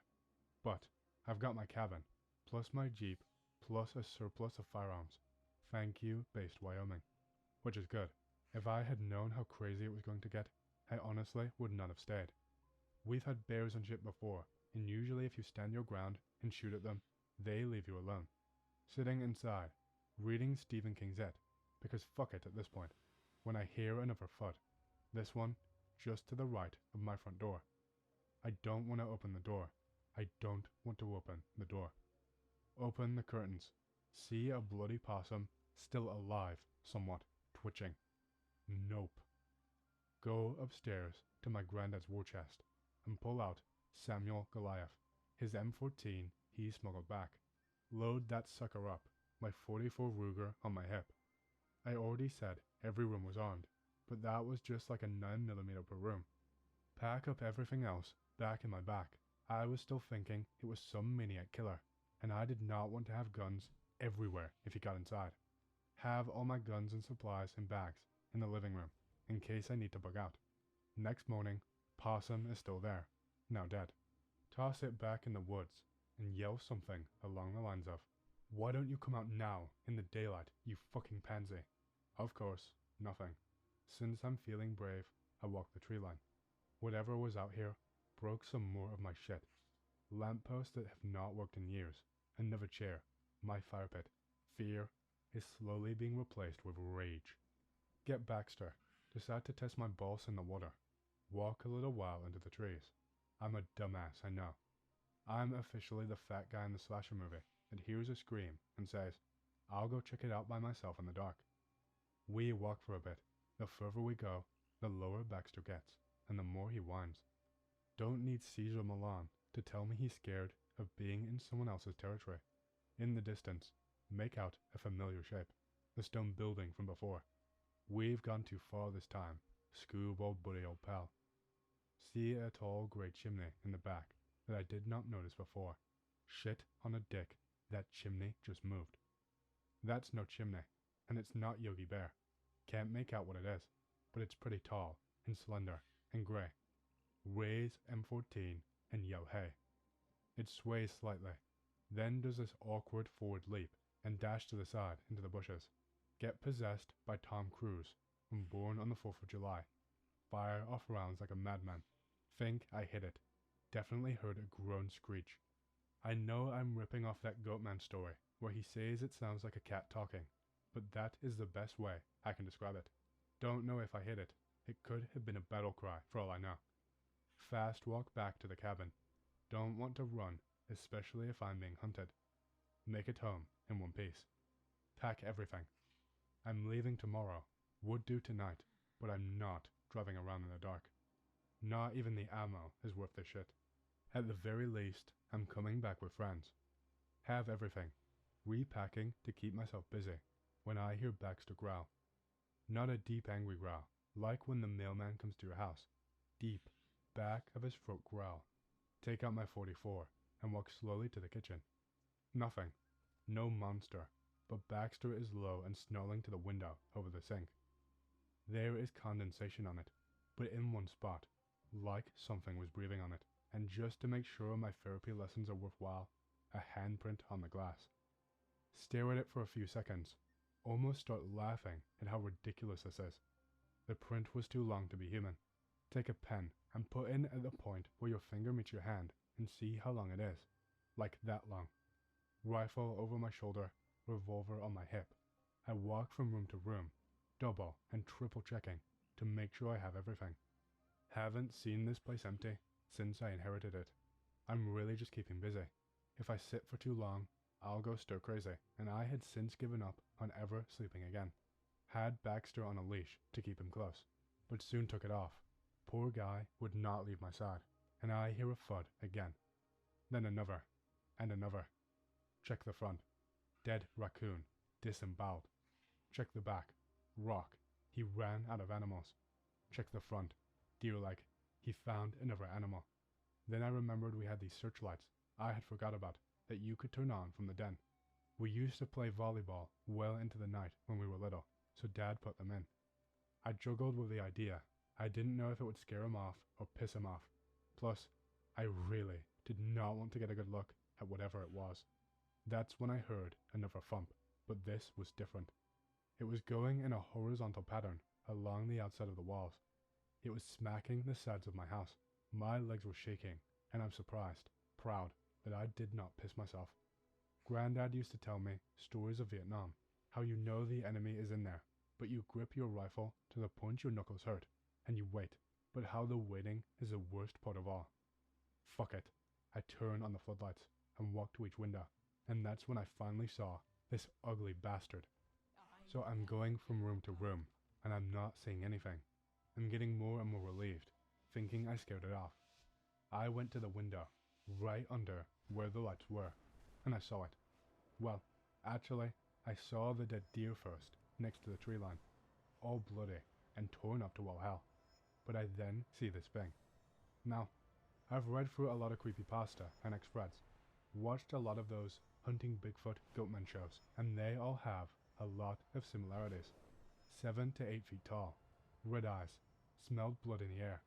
But I've got my cabin, plus my Jeep, plus a surplus of firearms. Thank you, based Wyoming. Which is good. If I had known how crazy it was going to get, I honestly would not have stayed. We've had bears and shit before, and usually if you stand your ground and shoot at them, they leave you alone. Sitting inside, reading Stephen King's It, because fuck it at this point, when I hear another thud. This one, just to the right of my front door. I don't want to open the door. I don't want to open the door. Open the curtains. See a bloody possum, still alive, somewhat, twitching. Nope. Go upstairs to my granddad's war chest and pull out Samuel Goliath, his M14 he smuggled back. Load that sucker up, my 44 Ruger on my hip. I already said every room was armed, but that was just like a 9mm per room. Pack up everything else back in my back. I was still thinking it was some maniac killer, and I did not want to have guns everywhere if he got inside. Have all my guns and supplies in bags in the living room, in case I need to bug out. Next morning, Possum is still there, now dead. Toss it back in the woods, and yell something along the lines of, "Why don't you come out now, in the daylight, you fucking pansy?" Of course, nothing. Since I'm feeling brave, I walk the tree line. Whatever was out here broke some more of my shit. Lampposts that have not worked in years. Another chair. My fire pit. Fear is slowly being replaced with rage. Get Baxter. Decide to test my balls in the water. Walk a little while into the trees. I'm a dumbass, I know. I'm officially the fat guy in the slasher movie that hears a scream and says, "I'll go check it out by myself in the dark." We walk for a bit. The further we go, the lower Baxter gets, and the more he whines. Don't need Cesar Millan to tell me he's scared of being in someone else's territory. In the distance, make out a familiar shape. The stone building from before. We've gone too far this time. Scoob, old buddy, old pal. See a tall grey chimney in the back that I did not notice before. Shit on a dick, that chimney just moved. That's no chimney, and it's not Yogi Bear. Can't make out what it is, but it's pretty tall and slender and grey. Raise M14 and yell hey. It sways slightly, then does this awkward forward leap and dash to the side into the bushes. Get possessed by Tom Cruise from Born on the 4th of July. Fire off rounds like a madman. Think I hit it. Definitely heard a groan screech. I know I'm ripping off that Goatman story where he says it sounds like a cat talking, but that is the best way I can describe it. Don't know if I hit it. It could have been a battle cry for all I know. Fast walk back to the cabin. Don't want to run, especially if I'm being hunted. Make it home in one piece. Pack everything. I'm leaving tomorrow. Would do tonight, but I'm not driving around in the dark. Not even the ammo is worth the shit. At the very least, I'm coming back with friends. Have everything. Repacking to keep myself busy when I hear Baxter growl. Not a deep angry growl, like when the mailman comes to your house. Deep, back of his throat growl. Take out my 44 and walk slowly to the kitchen. Nothing. No monster, but Baxter is low and snarling to the window over the sink. There is condensation on it, but in one spot, like something was breathing on it, and just to make sure my therapy lessons are worthwhile, a handprint on the glass. Stare at it for a few seconds, almost start laughing at how ridiculous this is. The print was too long to be human. Take a pen and put in at the point where your finger meets your hand and see how long it is. Like that long. Rifle over my shoulder, revolver on my hip. I walk from room to room, double and triple checking to make sure I have everything. Haven't seen this place empty since I inherited it. I'm really just keeping busy. If I sit for too long, I'll go stir crazy, and I had since given up on ever sleeping again. Had Baxter on a leash to keep him close, but soon took it off. Poor guy would not leave my side, and I hear a thud again. Then another, and another. Check the front. Dead raccoon, disemboweled. Check the back. Rock. He ran out of animals. Check the front. Deer leg. He found another animal. Then I remembered we had these searchlights I had forgot about that you could turn on from the den. We used to play volleyball well into the night when we were little, so Dad put them in. I juggled with the idea. I didn't know if it would scare him off or piss him off. Plus, I really did not want to get a good look at whatever it was. That's when I heard another thump, but this was different. It was going in a horizontal pattern along the outside of the walls. It was smacking the sides of my house. My legs were shaking, and I'm surprised, proud, that I did not piss myself. Granddad used to tell me stories of Vietnam, how you know the enemy is in there, but you grip your rifle to the point your knuckles hurt, and you wait, but how the waiting is the worst part of all. Fuck it. I turned on the floodlights and walked to each window, and that's when I finally saw this ugly bastard. So I'm going from room to room, and I'm not seeing anything. I'm getting more and more relieved, thinking I scared it off. I went to the window, right under where the lights were, and I saw it. Well, actually, I saw the dead deer first, next to the tree line, all bloody and torn up to all hell. But I then see this thing. Now, I've read through a lot of creepypasta and X-Threads, watched a lot of those hunting Bigfoot goatman shows, and they all have a lot of similarities. 7 to 8 feet tall, red eyes, smelled blood in the air,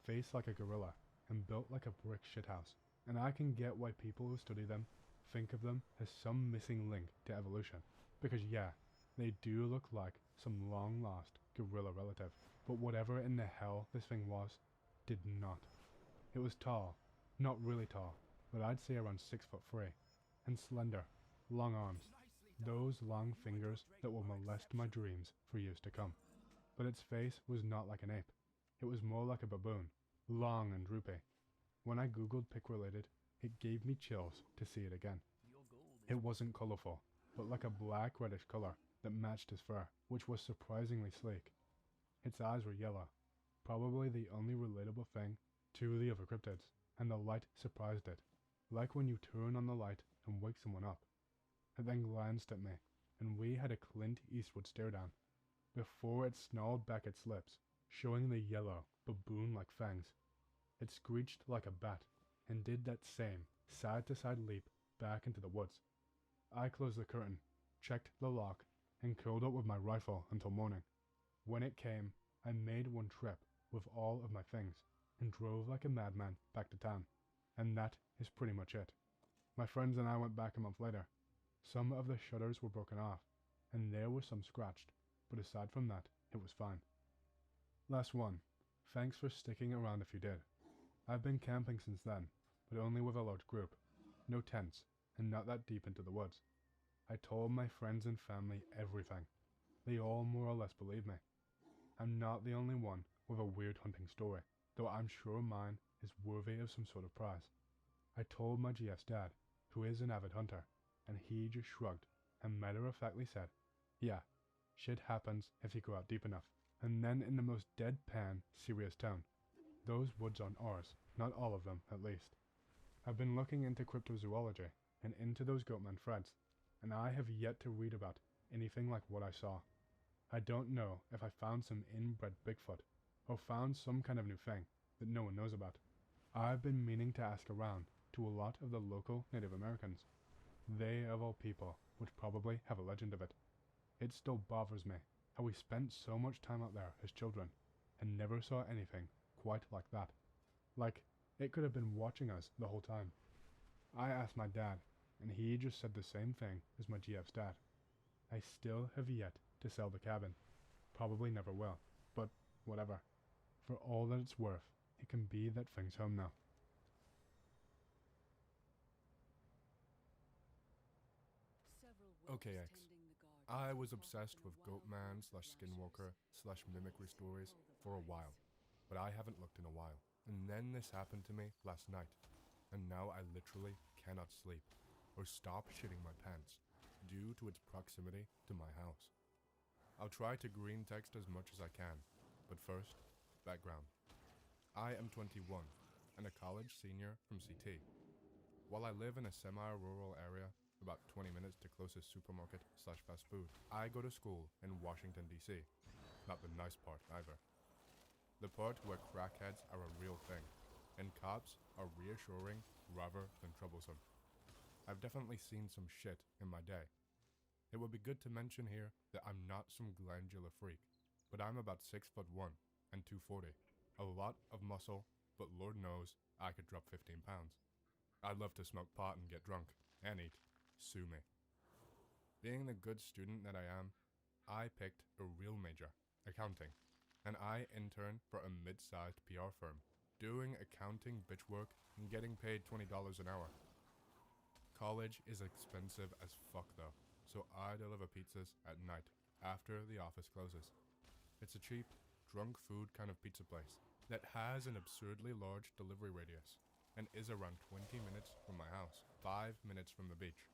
face like a gorilla, and built like a brick shithouse. And I can get why people who study them think of them as some missing link to evolution. Because yeah, they do look like some long-lost gorilla relative. But whatever in the hell this thing was, did not. It was tall, not really tall, but I'd say around 6'3", and slender, long arms, those long fingers that will molest my dreams for years to come. But its face was not like an ape. It was more like a baboon, long and droopy. When I googled pic related, it gave me chills to see it again. It wasn't colorful, but like a black reddish color that matched his fur, which was surprisingly sleek. Its eyes were yellow, probably the only relatable thing to the other cryptids, and the light surprised it, like when you turn on the light and wake someone up. It then glanced at me, and we had a Clint Eastwood stare down, before it snarled back its lips, showing the yellow, baboon-like fangs. It screeched like a bat, and did that same side-to-side leap back into the woods. I closed the curtain, checked the lock, and curled up with my rifle until morning. When it came, I made one trip with all of my things, and drove like a madman back to town. And that is pretty much it. My friends and I went back a month later. Some of the shutters were broken off, and there were some scratched, but aside from that, it was fine. Last one. Thanks for sticking around if you did. I've been camping since then, but only with a large group. No tents, and not that deep into the woods. I told my friends and family everything. They all more or less believe me. I'm not the only one with a weird hunting story, though I'm sure mine is worthy of some sort of prize. I told my GF's dad, who is an avid hunter, and he just shrugged and matter-of-factly said, yeah, shit happens if you go out deep enough. And then in the most deadpan, serious tone, those woods aren't ours, not all of them, at least. I've been looking into cryptozoology and into those Goatman threads, and I have yet to read about anything like what I saw. I don't know if I found some inbred Bigfoot, or found some kind of new thing that no one knows about. I've been meaning to ask around to a lot of the local Native Americans. They, of all people, would probably have a legend of it. It still bothers me how we spent so much time out there as children, and never saw anything quite like that. Like, it could have been watching us the whole time. I asked my dad, and he just said the same thing as my GF's dad. I still have yet to sell the cabin. Probably never will, but whatever. For all that it's worth, it can be that thing's home now. Okay, X. I was obsessed with Goatman / Skinwalker / mimicry stories for a while, but I haven't looked in a while. And then this happened to me last night, and now I literally cannot sleep or stop shitting my pants due to its proximity to my house. I'll try to green text as much as I can, but first, background. I am 21 and a college senior from CT. While I live in a semi-rural area, about 20 minutes to closest supermarket / fast food, I go to school in Washington, D.C. Not the nice part either. The part where crackheads are a real thing, and cops are reassuring rather than troublesome. I've definitely seen some shit in my day. It would be good to mention here that I'm not some glandular freak, but I'm about 6'1" and 240. A lot of muscle, but Lord knows I could drop 15 pounds. I'd love to smoke pot and get drunk, and eat. Sue me. Being the good student that I am, I picked a real major, accounting, and I interned for a mid-sized PR firm, doing accounting bitch work and getting paid $20 an hour. College is expensive as fuck though, so I deliver pizzas at night after the office closes. It's a cheap, drunk food kind of pizza place that has an absurdly large delivery radius and is around 20 minutes from my house, 5 minutes from the beach.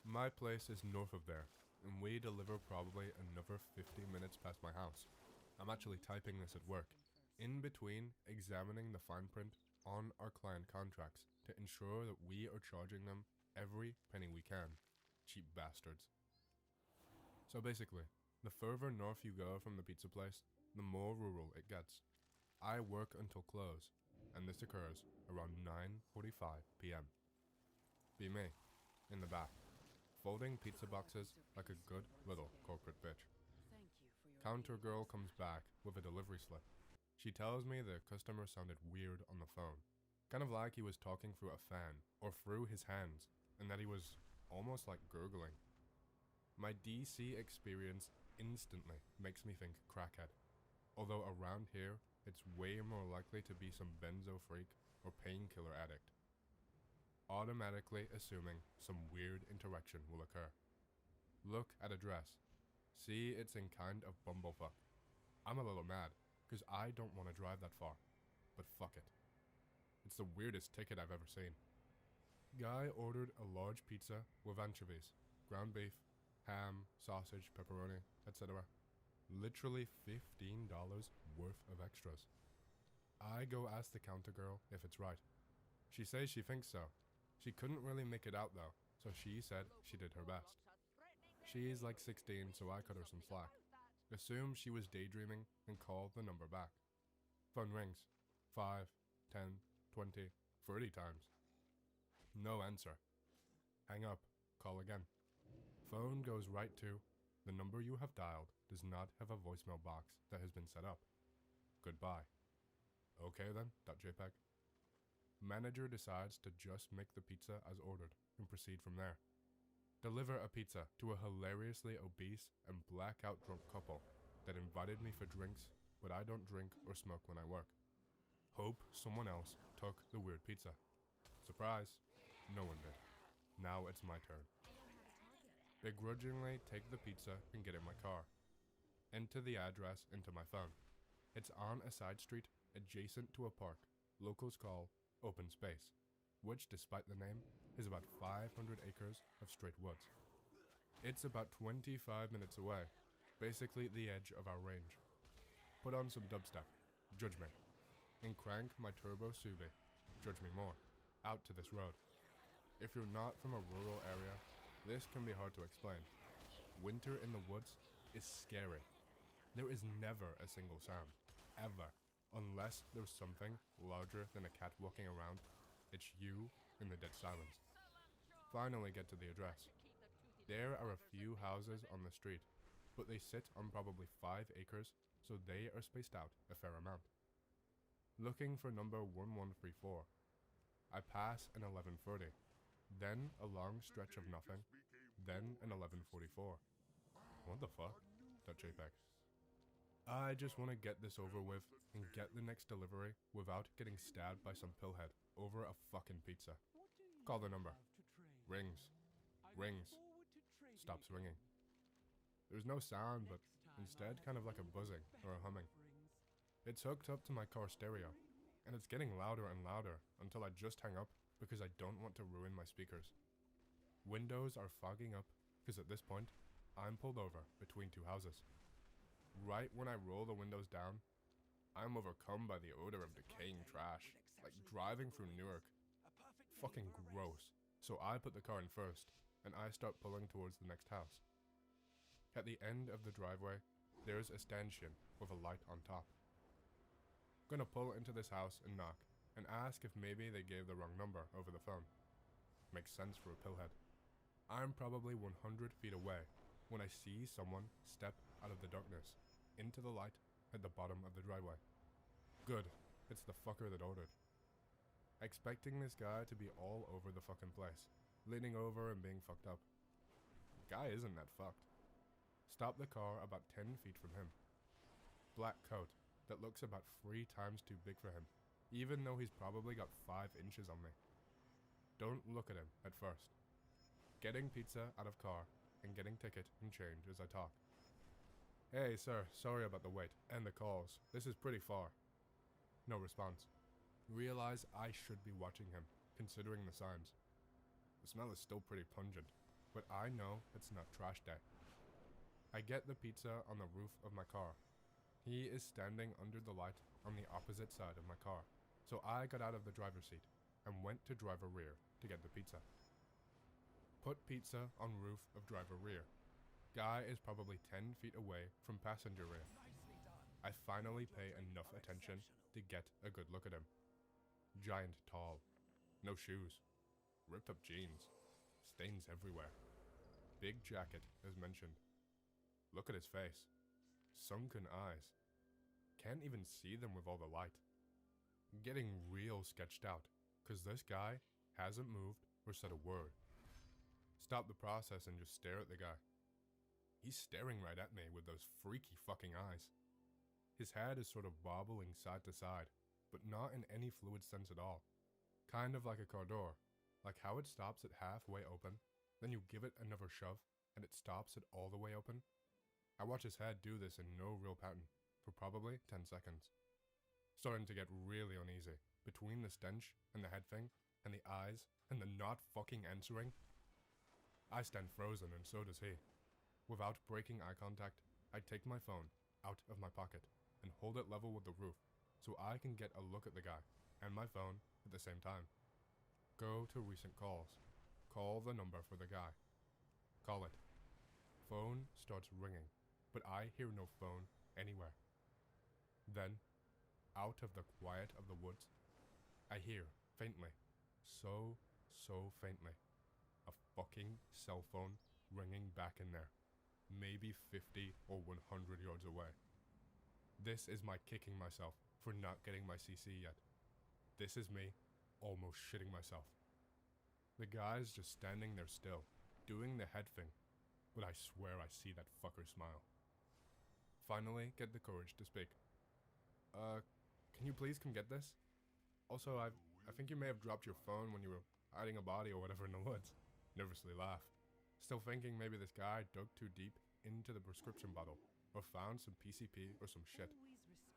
My place is north of there, and we deliver probably another 50 minutes past my house. I'm actually typing this at work, in between examining the fine print on our client contracts to ensure that we are charging them every penny we can. Cheap bastards. So basically, the further north you go from the pizza place, the more rural it gets. I work until close, and this occurs around 9:45 p.m. Be me, in the back, folding pizza boxes like a good little corporate bitch. Counter girl comes back with a delivery slip. She tells me the customer sounded weird on the phone, kind of like he was talking through a fan or through his hands, and that he was almost like gurgling. My DC experience instantly makes me think crackhead, although around here it's way more likely to be some benzo freak or painkiller addict. Automatically assuming some weird interaction will occur. Look at address. See it's in kind of bumblefuck. I'm a little mad, cause I don't want to drive that far, but fuck it. It's the weirdest ticket I've ever seen. Guy ordered a large pizza with anchovies, ground beef, ham, sausage, pepperoni, etc. Literally $15 worth of extras. I go ask the counter girl if it's right. She says she thinks so. She couldn't really make it out though, so she said she did her best. She's like 16, so I cut her some slack. Assume she was daydreaming and called the number back. Phone rings. 5, 10, 20, 30 times. No answer. Hang up. Call again. Phone goes right to, the number you have dialed does not have a voicemail box that has been set up. Goodbye. Okay then, .jpg. Manager decides to just make the pizza as ordered and proceed from there. Deliver a pizza to a hilariously obese and blackout drunk couple that invited me for drinks, but I don't drink or smoke when I work. Hope someone else took the weird pizza. Surprise, no one did. Now it's my turn. Begrudgingly take the pizza and get in my car. Enter the address into my phone. It's on a side street adjacent to a park locals call open space, which despite the name is about 500 acres of straight woods. It's about 25 minutes away, basically the edge of our range. Put on some dubstep, judge me, and crank my turbo Subi, judge me more. out to this road. If you're not from a rural area, this can be hard to explain. Winter in the woods is scary. There is never a single sound, ever, unless there's something larger than a cat walking around. It's you in the dead silence. Finally get to the address. There are a few houses on the street, but they sit on probably 5 acres, so they are spaced out a fair amount. Looking for number 1134. I pass an 1130, then a long stretch of nothing, then an 1144. What the fuck? .jpg. I just want to get this over with and get the next delivery without getting stabbed by some pillhead over a fucking pizza. Call the number. Rings. Rings. Stops ringing. There's no sound, but instead kind of like a buzzing or a humming. It's hooked up to my car stereo, and it's getting louder and louder until I just hang up because I don't want to ruin my speakers. Windows are fogging up because at this point, I'm pulled over between 2 houses. Right when I roll the windows down, I'm overcome by the odor of decaying trash, like driving through Newark. Fucking gross. So I put the car in first, and I start pulling towards the next house. At the end of the driveway, there's a stanchion with a light on top. Gonna pull into this house and knock, and ask if maybe they gave the wrong number over the phone. Makes sense for a pillhead. I'm probably 100 feet away when I see someone step out of the darkness into the light at the bottom of the driveway. Good, it's the fucker that ordered. Expecting this guy to be all over the fucking place, leaning over and being fucked up. Guy isn't that fucked. Stop the car about 10 feet from him. Black coat that looks about 3 times too big for him, even though he's probably got 5 inches on me. Don't look at him at first. Getting pizza out of car and getting ticket and change as I talk. Hey sir, sorry about the wait and the calls. This is pretty far. No response. Realize I should be watching him, considering the signs. The smell is still pretty pungent, but I know it's not trash day. I get the pizza on the roof of my car. He is standing under the light on the opposite side of my car, so I got out of the driver's seat and went to driver rear to get the pizza. Put pizza on roof of driver rear. Guy is probably 10 feet away from passenger rear. I finally pay enough attention to get a good look at him. Giant tall, no shoes, ripped up jeans, stains everywhere. Big jacket as mentioned. Look at his face. Sunken eyes. Can't even see them with all the light. Getting real sketched out, cause this guy hasn't moved or said a word. Stop the process and just stare at the guy. He's staring right at me with those freaky fucking eyes. His head is sort of bobbling side to side, but not in any fluid sense at all. Kind of like a car door, like how it stops it halfway open, then you give it another shove, and it stops it all the way open. I watch his head do this in no real pattern, for probably 10 seconds. Starting to get really uneasy, between the stench, and the head thing, and the eyes, and the not fucking answering. I stand frozen, and so does he. Without breaking eye contact, I take my phone out of my pocket, and hold it level with the roof, so I can get a look at the guy and my phone at the same time. Go to recent calls. Call the number for the guy. Call it. Phone starts ringing, but I hear no phone anywhere. Then, out of the quiet of the woods, I hear, faintly, so faintly, a fucking cell phone ringing back in there, maybe 50 or 100 yards away. This is my kicking myself for not getting my CC yet. This is me almost shitting myself. The guy's just standing there still, doing the head thing, but I swear I see that fucker smile. Finally get the courage to speak. Can you please come get this? Also, I think you may have dropped your phone when you were hiding a body or whatever in the woods. Nervously laugh. Still thinking maybe this guy dug too deep into the prescription bottle, or found some PCP or some shit.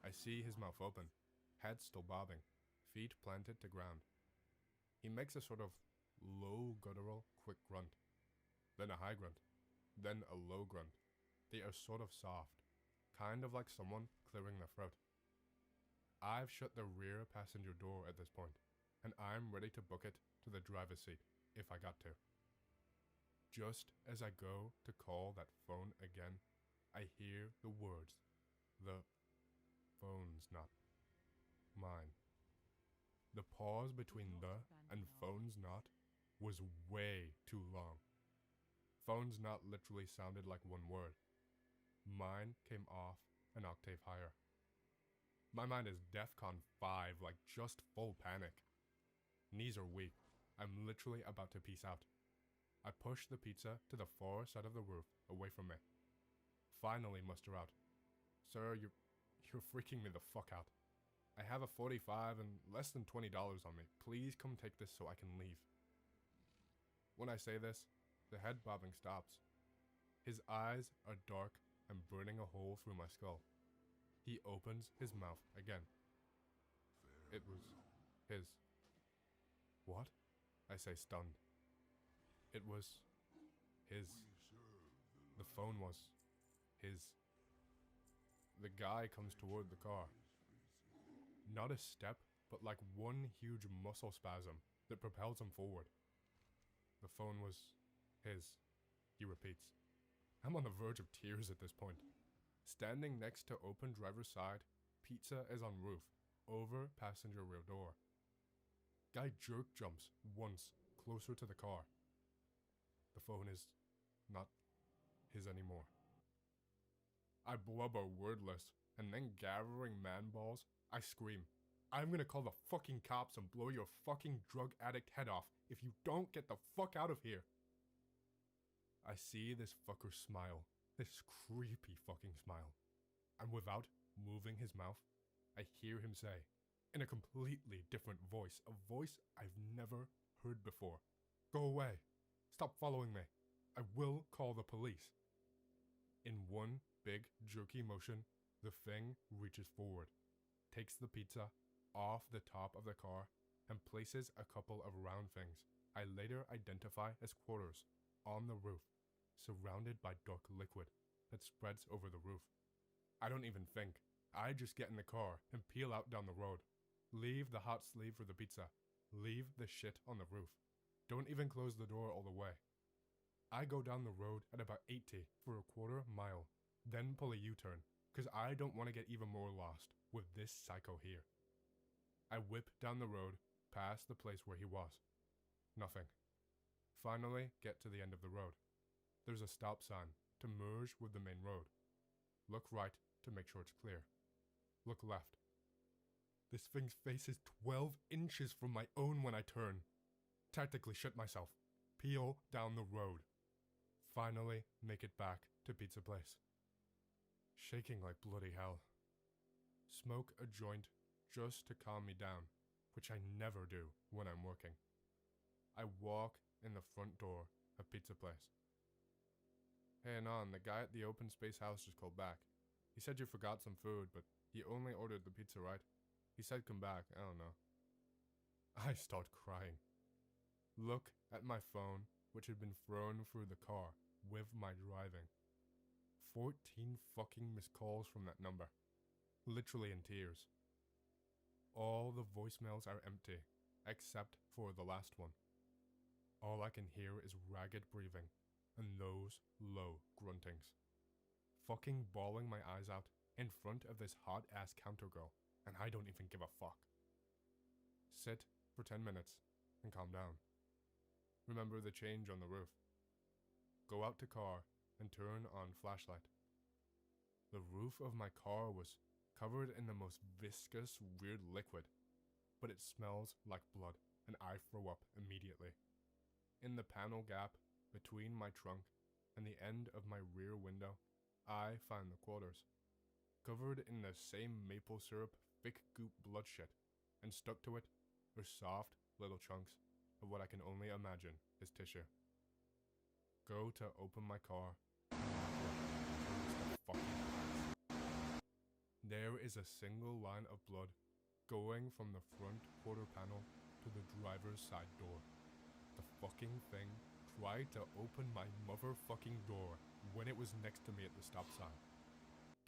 I see his mouth open, head still bobbing, feet planted to ground. He makes a sort of low guttural quick grunt, then a high grunt, then a low grunt. They are sort of soft, kind of like someone clearing their throat. I've shut the rear passenger door at this point, and I'm ready to book it to the driver's seat if I got to. Just as I go to call that phone again, I hear the words, "The phone's not mine." The pause between the and "phone's not" was way too long. "Phone's not" literally sounded like one word. Mine came off an octave higher. My mind is DEFCON 5, like just full panic. Knees are weak. I'm literally about to peace out. I push the pizza to the far side of the roof, away from me. Finally muster out, "Sir, you're freaking me the fuck out. I have a 45 and less than $20 on me. Please come take this so I can leave." When I say this, the head bobbing stops. His eyes are dark and burning a hole through my skull. He opens his mouth again. It was his. What? I say, stunned. It was his. The phone was his. The guy comes toward the car. Not a step, but like one huge muscle spasm that propels him forward. The phone was his, he repeats. I'm on the verge of tears at this point. Standing next to open driver's side, pizza is on roof, over passenger rear door. Guy jerk jumps once closer to the car. The phone is not his anymore. I blubber wordless, and then gathering man balls, I scream, "I'm gonna call the fucking cops and blow your fucking drug addict head off if you don't get the fuck out of here." I see this fucker smile, this creepy fucking smile, and without moving his mouth, I hear him say, in a completely different voice, a voice I've never heard before, "Go away. Stop following me. I will call the police." In one big jerky motion, the thing reaches forward, takes the pizza off the top of the car, and places a couple of round things I later identify as quarters on the roof, surrounded by dark liquid that spreads over the roof. I don't even think. I just get in the car and peel out down the road. Leave the hot sleeve for the pizza. Leave the shit on the roof. Don't even close the door all the way. I go down the road at about 80 for a quarter mile, then pull a U-turn, because I don't want to get even more lost with this psycho here. I whip down the road, past the place where he was. Nothing. Finally get to the end of the road. There's a stop sign to merge with the main road. Look right to make sure it's clear. Look left. This thing's face is 12 inches from my own when I turn. Tactically shit myself. Peel down the road. Finally make it back to pizza place. Shaking like bloody hell. Smoke a joint just to calm me down, which I never do when I'm working. I walk in the front door of pizza place. "Hey Anon, the guy at the open space house just called back. He said you forgot some food, but he only ordered the pizza, right? He said come back, I don't know." I start crying. Look at my phone, which had been thrown through the car with my driving. 14 fucking missed calls from that number. Literally in tears. All the voicemails are empty, except for the last one. All I can hear is ragged breathing and those low gruntings. Fucking bawling my eyes out in front of this hot-ass counter girl, and I don't even give a fuck. Sit for 10 minutes and calm down. Remember the change on the roof. Go out to car and turn on flashlight. The roof of my car was covered in the most viscous, weird liquid, but it smells like blood, and I throw up immediately. In the panel gap between my trunk and the end of my rear window, I find the quarters, covered in the same maple syrup, thick goop blood shit, and stuck to it are soft little chunks of what I can only imagine is tissue. Go to open my car. There is a single line of blood going from the front quarter panel to the driver's side door. The fucking thing tried to open my motherfucking door when it was next to me at the stop sign.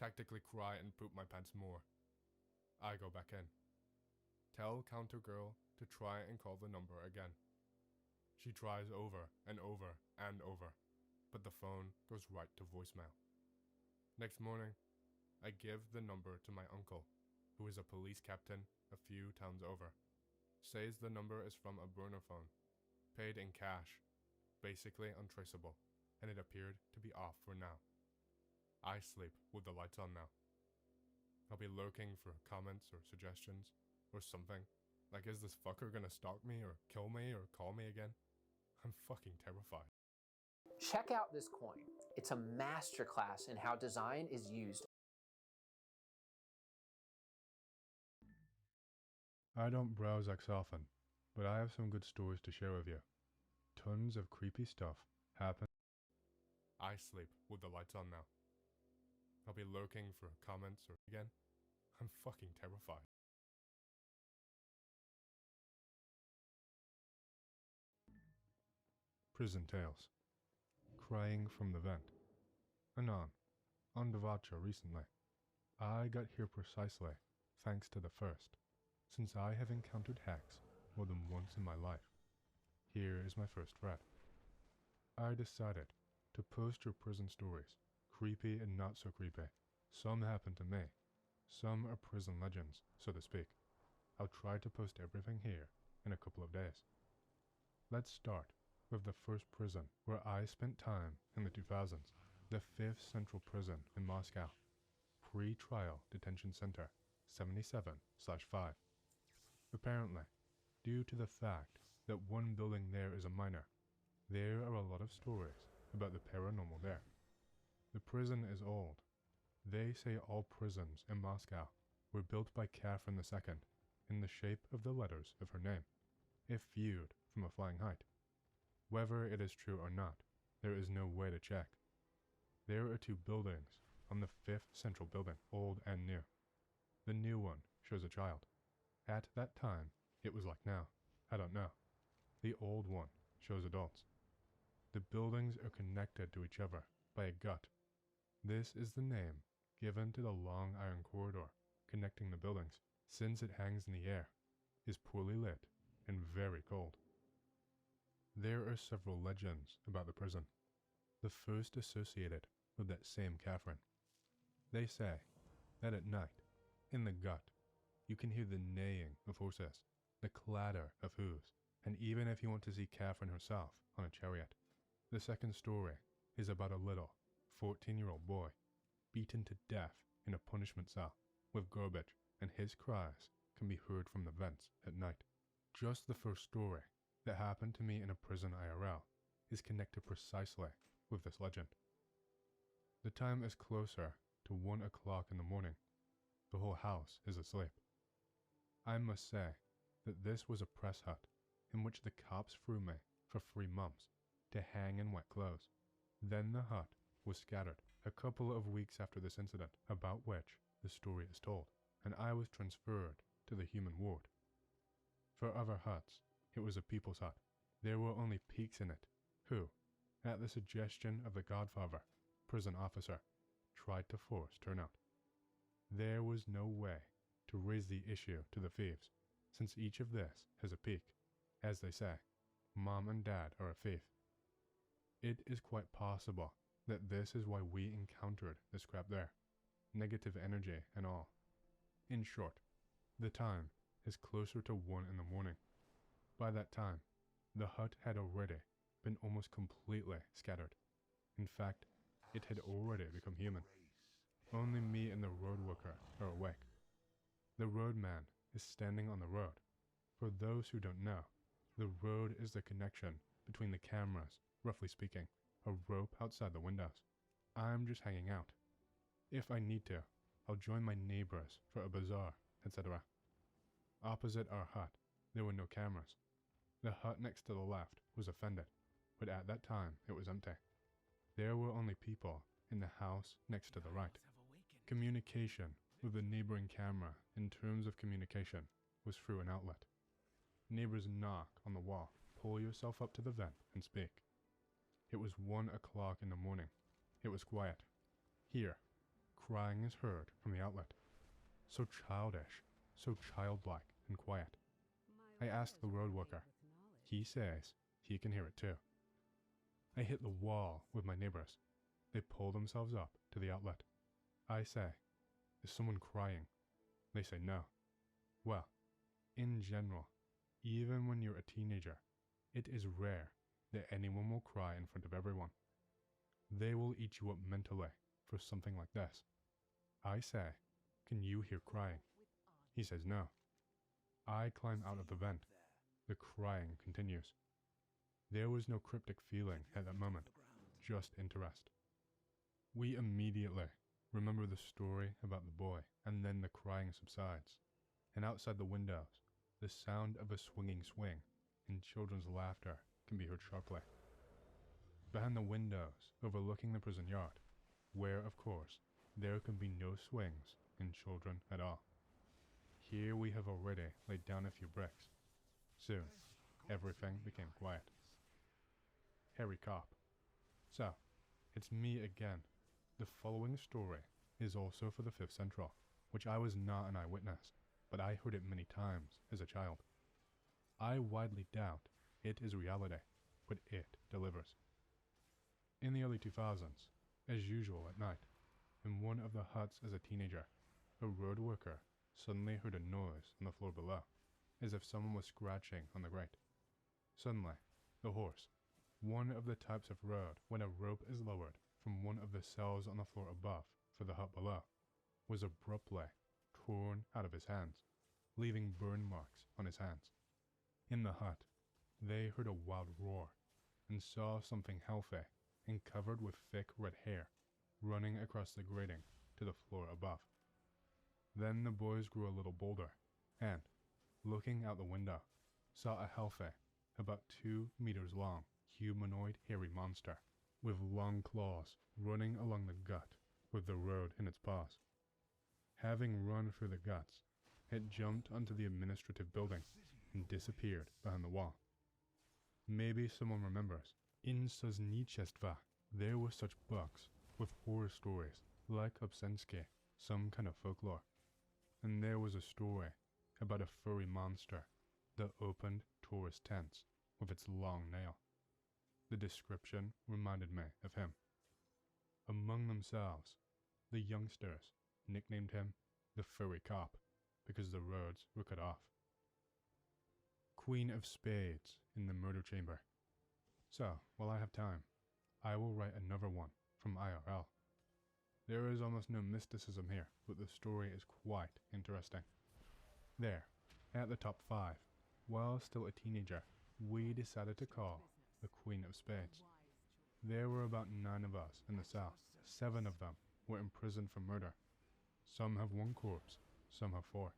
Tactically cry and poop my pants more. I go back in. Tell counter girl to try and call the number again. She tries over and over and over, but the phone goes right to voicemail. Next morning, I give the number to my uncle, who is a police captain a few towns over. Says the number is from a burner phone, paid in cash, basically untraceable, and it appeared to be off for now. I sleep with the lights on now. I'll be lurking for comments or suggestions or something. Like, is this fucker gonna stalk me or kill me or call me again? I'm fucking terrified. Check out this coin. It's a masterclass in how design is used. I don't browse X often, but I have some good stories to share with you. Tons of creepy stuff happen. I sleep with the lights on now. I'll be lurking for comments or again. I'm fucking terrified. Prison tales. Crying from the vent. Anon. On Devacha recently. I got here precisely thanks to the first, since I have encountered hacks more than once in my life. Here is my first thread. I decided to post your prison stories, creepy and not so creepy. Some happen to me. Some are prison legends, so to speak. I'll try to post everything here in a couple of days. Let's start with the first prison where I spent time in the 2000s, the 5th Central Prison in Moscow. Pre-trial detention center, 77/5. Apparently, due to the fact that one building there is a minor, there are a lot of stories about the paranormal there. The prison is old. They say all prisons in Moscow were built by Catherine II in the shape of the letters of her name, if viewed from a flying height. Whether it is true or not, there is no way to check. There are two buildings on the 5th Central Building, old and new. The new one shows a child. At that time, it was like now. I don't know. The old one shows adults. The buildings are connected to each other by a gut. This is the name given to the long iron corridor connecting the buildings, since it hangs in the air, is poorly lit, and very cold. There are several legends about the prison, the first associated with that same Catherine. They say that at night, in the gut, you can hear the neighing of horses, the clatter of hooves, and even if you want to see Catherine herself on a chariot. The second story is about a little 14-year-old boy beaten to death in a punishment cell with garbage, and his cries can be heard from the vents at night. Just the first story that happened to me in a prison IRL is connected precisely with this legend. The time is closer to 1 o'clock in the morning. The whole house is asleep. I must say that this was a press hut in which the cops threw me for 3 months to hang in wet clothes. Then the hut was scattered a couple of weeks after this incident, about which the story is told, and I was transferred to the human ward. For other huts, it was a people's hut. There were only peaks in it, who, at the suggestion of the Godfather, prison officer, tried to force turnout. There was no way to raise the issue to the thieves, since each of this has a peak. As they say, Mom and Dad are a thief. It is quite possible that this is why we encountered this crap there. Negative energy and all. In short, the time is closer to 1 in the morning. By that time, the hut had already been almost completely scattered. In fact, it had already become human. Only me and the road worker are awake. The roadman is standing on the road. For those who don't know, the road is the connection between the cameras, roughly speaking, a rope outside the windows. I'm just hanging out. If I need to, I'll join my neighbors for a bazaar, etc. Opposite our hut, there were no cameras. The hut next to the left was offended, but at that time it was empty. There were only people in the house next to the right. Communication with the neighboring camera in terms of communication was through an outlet. Neighbors knock on the wall, pull yourself up to the vent and speak. It was 1 o'clock in the morning. It was quiet. Here, crying is heard from the outlet. So childish, so childlike and quiet. I ask the road worker. He says he can hear it too. I hit the wall with my neighbors. They pull themselves up to the outlet. I say, is someone crying? They say no. Well, in general, even when you're a teenager, it is rare that anyone will cry in front of everyone. They will eat you up mentally for something like this. I say, can you hear crying? He says no. I climb out of the vent. The crying continues. There was no cryptic feeling at that moment, just interest. We immediately remember the story about the boy, and then the crying subsides. And outside the windows, the sound of a swinging swing and children's laughter can be heard sharply. Behind the windows overlooking the prison yard, where, of course, there can be no swings and children at all. Here we have already laid down a few bricks. Soon, everything became quiet. Harry Cop. So, it's me again. The following story is also for the 5th Central, which I was not an eyewitness, but I heard it many times as a child. I widely doubt it is reality, but it delivers. In the early 2000s, as usual at night, in one of the huts as a teenager, a road worker suddenly heard a noise on the floor below, as if someone was scratching on the grate. Suddenly, the horse, one of the types of road when a rope is lowered from one of the cells on the floor above for the hut below, was abruptly torn out of his hands, leaving burn marks on his hands. In the hut, they heard a wild roar and saw something healthy and covered with thick red hair running across the grating to the floor above. Then the boys grew a little bolder and, looking out the window, saw a healthy, about 2 meters long, humanoid hairy monster with long claws running along the gut with the road in its paws. Having run through the guts, it jumped onto the administrative building and disappeared behind the wall. Maybe someone remembers, in Sosnichestva, there were such books with horror stories like Obsensky, some kind of folklore. And there was a story about a furry monster that opened tourist tents with its long nail. The description reminded me of him. Among themselves, the youngsters nicknamed him the Furry Cop because the roads were cut off. Queen of Spades in the murder chamber. So, while I have time, I will write another one from IRL. There is almost no mysticism here, but the story is quite interesting. There, at the top 5, while still a teenager, we decided to call the Queen of Spades. There were about 9 of us in the cell. 7 of them were imprisoned for murder. Some have 1 corpse, some have 4.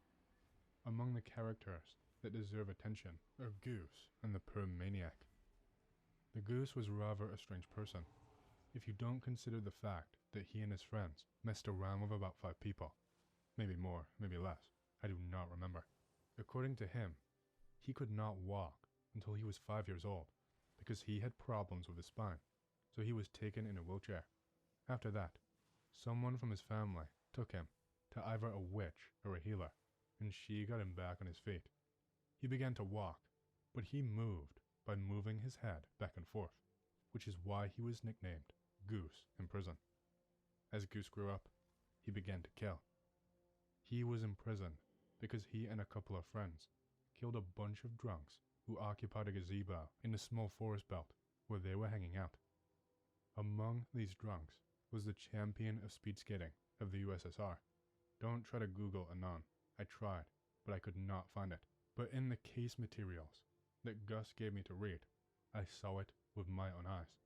Among the characters that deserve attention are Goose and the Perm Maniac. The Goose was rather a strange person, if you don't consider the fact that he and his friends messed around with about 5 people. Maybe more, maybe less. I do not remember. According to him, he could not walk until he was 5 years old because he had problems with his spine, so he was taken in a wheelchair. After that, someone from his family took him to either a witch or a healer, and she got him back on his feet. He began to walk, but he moved by moving his head back and forth, which is why he was nicknamed Goose in prison. As Goose grew up, he began to kill. He was imprisoned because he and a couple of friends killed a bunch of drunks who occupied a gazebo in a small forest belt where they were hanging out. Among these drunks was the champion of speed skating of the USSR. Don't try to Google Anon. I tried, but I could not find it. But in the case materials that Gus gave me to read, I saw it with my own eyes.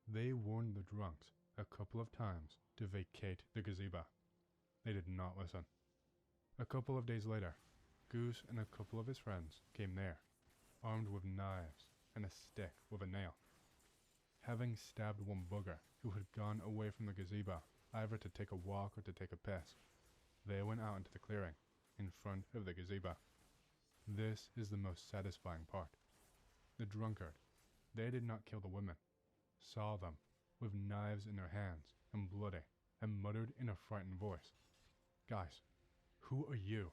They warned the drunks a couple of times to vacate the gazebo. They did not listen. A couple of days later, Goose and a couple of his friends came there, armed with knives and a stick with a nail. Having stabbed one booger who had gone away from the gazebo, either to take a walk or to take a piss, they went out into the clearing in front of the gazebo. This is the most satisfying part. The drunkard, they did not kill the women, saw them with knives in their hands and bloody, and muttered in a frightened voice, "Guys, who are you?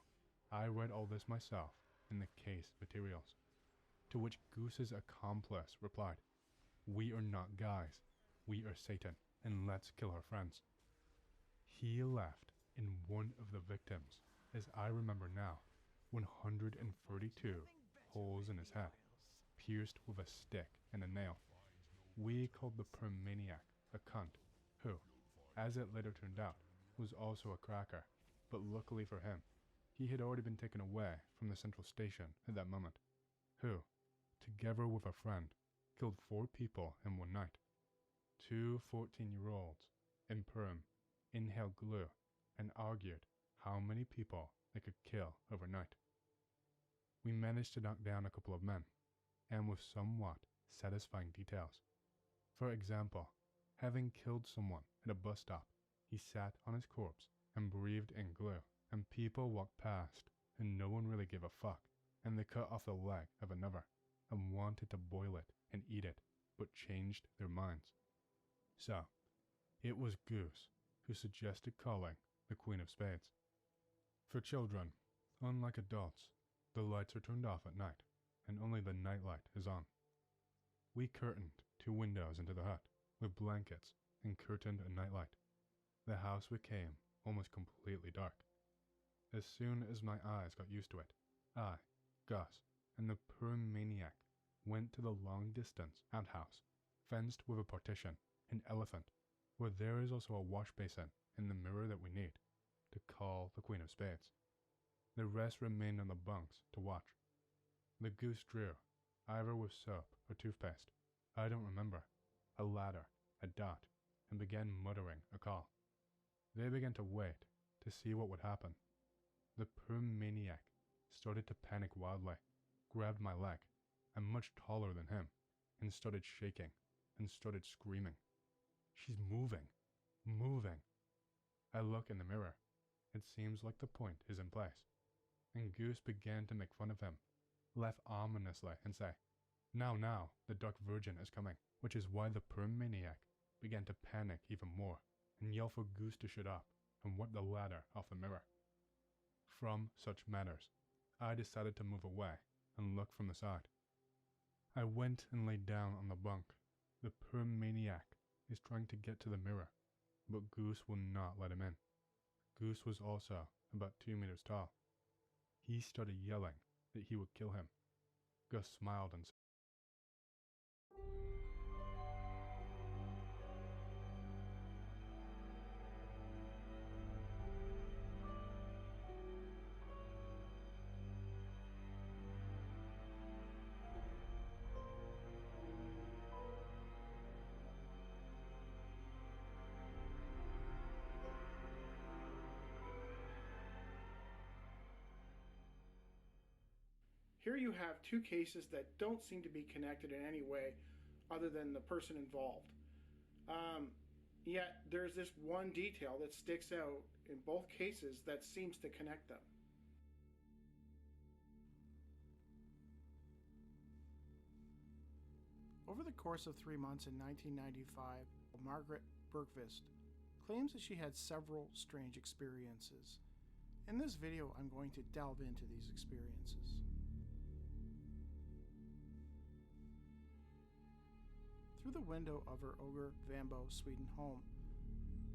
I read all this myself in the case materials. To which Goose's accomplice replied, "We are not guys. We are Satan, and let's kill our friends." He left in one of the victims, as I remember now, 132 holes in his head, pierced with a stick and a nail. We called the perm maniac a cunt, who, as it later turned out, was also a cracker, but luckily for him, he had already been taken away from the central station at that moment, who, together with a friend, killed 4 people in one night. 2 14-year-olds in perm inhaled glue and argued how many people they could kill overnight. We managed to knock down a couple of men, and with somewhat satisfying details. For example, having killed someone at a bus stop, he sat on his corpse and breathed in glue, and people walked past, and no one really gave a fuck, and they cut off the leg of another, and wanted to boil it and eat it, but changed their minds. So, it was Goose who suggested calling the Queen of Spades. For children, unlike adults, the lights are turned off at night, and only the nightlight is on. We curtained 2 windows into the hut with blankets and curtained a nightlight. The house became almost completely dark. As soon as my eyes got used to it, I, Gus, and the perm maniac went to the long-distance outhouse, fenced with a partition, an elephant, where there is also a wash basin and the mirror that we need, to call the Queen of Spades. The rest remained on the bunks to watch. The Goose drew, either with soap or toothpaste, I don't remember, a ladder, a dot, and began muttering a call. They began to wait to see what would happen. The perm maniac started to panic wildly, grabbed my leg, I'm much taller than him, and started shaking, and started screaming. "She's moving, moving." I look in the mirror. It seems like the point is in place. And Goose began to make fun of him, laugh ominously, and say, Now, the Dark Virgin is coming," which is why the perm maniac began to panic even more, and yell for Goose to shut up, and wipe the ladder off the mirror. From such matters, I decided to move away and look from the side. I went and lay down on the bunk. The perm maniac is trying to get to the mirror, but Goose will not let him in. Goose was also about 2 meters tall. He started yelling that he would kill him. Gus smiled and said, Here you have 2 cases that don't seem to be connected in any way other than the person involved. Yet there's this one detail that sticks out in both cases that seems to connect them. Over the course of 3 months in 1995, Margaret Bergqvist claims that she had several strange experiences. In this video, I'm going to delve into these experiences. Through the window of her Ogre Vambo, Sweden home,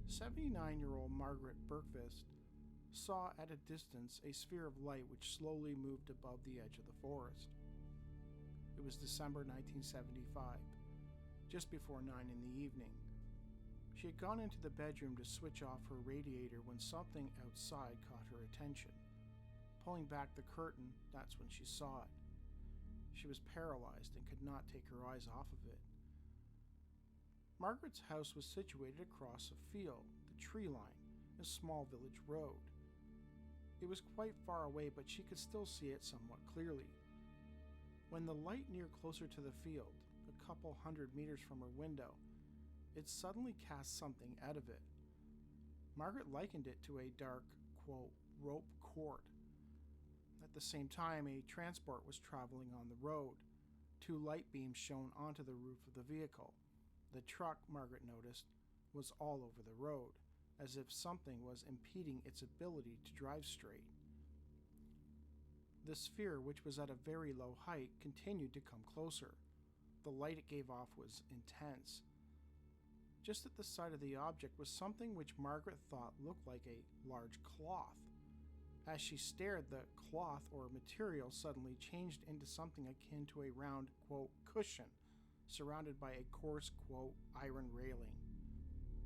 79-year-old Margaret Bergqvist saw at a distance a sphere of light which slowly moved above the edge of the forest. It was December 1975, just before 9 in the evening. She had gone into the bedroom to switch off her radiator when something outside caught her attention. Pulling back the curtain, that's when she saw it. She was paralyzed and could not take her eyes off of it. Margaret's house was situated across a field, the tree line, a small village road. It was quite far away, but she could still see it somewhat clearly. When the light neared closer to the field, a couple 100 meters from her window, it suddenly cast something out of it. Margaret likened it to a dark, quote, rope cord. At the same time, a transport was traveling on the road. 2 light beams shone onto the roof of the vehicle. The truck, Margaret noticed, was all over the road, as if something was impeding its ability to drive straight. The sphere, which was at a very low height, continued to come closer. The light it gave off was intense. Just at the side of the object was something which Margaret thought looked like a large cloth. As she stared, the cloth or material suddenly changed into something akin to a round, quote, cushion, surrounded by a coarse, quote, iron railing.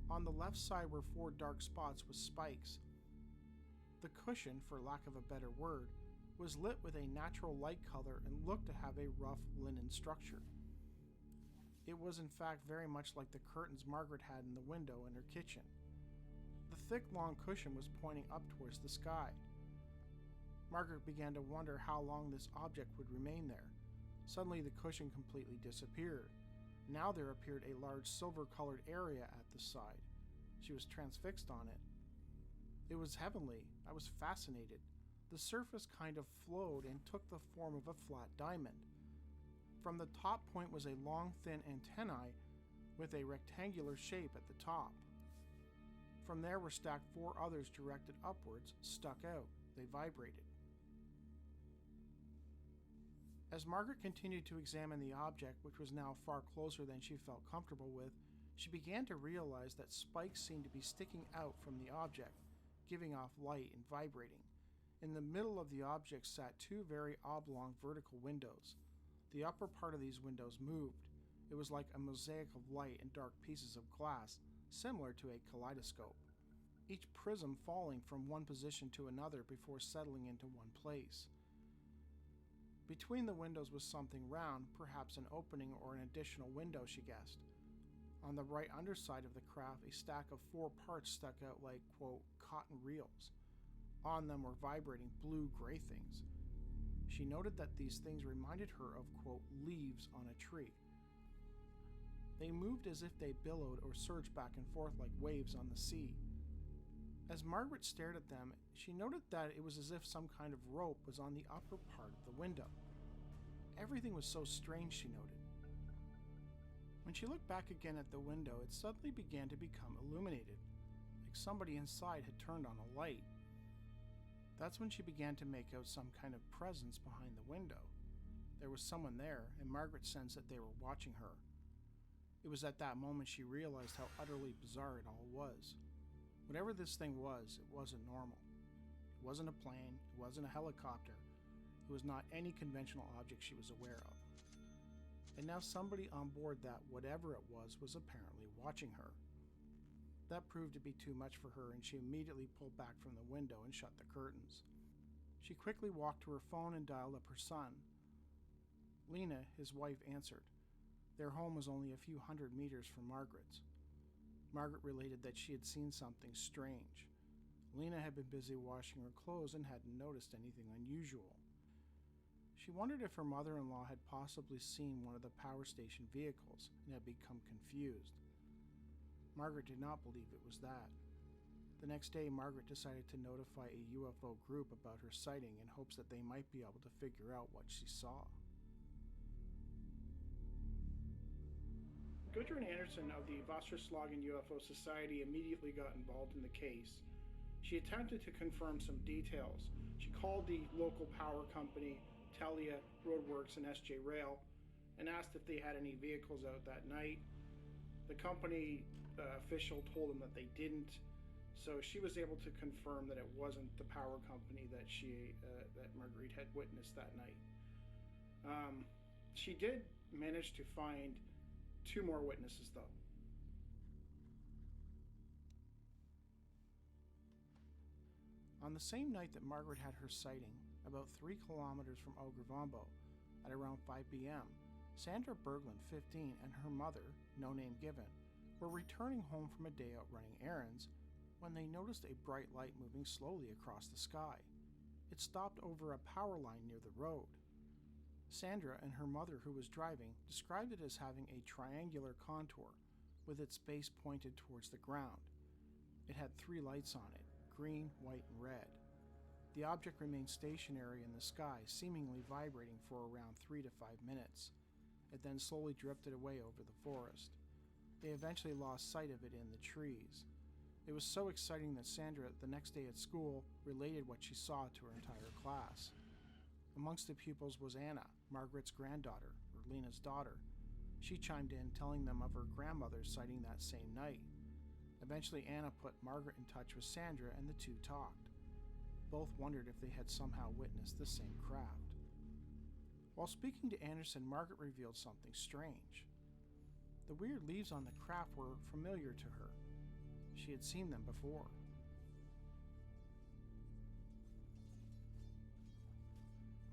On the left side were 4 dark spots with spikes. The cushion, for lack of a better word, was lit with a natural light color and looked to have a rough linen structure. It was in fact very much like the curtains Margaret had in the window in her kitchen. The thick, long cushion was pointing up towards the sky. Margaret began to wonder how long this object would remain there. Suddenly the cushion completely disappeared. Now there appeared a large silver-colored area at the side. She was transfixed on it. It was heavenly. I was fascinated. The surface kind of flowed and took the form of a flat diamond. From the top point was a long, thin antennae with a rectangular shape at the top. From there were stacked 4 others directed upwards, stuck out. They vibrated. As Margaret continued to examine the object, which was now far closer than she felt comfortable with, she began to realize that spikes seemed to be sticking out from the object, giving off light and vibrating. In the middle of the object sat 2 very oblong vertical windows. The upper part of these windows moved. It was like a mosaic of light and dark pieces of glass, similar to a kaleidoscope, each prism falling from one position to another before settling into one place. Between the windows was something round, perhaps an opening or an additional window, she guessed. On the right underside of the craft, a stack of 4 parts stuck out like, quote, cotton reels. On them were vibrating blue-gray things. She noted that these things reminded her of, quote, leaves on a tree. They moved as if they billowed or surged back and forth like waves on the sea. As Margaret stared at them, she noted that it was as if some kind of rope was on the upper part of the window. Everything was so strange, she noted. When she looked back again at the window, it suddenly began to become illuminated, like somebody inside had turned on a light. That's when she began to make out some kind of presence behind the window. There was someone there, and Margaret sensed that they were watching her. It was at that moment she realized how utterly bizarre it all was. Whatever this thing was, it wasn't normal. It wasn't a plane, it wasn't a helicopter, it was not any conventional object she was aware of. And now somebody on board that whatever it was apparently watching her. That proved to be too much for her, and she immediately pulled back from the window and shut the curtains. She quickly walked to her phone and dialed up her son. Lena, his wife, answered. Their home was only a few hundred meters from Margaret's. Margaret related that she had seen something strange. Lena had been busy washing her clothes and hadn't noticed anything unusual. She wondered if her mother-in-law had possibly seen one of the power station vehicles and had become confused. Margaret did not believe it was that. The next day, Margaret decided to notify a UFO group about her sighting in hopes that they might be able to figure out what she saw. Gudrun Anderson of the Wasserslagen UFO Society immediately got involved in the case. She attempted to confirm some details. She called the local power company, Telia, Roadworks, and SJ Rail, and asked if they had any vehicles out that night. The company official told them that they didn't, so she was able to confirm that it wasn't the power company that that Marguerite had witnessed that night. She did manage to find 2 more witnesses, though. On the same night that Margaret had her sighting, about 3 kilometers from Ogravambo, at around 5 p.m., Sandra Berglund, 15, and her mother, no name given, were returning home from a day out running errands when they noticed a bright light moving slowly across the sky. It stopped over a power line near the road. Sandra and her mother, who was driving, described it as having a triangular contour with its base pointed towards the ground. It had 3 lights on it, green, white, and red. The object remained stationary in the sky, seemingly vibrating for around 3 to 5 minutes. It then slowly drifted away over the forest. They eventually lost sight of it in the trees. It was so exciting that Sandra, the next day at school, related what she saw to her entire class. Amongst the pupils was Anna, Margaret's granddaughter, or Lena's daughter. She chimed in, telling them of her grandmother's sighting that same night. Eventually, Anna put Margaret in touch with Sandra, and the two talked. Both wondered if they had somehow witnessed the same craft. While speaking to Anderson, Margaret revealed something strange. The weird leaves on the craft were familiar to her. She had seen them before.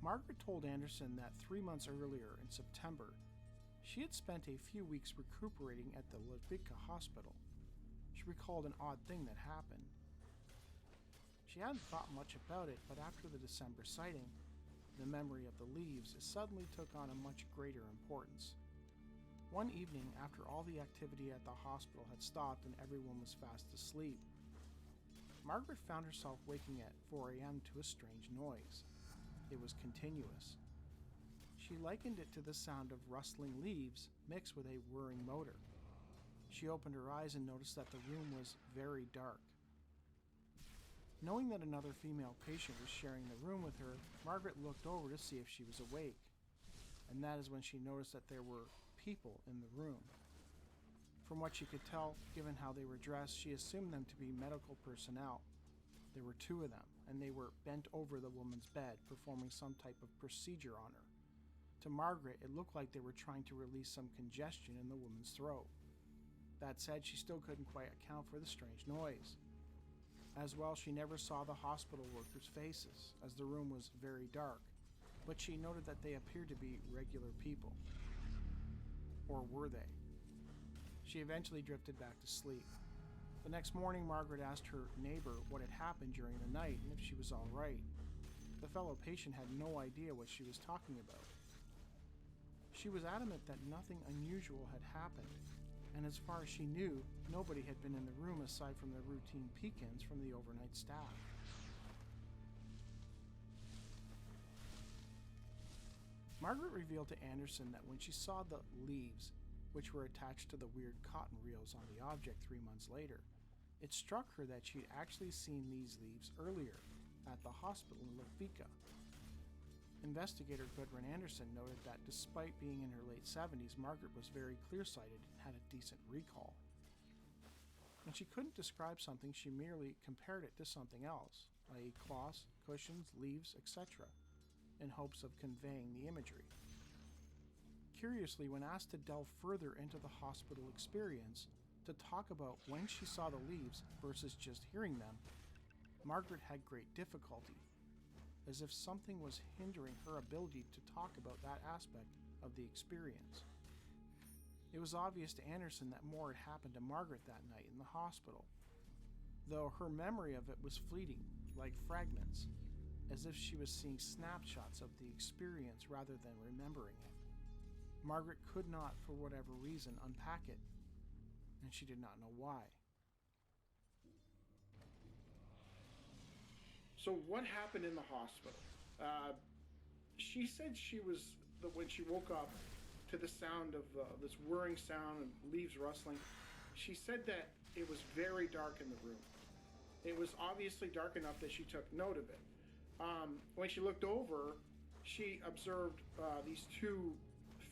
Margaret told Anderson that 3 months earlier, in September, she had spent a few weeks recuperating at the Levicka hospital. She recalled an odd thing that happened. She hadn't thought much about it, but after the December sighting, the memory of the leaves suddenly took on a much greater importance. One evening, after all the activity at the hospital had stopped and everyone was fast asleep, Margaret found herself waking at 4 a.m. to a strange noise. It was continuous. She likened it to the sound of rustling leaves mixed with a whirring motor. She opened her eyes and noticed that the room was very dark. Knowing that another female patient was sharing the room with her, Margaret looked over to see if she was awake, and that is when she noticed that there were people in the room. From what she could tell, given how they were dressed, she assumed them to be medical personnel. There were 2 of them, and they were bent over the woman's bed, performing some type of procedure on her. To Margaret, it looked like they were trying to release some congestion in the woman's throat. That said, she still couldn't quite account for the strange noise. As well, she never saw the hospital workers' faces, as the room was very dark, but she noted that they appeared to be regular people. Or were they? She eventually drifted back to sleep. The next morning, Margaret asked her neighbor what had happened during the night and if she was all right. The fellow patient had no idea what she was talking about. She was adamant that nothing unusual had happened, and as far as she knew, nobody had been in the room aside from the routine peek-ins from the overnight staff. Margaret revealed to Anderson that when she saw the leaves, which were attached to the weird cotton reels on the object 3 months later, it struck her that she'd actually seen these leaves earlier at the hospital in Levicka. Investigator Gudrun Anderson noted that despite being in her late 70s, Margaret was very clear-sighted and had a decent recall. When she couldn't describe something, she merely compared it to something else, i.e. cloths, cushions, leaves, etc., in hopes of conveying the imagery. Curiously, when asked to delve further into the hospital experience, to talk about when she saw the leaves versus just hearing them, Margaret had great difficulty, as if something was hindering her ability to talk about that aspect of the experience. It was obvious to Anderson that more had happened to Margaret that night in the hospital, though her memory of it was fleeting, like fragments, as if she was seeing snapshots of the experience rather than remembering it. Margaret could not, for whatever reason, unpack it, and she did not know why. So what happened in the hospital? She said when she woke up to the sound of this whirring sound and leaves rustling, she said that it was very dark in the room. It was obviously dark enough that she took note of it. When she looked over, she observed these 2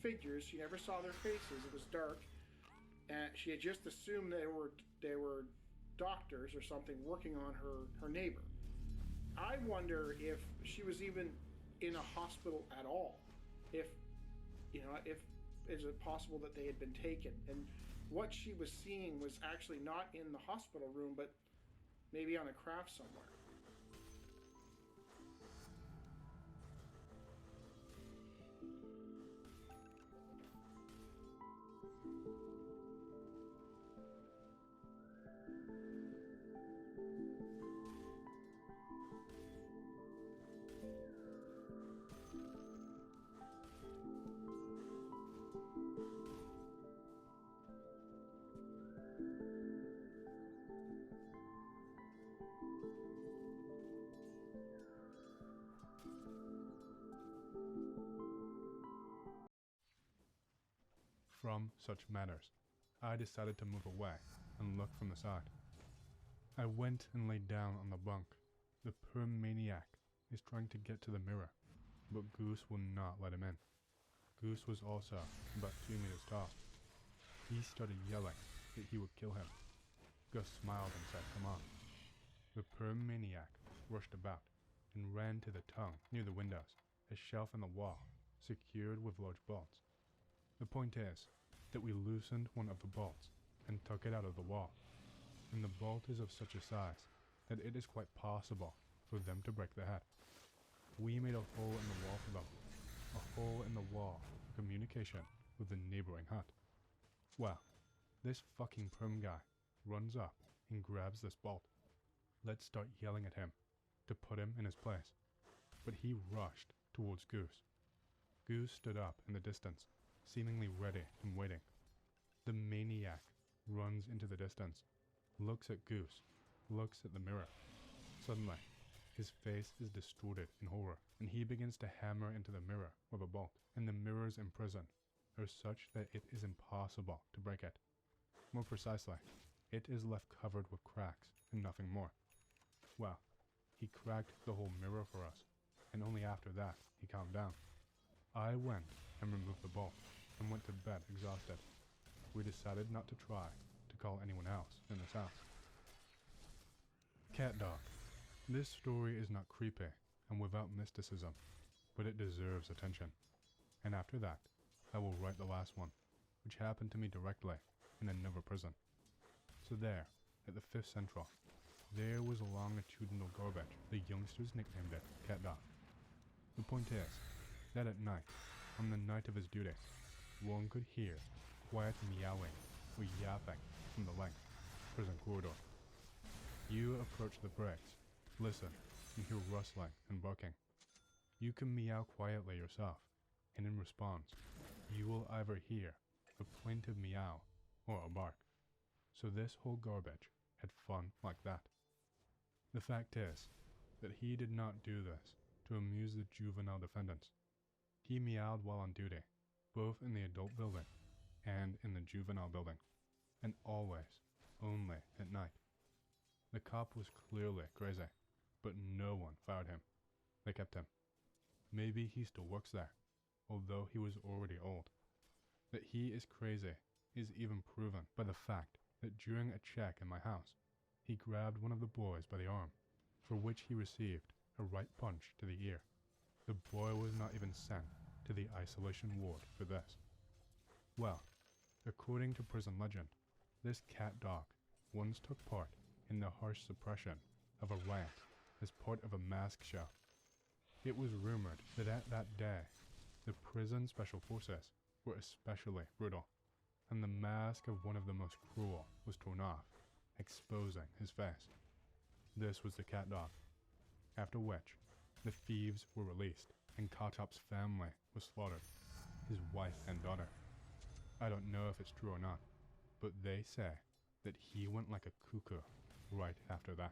figures. She never saw their faces. It was dark. And she had just assumed they were doctors or something working on her neighbor. I wonder if she was even in a hospital at all. If is it possible that they had been taken? And what she was seeing was actually not in the hospital room, but maybe on a craft somewhere. From such matters, I decided to move away and look from the side. I went and laid down on the bunk. The poor maniac is trying to get to the mirror, but Goose will not let him in. Goose was also about 2 meters tall. He started yelling that he would kill him. Gus smiled and said, "Come on." The perm maniac rushed about and ran to the tongue near the windows, a shelf in the wall, secured with large bolts. The point is that we loosened one of the bolts and took it out of the wall, and the bolt is of such a size that it is quite possible for them to break the head. We made a hole in the wall for them, a hole in the wall for communication with the neighboring hut. Well, this fucking perm guy runs up and grabs this bolt. Let's start yelling at him to put him in his place, but he rushed towards Goose. Goose stood up in the distance, seemingly ready and waiting. The maniac runs into the distance, looks at Goose, looks at the mirror. Suddenly, his face is distorted in horror, and he begins to hammer into the mirror with a bolt, and the mirrors in prison are such that it is impossible to break it. More precisely, it is left covered with cracks and nothing more. Well, he cracked the whole mirror for us, and only after that he calmed down. I went and removed the bolt, and went to bed exhausted. We decided not to try to call anyone else in this house. Cat dog. This story is not creepy and without mysticism, but it deserves attention. And after that, I will write the last one, which happened to me directly in another prison. So there, at the 5th Central, there was a longitudinal garbage. The youngsters nicknamed it Cat Dog. The point is that at night, on the night of his duty, one could hear quiet meowing or yapping from the length prison corridor. You approach the bricks, listen, and hear rustling and barking. You can meow quietly yourself, and in response, you will either hear a plaintive meow or a bark. So this whole garbage had fun like that. The fact is that he did not do this to amuse the juvenile defendants. He meowed while on duty, both in the adult building and in the juvenile building, and always only at night. The cop was clearly crazy, but no one fired him. They kept him. Maybe he still works there, although he was already old. That he is crazy is even proven by the fact that during a check in my house, he grabbed one of the boys by the arm, for which he received a right punch to the ear. The boy was not even sent to the isolation ward for this. Well, according to prison legend, this cat dog once took part in the harsh suppression of a riot as part of a mask show. It was rumored that at that day, the prison special forces were especially brutal, and the mask of one of the most cruel was torn off, exposing his face. This was the cat dog. After which, the thieves were released, and Kotop's family was slaughtered, his wife and daughter. I don't know if it's true or not, but they say that he went like a cuckoo right after that.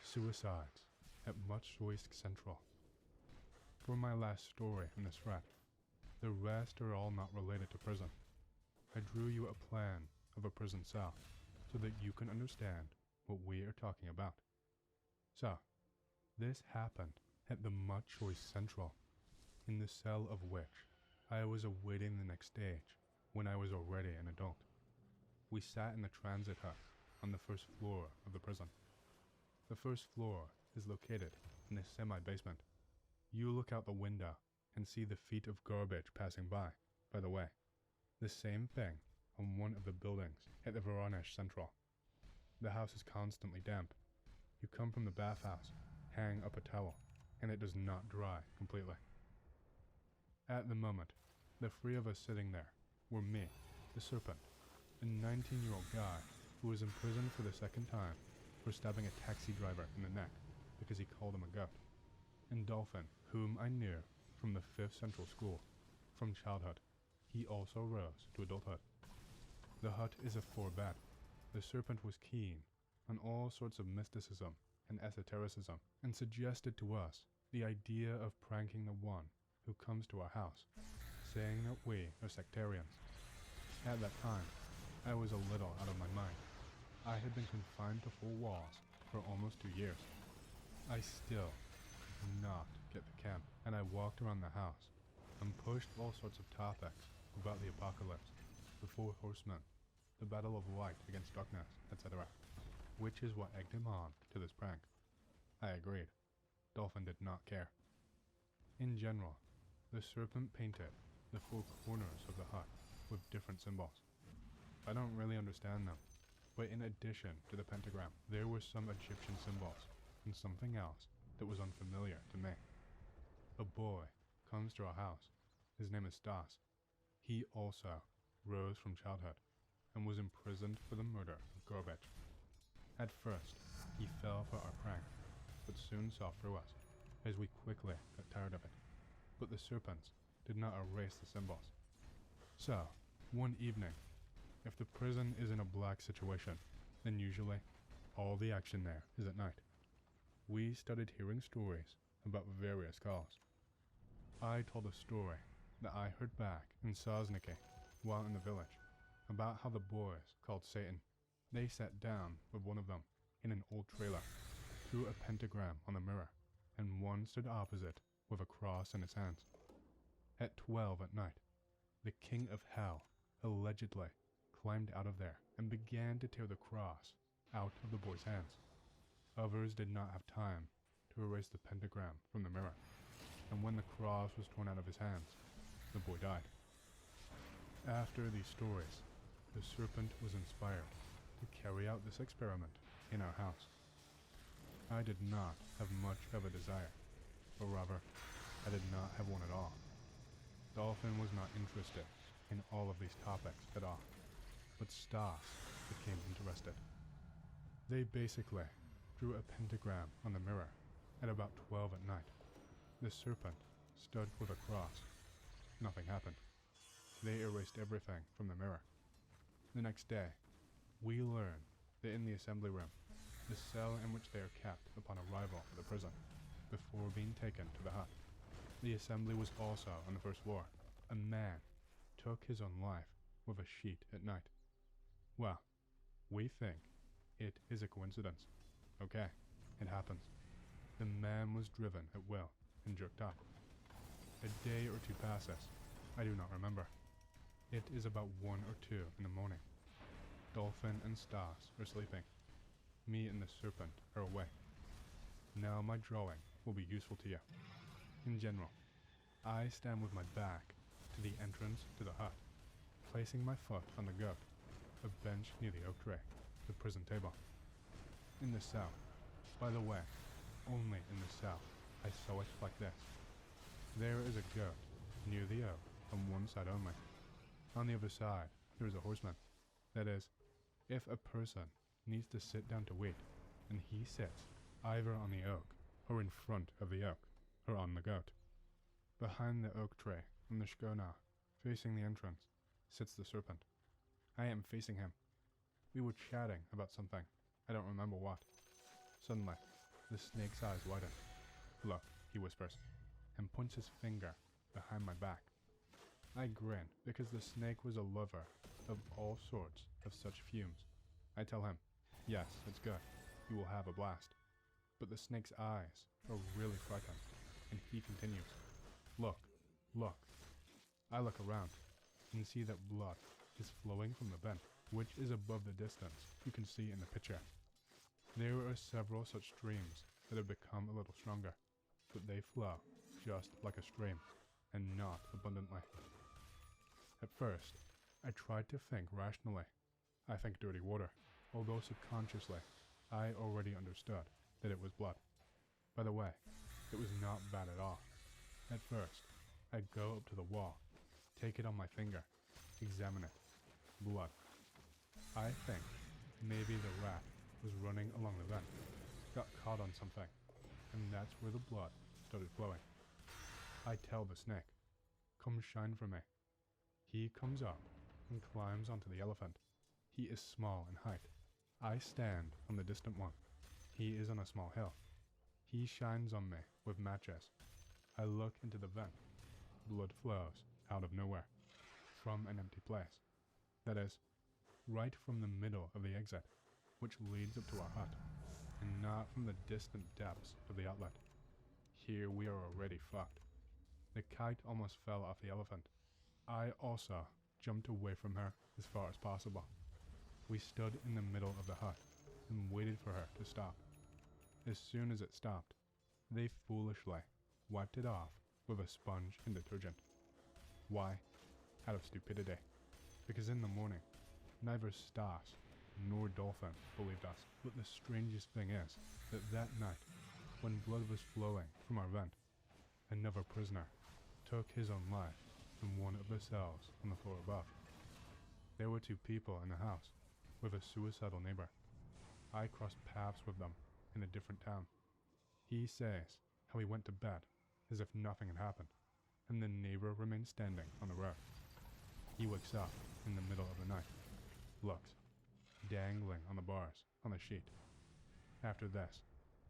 Suicides at Mutsoysk Central. For my last story in this thread, the rest are all not related to prison. I drew you a plan of a prison cell so that you can understand what we are talking about. So, this happened at the Mutsoysk Central, in the cell of which I was awaiting the next stage when I was already an adult. We sat in the transit hut on the first floor of the prison. The first floor is located in a semi-basement. You look out the window and see the feet of garbage passing by the way. The same thing on one of the buildings at the Voronezh Central. The house is constantly damp. You come from the bathhouse, hang up a towel, and it does not dry completely. At the moment, the three of us sitting there were me, the Serpent, a 19-year-old guy who was in prison for the second time for stabbing a taxi driver in the neck because he called him a goat, and Dolphin, whom I knew from the 5th Central School, from childhood. He also rose to adulthood. The hut is a 4-bed. The Serpent was keen on all sorts of mysticism and esotericism, and suggested to us the idea of pranking the one who comes to our house, saying that we are sectarians. At that time, I was a little out of my mind. I had been confined to 4 walls for almost 2 years. I still did not at the camp, and I walked around the house and pushed all sorts of topics about the apocalypse, the four horsemen, the battle of light against darkness, etc., which is what egged him on to this prank. I agreed. Dolphin did not care. In general, the serpent painted the four corners of the hut with different symbols. I don't really understand them, but in addition to the pentagram, there were some Egyptian symbols and something else that was unfamiliar to me. A boy comes to our house. His name is Stas. He also rose from childhood and was imprisoned for the murder of Garbage. At first, he fell for our prank, but soon saw through us, as we quickly got tired of it. But the serpents did not erase the symbols. So, one evening, if the prison is in a black situation, then usually all the action there is at night. We started hearing stories about various calls. I told a story that I heard back in Sosniki while in the village about how the boys called Satan. They sat down with one of them in an old trailer, drew a pentagram on the mirror, and one stood opposite with a cross in his hands. At 12 at night, the king of hell allegedly climbed out of there and began to tear the cross out of the boy's hands. Others did not have time to erase the pentagram from the mirror, and when the cross was torn out of his hands, the boy died. After these stories, the serpent was inspired to carry out this experiment in our house. I did not have much of a desire, or rather, I did not have one at all. Dolphin was not interested in all of these topics at all, but Stas became interested. They basically drew a pentagram on the mirror at about 12 at night. The serpent stood with a cross. Nothing happened. They erased everything from the mirror. The next day, we learned that in the assembly room, the cell in which they are kept upon arrival at the prison, before being taken to the hut. The assembly was also on the first floor. A man took his own life with a sheet at night. Well, we think it is a coincidence. Okay, it happens. The man was driven at will and jerked up. A day or two passes. I do not remember. It is about 1 or 2 in the morning. Dolphin and Stas are sleeping. Me and the serpent are awake. Now my drawing will be useful to you. In general, I stand with my back to the entrance to the hut, placing my foot on the goat, a bench near the oak tree, the prison table. In the cell, by the way, only in the cell, I saw it like this. There is a goat near the oak on one side only. On the other side, there is a horseman. That is, if a person needs to sit down to wait, and he sits either on the oak, or in front of the oak, or on the goat. Behind the oak tree, on the shkona, facing the entrance, sits the serpent. I am facing him. We were chatting about something. I don't remember what. Suddenly, the snake's eyes widen. Look, he whispers, and points his finger behind my back. I grin because the snake was a lover of all sorts of such fumes. I tell him, yes, it's good. You will have a blast. But the snake's eyes are really frightened, and he continues, look, look. I look around and see that blood is flowing from the vent, which is above the distance you can see in the picture. There are several such streams that have become a little stronger, but they flow just like a stream, and not abundantly. At first, I tried to think rationally. I think dirty water, although subconsciously, I already understood that it was blood. By the way, it was not bad at all. At first, I go up to the wall, take it on my finger, examine it. Blood. I think maybe the rat was running along the vent, got caught on something, and that's where the blood started flowing. I tell the snake, come shine for me. He comes up and climbs onto the elephant. He is small in height. I stand on the distant one. He is on a small hill. He shines on me with matches. I look into the vent. Blood flows out of nowhere, from an empty place. That is, right from the middle of the exit, which leads up to our hut, and not from the distant depths of the outlet. here we are already fucked. The kite almost fell off the elephant. I also jumped away from her as far as possible. We stood in the middle of the hut and waited for her to stop. As soon as it stopped, they foolishly wiped it off with a sponge and detergent. Why? Out of stupidity. Because in the morning, neither Stas nor Dolphin believed us. But the strangest thing is that night, when blood was flowing from our vent, another prisoner took his own life in one of the cells on the floor above. There were 2 people in the house, with a suicidal neighbor. I crossed paths with them in a different town. He says how he went to bed as if nothing had happened, and the neighbor remained standing on the road. He wakes up in the middle of the night, looks, dangling on the bars on the sheet. After this,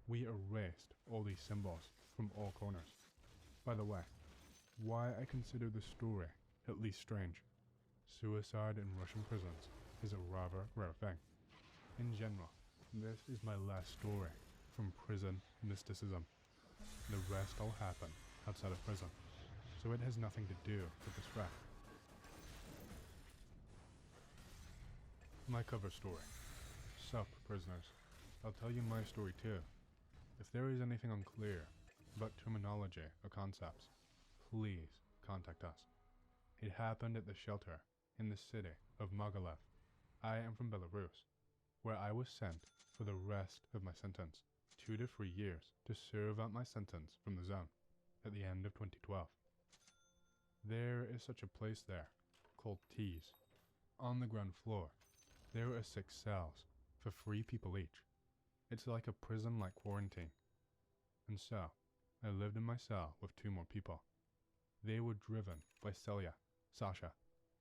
we erased all these symbols from all corners. By the way, why I consider the story at least strange. Suicide in Russian prisons is a rather rare thing. In general, this is my last story from prison mysticism. The rest all happen outside of prison, so it has nothing to do with this fact. My cover story. Sup, prisoners. I'll tell you my story too. If there is anything unclear about terminology or concepts, please contact us. It happened at the shelter in the city of Mogilev. I am from Belarus, where I was sent for the rest of my sentence, 2 to 3 years, to serve out my sentence from the zone at the end of 2012. There is such a place there, called T's. On the ground floor, there are 6 cells for 3 people each. It's like a prison-like quarantine. And so, I lived in my cell with 2 more people. They were driven by Celia, Sasha,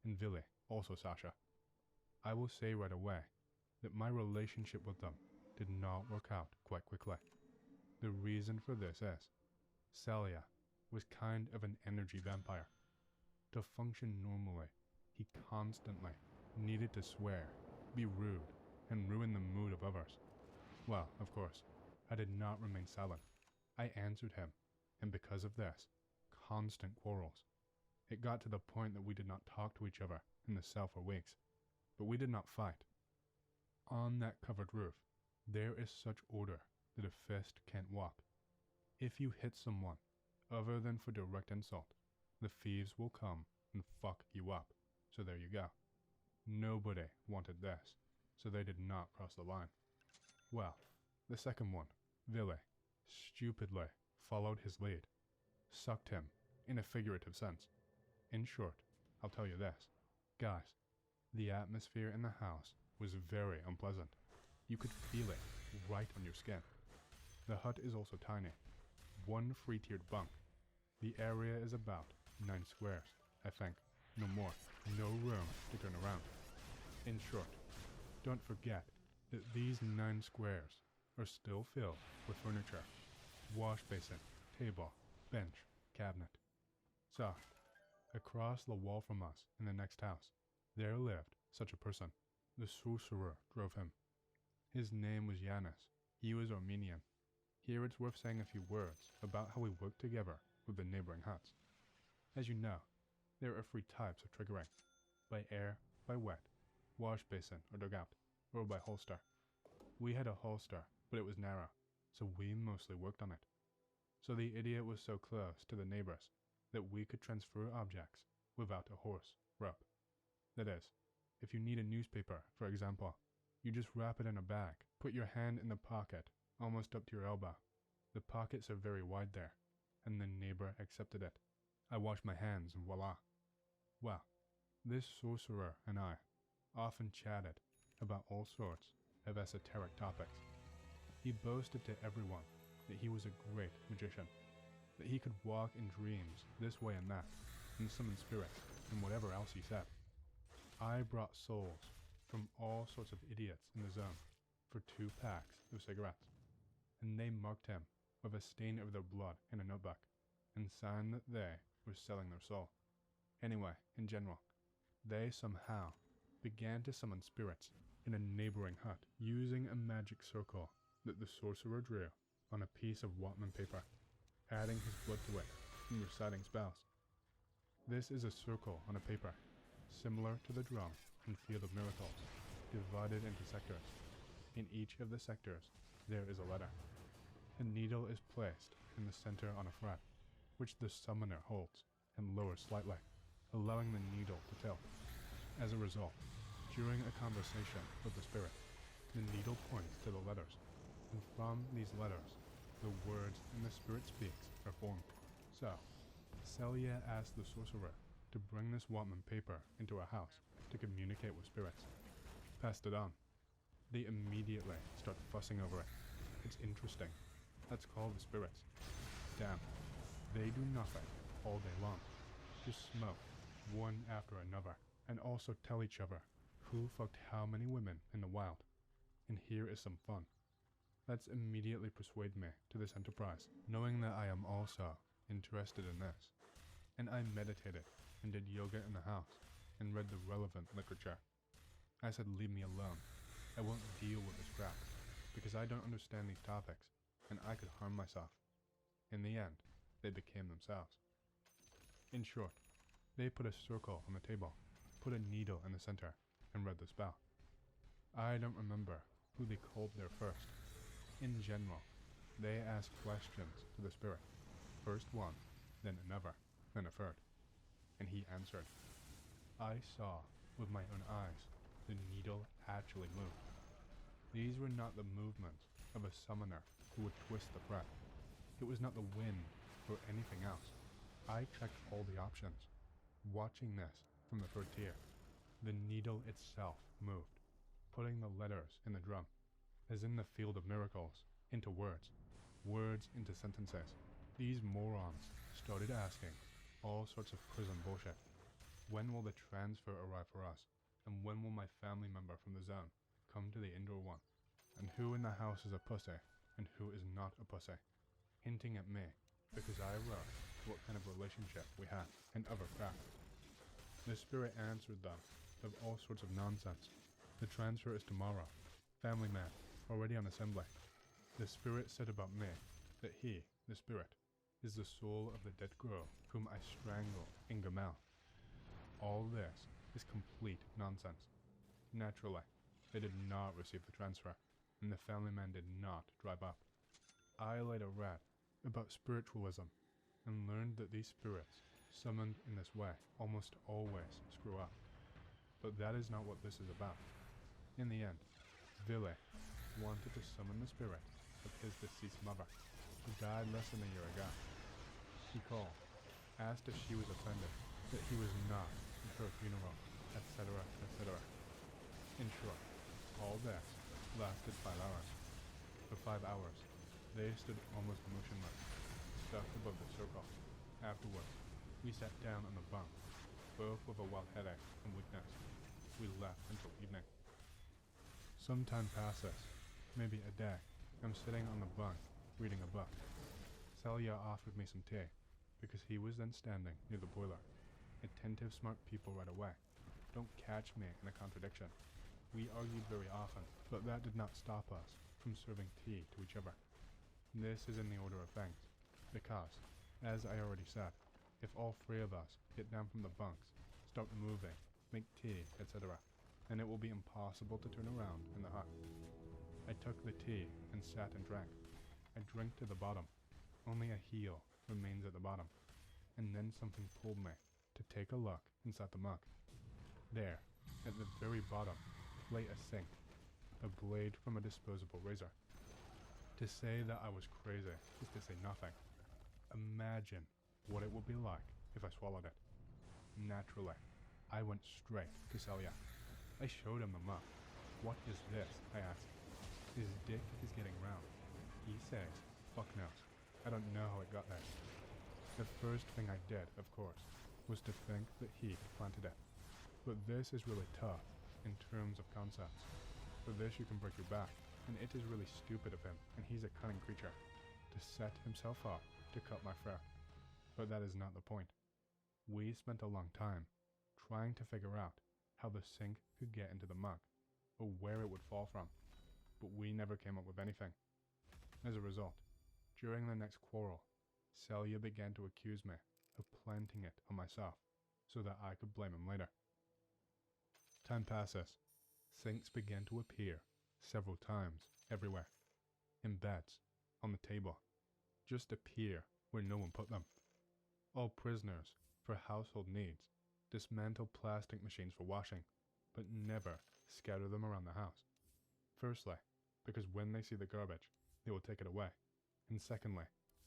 and Vili, also Sasha. I will say right away that my relationship with them did not work out quite quickly. The reason for this is, Celia was kind of an energy vampire. To function normally, he constantly needed to swear, be rude, and ruin the mood of others. Well, of course, I did not remain silent. I answered him, and because of this, constant quarrels. It got to the point that we did not talk to each other in the cell for weeks, but we did not fight. On that covered roof, there is such order that a fist can't walk. If you hit someone, other than for direct insult, the thieves will come and fuck you up. So there you go. Nobody wanted this, so they did not cross the line. Well, the second one, Vili, stupidly followed his lead, sucked him, in a figurative sense. In short, I'll tell you this. Guys, the atmosphere in the house was very unpleasant. You could feel it right on your skin. The hut is also tiny. 1 3-tiered bunk. The area is about 9 squares, I think. No more. No room to turn around. In short, don't forget that these 9 squares are still filled with furniture. Wash basin, table, bench, cabinet. So, across the wall from us in the next house, there lived such a person. The sorcerer drove him. His name was Yanis. He was Armenian. Here it's worth saying a few words about how we worked together with the neighboring huts. As you know, there are 3 types of triggering: by air, by wet, wash basin or dugout, or by holster. We had a holster, but it was narrow, so we mostly worked on it. So the idiot was so close to the neighbors that we could transfer objects without a horse rope. That is, if you need a newspaper, for example, you just wrap it in a bag, put your hand in the pocket, almost up to your elbow. The pockets are very wide there, and the neighbor accepted it. I washed my hands and voila. Well, this sorcerer and I often chatted about all sorts of esoteric topics. He boasted to everyone that he was a great magician, that he could walk in dreams this way and that, and summon spirits, and whatever else he said. I brought souls from all sorts of idiots in the zone for 2 packs of cigarettes, and they marked him with a stain of their blood in a notebook, and signed that they were selling their soul. Anyway, in general, they somehow began to summon spirits in a neighboring hut using a magic circle that the sorcerer drew on a piece of Watman paper. adding his blood to it and reciting spells. This is a circle on a paper, similar to the drum in Field of Miracles, divided into sectors. In each of the sectors, there is a letter. A needle is placed in the center on a thread, which the summoner holds and lowers slightly, allowing the needle to tilt. As a result, during a conversation with the spirit, the needle points to the letters, and from these letters, the words and the spirit speaks are formed. So, Celia asked the sorcerer to bring this Watman paper into her house to communicate with spirits. Passed it on. They immediately start fussing over it. It's interesting. Let's call the spirits. Damn. They do nothing all day long. Just smoke, one after another, and also tell each other who fucked how many women in the wild. And here is some fun. Let's immediately persuade me to this enterprise, knowing that I am also interested in this. And I meditated and did yoga in the house and read the relevant literature. I said, leave me alone. I won't deal with this crap because I don't understand these topics and I could harm myself. In the end, they became themselves. In short, they put a circle on the table, put a needle in the center, and read the spell. I don't remember who they called there first. In general, they asked questions to the spirit. First one, then another, then a third. And he answered. I saw with my own eyes the needle actually moved. These were not the movements of a summoner who would twist the thread. It was not the wind or anything else. I checked all the options. Watching this from the third tier, the needle itself moved, putting the letters in the drum, as in the Field of Miracles, into words, words into sentences. These morons started asking all sorts of prison bullshit. When will the transfer arrive for us? And when will my family member from the zone come to the indoor one? And who in the house is a pussy and who is not a pussy? Hinting at me because I wrote what kind of relationship we had and other crap. The spirit answered them of all sorts of nonsense. The transfer is tomorrow. Family man, already on assembly. The spirit said about me that he, the spirit, is the soul of the dead girl whom I strangled in Gamal. All this is complete nonsense. Naturally, they did not receive the transfer, and the family man did not drive up. I later read about spiritualism and learned that these spirits, summoned in this way, almost always screw up. But that is not what this is about. In the end, Ville wanted to summon the spirit of his deceased mother, who died less than a year ago. He called, asked if she was offended that he was not at her funeral, etc., etc. In short, all this lasted 5 hours. For 5 hours, they stood almost motionless, stuck above the circle. Afterwards, we sat down on the bunk, both with a wild headache and weakness. We left until evening. Some time passes, maybe a day. I'm sitting on the bunk, reading a book. Celia offered me some tea, because he was then standing near the boiler. Attentive, smart people right away. Don't catch me in a contradiction. We argued very often, but that did not stop us from serving tea to each other. This is in the order of things, because, as I already said, if all three of us get down from the bunks, start moving, make tea, etc., then it will be impossible to turn around in the hut. I took the tea and sat and drank. I drank to the bottom. Only a heel remains at the bottom. And then something pulled me to take a look inside the mug. There, at the very bottom, lay a sink, a blade from a disposable razor. To say that I was crazy is to say nothing. Imagine what it would be like if I swallowed it. Naturally, I went straight to Celia. I showed him the mug. What is this? I asked. His dick is getting round. He says, fuck knows. I don't know how it got there. The first thing I did, of course, was to think that he planted it. But this is really tough in terms of concepts. For this you can break your back, and it is really stupid of him, and he's a cunning creature, to set himself up to cut my throat. But that is not the point. We spent a long time trying to figure out how the sink could get into the mug, or where it would fall from, but we never came up with anything. As a result, during the next quarrel, Celia began to accuse me of planting it on myself so that I could blame him later. Time passes. Sinks began to appear several times everywhere. In beds, on the table, just appear where no one put them. All prisoners for household needs dismantle plastic machines for washing, but never scatter them around the house. Firstly, because when they see the garbage, they will take it away. And secondly,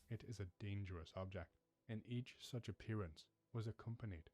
it is a dangerous object, and each such appearance was accompanied